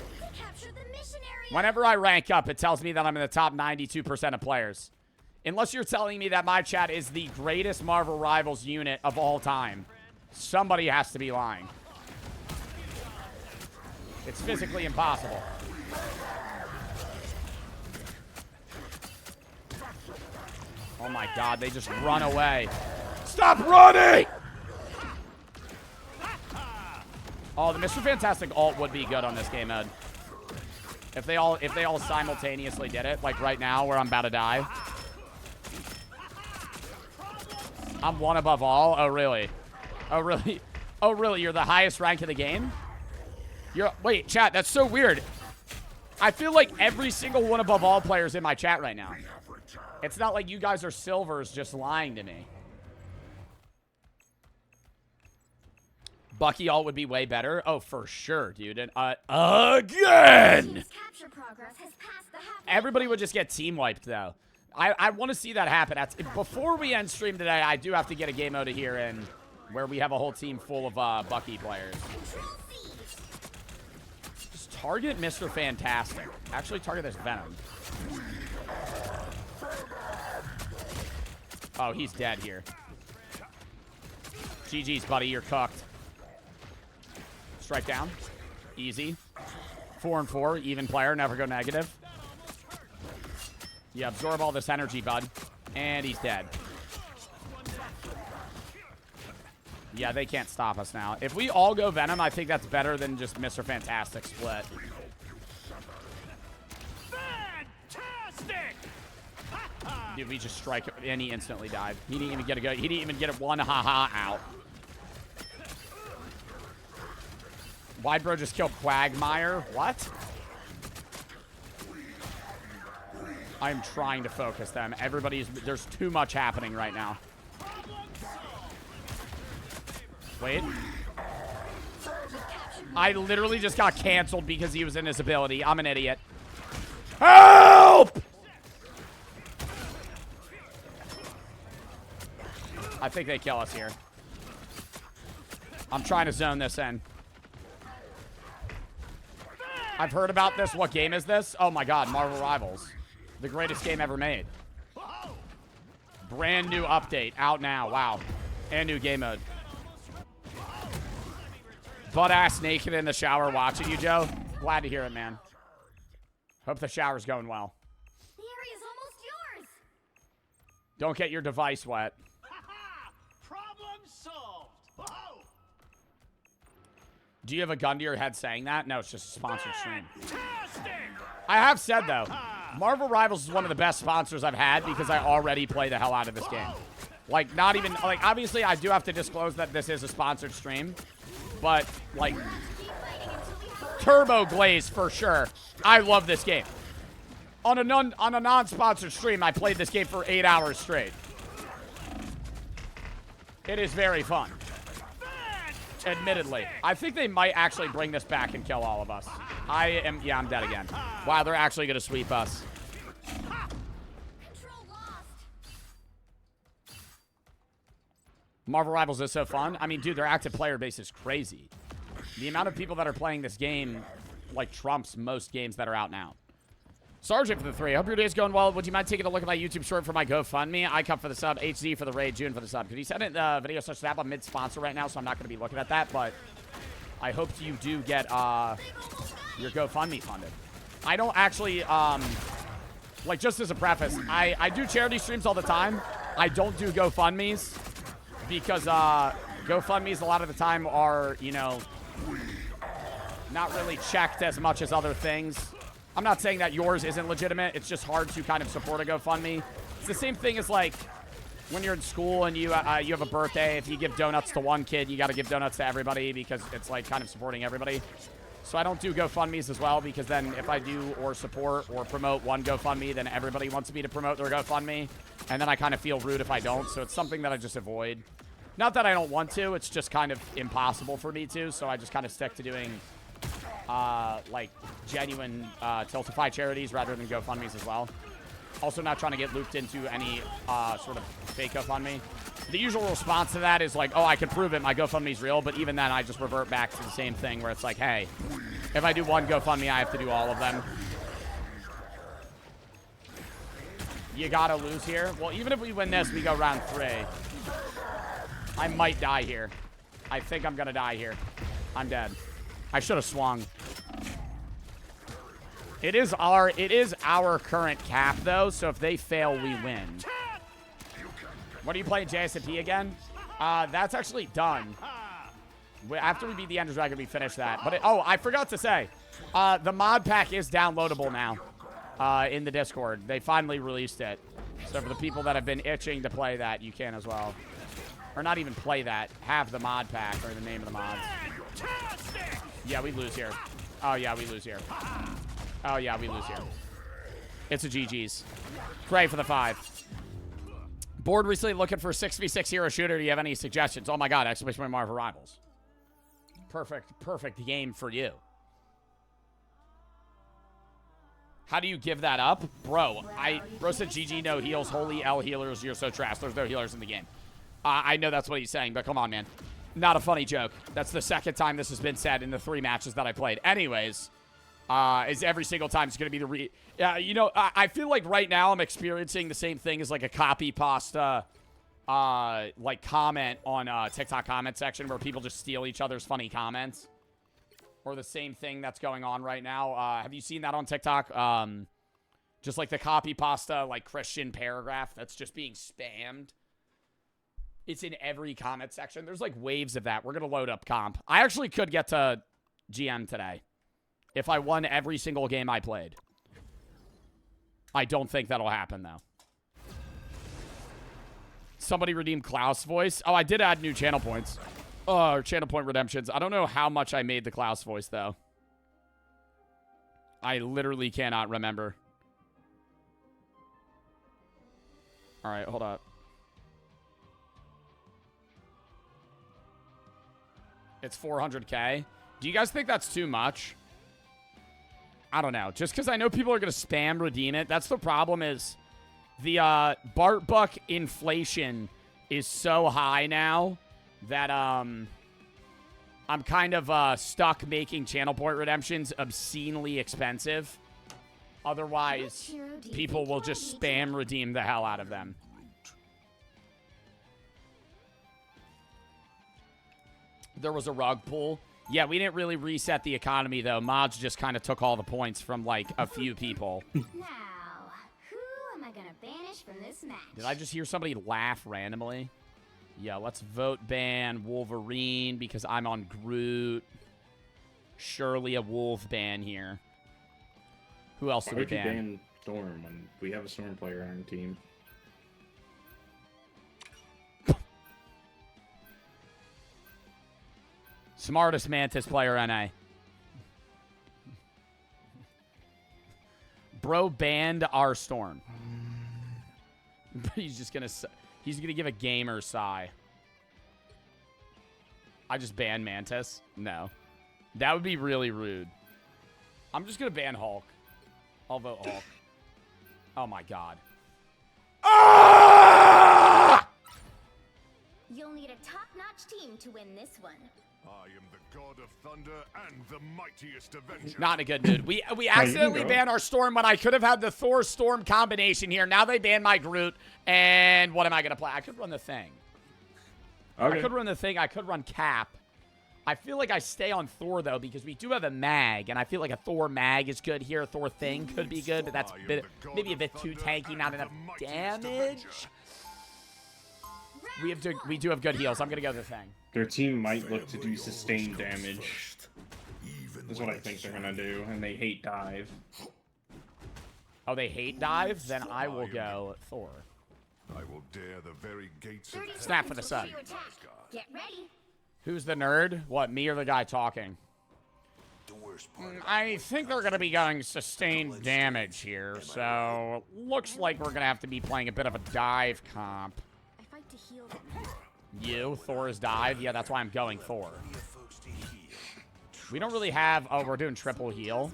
Whenever I rank up, it tells me that I'm in the top 92% of players. Unless you're telling me that my chat is the greatest Marvel Rivals unit of all time. Somebody has to be lying. It's physically impossible. Oh my god, they just run away. Stop running! Oh, the Mr. Fantastic ult would be good on this game mode. If they all simultaneously did it, like right now where I'm about to die. I'm one above all. Oh really? Oh really? Oh really? You're the highest rank in the game? Wait, chat, that's so weird. I feel like every single one above all players in my chat right now. It's not like you guys are silvers just lying to me. Bucky ult would be way better. Oh, for sure, dude. And again! Everybody would just get team wiped, though. I want to see that happen. Before we end stream today, I do have to get a game mode here in where we have a whole team full of Bucky players. Just target Mr. Fantastic. Actually, target this Venom. Oh, he's dead here. GG's, buddy. You're cooked. Strike down. Easy. 4-4. Even player. Never go negative. Yeah, absorb all this energy, bud. And he's dead. Yeah, they can't stop us now. If we all go Venom, I think that's better than just Mr. Fantastic split. Dude, we just strike it, and he instantly died. He didn't even get a go. He didn't even get a one out. Wide Bro just killed Quagmire. What? I'm trying to focus them. There's too much happening right now. Wait. I literally just got canceled because he was in his ability. I'm an idiot. Help! I think they kill us here. I'm trying to zone this in. I've heard about this. What game is this? Oh my god, Marvel Rivals. The greatest game ever made. Brand new update. Out now. Wow. And new game mode. Butt ass naked in the shower watching you, Joe. Glad to hear it, man. Hope the shower's going well. The area's almost yours. Don't get your device wet. Problem solved. Whoa. Do you have a gun to your head saying that? No, it's just a sponsored stream. I have said, though, Marvel Rivals is one of the best sponsors I've had because I already play the hell out of this game. Like, not even, like, obviously I do have to disclose that this is a sponsored stream, but, like, Turbo Glaze for sure. I love this game. On a non-sponsored stream, I played this game for 8 hours straight. It is very fun. Admittedly. I think they might actually bring this back and kill all of us. I'm dead again. Wow, they're actually going to sweep us. Marvel Rivals is so fun. I mean, dude, their active player base is crazy. The amount of people that are playing this game, like, trumps most games that are out now. Sergeant for the 3. Hope your day's going well. Would you mind taking a look at my YouTube short for my GoFundMe? ICUP for the sub. HZ for the raid. June for the sub. Could you send it video such that I'm mid-sponsor right now, so I'm not going to be looking at that, but I hope you do get your GoFundMe funded. I don't actually, like, just as a preface, I do charity streams all the time. I don't do GoFundMes because GoFundMes a lot of the time are, you know, not really checked as much as other things. I'm not saying that yours isn't legitimate. It's just hard to kind of support a GoFundMe. It's the same thing as, like, when you're in school and you have a birthday. If you give donuts to one kid, you got to give donuts to everybody because it's, like, kind of supporting everybody. So I don't do GoFundMes as well because then if I do or support or promote one GoFundMe, then everybody wants me to promote their GoFundMe. And then I kind of feel rude if I don't. So it's something that I just avoid. Not that I don't want to. It's just kind of impossible for me to. So I just kind of stick to doing like genuine Tiltify charities rather than GoFundMes as well. Also not trying to get looped into any sort of fake GoFundMe. The usual response to that is like, oh, I can prove it, my GoFundMe's real, but even then I just revert back to the same thing where it's like, hey, if I do one GoFundMe, I have to do all of them. You gotta lose here. Well, even if we win this, we go round 3. I might die here. I think I'm gonna die here. I'm dead. I should have swung. It is our current cap though, so if they fail, we win. What are you playing, JSP again? That's actually done. After we beat the Ender Dragon, we finish that. But oh, I forgot to say, the mod pack is downloadable now in the Discord. They finally released it. So for the people that have been itching to play that, you can as well. Or not even play that. Have the mod pack or the name of the mods. Yeah, we lose here. Oh, yeah, we lose here. Oh, yeah, we lose here. It's a GG's. Pray for the 5. Board recently looking for a 6v6 hero shooter. Do you have any suggestions? Oh, my God. Exclamation point Marvel Rivals. Perfect game for you. How do you give that up? Bro said GG, no heals. Holy L healers. You're so trash. There's no healers in the game. I know that's what he's saying, but come on, man. Not a funny joke. That's the second time this has been said in the 3 matches that I played. Anyways, is every single time it's going to be the you know, I feel like right now I'm experiencing the same thing as like a copy pasta like comment on TikTok comment section where people just steal each other's funny comments. Or the same thing that's going on right now. Have you seen that on TikTok? Just like the copy pasta like Christian paragraph that's just being spammed. It's in every comment section. There's like waves of that. We're going to load up comp. I actually could get to GM today if I won every single game I played. I don't think that'll happen, though. Somebody redeemed Klaus voice. Oh, I did add new channel points. Oh, channel point redemptions. I don't know how much I made the Klaus voice, though. I literally cannot remember. All right, hold up. It's 400K. Do you guys think that's too much? I don't know. Just because I know people are going to spam redeem it. That's the problem is the Bart Buck inflation is so high now that I'm kind of stuck making channel point redemptions obscenely expensive. Otherwise, people will just spam redeem the hell out of them. There was a rug pull. Yeah, we didn't really reset the economy, though. Mods just kind of took all the points from, like, a few people. Now, who am I gonna banish from this match? Did I just hear somebody laugh randomly? Yeah, let's vote ban Wolverine because I'm on Groot. Surely a Wolf ban here. Who else do we ban? Storm when we have a Storm player on our team. Smartest Mantis player NA. Bro banned our Storm. He's gonna give a gamer sigh. I just banned Mantis? No. That would be really rude. I'm just gonna ban Hulk. I'll vote Hulk. Oh my god. Ah! You'll need a top-notch team to win this one. I am the god of thunder and the mightiest avenger. Not in a good mood. We accidentally banned our Storm when I could have had the Thor Storm combination here. Now they banned my Groot. And what am I going to play? I could run the thing. Okay. I could run the thing. I could run Cap. I feel like I stay on Thor, though, because we do have a mag. And I feel like a Thor mag is good here. A Thor thing could be good, but that's maybe a bit too tanky. Not enough damage. We do have good heals. I'm going to go the thing. Their team might look to do sustained damage. That's what I think they're gonna do, and they hate dive. Oh, they hate dive? Then I will go Thor. I will dare the very gates of Snap for the sun. Get ready. Who's the nerd? What, me or the guy talking? I think they're going to be going sustained damage here, so looks like we're going to have to be playing a bit of a dive comp. I fight to heal them. You, Thor's dive? Yeah, that's why I'm going Thor. We don't really have... Oh, we're doing triple heal.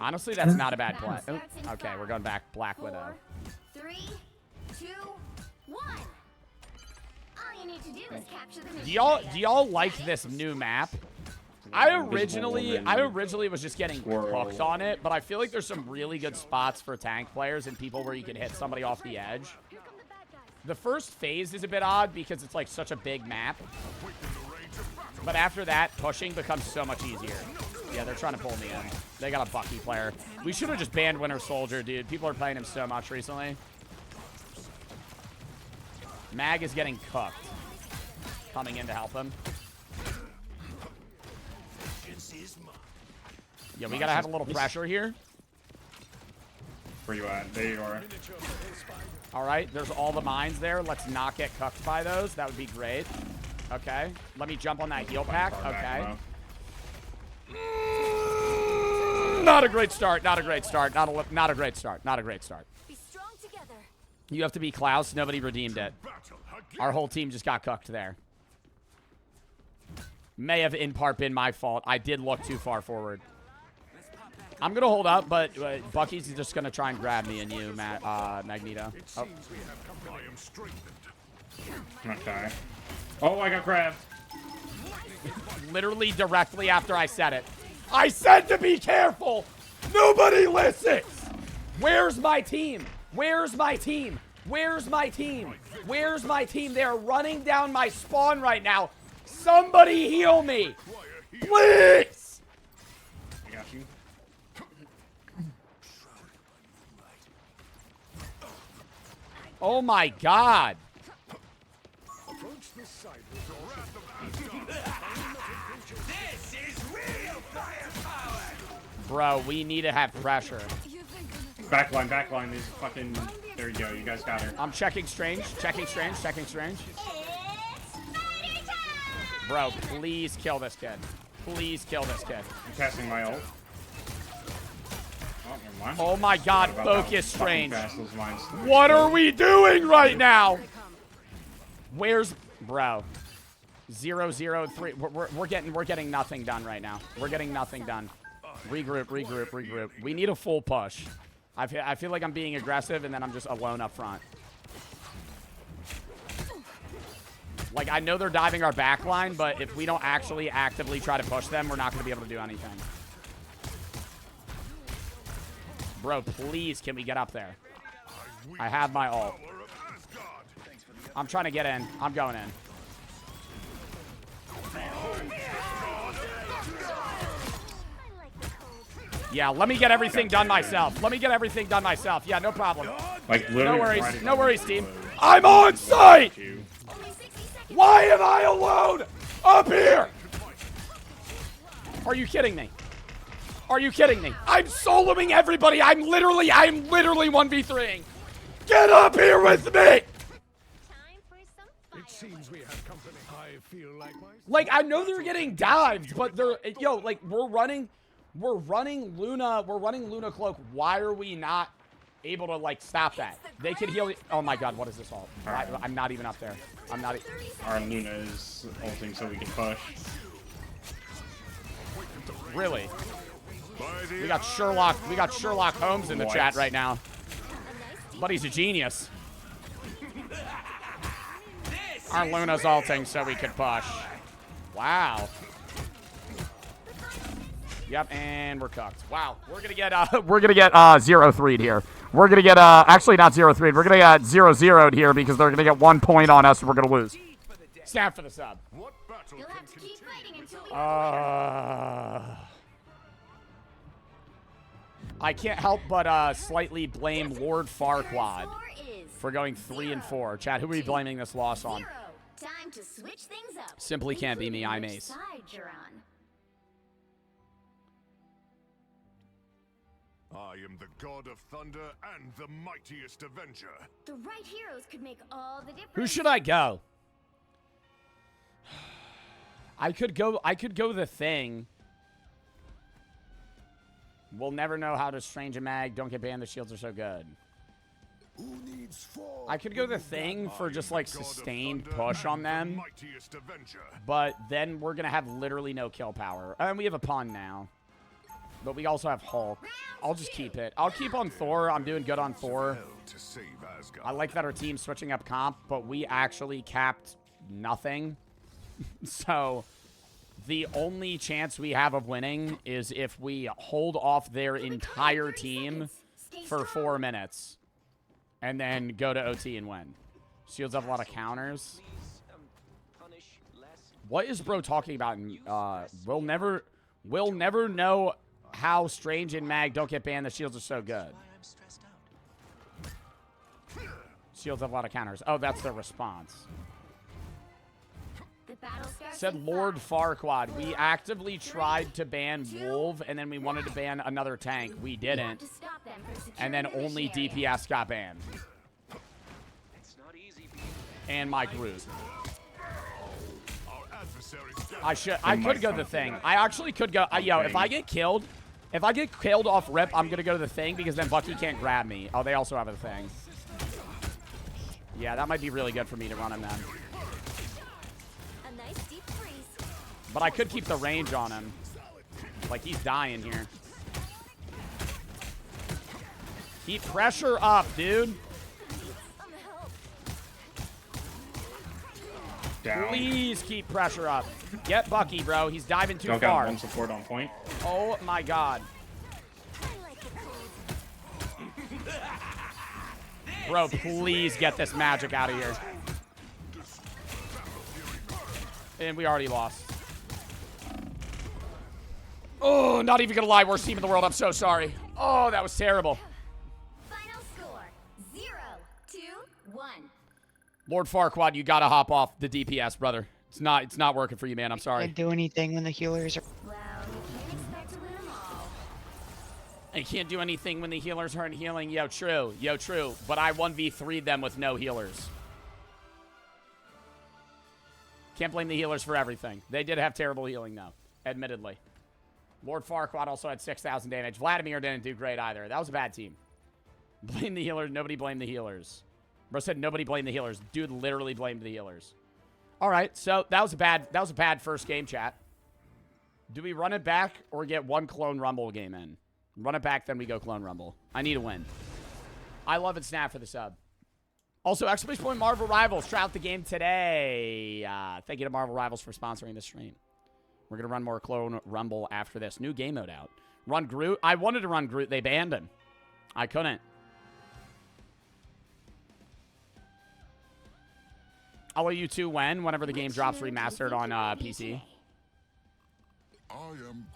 Honestly, that's not a bad play. Oh, okay, we're going back Black Widow. 3, 2, 1. All you need to do is capture the mission. Do y'all like this new map? I originally was just getting hooked on it, but I feel like there's some really good spots for tank players and people where you can hit somebody off the edge. The first phase is a bit odd because it's like such a big map. But after that, pushing becomes so much easier. Yeah, they're trying to pull me in. They got a Bucky player. We should have just banned Winter Soldier, dude. People are playing him so much recently. Mag is getting cooked. Coming in to help him. Yeah, we gotta have a little pressure here. Where you at? There you are. All right, there's all the mines there. Let's not get cooked by those. That would be great. Okay, let me jump on that heal pack. Okay. Not a great start. Not a great start. Not a great start. Not a great start. Be strong together. You have to be Klaus. Nobody redeemed it. Our whole team just got cooked there. May have in part been my fault. I did look too far forward. I'm going to hold up, but Bucky's just going to try and grab me and you, Magneto. Oh. Not die. Oh, I got grabbed. Literally directly after I said it. I said to be careful. Nobody listens. Where's my team? Where's my team? Where's my team? Where's my team? They are running down my spawn right now. Somebody heal me. Please. I got you. Oh my god. Bro, we need to have pressure. Backline, backline. These fucking... There you go. You guys got her. I'm checking Strange. Checking Strange. Checking Strange. Bro, please kill this kid. Please kill this kid. I'm casting my ult. Oh, never mind. Oh my god, focus that. Strange. Fucking What are we doing right now? Where's... Bro. 0-0-3. We're getting nothing done right now. We're getting nothing done. Regroup, regroup, regroup. We need a full push. I feel like I'm being aggressive and then I'm just alone up front. Like, I know they're diving our back line, but if we don't actually actively try to push them, we're not going to be able to do anything. Bro, please, can we get up there? I have my ult. I'm trying to get in. I'm going in. Yeah, let me get everything done myself. Let me get everything done myself. Yeah, no problem. Like, no worries. No worries, team. I'm on site! Why am I alone up here? Are you kidding me? Are you kidding me? I'm soloing everybody. I'm literally 1v3ing. Get up here with me. It seems we have company. I feel Like, I know they're getting dived, but they're, yo, like, we're running Luna Cloak. Why are we not able to, like, stop that? They can heal. Oh my God, what is this all? I'm not even up there. I'm not. Our Luna is ulting so we can push. Really? We got Sherlock Holmes in the chat right now. Buddy's a genius. Our Luna's ulting so we could push. Wow. Yep, and we're cooked. Wow, we're gonna get 0-3'd here. We're gonna get actually not 0-3'd. We're gonna get 0-0'd here because they're gonna get 1 point on us and we're gonna lose. Snap for the sub. I can't help but slightly blame Lord Farquaad for going 3 and 4. Chad, who are we blaming this loss on? Time to switch things up. Simply can't be me. I'm Which Ace. side you're on. I am the god of thunder and the mightiest avenger. The right heroes could make all the difference. Who should I go? I could go the Thing. We'll never know how to Strange and Mag. Don't get banned. The shields are so good. I could go the Thing for just like sustained push on them. But then we're going to have literally no kill power. And we have a pun now. But we also have Hulk. I'll just keep it. I'll keep on Thor. I'm doing good on Thor. I like that our team's switching up comp, but we actually capped nothing. So the only chance we have of winning is if we hold off their entire team for 4 minutes and then go to OT and win. Shields have a lot of counters. What is bro talking about? We'll never know how Strange and Mag don't get banned. The shields are so good. Shields have a lot of counters. Oh, that's their response. Said Lord Farquaad. We actively tried to ban Wolve, and then we wanted to ban another tank. We didn't. And then only DPS got banned. And my Groot. I could go the Thing. I actually could go. Yo, if I get killed off rip, I'm gonna go to the Thing because then Bucky can't grab me. Oh, they also have a Thing. Yeah, that might be really good for me to run him then. But I could keep the range on him. Like, he's dying here. Keep pressure up, dude. Down. Please keep pressure up. Get Bucky, bro. He's diving too Don't far. got one support on point. Oh, my God. Bro, please get this magic out of here. And we already lost. Oh, not even gonna lie, worst team in the world. I'm so sorry. Oh, that was terrible. Final score 0-2-1. Lord Farquaad, you gotta hop off the DPS, brother. It's not working for you, man. I'm sorry. Can't do anything when the healers are. Well, you can't expect to win them all. I can't do anything when the healers aren't healing. Yo, true. Yo, true. But I 1v3'd them with no healers. Can't blame the healers for everything. They did have terrible healing, though. Admittedly. Lord Farquaad also had 6,000 damage. Vladimir didn't do great either. That was a bad team. Blame the healers. Nobody blamed the healers. Bro said nobody blamed the healers. Dude literally blamed the healers. All right, so that was a bad first game, chat. Do we run it back or get one Clone Rumble game in? Run it back, then we go Clone Rumble. I need a win. I love it, Snap, for the sub. Also, exclamation point Marvel Rivals. Try out the game today. Thank you to Marvel Rivals for sponsoring this stream. We're going to run more Clone Rumble after this. New game mode out. Run Groot. I wanted to run Groot. They banned him. I couldn't. I'll let you two whenever the game drops remastered on PC.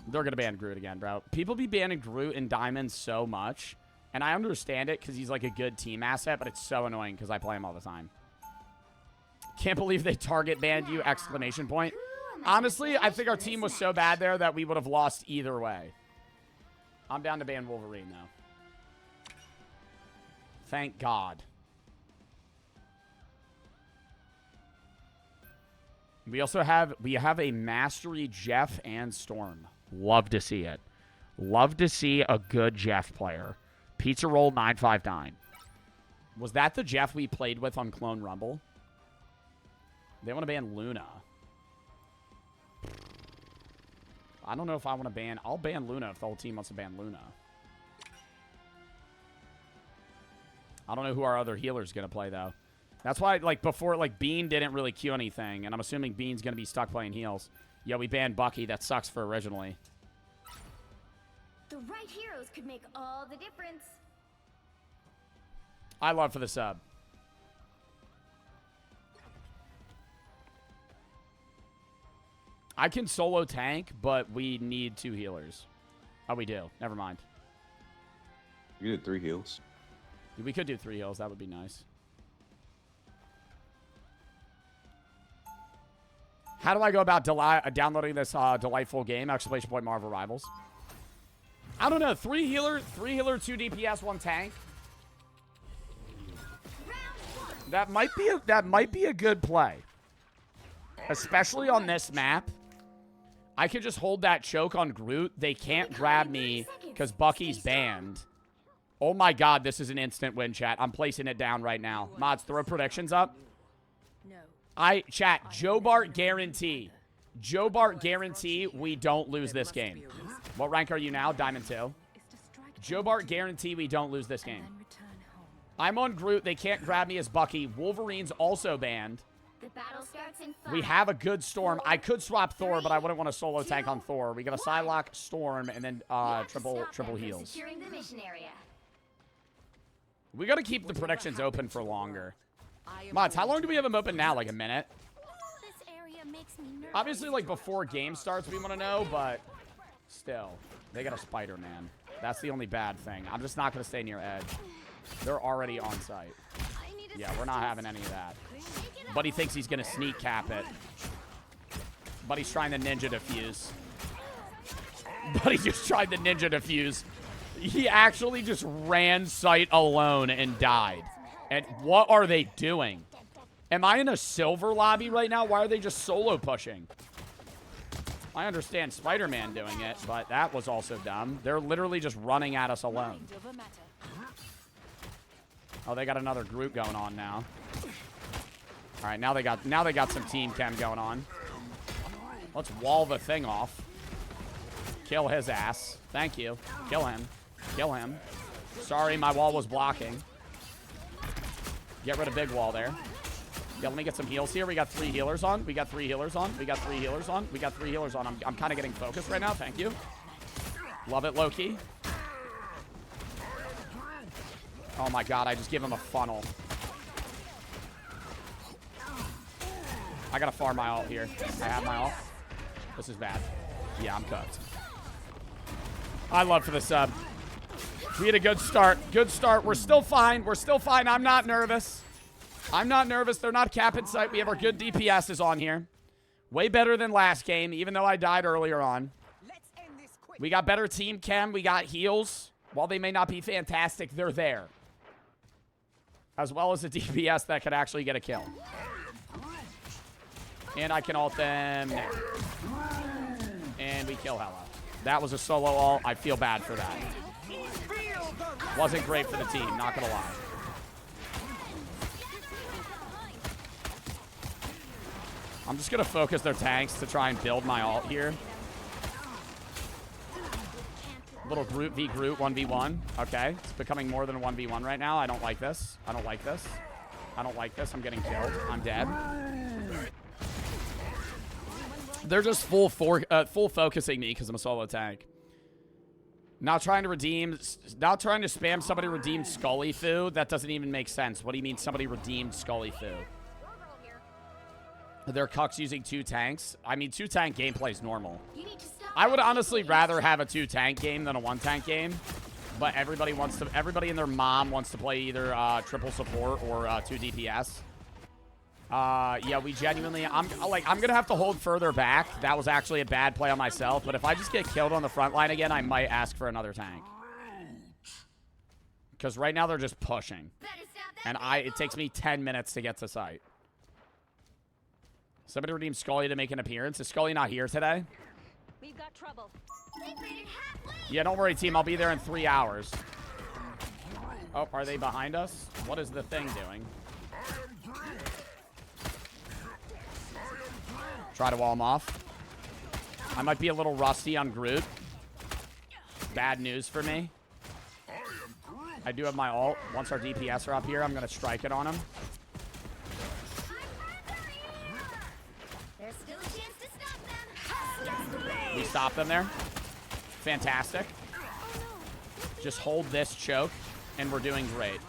They're going to ban Groot again, bro. People be banning Groot in Diamonds so much. And I understand it because he's like a good team asset, but it's so annoying because I play him all the time. Can't believe they target banned you, exclamation point. Honestly, I think our team was so bad there that we would have lost either way. I'm down to ban Wolverine, though. Thank God. We also have a Mastery Jeff and Storm. Love to see it. Love to see a good Jeff player. Pizza Roll 959. Was that the Jeff we played with on Clone Rumble? They want to ban Luna. I don't know if I want to ban. I'll ban Luna if the whole team wants to ban Luna. I don't know who our other healer's going to play, though. That's why, like, before, like, Bean didn't really queue anything, and I'm assuming Bean's going to be stuck playing heals. Yeah, we banned Bucky. That sucks for originally. The right heroes could make all the difference. I love for the sub. I can solo tank, but we need 2 healers. Oh, we do. Never mind. You did 3 heals. We could do 3 heals. That would be nice. How do I go about downloading this delightful game? Exclamation point Marvel Rivals. I don't know. 3 healer, 2 DPS, 1 tank. That might be a good play. Especially on this map. I could just hold that choke on Groot. They can't grab me because Bucky's banned. Oh my God, this is an instant win, chat. I'm placing it down right now. Mods, throw predictions up. Chat, Joe Bart guarantee. Joe Bart guarantee we don't lose this game. What rank are you now? Diamond 2. Joe Bart guarantee we don't lose this game. I'm on Groot. They can't grab me as Bucky. Wolverine's also banned. The battle starts in 5. We have a good Storm. I could swap Thor, but I wouldn't want to solo tank on Thor. We got a Psylocke, Storm, and then triple heals. Securing the mission area. We got to keep the predictions open for longer. Mods, how long do we have them open now? Like a minute? This area makes me nervous. Obviously, like before game starts, we want to know, but still. They got a Spider-Man. That's the only bad thing. I'm just not going to stay near Edge. They're already on site. Yeah, we're not having any of that. Buddy thinks he's going to sneak cap it. Buddy's trying to ninja defuse. Buddy just tried the ninja defuse. He actually just ran site alone and died. And what are they doing? Am I in a silver lobby right now? Why are they just solo pushing? I understand Spider-Man doing it, but that was also dumb. They're literally just running at us alone. Oh, they got another group going on now. All right, now they got some team chem going on. Let's wall the thing off. Kill his ass. Thank you. Kill him. Kill him. Sorry, my wall was blocking. Get rid of big wall there. Yeah, let me get some heals here. We got 3 healers on. We got 3 healers on. We got 3 healers on. We got 3 healers on. I'm kind of getting focused right now. Thank you. Love it, Loki. Oh my God, I just give him a funnel. I gotta farm my ult here. I have my ult. This is bad. Yeah, I'm cooked. I love for the sub. We had a good start. Good start. We're still fine. We're still fine. I'm not nervous. I'm not nervous. They're not capping site. We have our good DPSs on here. Way better than last game, even though I died earlier on. We got better team chem. We got heals. While they may not be fantastic, they're there. As well as a DPS that could actually get a kill. And I can ult them now. And we kill Hella. That was a solo ult. I feel bad for that. Wasn't great for the team, not gonna lie. I'm just gonna focus their tanks to try and build my ult here. Little Groot v Groot 1v1. Okay, it's becoming more than a 1v1 right now. I don't like this. I don't like this. I don't like this. I'm getting killed. I'm dead. They're just full focusing me because I'm a solo tank. Not trying to spam somebody redeemed Scully Fu. That doesn't even make sense. What do you mean somebody redeemed Scully Fu? They're cucks using 2 tanks. I mean, 2 tank gameplay is normal. I would honestly rather have a 2 tank game than a 1 tank game. But everybody and their mom wants to play either triple support or 2 DPS. Yeah, we genuinely, I'm gonna have to hold further back. That was actually a bad play on myself, but if I just get killed on the front line again, I might ask for another tank. Because right now they're just pushing. And it takes me 10 minutes to get to site. Somebody redeem Scully to make an appearance. Is Scully not here today? We've got trouble. Yeah, don't worry, team. I'll be there in 3 hours. Oh, are they behind us? What is the thing doing? Try to wall them off. I might be a little rusty on Groot. Bad news for me. I do have my ult. Once our DPS are up here, I'm going to strike it on him. There's still a chance to stop them. We stopped them there. Fantastic. Just hold this choke, and we're doing great.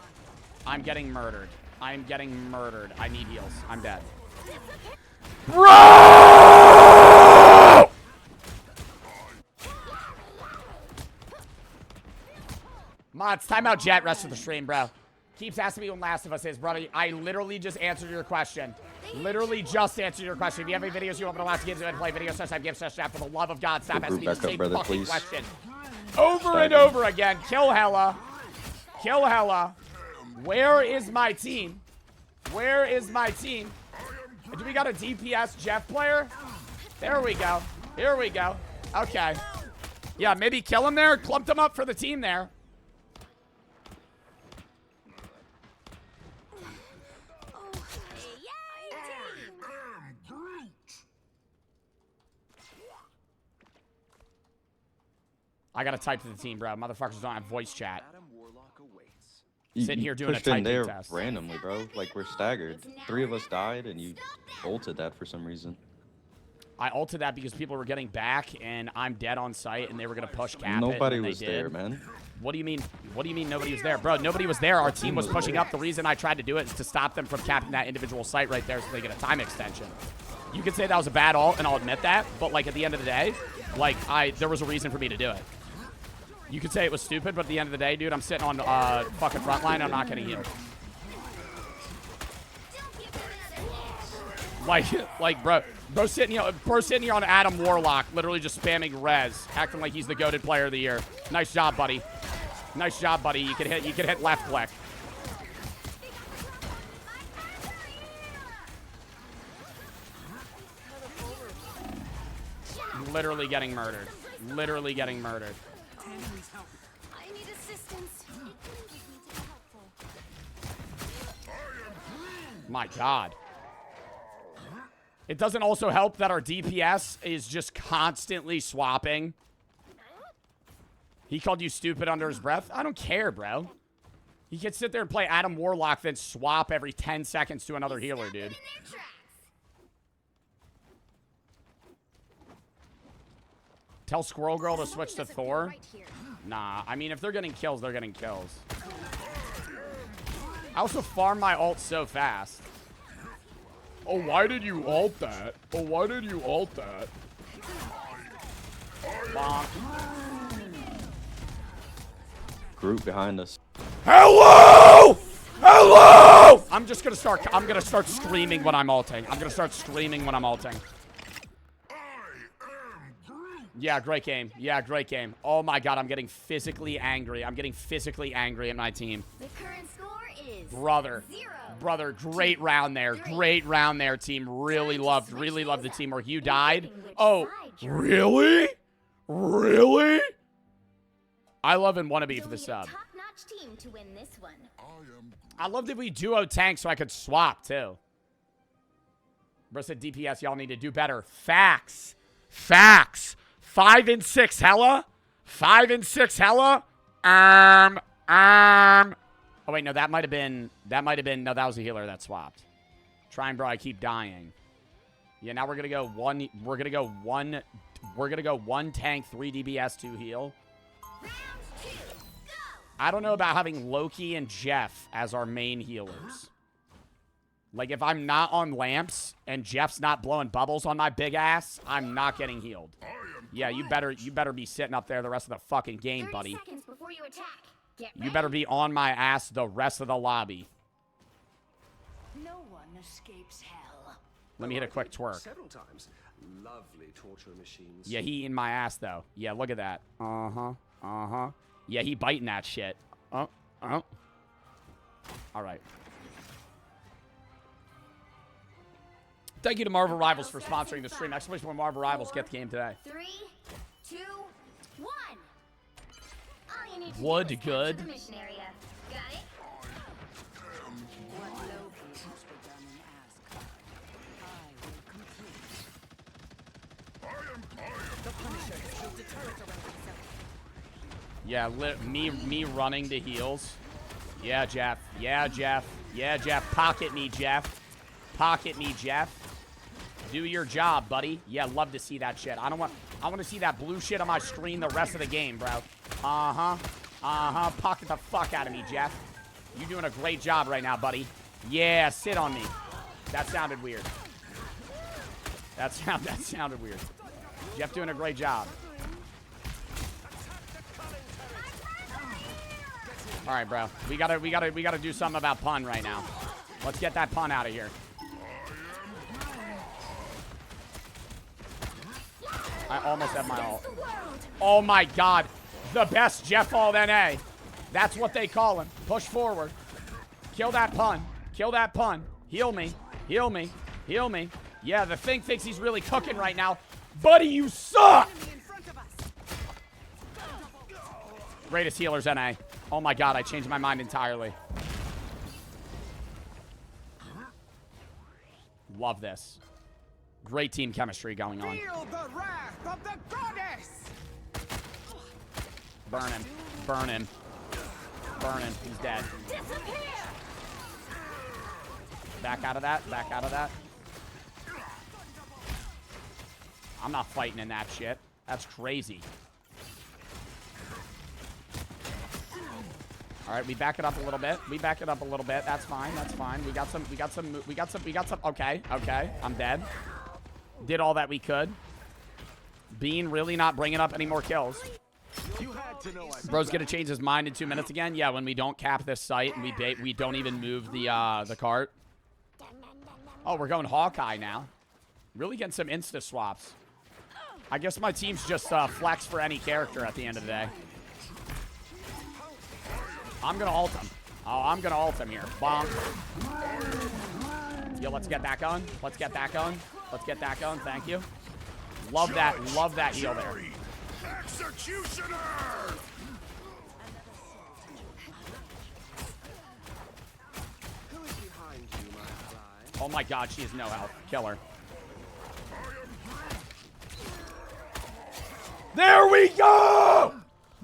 I'm getting murdered. I'm getting murdered. I need heals. I'm dead. Bro! Mods, timeout Jet, rest of the stream, bro. Keeps asking me when Last of Us is, brother. I literally just answered your question. Literally just answered your question. If you have any videos you want me to watch, games and play, video such give such chat. For the love of God, stop asking me the same fucking question. Over and over again. Kill Hella. Kill Hella. Where is my team? Where is my team? Do we got a DPS Jeff player? There we go. Here we go. Okay. Yeah, maybe kill him there. Clumped him up for the team there. I gotta type to the team, bro. Motherfuckers don't have voice chat. Sitting here doing a pushed in typing there test. randomly, bro. Like, we're staggered. 3 of us died, and you ulted that for some reason. I ulted that because people were getting back, and I'm dead on site, and they were gonna push cap Nobody it, and was they there, did. man. What do you mean? What do you mean nobody was there, bro? Nobody was there. Our team was pushing up. The reason I tried to do it is to stop them from capping that individual site right there, so they get a time extension. You could say that was a bad ult, and I'll admit that. But like at the end of the day, like there was a reason for me to do it. You could say it was stupid, but at the end of the day, dude, I'm sitting on fucking front line. I'm not getting healed. Like, bro sitting here on Adam Warlock, literally just spamming res, acting like he's the goated player of the year. Nice job, buddy. Nice job, buddy. You can hit left click. Literally getting murdered. Literally getting murdered. I need assistance. My God. It doesn't also help that our DPS is just constantly swapping. He called you stupid under his breath. I don't care, bro. He can sit there and play Adam Warlock, then swap every 10 seconds to another healer, dude. Tell Squirrel Girl to switch to Thor. Nah, I mean, if they're getting kills, they're getting kills. I also farm my ult so fast. Oh, why did you ult that? Oh, why did you ult that? Bonk. Group behind us. Hello! Hello! I'm gonna start screaming when I'm ulting. I'm gonna start screaming when I'm ulting. Yeah, great game. Yeah, great game. Oh my God, I'm getting physically angry. I'm getting physically angry at my team. The current score is Brother, great round there. Great round there, team. Really loved the teamwork. You died? Oh, really? Really? I love and wanna be for the sub. top-notch team to win this one. I love that we duo tank so I could swap too. Bro said DPS, y'all need to do better. Facts. Facts. 5 and 6 hella. 5 and 6 hella. Oh wait, no, that might have been, no, that was a healer that swapped. Trying, bro, I keep dying. Yeah, now we're gonna go one tank, 3 DBS, 2 heal. I don't know about having Loki and Jeff as our main healers. Like, if I'm not on lamps and Jeff's not blowing bubbles on my big ass, I'm not getting healed. Yeah, you better be sitting up there the rest of the fucking game, buddy. 30 seconds before you attack. Get You better be on my ass the rest of the lobby. No one escapes hell. Let me hit a quick twerk. Several times. Lovely torture machines. Yeah, he eating my ass, though. Yeah, look at that. Uh-huh. Uh-huh. Yeah, he biting that shit. All right. Thank you to Marvel Rivals for sponsoring the stream. Exclamation point Marvel Rivals. Get the game today. 3, 2, 1. All you need to Wood do is good. capture the mission area. Got it? What Loki must be done in Asgard, I will complete. The Punisher has built a turret around himself. Yeah, me running to heals. Yeah, Jeff. Yeah, Jeff. Yeah, Jeff. Pocket me, Jeff. Pocket me, Jeff. Do your job, buddy. Yeah, love to see that shit. I want to see that blue shit on my screen the rest of the game, bro. Uh-huh. Uh-huh. Pocket the fuck out of me, Jeff. You're doing a great job right now, buddy. Yeah, sit on me. That sounded weird. That sounded weird. Jeff doing a great job. All right, bro. We gotta do something about pun right now. Let's get that pun out of here. I almost have my ult. Oh my god. The best Jeff All NA. That's what they call him. Push forward. Kill that pun. Kill that pun. Heal me. Heal me. Heal me. Yeah, the thing thinks he's really cooking right now. Buddy, you suck! Greatest healers NA. Oh my god, I changed my mind entirely. Love this. Great team chemistry going on. Feel the wrath of the goddess! Burn him. Burn him. Burn him. He's dead. Back out of that. Back out of that. I'm not fighting in that shit. That's crazy. All right, we back it up a little bit. We back it up a little bit. That's fine. That's fine. We got some. Okay. Okay. I'm dead. Did all that we could. Bean really not bringing up any more kills. Bro's gonna change his mind in 2 minutes again. Yeah, when we don't cap this site and we don't even move the cart. Oh, we're going Hawkeye now. Really getting some insta swaps. I guess my team's just flex for any character at the end of the day. I'm gonna ult him. Oh, I'm gonna ult him here. Bonk. Yo, let's get that going. Let's get that going. Let's get that going. Thank you. Love that. Love that heal there. Executioner! Oh my god, she has no health. Kill her. There we go!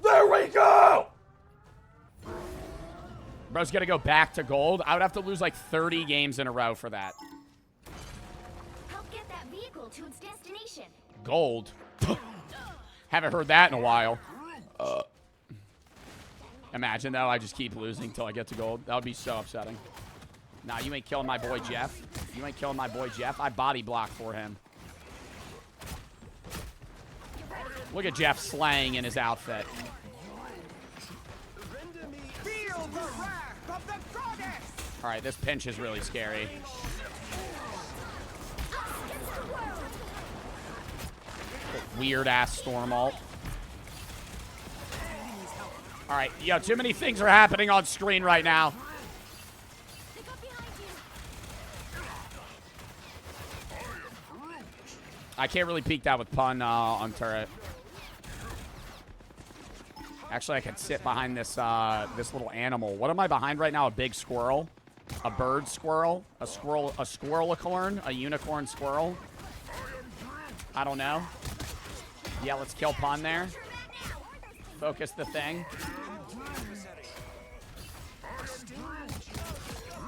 There we go! Bro's gonna go back to gold. I would have to lose like 30 games in a row for that. Help get that vehicle to its destination. Gold? Haven't heard that in a while. Imagine though, I just keep losing till I get to gold. That would be so upsetting. Nah, you ain't killing my boy Jeff. You ain't killing my boy Jeff. I body block for him. Look at Jeff slaying in his outfit. All right, this pinch is really scary. Weird ass storm ult. All right, yo, too many things are happening on screen right now. I can't really peek that with pun on turret. Actually, I could sit behind this this little animal. What am I behind right now? A big squirrel? A bird squirrel? A squirrelicorn? A unicorn squirrel? I don't know. Yeah, let's kill pun there. Focus the thing.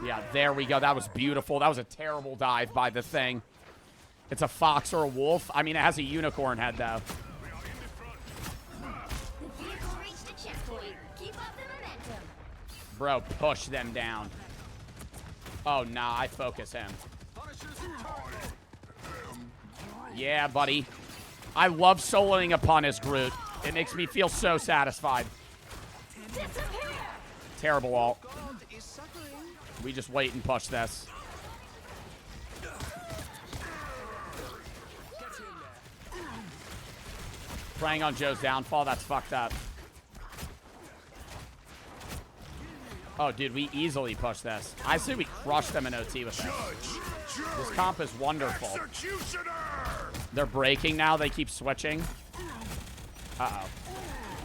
Yeah, there we go. That was beautiful. That was a terrible dive by the thing. It's a fox or a wolf. I mean, it has a unicorn head, though. Bro, push them down. Oh, nah, I focus him. Yeah, buddy. I love soloing upon his Groot. It makes me feel so satisfied. Terrible ult. We just wait and push this. Preying on Joe's downfall. That's fucked up. Oh, dude, we easily push this. I say we crush them in OT with this. This comp is wonderful. They're breaking now. They keep switching. Uh-oh.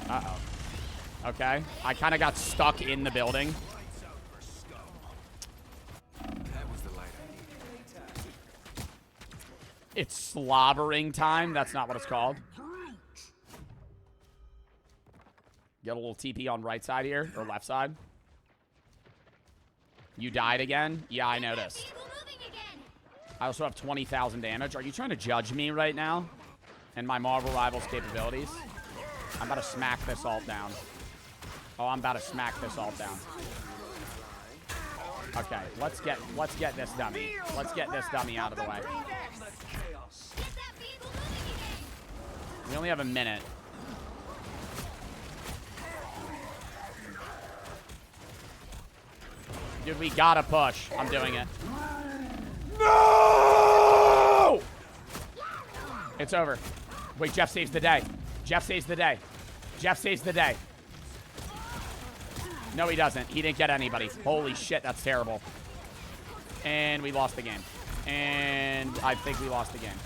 Uh-oh. Okay. I kind of got stuck in the building. It's slobbering time. That's not what it's called. Get a little TP on right side here, or left side. You died again? Yeah, I noticed. I also have 20,000 damage. Are you trying to judge me right now? And my Marvel Rivals capabilities? I'm about to smack this ult down. Oh, I'm about to smack this ult down. Okay, let's get this dummy. Let's get this dummy out of the way. We only have a minute. Dude, we gotta push. I'm doing it. No! It's over. Wait, Jeff saves the day. Jeff saves the day. Jeff saves the day. No, he doesn't. He didn't get anybody. Holy shit, that's terrible. And we lost the game. And I think we lost the game.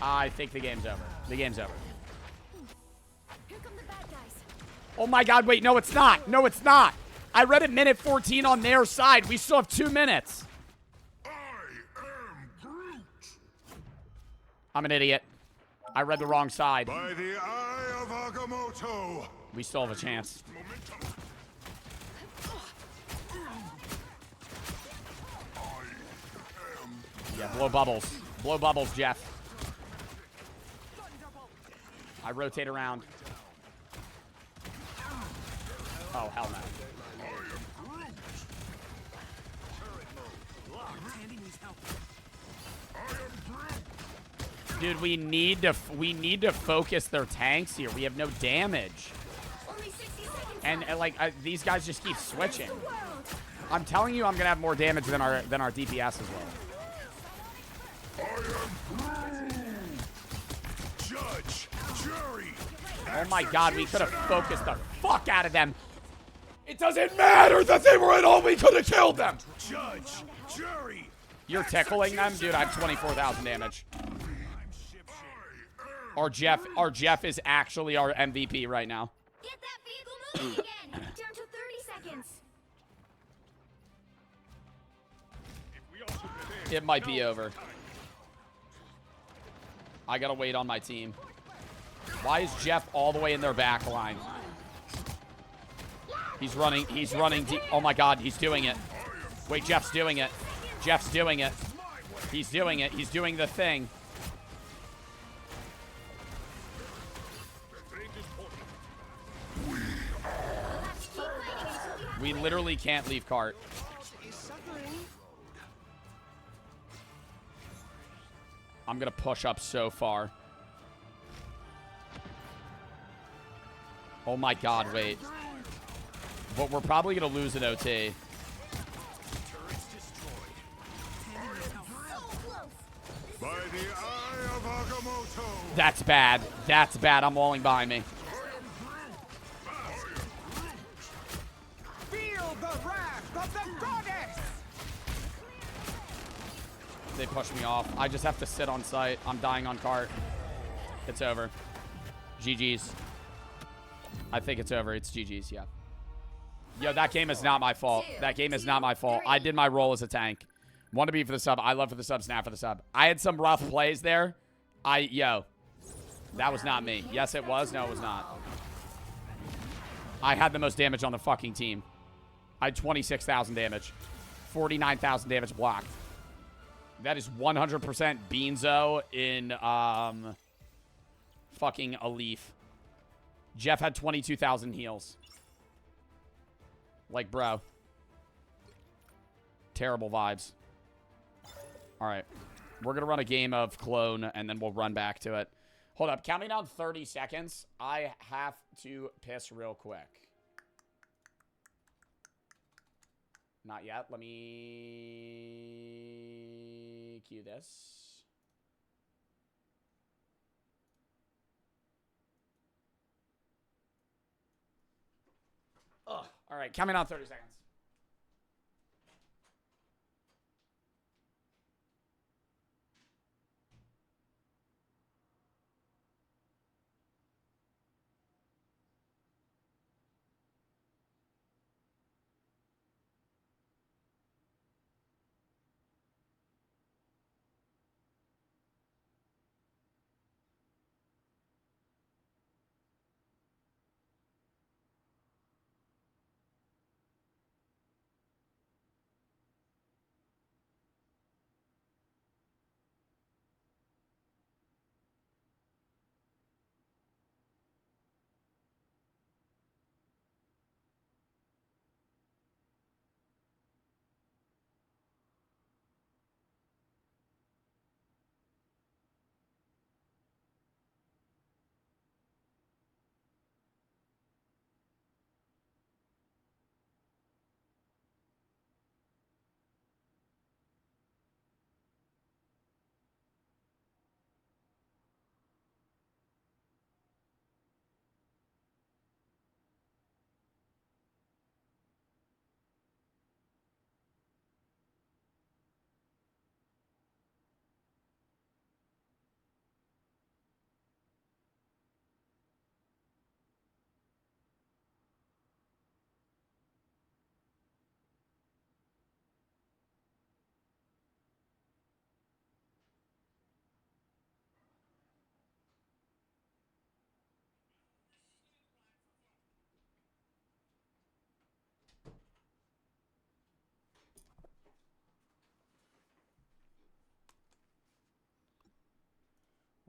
I think the game's over. The game's over. Oh my god, wait, no it's not. No, it's not. I read it minute 14 on their side. We still have 2 minutes. I'm an idiot. I read the wrong side. By the eye of Agamotto. We still have a chance. Yeah, blow bubbles. Blow bubbles, Jeff. I rotate around. Oh, hell no. Dude, we need to focus their tanks here. We have no damage. And like these guys just keep switching. I'm telling you, I'm gonna have more damage than our DPS as well. Judge, jury. Oh my god, we could have focused the fuck out of them. It doesn't matter that they were at all. We could have killed them. Judge, jury. You're tickling them, dude. I have 24,000 damage. Our Jeff is actually our MVP right now. Get that vehicle moving again. Down to 30 seconds. It might be over. I gotta wait on my team. Why is Jeff all the way in their back line? He's running deep. Oh my god, he's doing it. Wait, Jeff's doing it. Jeff's doing it. He's doing it. He's doing the thing. We literally can't leave cart. I'm gonna push up so far. Oh my god, wait. But we're probably gonna lose an OT. By the eye of Agamotto. That's bad. That's bad. I'm walling behind me. Feel the wrath of the goddess. They push me off. I just have to sit on site. I'm dying on cart. It's over. GG's. I think it's over. It's GG's, yeah. Yo, that game is not my fault. That game is not my fault. I did my role as a tank. Want to be for the sub. I love for the sub. Snap for the sub. I had some rough plays there. Yo. That was not me. Yes, it was. No, it was not. I had the most damage on the fucking team. I had 26,000 damage. 49,000 damage blocked. That is 100% Beanzo in fucking a leaf. Jeff had 22,000 heals. Like, bro. Terrible vibes. All right. We're going to run a game of clone, and then we'll run back to it. Hold up. Count me down 30 seconds. I have to piss real quick. Not yet. Let me cue this. All right, coming on 30 seconds.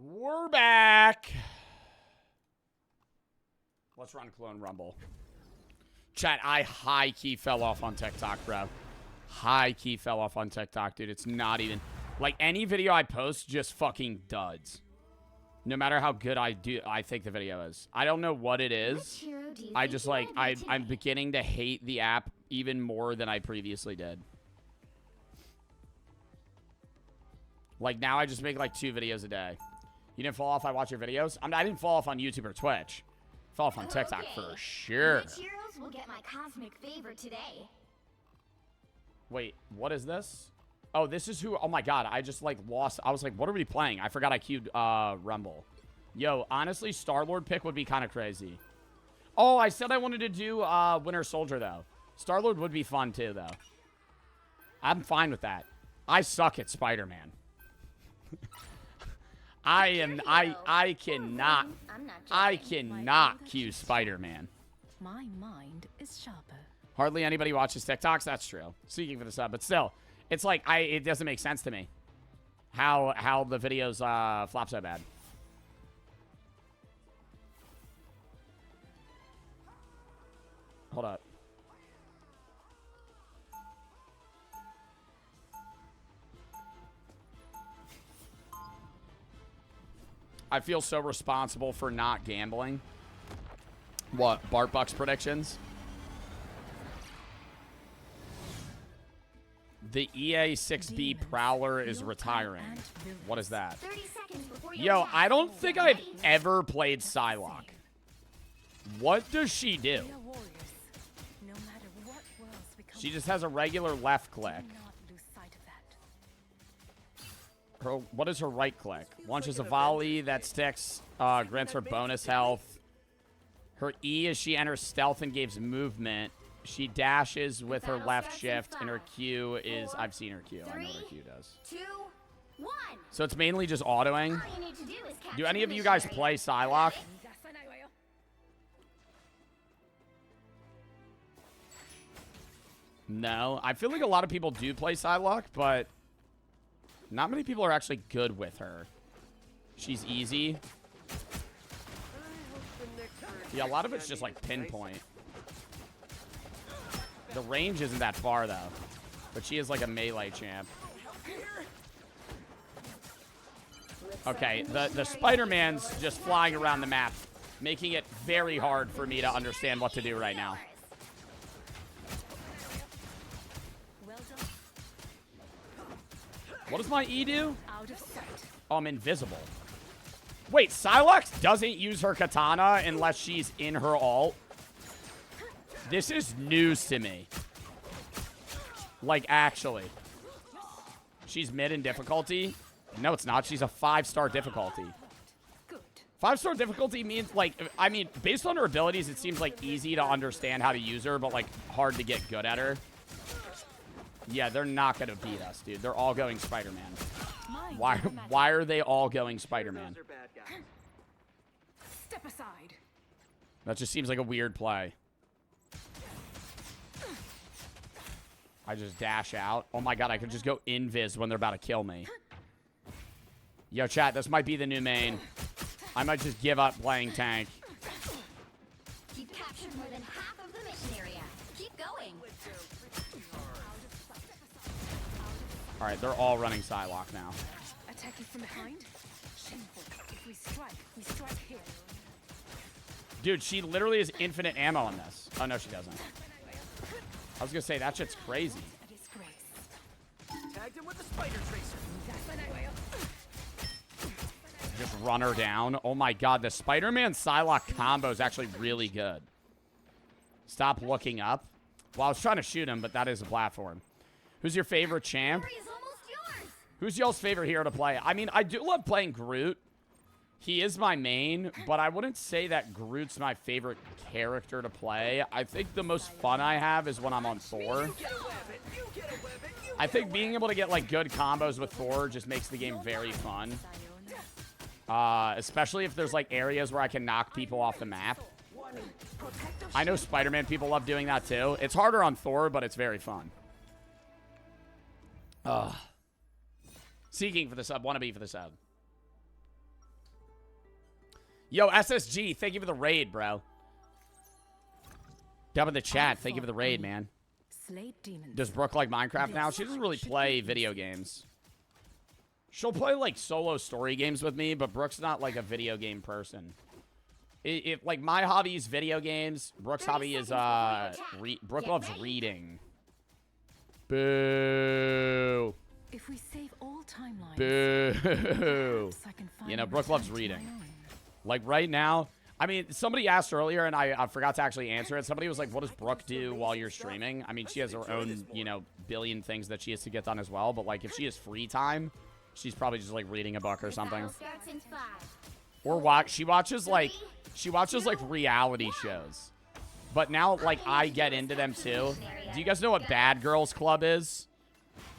We're back. Let's run Clone Rumble. Chat, I high-key fell off on TikTok, bro. High-key fell off on TikTok, dude. It's not even... Like, any video I post just fucking duds. No matter how good I think the video is. I don't know what it is. I just, like, I'm beginning to hate the app even more than I previously did. Like, now I just make, like, 2 videos a day. You didn't fall off I watch your videos? I didn't fall off on YouTube or Twitch. I fell off on TikTok for sure. Which heroes will get my cosmic favor today? Wait, what is this? Oh, this is who... Oh, my God. I just, like, lost... I was like, what are we playing? I forgot I queued Rumble. Yo, honestly, Star-Lord pick would be kind of crazy. Oh, I said I wanted to do Winter Soldier, though. Star-Lord would be fun, too, though. I'm fine with that. I suck at Spider-Man. I cannot cue Spider-Man. My mind is sharper. Hardly anybody watches TikToks. That's true. Speaking for the sub, but still, it's like it doesn't make sense to me how the videos flop so bad. Hold up. I feel so responsible for not gambling. What? Bart Bucks predictions? The EA 6B Prowler is retiring. What is that? Yo, I don't think I've ever played Psylocke. What does she do? She just has a regular left click. What is her right click? Launches a volley that sticks, grants her bonus health. Her E is she enters stealth and gives movement. She dashes with her left shift, and her Q is... I've seen her Q. I know what her Q does. 2, 1. So it's mainly just autoing. Do any of you guys play Psylocke? No. I feel like a lot of people do play Psylocke, but... Not many people are actually good with her. She's easy. Yeah, a lot of it's just like pinpoint. The range isn't that far though. But she is like a melee champ. Okay, the Spider-Man's just flying around the map, making it very hard for me to understand what to do right now. What does my E do? Oh, I'm invisible. Wait, Psylocke doesn't use her katana unless she's in her ult? This is news to me. Like, actually. She's mid in difficulty. No, it's not. She's a 5-star difficulty. 5-star difficulty means, like, I mean, based on her abilities, it seems, like, easy to understand how to use her, but, like, hard to get good at her. Yeah, they're not going to beat us, dude. They're all going Spider-Man. Why are they all going Spider-Man? Step aside. That just seems like a weird play. I just dash out. Oh my god, I could just go invis when they're about to kill me. Yo, chat, this might be the new main. I might just give up playing tank. You've captured more than half of the mission area. Keep going. Alright, they're all running Psylocke now. Attacking from behind? Shameful. If we strike here. Dude, she literally has infinite ammo on this. Oh, no, she doesn't. I was gonna say, that shit's crazy. Tagged him with the spider tracer. Just run her down. Oh my god, the Spider-Man Psylocke combo is actually really good. Stop looking up. Well, I was trying to shoot him, but that is a platform. Who's your favorite champ? Who's y'all's favorite hero to play? I mean, I do love playing Groot. He is my main, but I wouldn't say that Groot's my favorite character to play. I think the most fun I have is when I'm on Thor. I think being able to get, like, good combos with Thor just makes the game very fun. Especially if there's, like, areas where I can knock people off the map. I know Spider-Man people love doing that, too. It's harder on Thor, but it's very fun. Seeking for the sub. Wannabe for the sub. Yo, SSG, thank you for the raid, bro. Dub in the chat, thank you for the raid, man. Does Brooke like Minecraft now? She doesn't really play video games. She'll play, like, solo story games with me, but Brooke's not, like, a video game person. If like, my hobby is video games, Brooke's hobby is, Brooke loves reading. Boo. If we save all timelines, Boo. You know, Brooke loves reading. Like, right now, I mean, somebody asked earlier, and I forgot to actually answer it. Somebody was like, what does Brooke do while you're streaming? I mean, she has her own, you know, billion things that she has to get done as well. But, like, if she has free time, she's probably just, like, reading a book or something. Or she watches, like, reality shows. But now, like, I get into them, too. Do you guys know what Bad Girls Club is?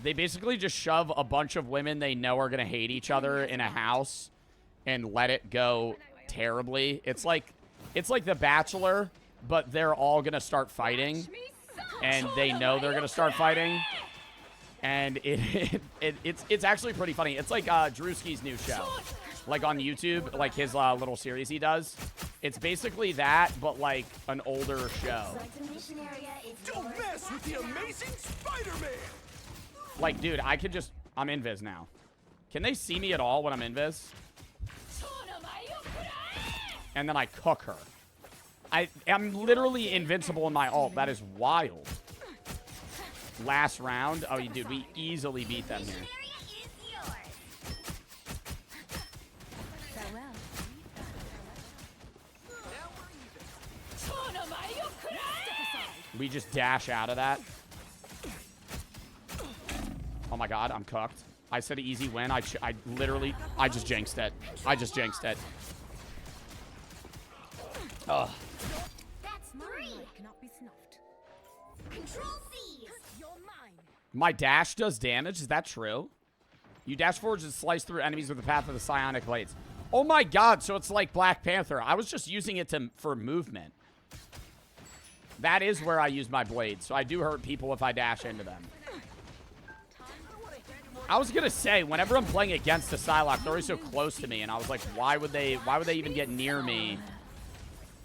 They basically just shove a bunch of women they know are going to hate each other in a house and let it go terribly. It's like The Bachelor, but they're all gonna start fighting, and they know they're gonna start fighting, and it's actually pretty funny. It's like Drewski's new show, like on YouTube, like his little series he does. It's basically that, but like an older show. Don't mess with the amazing Spider-Man. Like, dude, I'm invis now. Can they see me at all when I'm invis? And then I cook her. I'm literally invincible in my ult. That is wild. Last round. Oh, dude, we easily beat them here. We just dash out of that. Oh my god, I'm cooked. I said easy win. I just jinxed it. I just jinxed it. Ugh. That's three. Cannot be snuffed. Control C. You're mine. My dash does damage. Is that true? You dash forward and slice through enemies with the path of the psionic blades. Oh my god, so it's like Black Panther. I was just using it for movement. That is where I use my blades, so I do hurt people if I dash into them. I was gonna say, whenever I'm playing against the Psylocke, they're always so close to me, and I was like, why would they even get near me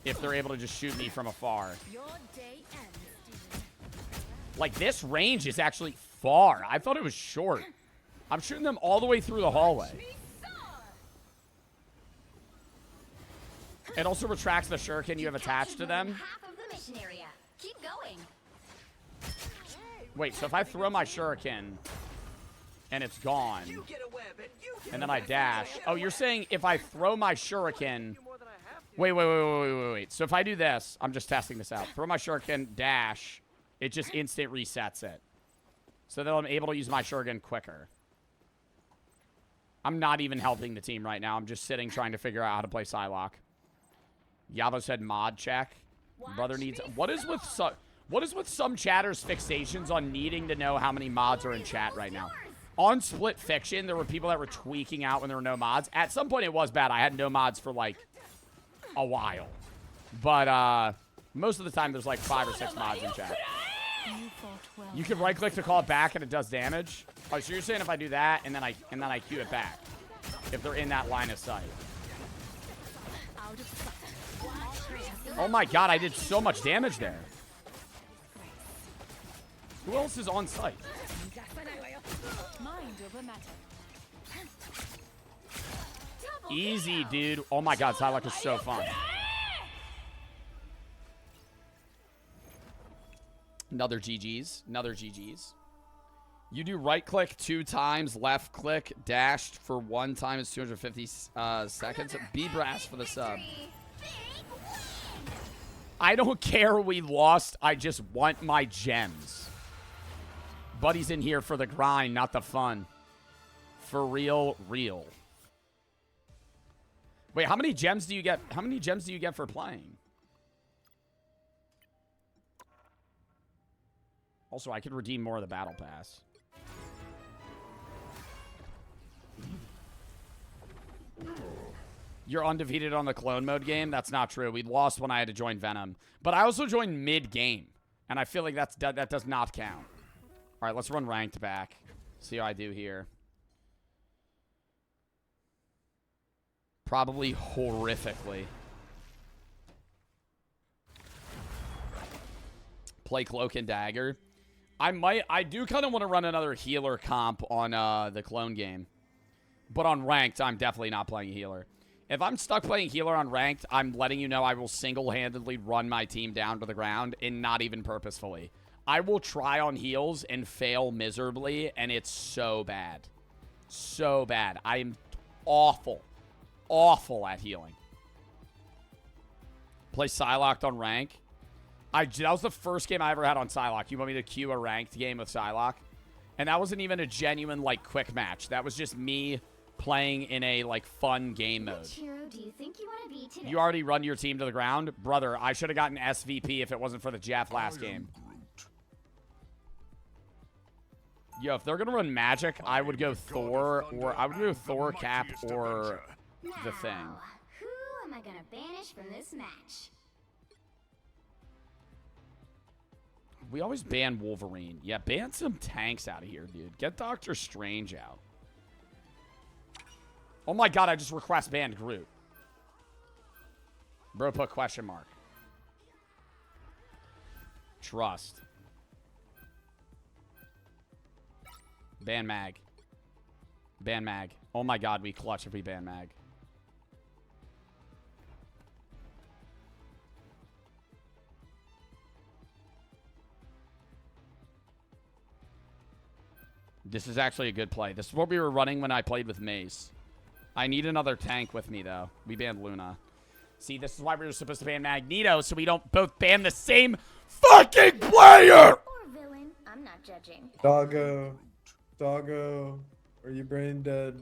if they're able to just shoot me from afar? Like, this range is actually far. I thought it was short. I'm shooting them all the way through the hallway. It also retracts the shuriken you have attached to them. Keep going. Wait, so if I throw my shuriken and it's gone, and then I dash. Oh, you're saying if I throw my shuriken Wait. So if I do this, I'm just testing this out. Throw my shuriken, dash, it just instant resets it. So that I'm able to use my shuriken quicker. I'm not even helping the team right now. I'm just sitting trying to figure out how to play Psylocke. Yavo said mod check. Brother needs... What is with some chatters' fixations on needing to know how many mods are in chat right now? On Split Fiction, there were people that were tweaking out when there were no mods. At some point, it was bad. I had no mods for, like, a while. But, most of the time, there's, like, 5 or 6 mods in chat. You can right-click to call it back, and it does damage. Oh, so you're saying if I do that, and then I cue it back. If they're in that line of sight. Oh my god, I did so much damage there. Who else is on site? Easy, dude. Oh my god, Psylocke is so fun. Another GG's. Another GG's. You do right click 2 times, left click, dashed for 1 time is 250 seconds. B-Brass for the sub. I don't care we lost. I just want my gems. Buddy's in here for the grind, not the fun. For real, real. Wait, how many gems do you get? How many gems do you get for playing? Also, I could redeem more of the battle pass. You're undefeated on the clone mode game? That's not true. We lost when I had to join Venom. But I also joined mid-game. And I feel like that does not count. All right, let's run ranked back. See how I do here. Probably horrifically. Play Cloak and Dagger. I do kind of want to run another healer comp on the clone game. But on ranked, I'm definitely not playing healer. If I'm stuck playing healer on ranked, I'm letting you know I will single-handedly run my team down to the ground and not even purposefully. I will try on heals and fail miserably, and it's so bad. So bad. I am awful. Awful at healing. Play Psylocke on rank. That was the first game I ever had on Psylocke. You want me to queue a ranked game with Psylocke? And that wasn't even a genuine, like, quick match. That was just me playing in a, like, fun game mode. Which hero do you think you want to be today? You already run your team to the ground? Brother, I should have gotten SVP if it wasn't for the Jeff last game. Yo, if they're going to run Magic, I would go Thor, or I would go Thor, Cap, or the Thing. Who am I going to banish from this match? We always ban Wolverine. Yeah, ban some tanks out of here, dude. Get Doctor Strange out. Oh my god, I just request banned Groot. Bro put question mark. Trust. Ban Mag. Ban Mag. Oh my god, we clutch if we ban Mag. This is actually a good play. This is what we were running when I played with Mace. I need another tank with me, though. We banned Luna. See, this is why we were supposed to ban Magneto, so we don't both ban the same fucking player! Or villain. I'm not judging. Doggo. Doggo. Are you brain dead?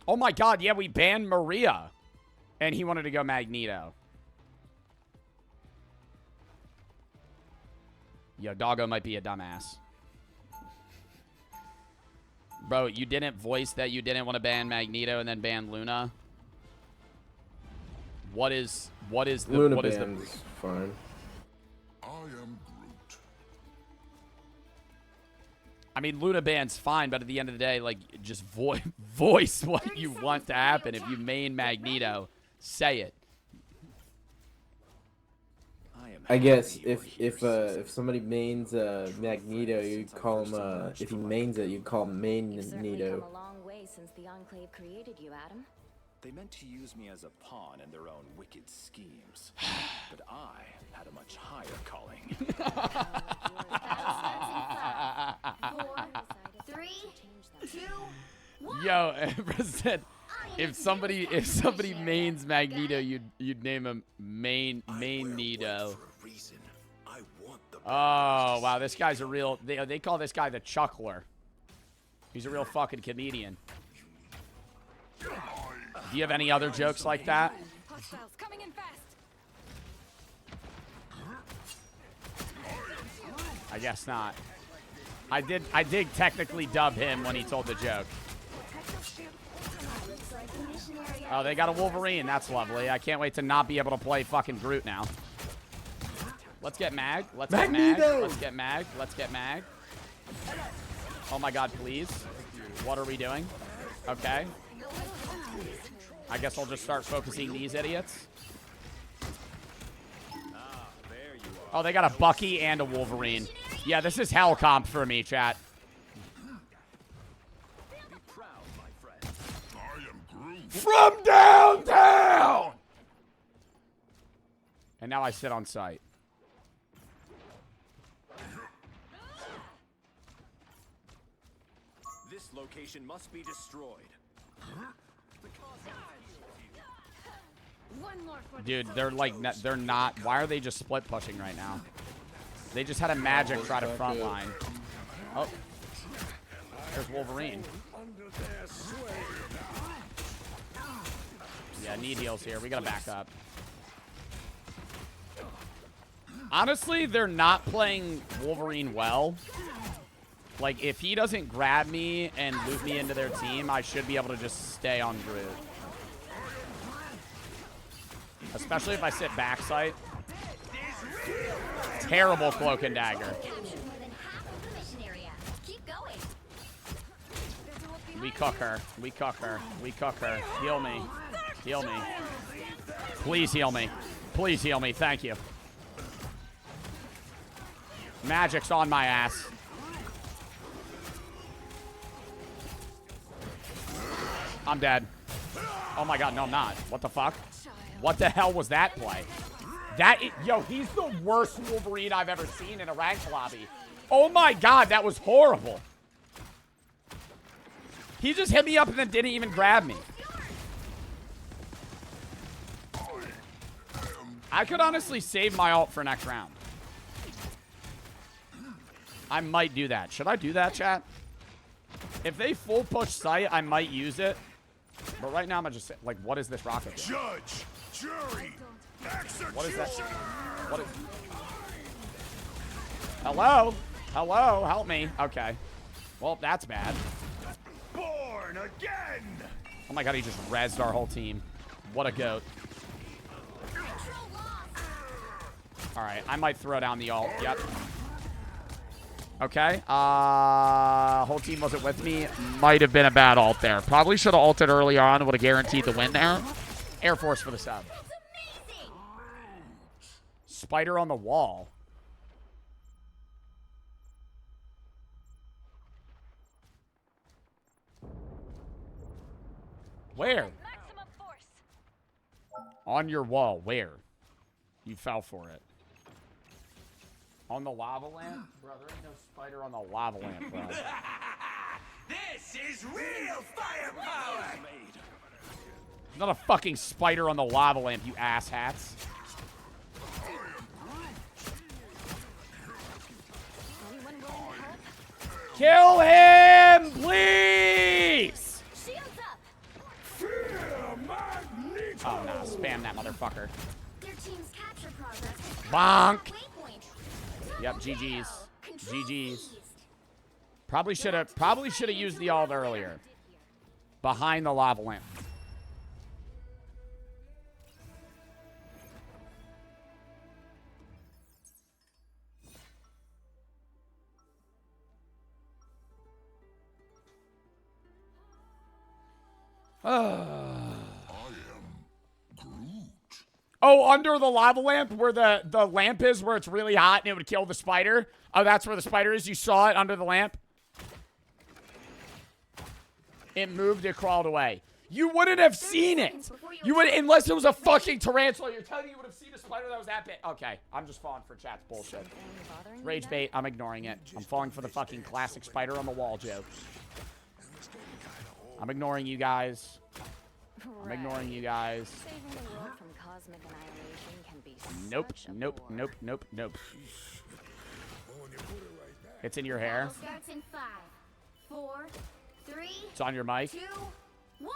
Oh my god, yeah, we banned Maria. And he wanted to go Magneto. Yo, Doggo might be a dumbass. Bro, you didn't voice that you didn't want to ban Magneto and then ban Luna? What is the Luna what is is fine. I am Groot. I mean, Luna ban's fine, but at the end of the day, like, just voice what you want to happen. If you main Magneto, say it. I guess if somebody mains Magneto, you'd call him if he mains it, you'd call him You've certainly come Magneto. a long way since the Enclave created you, Adam. They meant to use me as a pawn in their own wicked schemes, but I had a much higher calling. 3, 3, 2, 1. Yo, President, if somebody mains Magneto, you'd name him Magneto. Oh wow, this guy's a real. They call this guy the Chuckler. He's a real fucking comedian. Do you have any other jokes like that? Hostiles coming in fast. I guess not. I did technically dub him when he told the joke. Oh, they got a Wolverine. That's lovely. I can't wait to not be able to play fucking Groot now. Let's get Mag. Let's get Mag. Let's get Mag. Let's get Mag. Oh my god, please. What are we doing? Okay. I guess I'll just start focusing these idiots. Oh, they got a Bucky and a Wolverine. Yeah, this is hell comp for me, chat. From downtown! And now I sit on site. This location must be destroyed. One more for Dude, they're like, they're not. Why are they just split pushing right now? They just had a magic try to frontline. Oh. There's Wolverine. Yeah, need heals here. We gotta back up. Honestly, they're not playing Wolverine well. Like, if he doesn't grab me and loop me into their team, I should be able to just stay on Groot. Especially if I sit backside. Terrible cloak and dagger. We cook her. We cook her. We cook her. Heal me. Heal me. Please heal me. Please heal me. Thank you. Magic's on my ass. I'm dead. Oh my god, no I'm not. What the fuck? What the hell was that play? Yo, he's the worst Wolverine I've ever seen in a ranked lobby. Oh my god, that was horrible. He just hit me up and then didn't even grab me. I could honestly save my ult for next round. I might do that. Should I do that, chat? If they full push sight, I might use it. But right now, I'm gonna just say, like, what is this rocket doing? Judge, jury, what is that? What is... Hello? Hello? Help me. Okay. Well, that's bad. Born again. Oh my god, he just rezzed our whole team. What a goat. Alright, I might throw down the ult. Yep. Okay. Whole team wasn't with me. Might have been a bad ult there. Probably should have ulted early on. Would have guaranteed the win there. Air Force for the sub. Spider on the wall. Where? On your wall. Where? You fell for it. On the lava lamp? Bro, there ain't no spider on the lava lamp, bro. This is real firepower! There's not a fucking spider on the lava lamp, you asshats. Kill him, please! Oh, no. Spam that motherfucker. Bonk! Yep, GG's. GG's. Probably should have used the ult earlier. Behind the lava lamp. Oh, under the lava lamp where the lamp is, where it's really hot and it would kill the spider. Oh, that's where the spider is. You saw it under the lamp. It moved, it crawled away. You wouldn't have seen it. You would, unless it was a fucking tarantula. You're telling me you would have seen a spider that was that big. Okay, I'm just falling for chat's bullshit. Rage bait. I'm ignoring it. I'm falling for the fucking classic spider on the wall joke. I'm ignoring you guys. I'm ignoring you guys. Nope. Nope. Nope. Nope. Nope. It's in your hair. Starts in 5, 4, 3, It's on your mic. 2, 1.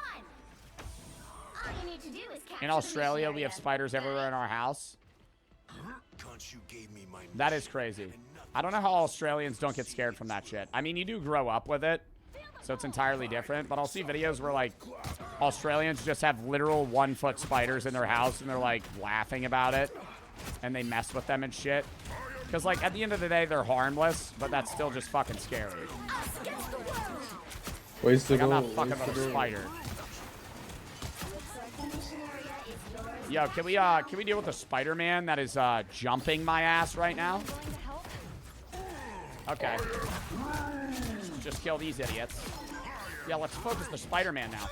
All you need to do is capture In the Australia, mission we have area. spiders everywhere in our house. That is crazy. I don't know how Australians don't get scared from that shit. I mean, you do grow up with it, so it's entirely different. But I'll see videos where, like, Australians just have literal 1-foot spiders in their house, and they're, like, laughing about it. And they mess with them and shit. Because, like, at the end of the day, they're harmless, but that's still just fucking scary. Ways to Like, I'm go. not fucking ways to with a go. spider. Yo, can we deal with the Spider-Man that is jumping my ass right now? Okay. Just kill these idiots. Yeah, let's focus the Spider-Man now.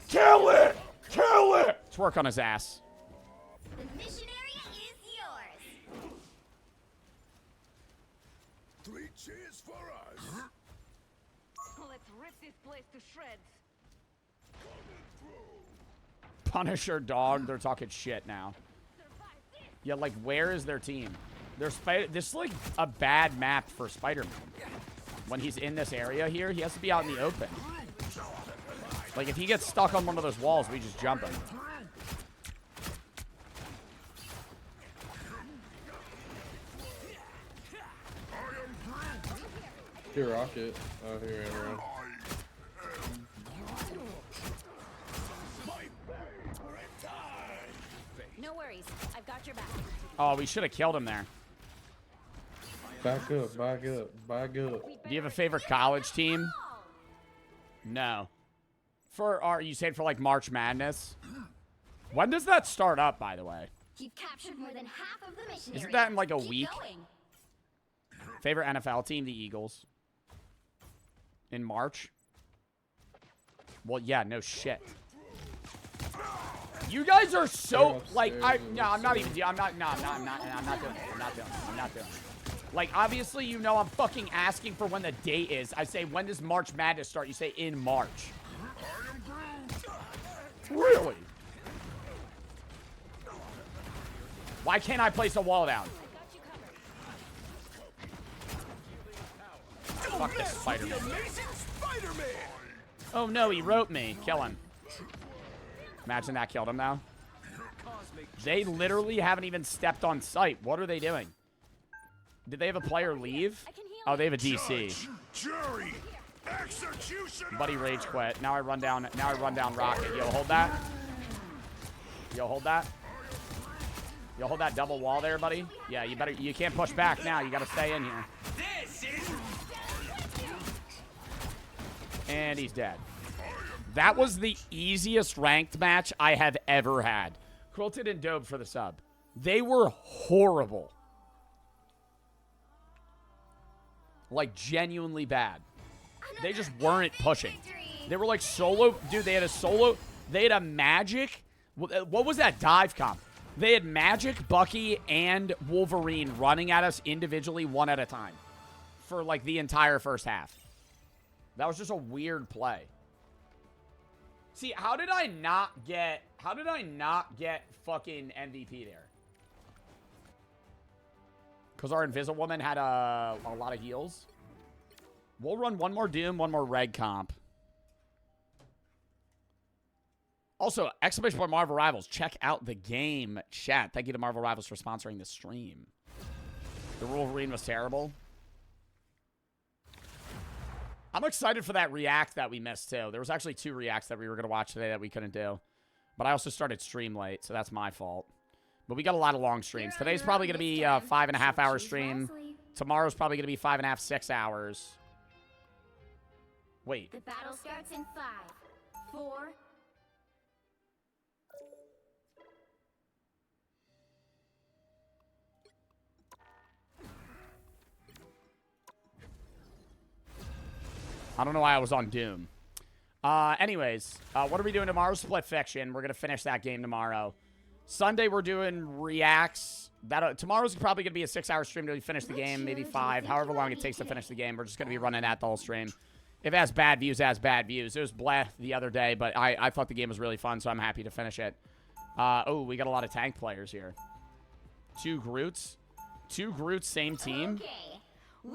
Kill it! Kill it! Let's work on his ass. The mission area is yours. 3 cheers for us. Let's rip this place to shreds. Punisher dog, they're talking shit now. Yeah, like, where is their team? This is like a bad map for Spider-Man. When he's in this area here, he has to be out in the open. Like, if he gets stuck on one of those walls, we just jump him. Here, rocket. Oh, here, everyone. No worries. I've got your back. Oh, we should have killed him there. Back up, back up, back up. Do you have a favorite college team? No. For our, you said for like March Madness? When does that start up, by the way? You've captured more than half of the mission Isn't area. that in like a Keep week? going. Favorite NFL team? The Eagles. In March? Well, yeah, no shit. You guys are so like I'm not doing it. I'm not doing it. Like, obviously, you know I'm fucking asking for when the date is. I say, when does March Madness start? You say in March. Really? Why can't I place a wall down? Fuck this Spider-Man. Oh no, he wrote me. Kill him. Imagine that killed him now. They literally haven't even stepped on site. What are they doing? Did they have a player leave? Oh, they have a DC. Jury, execution. Buddy rage quit. Now I run down Rocket. Yo, hold that. Yo, hold that. Yo, hold that double wall there, buddy. Yeah, you can't push back now. You gotta stay in here. And he's dead. That was the easiest ranked match I have ever had. Quilted and Dobe for the sub. They were horrible. Like, genuinely bad. They just weren't pushing. They were like solo. Dude, they had a solo. They had a Magic. What was that dive comp? They had Magic, Bucky, and Wolverine running at us individually one at a time. For like the entire first half. That was just a weird play. See, how did I not get fucking MVP there? Because our Invisible Woman had a lot of heals. We'll run one more Doom, one more Red comp. Also, exclamation point Marvel Rivals. Check out the game, chat. Thank you to Marvel Rivals for sponsoring the stream. The Wolverine was terrible. I'm excited for that react that we missed, too. There was actually 2 reacts that we were going to watch today that we couldn't do. But I also started stream late, so that's my fault. But we got a lot of long streams. Today's probably going to be a 5.5-hour stream. Tomorrow's probably going to be 5.5, 6 hours. Wait. The battle starts in 5, 4. I don't know why I was on Doom. Anyways, what are we doing tomorrow? Split Fiction. We're going to finish that game tomorrow. Sunday, we're doing reacts. Tomorrow's probably going to be a 6-hour stream to finish the game, maybe 5, however long it takes to finich the game. We're just going to be running that the whole stream. If it has bad views, it has bad views. It was bleh the other day, but I thought the game was really fun, so I'm happy to finish it. Oh, we got a lot of tank players here. 2 Groots. 2 Groots, same team.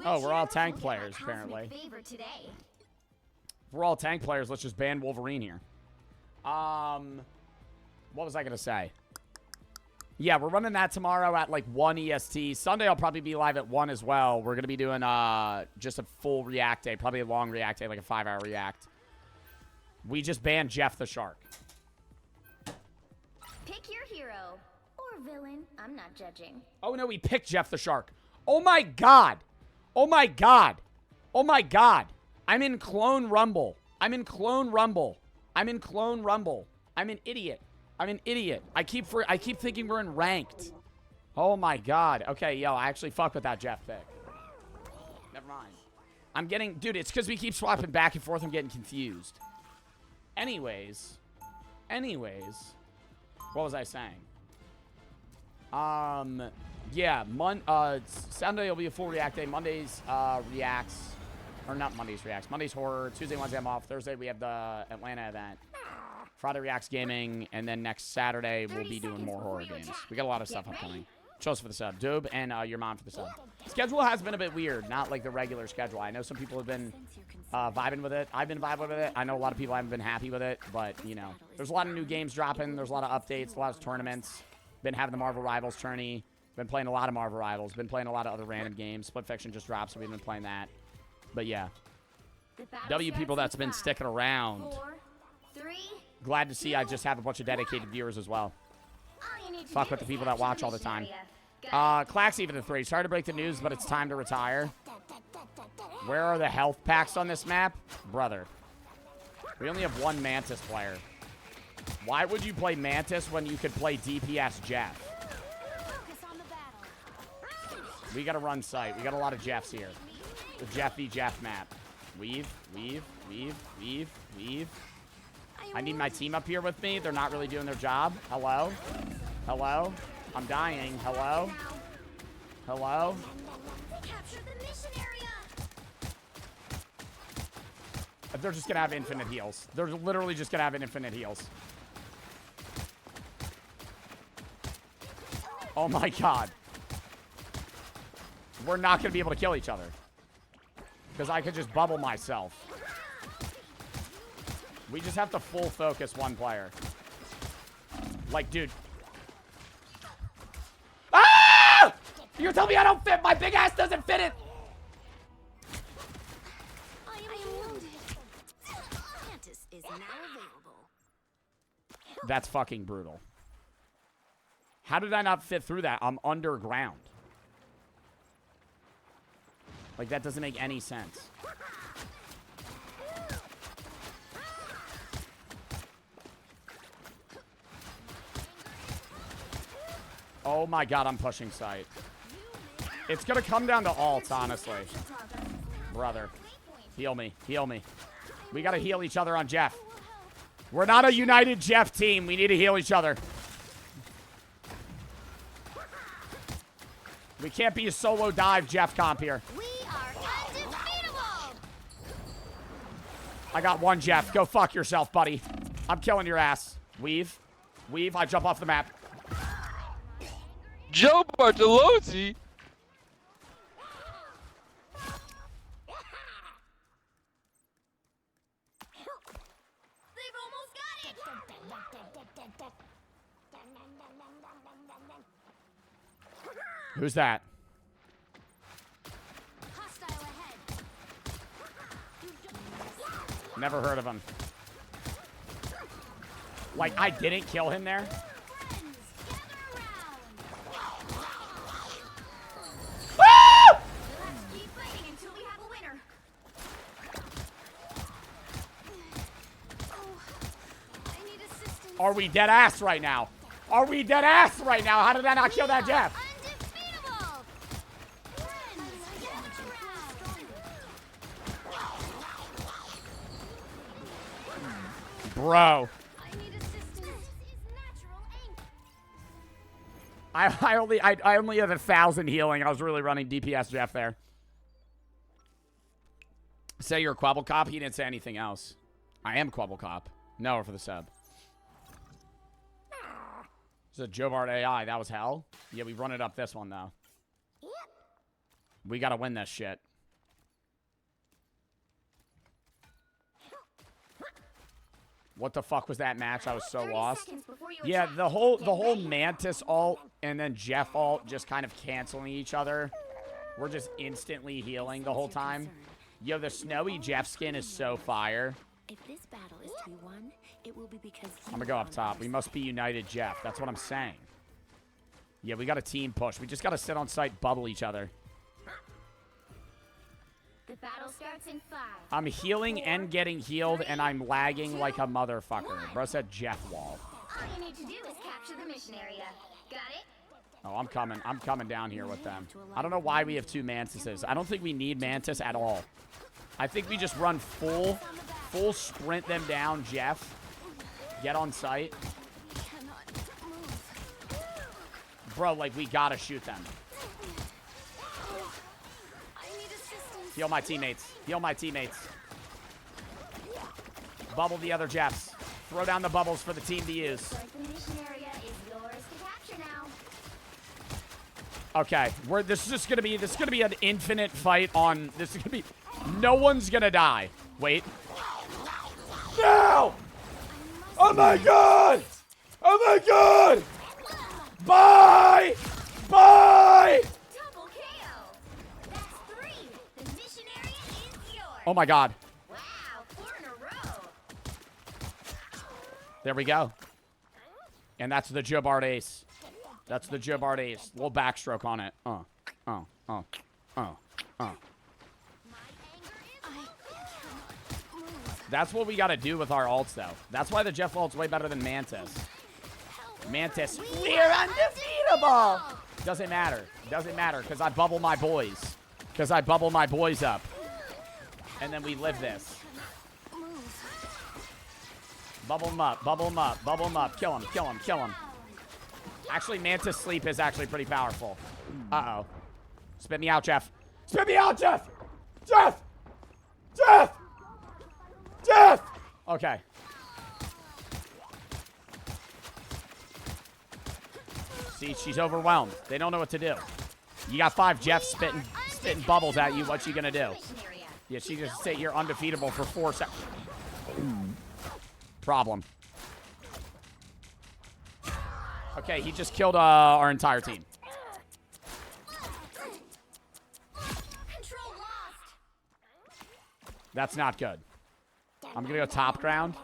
Oh, we're all tank players, apparently. We're all tank players. Let's just ban Wolverine here. What was I going to say? Yeah, we're running that tomorrow at like 1 EST. Sunday, I'll probably be live at 1 as well. We're going to be doing just a full react day. Probably a long react day, like a 5-hour react. We just banned Jeff the Shark. Pick your hero or villain. I'm not judging. Oh, no, we picked Jeff the Shark. Oh, my God. Oh, my God. Oh, my God. I'm in Clone Rumble. I'm in Clone Rumble. I'm in Clone Rumble. I'm an idiot. I'm an idiot. I keep thinking we're in ranked. Oh my god. Okay, yo, I actually fuck with that Jeff pick. Never mind. I'm getting, dude, it's because we keep swapping back and forth. I'm getting confused. Anyways, what was I saying? Yeah, Sunday will be a full react day. Mondays reacts, or not Mondays reacts. Mondays horror. Tuesday, Wednesday I'm off. Thursday we have the Atlanta event. Friday reacts gaming, and then next Saturday we'll be doing more horror games. We got a lot of stuff upcoming. Chose for the sub, Doob, and your mom for the sub. Schedule has been a bit weird, not like the regular schedule. I know some people have been vibing with it. I've been vibing with it. I know a lot of people haven't been happy with it, but you know, there's a lot of new games dropping. There's a lot of updates, a lot of tournaments. Been having the Marvel Rivals tourney. Been playing a lot of Marvel Rivals. Been playing a lot of other random games. Split Fiction just dropped, so we've been playing that. But yeah, W people that's been sticking around. 4, 3, Glad to see I just have a bunch of dedicated viewers as well. Fuck with the people that watch all the time. Clax even the 3. Sorry to break the news, but it's time to retire. Where are the health packs on this map? Brother. We only have 1 Mantis player. Why would you play Mantis when you could play DPS Jeff? We gotta run site. We got a lot of Jeffs here. The Jeff v Jeff map. Weave. I need my team up here with me. They're not really doing their job. Hello? Hello? I'm dying. Hello? Hello? They're just gonna have infinite heals. They're literally just gonna have infinite heals. Oh my god. We're not gonna be able to kill each other. Because I could just bubble myself. We just have to full focus one player. Like, dude. Ah! You're telling me I don't fit? My big ass doesn't fit it! I am wounded. Mantis is now available. That's fucking brutal. How did I not fit through that? I'm underground. Like, that doesn't make any sense. Oh my god, I'm pushing site. It's gonna come down to alts, honestly. Brother. Heal me. Heal me. We gotta heal each other on Jeff. We're not a united Jeff team. We need to heal each other. We can't be a solo dive Jeff comp here. We are undefeatable. I got 1 Jeff. Go fuck yourself, buddy. I'm killing your ass. Weave. Weave. I jump off the map. Joe Bartolozzi. They've almost got it. Who's that? Hostile ahead. Never heard of him. Like, I didn't kill him there? Are we dead ass right now? Are we dead ass right now? How did I not kill that Jeff? Bro. I only have 1,000 healing. I was really running DPS Jeff there. Say you're a Quabble Cop. He didn't say anything else. I am Quabble Cop. No for the sub. This is a Joe Bart AI. That was hell. Yeah, we run it up this one though. We gotta win this shit. What the fuck was that match? I was so lost. Yeah, the whole Mantis ult and then Jeff ult just kind of canceling each other. We're just instantly healing the whole time. Yo, the snowy Jeff skin is so fire. If this battle is to be won, it will be because I'm gonna go up top. We must be united, Jeff. That's what I'm saying. Yeah, we got a team push. We just gotta sit on site, bubble each other. the battle starts in 5. I'm healing and getting healed, and I'm lagging like a motherfucker. Bro said Jeff wall. All you need to do is capture the mission area. Got it? Oh, I'm coming. I'm coming down here with them. I don't know why we have 2 Mantises. I don't think we need Mantis at all. I think we just run full sprint them down, Jeff. Get on site. Bro, like, we gotta shoot them. Heal my teammates. Heal my teammates. Bubble the other Jeffs. Throw down the bubbles for the team to use. Okay, this is gonna be an infinite fight on. This is gonna be. No one's gonna die. Wait. No! Oh my god! Oh my god! Bye! Bye! Oh my god. Wow, 4 in a row. There we go. And that's the Joe Bart ace. That's the Joe Bart ace. Little backstroke on it. That's what we gotta do with our ults, though. That's why the Jeff ult's way better than Mantis. Mantis, we're undefeatable! Doesn't matter. Doesn't matter, because I bubble my boys. Because I bubble my boys up. And then we live this. Bubble him up, bubble him up, bubble him up. Kill him, kill him, kill him. Actually, Mantis sleep is actually pretty powerful. Uh-oh. Spit me out, Jeff. Spit me out, Jeff! Jeff! Jeff! Jeff! Okay. See, she's overwhelmed. They don't know what to do. You got 5 Jeffs spitting bubbles at you. What you gonna do? Yeah, she just sit here undefeatable for 4 seconds. Problem. Okay, he just killed our entire team. That's not good. I'm gonna go top ground.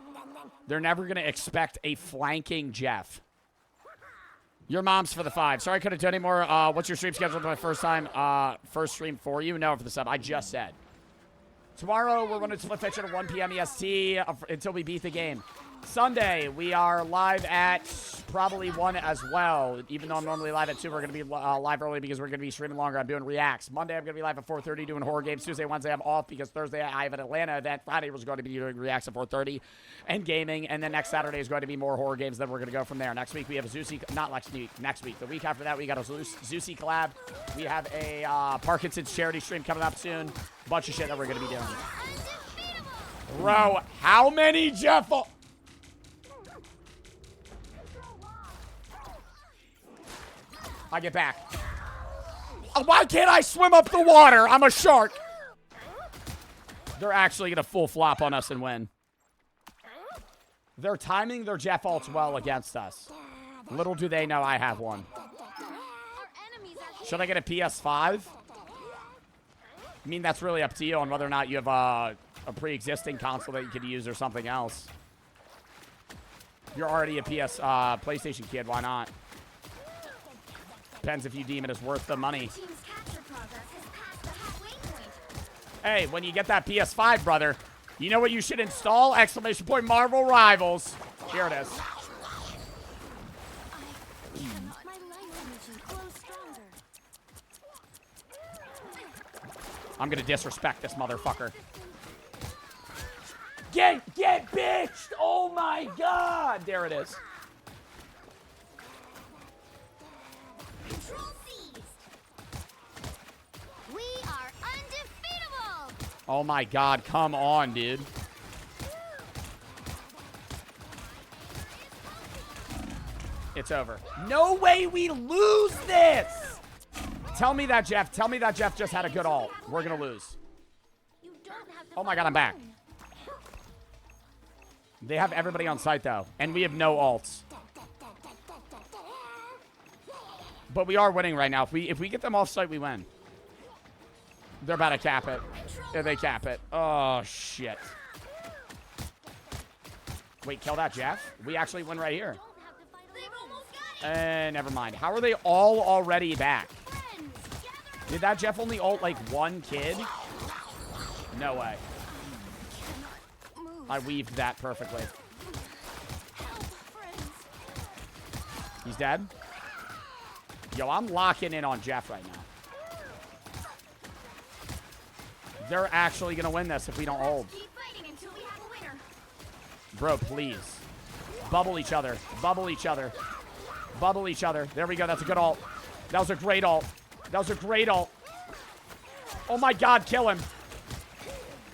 They're never gonna expect a flanking Jeff. Your mom's for the 5. Sorry I couldn't do any more. What's your stream schedule for my first stream for you? No, for the sub. I just said. Tomorrow, we're running Split Fiction at 1 p.m. EST until we beat the game. Sunday, we are live at probably 1 as well. Even though I'm normally live at 2, we're going to be live early because we're going to be streaming longer. I'm doing reacts. Monday, I'm going to be live at 4:30 doing horror games. Tuesday, Wednesday, I'm off because Thursday, I have an Atlanta event. Friday, we're going to be doing reacts at 4:30 and gaming. And then next Saturday is going to be more horror games. Then we're going to go from there. Next week, we have a Zeusy. Not next week. Next week. The week after that, we got a Zeusy collab. We have a Parkinson's charity stream coming up soon. Bunch of shit that we're going to be doing. Bro, how many Jeff... I get back. Why can't I swim up the water? I'm a shark. They're actually going to full flop on us and win. They're timing their Jeff ults well against us. Little do they know I have one. Should I get a PS5? I mean, that's really up to you on whether or not you have a pre-existing console that you could use or something else. You're already a PlayStation kid. Why not? Depends if you deem it as worth the money. Hey, when you get that PS5, brother, you know what you should install? Exclamation point Marvel Rivals. Here it is. I'm gonna disrespect this motherfucker. Get bitched! Oh my god! There it is. Control seized. We are undefeatable. Oh my god, come on, dude. It's over. No way we lose this! Tell me that Jeff just had a good ult. We're gonna lose. Oh my god, I'm back. They have everybody on site though, and we have no ults. But we are winning right now. If we get them off site, we win. They're about to cap it. Yeah, they cap it. Oh shit. Wait, kill that Jeff. We actually win right here. Never mind. How are they all already back? Did that Jeff only ult like one kid? No way. I weaved that perfectly. He's dead? Yo, I'm locking in on Jeff right now. They're actually going to win this if we don't hold. Bro, please. Bubble each other. Bubble each other. Bubble each other. There we go. That's a good ult. That was a great ult. That was a great ult. Oh my god, kill him.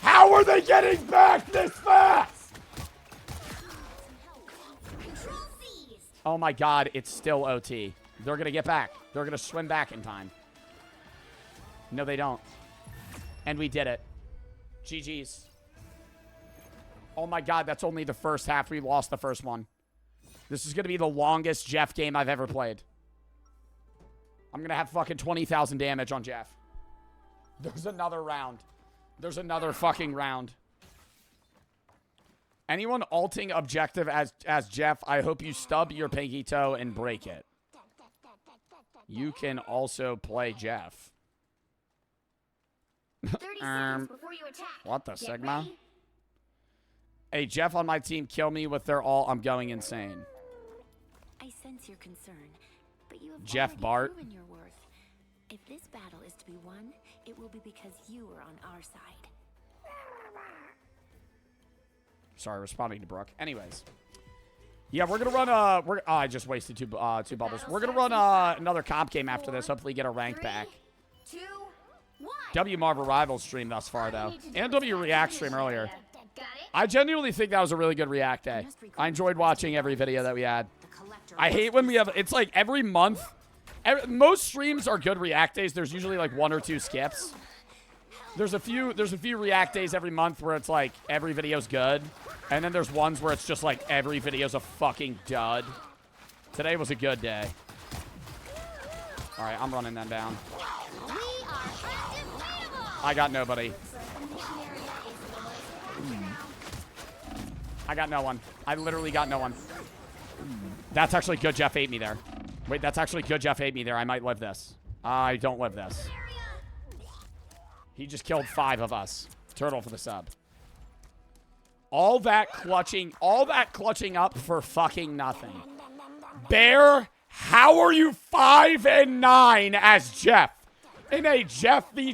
How are they getting back this fast? Oh my god, it's still OT. They're going to get back. They're going to swim back in time. No, they don't. And we did it. GG's. Oh my god, that's only the first half. We lost the first one. This is going to be the longest Jeff game I've ever played. I'm going to have fucking 20,000 damage on Jeff. There's another round. There's another fucking round. Anyone ulting objective as Jeff, I hope you stub your pinky toe and break it. You can also play Jeff. 30 seconds before you attack. What the Get Sigma? ready. Hey, Jeff on my team, kill me with their ult. I'm going insane. I sense your concern, but you have Jeff already Bart. proven your worth. If this battle is to be won, it will be because you are on our side. Sorry, responding to Brooke. Anyways. Yeah, we're going to run I just wasted two bubbles. We're going to run another comp game after this. Hopefully get a rank back. 2, 1. W Marvel Rivals stream thus far, though. And W React stream earlier. I genuinely think that was a really good React day. I enjoyed watching every video that we had. I hate when we have... It's like every month... most streams are good React days. There's usually like 1 or 2 skips. There's a few React days every month where it's like every video's good. And then there's ones where it's just like every video's a fucking dud. Today was a good day. All right, I'm running them down. I got nobody. I got no one. I literally got no one. That's actually good Jeff ate me there. Wait, that's actually good Jeff ate me there. I might live this. I don't live this. He just killed 5 of us. Turtle for the sub. All that clutching up for fucking nothing. Bear, how are you 5 and 9 as Jeff? In a Jeffy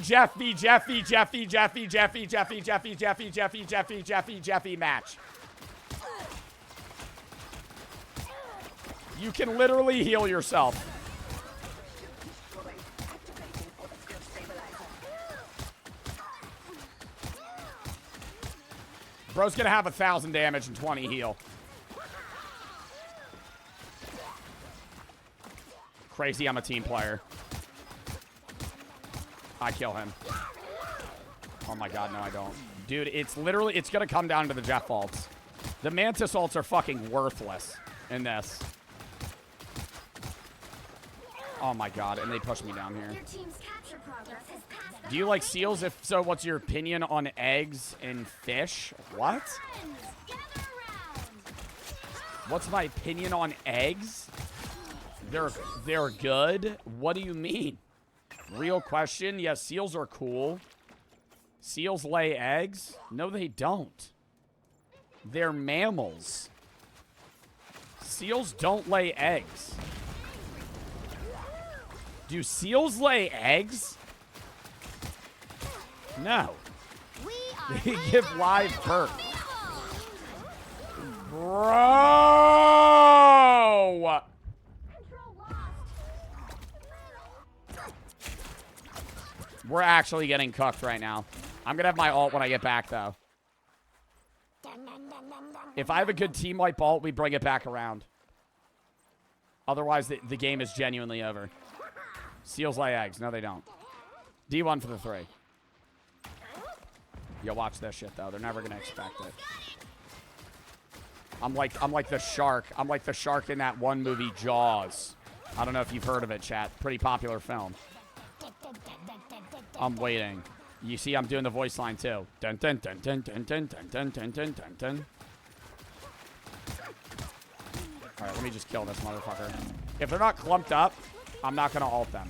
match. You can literally heal yourself. Bro's gonna have 1,000 damage and 20 heal. Crazy, I'm a team player. I kill him. Oh my god, no I don't. Dude, it's gonna come down to the Jeff ults. The Mantis ults are fucking worthless in this. Oh my god, and they pushed me down here. Do you like seals? If so, what's your opinion on eggs and fish? What? What's my opinion on eggs? They're good? What do you mean? Real question? Yeah, seals are cool. Seals lay eggs? No, they don't. They're mammals. Seals don't lay eggs. Do seals lay eggs? No. They give live birth. Bro! We're actually getting cooked right now. I'm gonna have my ult when I get back, though. If I have a good team wipe ult, we bring it back around. Otherwise, the game is genuinely over. Seals lay eggs. No, they don't. D1 for the 3. Yo, watch this shit, though. They're never gonna expect it. I'm like the shark. I'm like the shark in that one movie, Jaws. I don't know if you've heard of it, chat. Pretty popular film. I'm waiting. You see, I'm doing the voice line too. Dun dun dun dun dun dun dun dun dun dun dun dun. All right, let me just kill this motherfucker. If they're not clumped up, I'm not gonna ult them.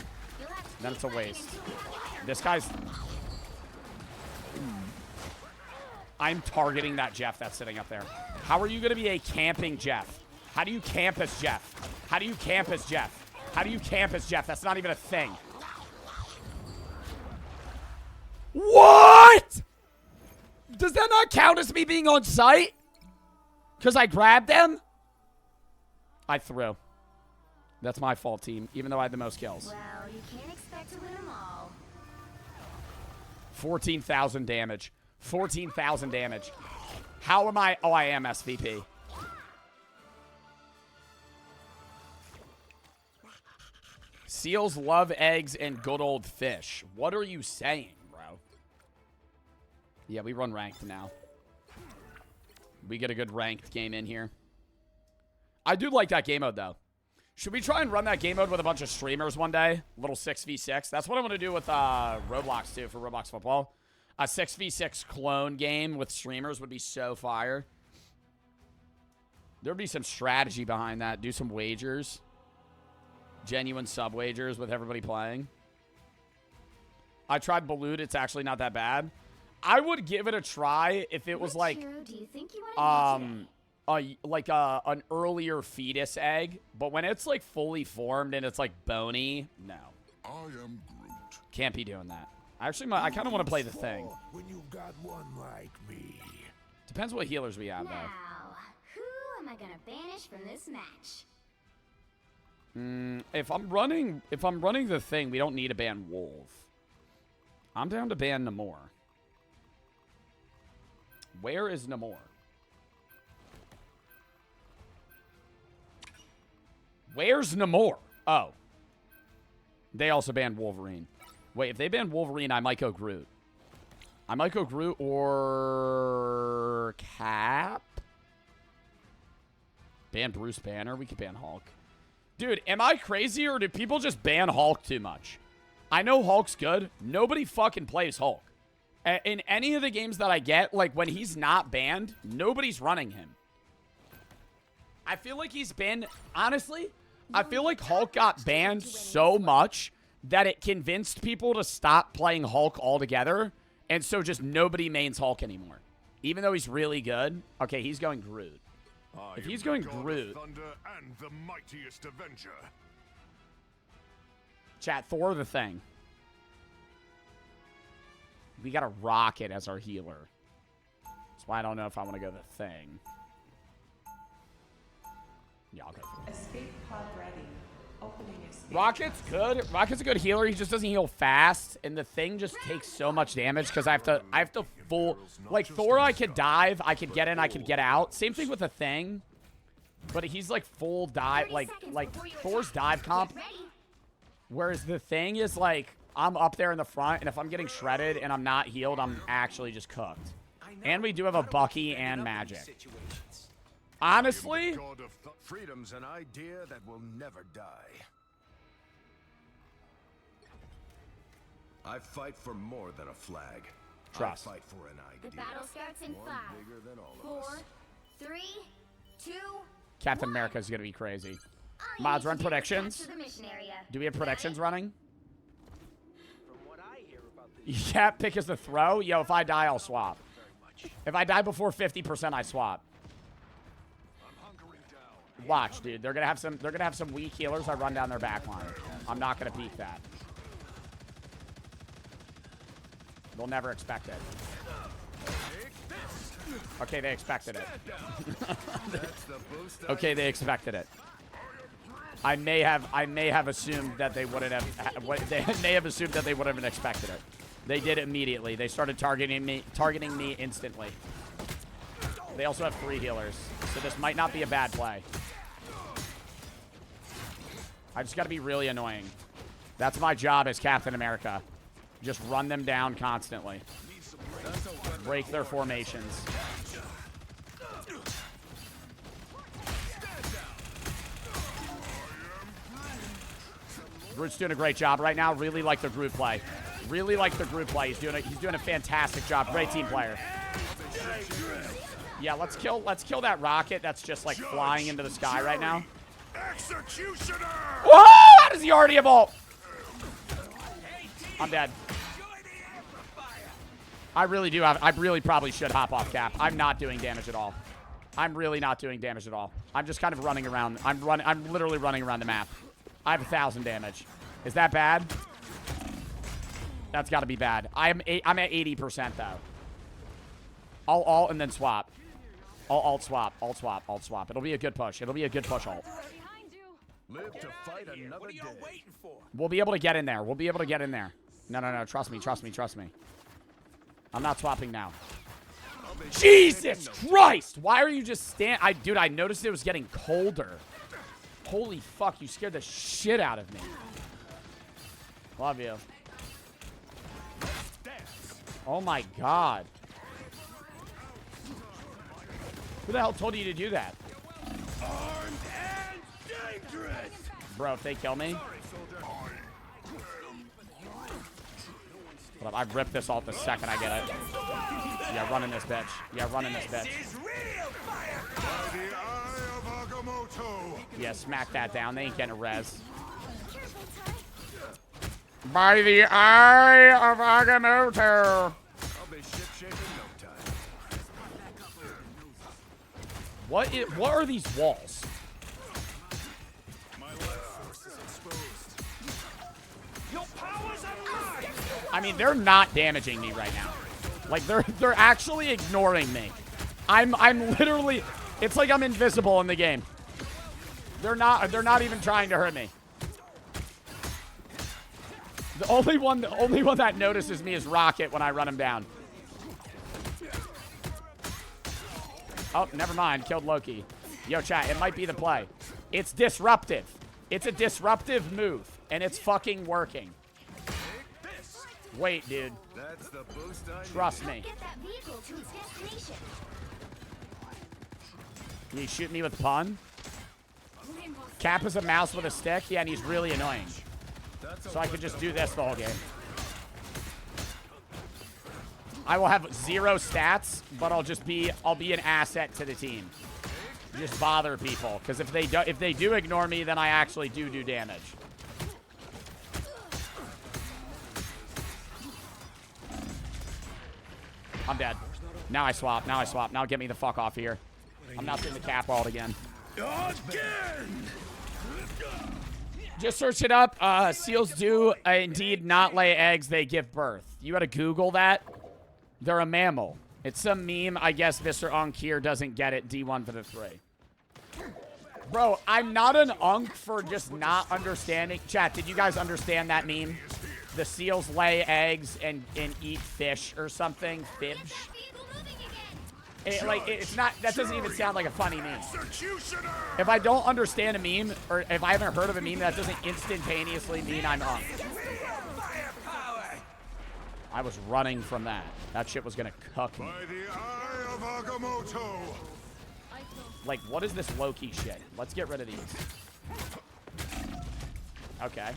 Then it's a waste. This guy's. I'm targeting that Jeff that's sitting up there. How are you gonna be a camping Jeff? How do you camp as Jeff? How do you camp as Jeff? How do you camp as Jeff? That's not even a thing. What? Does that not count as me being on site? Because I grabbed them? I threw. That's my fault, team, even though I had the most kills. Well, you can't expect to win them all. 14,000 damage. 14,000 damage. How am I? Oh, I am SVP. Seals love eggs and good old fish. What are you saying, bro? Yeah, we run ranked now. We get a good ranked game in here. I do like that game mode, though. Should we try and run that game mode with a bunch of streamers one day? A little 6v6. That's what I'm going to do with Roblox, too, for Roblox Football. A 6v6 clone game with streamers would be so fire. There would be some strategy behind that. Do some wagers. Genuine sub-wagers with everybody playing. I tried Balut. It's actually not that bad. I would give it a try if it was like... an earlier fetus egg, but when it's like fully formed and it's like bony, no. I am Groot. Can't be doing that. Actually, I kind of want to play the thing. When you've got one like me. Depends what healers we have, Now, though. who am I gonna banish from this match? If I'm running the thing, we don't need to ban Wolf. I'm down to ban Namor. Where is Namor? Where's Namor? Oh. They also banned Wolverine. Wait, if they ban Wolverine, I might go Groot. I might go Groot or Cap. Ban Bruce Banner. We could ban Hulk. Dude, am I crazy or do people just ban Hulk too much? I know Hulk's good. Nobody fucking plays Hulk. In any of the games that I get, like when he's not banned, nobody's running him. I feel like he's been, honestly, I feel like Hulk got banned so much that it convinced people to stop playing Hulk altogether. And so just nobody mains Hulk anymore. Even though he's really good. Okay, he's going Groot. If he's going Groot. Thunder and the mightiest Avenger. Chat, Thor the Thing. We got a Rocket as our healer. That's why I don't know if I want to go the Thing. Yeah, I'll go for it. Escape pod ready. Opening escape. Rocket's good. Rocket's a good healer. He just doesn't heal fast, and the Thing just takes so much damage because I have to full like Thor. I could dive, I could get in, I could get out. Same thing with the Thing, but he's like full dive, like Thor's dive comp. Whereas the Thing is like I'm up there in the front, and if I'm getting shredded and I'm not healed, I'm actually just cooked. And we do have a Bucky and magic. Honestly, freedom's an idea that will never die. I fight for more than a flag. Trust. I fight for an idea. The battle starts in One 5, bigger than all of 4, us. 3, 2. Captain America's gonna be crazy. Mods, run predictions. Do we have predictions running? Yeah, pick as the throw. Yo, if I die, I'll swap. If I die before 50%, I swap. Watch, dude. They're gonna have some weak healers. I run down their back line. I'm not gonna peek that. They'll never expect it. Okay, they expected it. Okay, they expected it. I may have assumed that they wouldn't have. They may have assumed that they wouldn't have expected it. They did it immediately. They started targeting me instantly. They also have 3 healers, so this might not be a bad play. I just got to be really annoying. That's my job as Captain America. Just run them down constantly. Break their formations. Groot's doing a great job right now. Really like the Groot play. Really like the Groot play. He's doing a fantastic job. Great team player. Yeah, let's kill that rocket that's just like flying into the sky right now. Executioner! Whoa! How does he already evolve? I'm dead. I really probably should hop off Cap. I'm not doing damage at all. I'm really not doing damage at all. I'm just kind of running around. I'm literally running around the map. I have 1,000 damage. Is that bad? That's got to be bad. I'm at 80% though. I'll alt and then swap. I'll alt swap. Alt swap. Alt swap. It'll be a good push. It'll be a good push alt. Live to fight another day. We'll be able to get in there. We'll be able to get in there. No. Trust me. Trust me. Trust me. I'm not swapping now. Jesus Christ! Why are you just dude, I noticed it was getting colder. Holy fuck, you scared the shit out of me. Love you. Oh my god. Who the hell told you to do that? Armed and dangerous. Bro, if they kill me. Hold up, I ripped this off the second I get it. Yeah, running this bitch. Yeah, running this bitch. Yeah, smack that down. They ain't getting a res. By the eye of Agamotto. What are these walls? I mean, they're not damaging me right now. Like they're actually ignoring me. I'm literally, it's like I'm invisible in the game. They're not even trying to hurt me. The only one that notices me is Rocket when I run him down. Oh, never mind. Killed Loki. Yo, chat, it might be the play. It's disruptive. It's a disruptive move, and it's fucking working. Wait, dude. Trust me. Can you shoot me with pun? Cap is a mouse with a stick? Yeah, and he's really annoying. So I could just do this the whole game. I will have 0 stats, but I'll be an asset to the team. Just bother people, because if they do ignore me, then I actually do damage. I'm dead. Now I swap. Now get me the fuck off here. I'm not doing the cap ult again. Just search it up. Seals do indeed not lay eggs. They give birth. You gotta Google that. They're a mammal. It's some meme. I guess Mr. Unk here doesn't get it. D1 for the 3. Bro, I'm not an unk for just not understanding. Chat, did you guys understand that meme? The seals lay eggs and eat fish or something. Fish. It's not. That doesn't even sound like a funny meme. If I don't understand a meme, or if I haven't heard of a meme, that doesn't instantaneously mean I'm unk. I was running from that. That shit was gonna cuck me. By the eye of Agamotto. Like, what is this Loki shit? Let's get rid of these. Okay.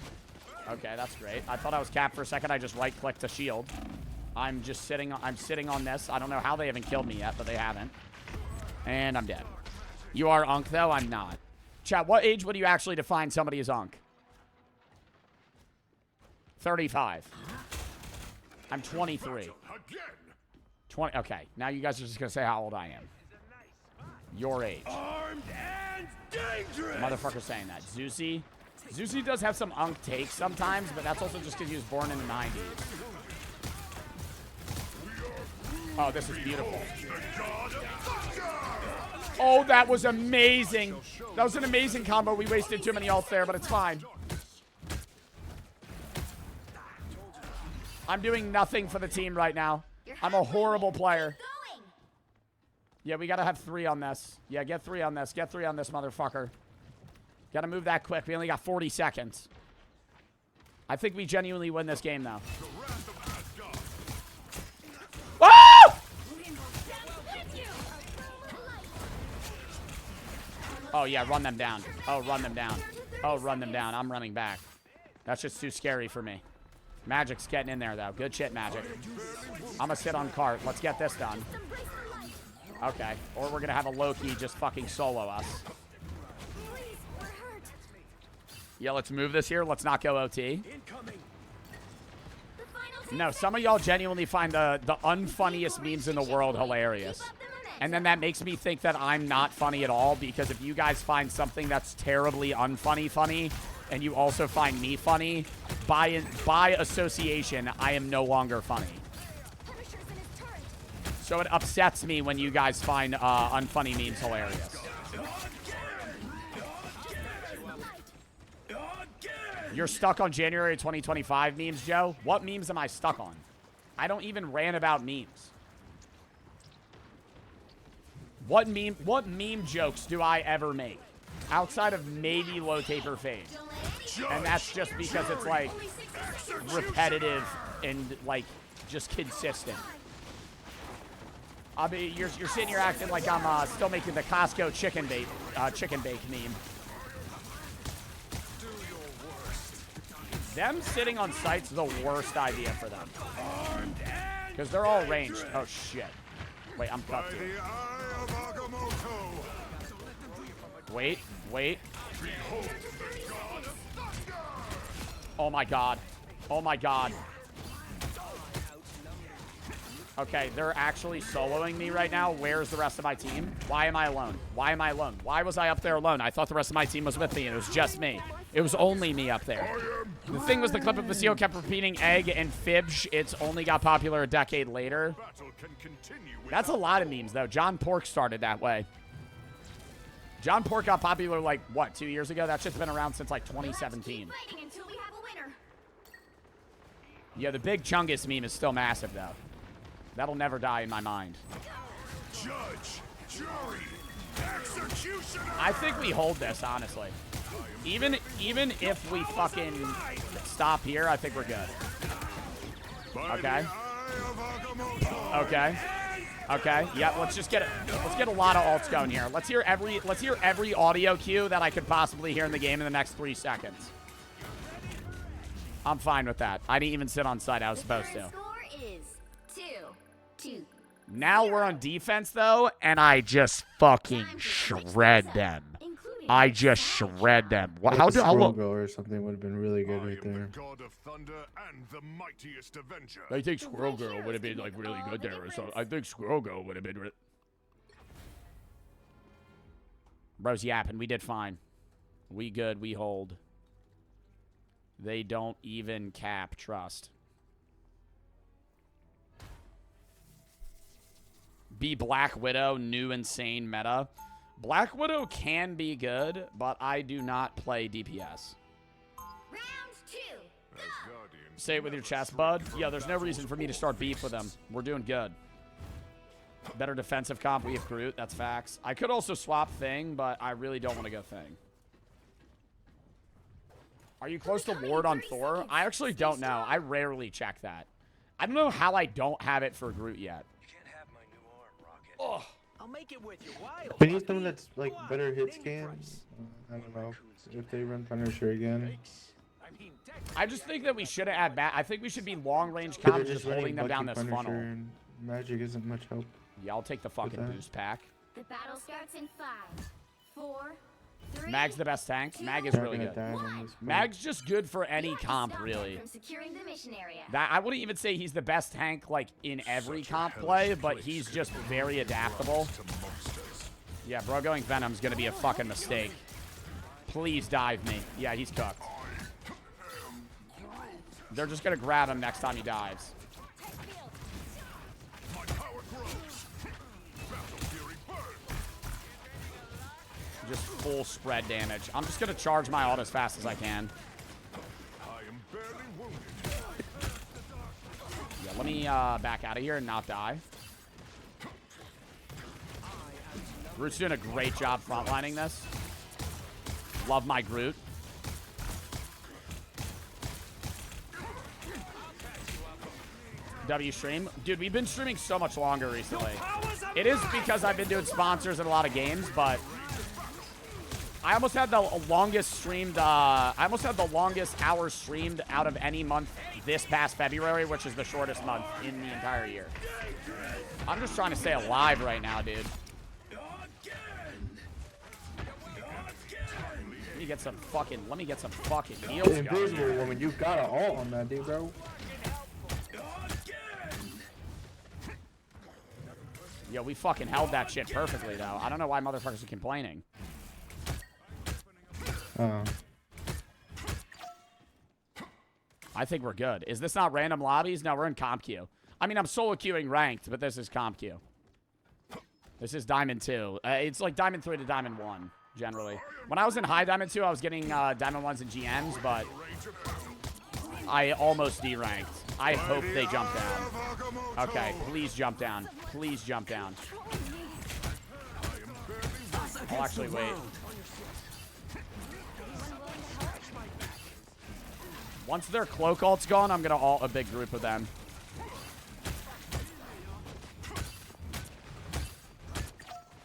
Okay, that's great. I thought I was capped for a second. I just right-clicked to shield. I'm sitting on this. I don't know how they haven't killed me yet, but they haven't. And I'm dead. You are unk, though? I'm not. Chat, what age would you actually define somebody as unk? 35. I'm 23. 20. Okay, now you guys are just going to say how old I am. Your age. Armed and dangerous. Motherfucker saying that. Zeusy does have some unk takes sometimes, but that's also just because he was born in the 90s. Oh, this is beautiful. Oh, that was amazing. That was an amazing combo. We wasted too many ults there, but it's fine. I'm doing nothing for the team right now. I'm a horrible player. Yeah, we gotta have 3 on this. Yeah, get 3 on this. Get 3 on this, motherfucker. Gotta move that quick. We only got 40 seconds. I think we genuinely win this game, though. Woo! Oh, yeah, run them down. Oh, run them down. Oh, run them down. I'm running back. That's just too scary for me. Magic's getting in there, though. Good shit, Magic. I'm gonna sit on cart. Let's get this done. Okay. Or we're gonna have a Loki just fucking solo us. Yeah, let's move this here. Let's not go OT. No, some of y'all genuinely find the unfunniest memes in the world hilarious. And then that makes me think that I'm not funny at all, because if you guys find something that's terribly unfunny funny, and you also find me funny, by association, I am no longer funny. So it upsets me when you guys find unfunny memes hilarious. You're stuck on January 2025 memes, Joe? What memes am I stuck on? I don't even rant about memes. What meme jokes do I ever make? Outside of maybe low taper fade. And that's just because it's like repetitive and like just consistent. I mean, you're sitting here acting like I'm still making the Costco chicken bake meme. Them sitting on site's the worst idea for them. Because they're all ranged. Oh, shit. Wait, I'm cut to. Wait. Oh, my God. Oh, my God. Okay, they're actually soloing me right now. Where's the rest of my team? Why am I alone? Why was I up there alone? I thought the rest of my team was with me, and it was just me. It was only me up there. The thing was, the clip of Vasio kept repeating egg and fibge. It's only got popular a decade later. That's a lot of memes, though. John Pork started that way. John Pork got popular, like, what, 2 years ago? That shit's been around since, like, 2017. Yeah, the big Chungus meme is still massive, though. That'll never die in my mind. Judge, jury, executioner. I think we hold this, honestly. Even if we fucking stop here, I think we're good. Okay. Okay. Yeah, let's get a lot of ults going here. Let's hear every audio cue that I could possibly hear in the game in the next 3 seconds. I'm fine with that. I didn't even sit on site. I was supposed to. Now we're on defense, though, and I just fucking shred them. I just shred them. What? How go or something would have been really good right there. I think Squirrel Girl would have been like really good there. So I think Squirrel Girl would have been. Bro's yapping. We did fine. We good. We hold. They don't even cap trust. Be Black Widow, new insane meta. Black Widow can be good, but I do not play DPS. Say it with your chest, bud. Yeah, there's no reason for me to start beef with them. We're doing good. Better defensive comp. We have Groot. That's facts. I could also swap Thing, but I really don't want to go Thing. Are you close to Ward on Thor? I actually don't know. I rarely check that. I don't know how I don't have it for Groot yet. Oh. I'll make it with you. We need someone that's like better hit scan. I don't know if they run Punisher again. I just think that we shouldn't add back. I think we should be long range comp, just holding them down this Punisher funnel. And Magic isn't much help. Yeah, I'll take the fucking boost pack. The battle starts in 5, 4, 3. Mag's the best tank. Mag is really good. Mag's just good for any comp, really. That I wouldn't even say he's the best tank like in every comp play, but he's just very adaptable. Yeah, bro, going Venom's gonna be a fucking mistake. Please dive me. Yeah, he's cooked. They're just gonna grab him next time he dives. Just full spread damage. I'm just gonna charge my ult as fast as I can. Yeah, let me back out of here and not die. Groot's doing a great job frontlining this. Love my Groot. W stream. Dude, we've been streaming so much longer recently. It is because I've been doing sponsors in a lot of games, but I almost had the longest streamed, I almost had the longest hours streamed out of any month this past February, which is the shortest month in the entire year. I'm just trying to stay alive right now, dude. Let me get some fucking heals going. Invisible woman, you got an ult on that dude, bro. Yo, we fucking held that shit perfectly, though. I don't know why motherfuckers are complaining. I think we're good. Is this not random lobbies? No, we're in comp queue. I mean, I'm solo queuing ranked, but this is comp queue. This is Diamond 2. It's like Diamond 3 to Diamond 1, generally. When I was in high Diamond 2, I was getting Diamond 1s and GMs, but I almost deranked. I hope they jump down. Okay, please jump down. Please jump down. I'll actually wait. Once their cloak ult's gone, I'm gonna ult a big group of them.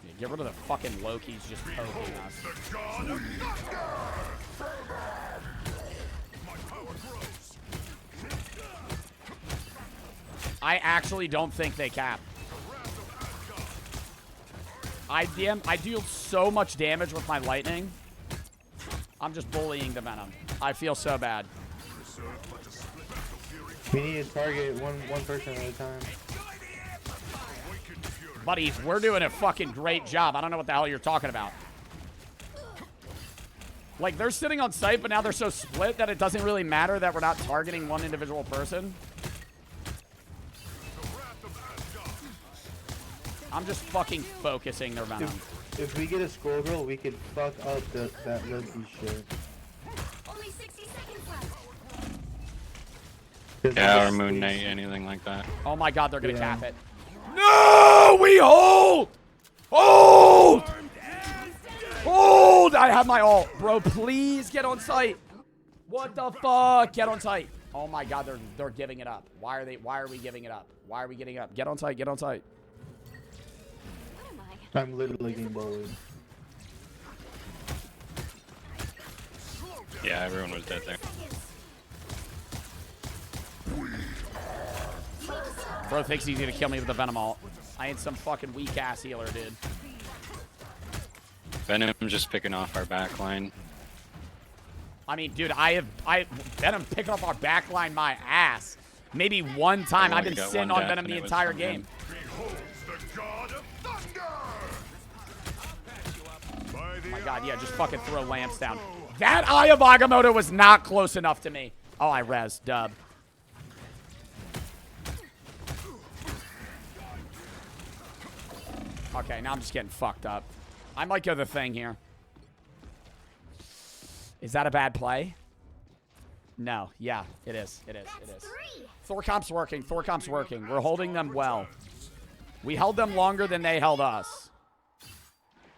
Yeah, get rid of the fucking Lokis just poking us. I actually don't think they cap. I deal so much damage with my lightning. I'm just bullying the Venom. I feel so bad. We need to target one person at a time. Buddies, we're doing a fucking great job. I don't know what the hell you're talking about. Like, they're sitting on site, but now they're so split that it doesn't really matter that we're not targeting one individual person. I'm just fucking focusing their Venom. If we get a Skull Girl, we could fuck up that Loki shit. Only 60 seconds left. Yeah, or Moon Knight, anything like that. Oh my god, they're gonna cap it. No! We hold! Hold! Hold! I have my ult. Bro, please get on site. What the fuck? Get on site. Oh my god, they're giving it up. Why are we giving it up? Why are we getting it up? Get on site, get on site. I'm literally getting bullied. Yeah, everyone was dead there. Bro thinks he's gonna kill me with the Venom ult. I ain't some fucking weak ass healer, dude. Venom just picking off our back line. I mean, dude, Venom picking up our back line my ass. Maybe one time. I've been sitting on Venom the entire game. Oh my god, yeah, just fucking throw lamps down. That Eye of Agamotto was not close enough to me. Oh, I res, dub. Okay, now I'm just getting fucked up. I might go the thing here. Is that a bad play? No, yeah, it is. It is. It is. Thorcomp's working. Thorcomp's working. We're holding them well. We held them longer than they held us.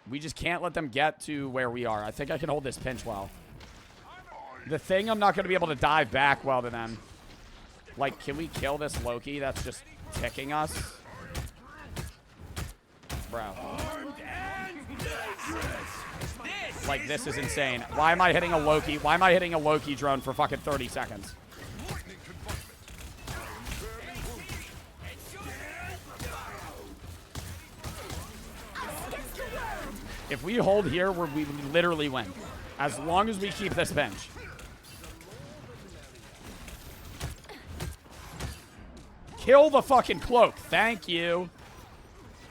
We just can't let them get to where we are. I think I can hold this pinch well. The thing, I'm not going to be able to dive back well to them. Like, can we kill this Loki that's just ticking us? Bro. Like, this is insane. Why am I hitting a Loki? Why am I hitting a Loki drone for fucking 30 seconds? If we hold here, we literally win. As long as we keep this bench. Kill the fucking cloak. Thank you.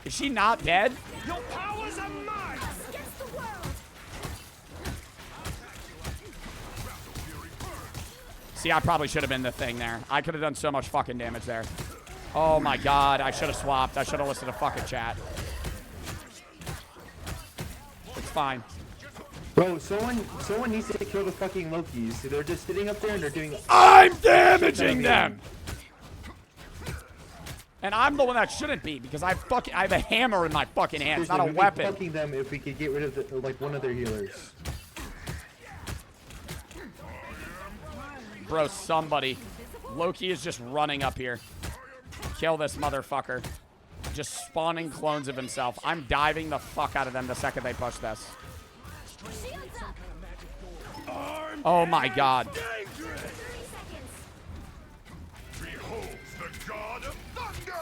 Is she not dead? Your powers are mine. See, I probably should have been the thing there. I could have done so much fucking damage there. Oh my god, I should have swapped. I should have listened to fucking chat. It's fine. Bro, someone needs to kill the fucking Lokis. They're just sitting up there and they're doing. I'm damaging them. And I'm the one that shouldn't be because I have a hammer in my fucking hands, not a weapon. Fucking them if we could get rid of like one of their healers. Bro, somebody. Loki is just running up here. Kill this motherfucker. Just spawning clones of himself. I'm diving the fuck out of them the second they push this. Oh my god. Behold the god of thunder!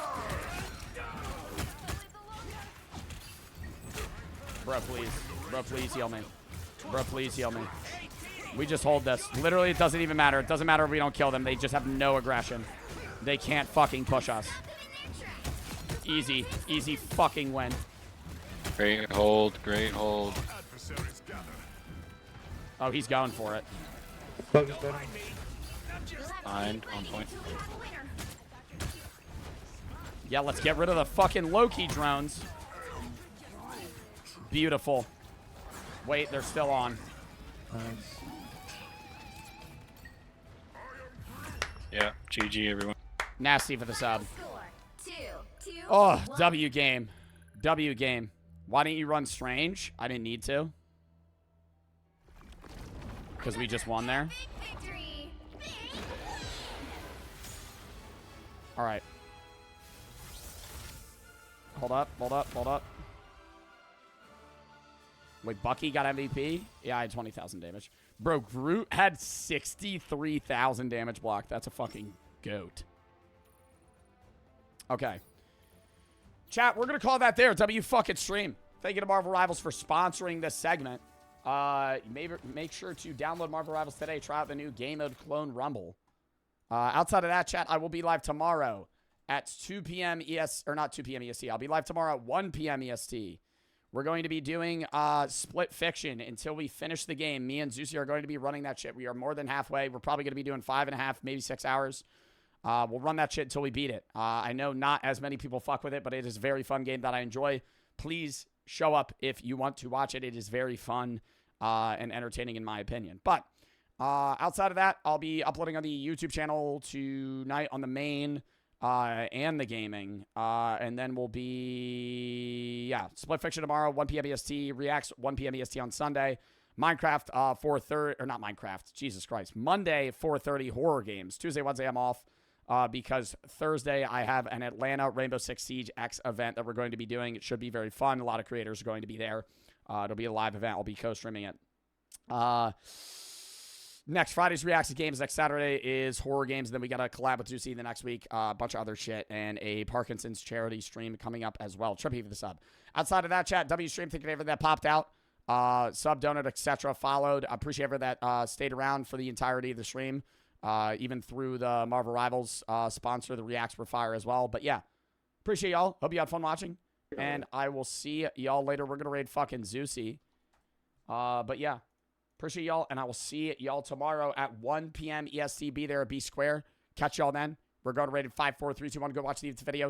Bro, please. Bro, please heal me. Bro, please heal me. We just hold this. Literally, it doesn't even matter. It doesn't matter if we don't kill them. They just have no aggression. They can't fucking push us. Easy. Easy fucking win. Great hold. Great hold. Oh, he's going for it. Behind. On point. Yeah, let's get rid of the fucking Loki drones. Beautiful. Wait, they're still on. Nice. Yeah, GG everyone. Nasty for the sub. Oh, W game. W game. Why didn't you run Strange? I didn't need to. Because we just won there. All right. Hold up, hold up, hold up. Wait, Bucky got MVP? Yeah, I had 20,000 damage. Bro, Groot had 63,000 damage blocked. That's a fucking goat. Okay. Chat, we're going to call that there. W fucking stream. Thank you to Marvel Rivals for sponsoring this segment. Make sure to download Marvel Rivals today. Try out the new Game Mode Clone Rumble. Outside of that, chat, I will be live tomorrow at 2 p.m. EST, or not 2 p.m. EST. I'll be live tomorrow at 1 p.m. EST. We're going to be doing Split Fiction until we finish the game. Me and Zeusy are going to be running that shit. We are more than halfway. We're probably going to be doing 5.5, maybe 6 hours. We'll run that shit until we beat it. I know not as many people fuck with it, but it is a very fun game that I enjoy. Please show up if you want to watch it. It is very fun and entertaining in my opinion. But outside of that, I'll be uploading on the YouTube channel tonight on the main and the gaming. And then we'll be, Split Fiction tomorrow, 1 p.m. EST. Reacts, 1 p.m. EST on Sunday. Minecraft, 4:30, or not Minecraft, Jesus Christ. Monday, 4:30, horror games. Tuesday, Wednesday, I'm off because Thursday, I have an Atlanta Rainbow Six Siege X event that we're going to be doing. It should be very fun. A lot of creators are going to be there. It'll be a live event. I'll be co-streaming it. Next Friday's Reacts to Games. Next Saturday is horror games. Then we got a collab with Juicy the next week. A bunch of other shit. And a Parkinson's charity stream coming up as well. Trippy for the sub. Outside of that, chat, W stream, thank you for everything that popped out. Sub, donate, etc. Followed. I appreciate everyone that stayed around for the entirety of the stream. Even through the Marvel Rivals sponsor. The Reacts were fire as well. But yeah, appreciate y'all. Hope you had fun watching. And I will see y'all later. We're going to raid fucking Zeusy. But yeah. Appreciate y'all, and I will see y'all tomorrow at 1 p.m. EST. Be there at B Square. Catch y'all then. We're going to rated 5, 4, 3, 2, 1. Go watch the videos.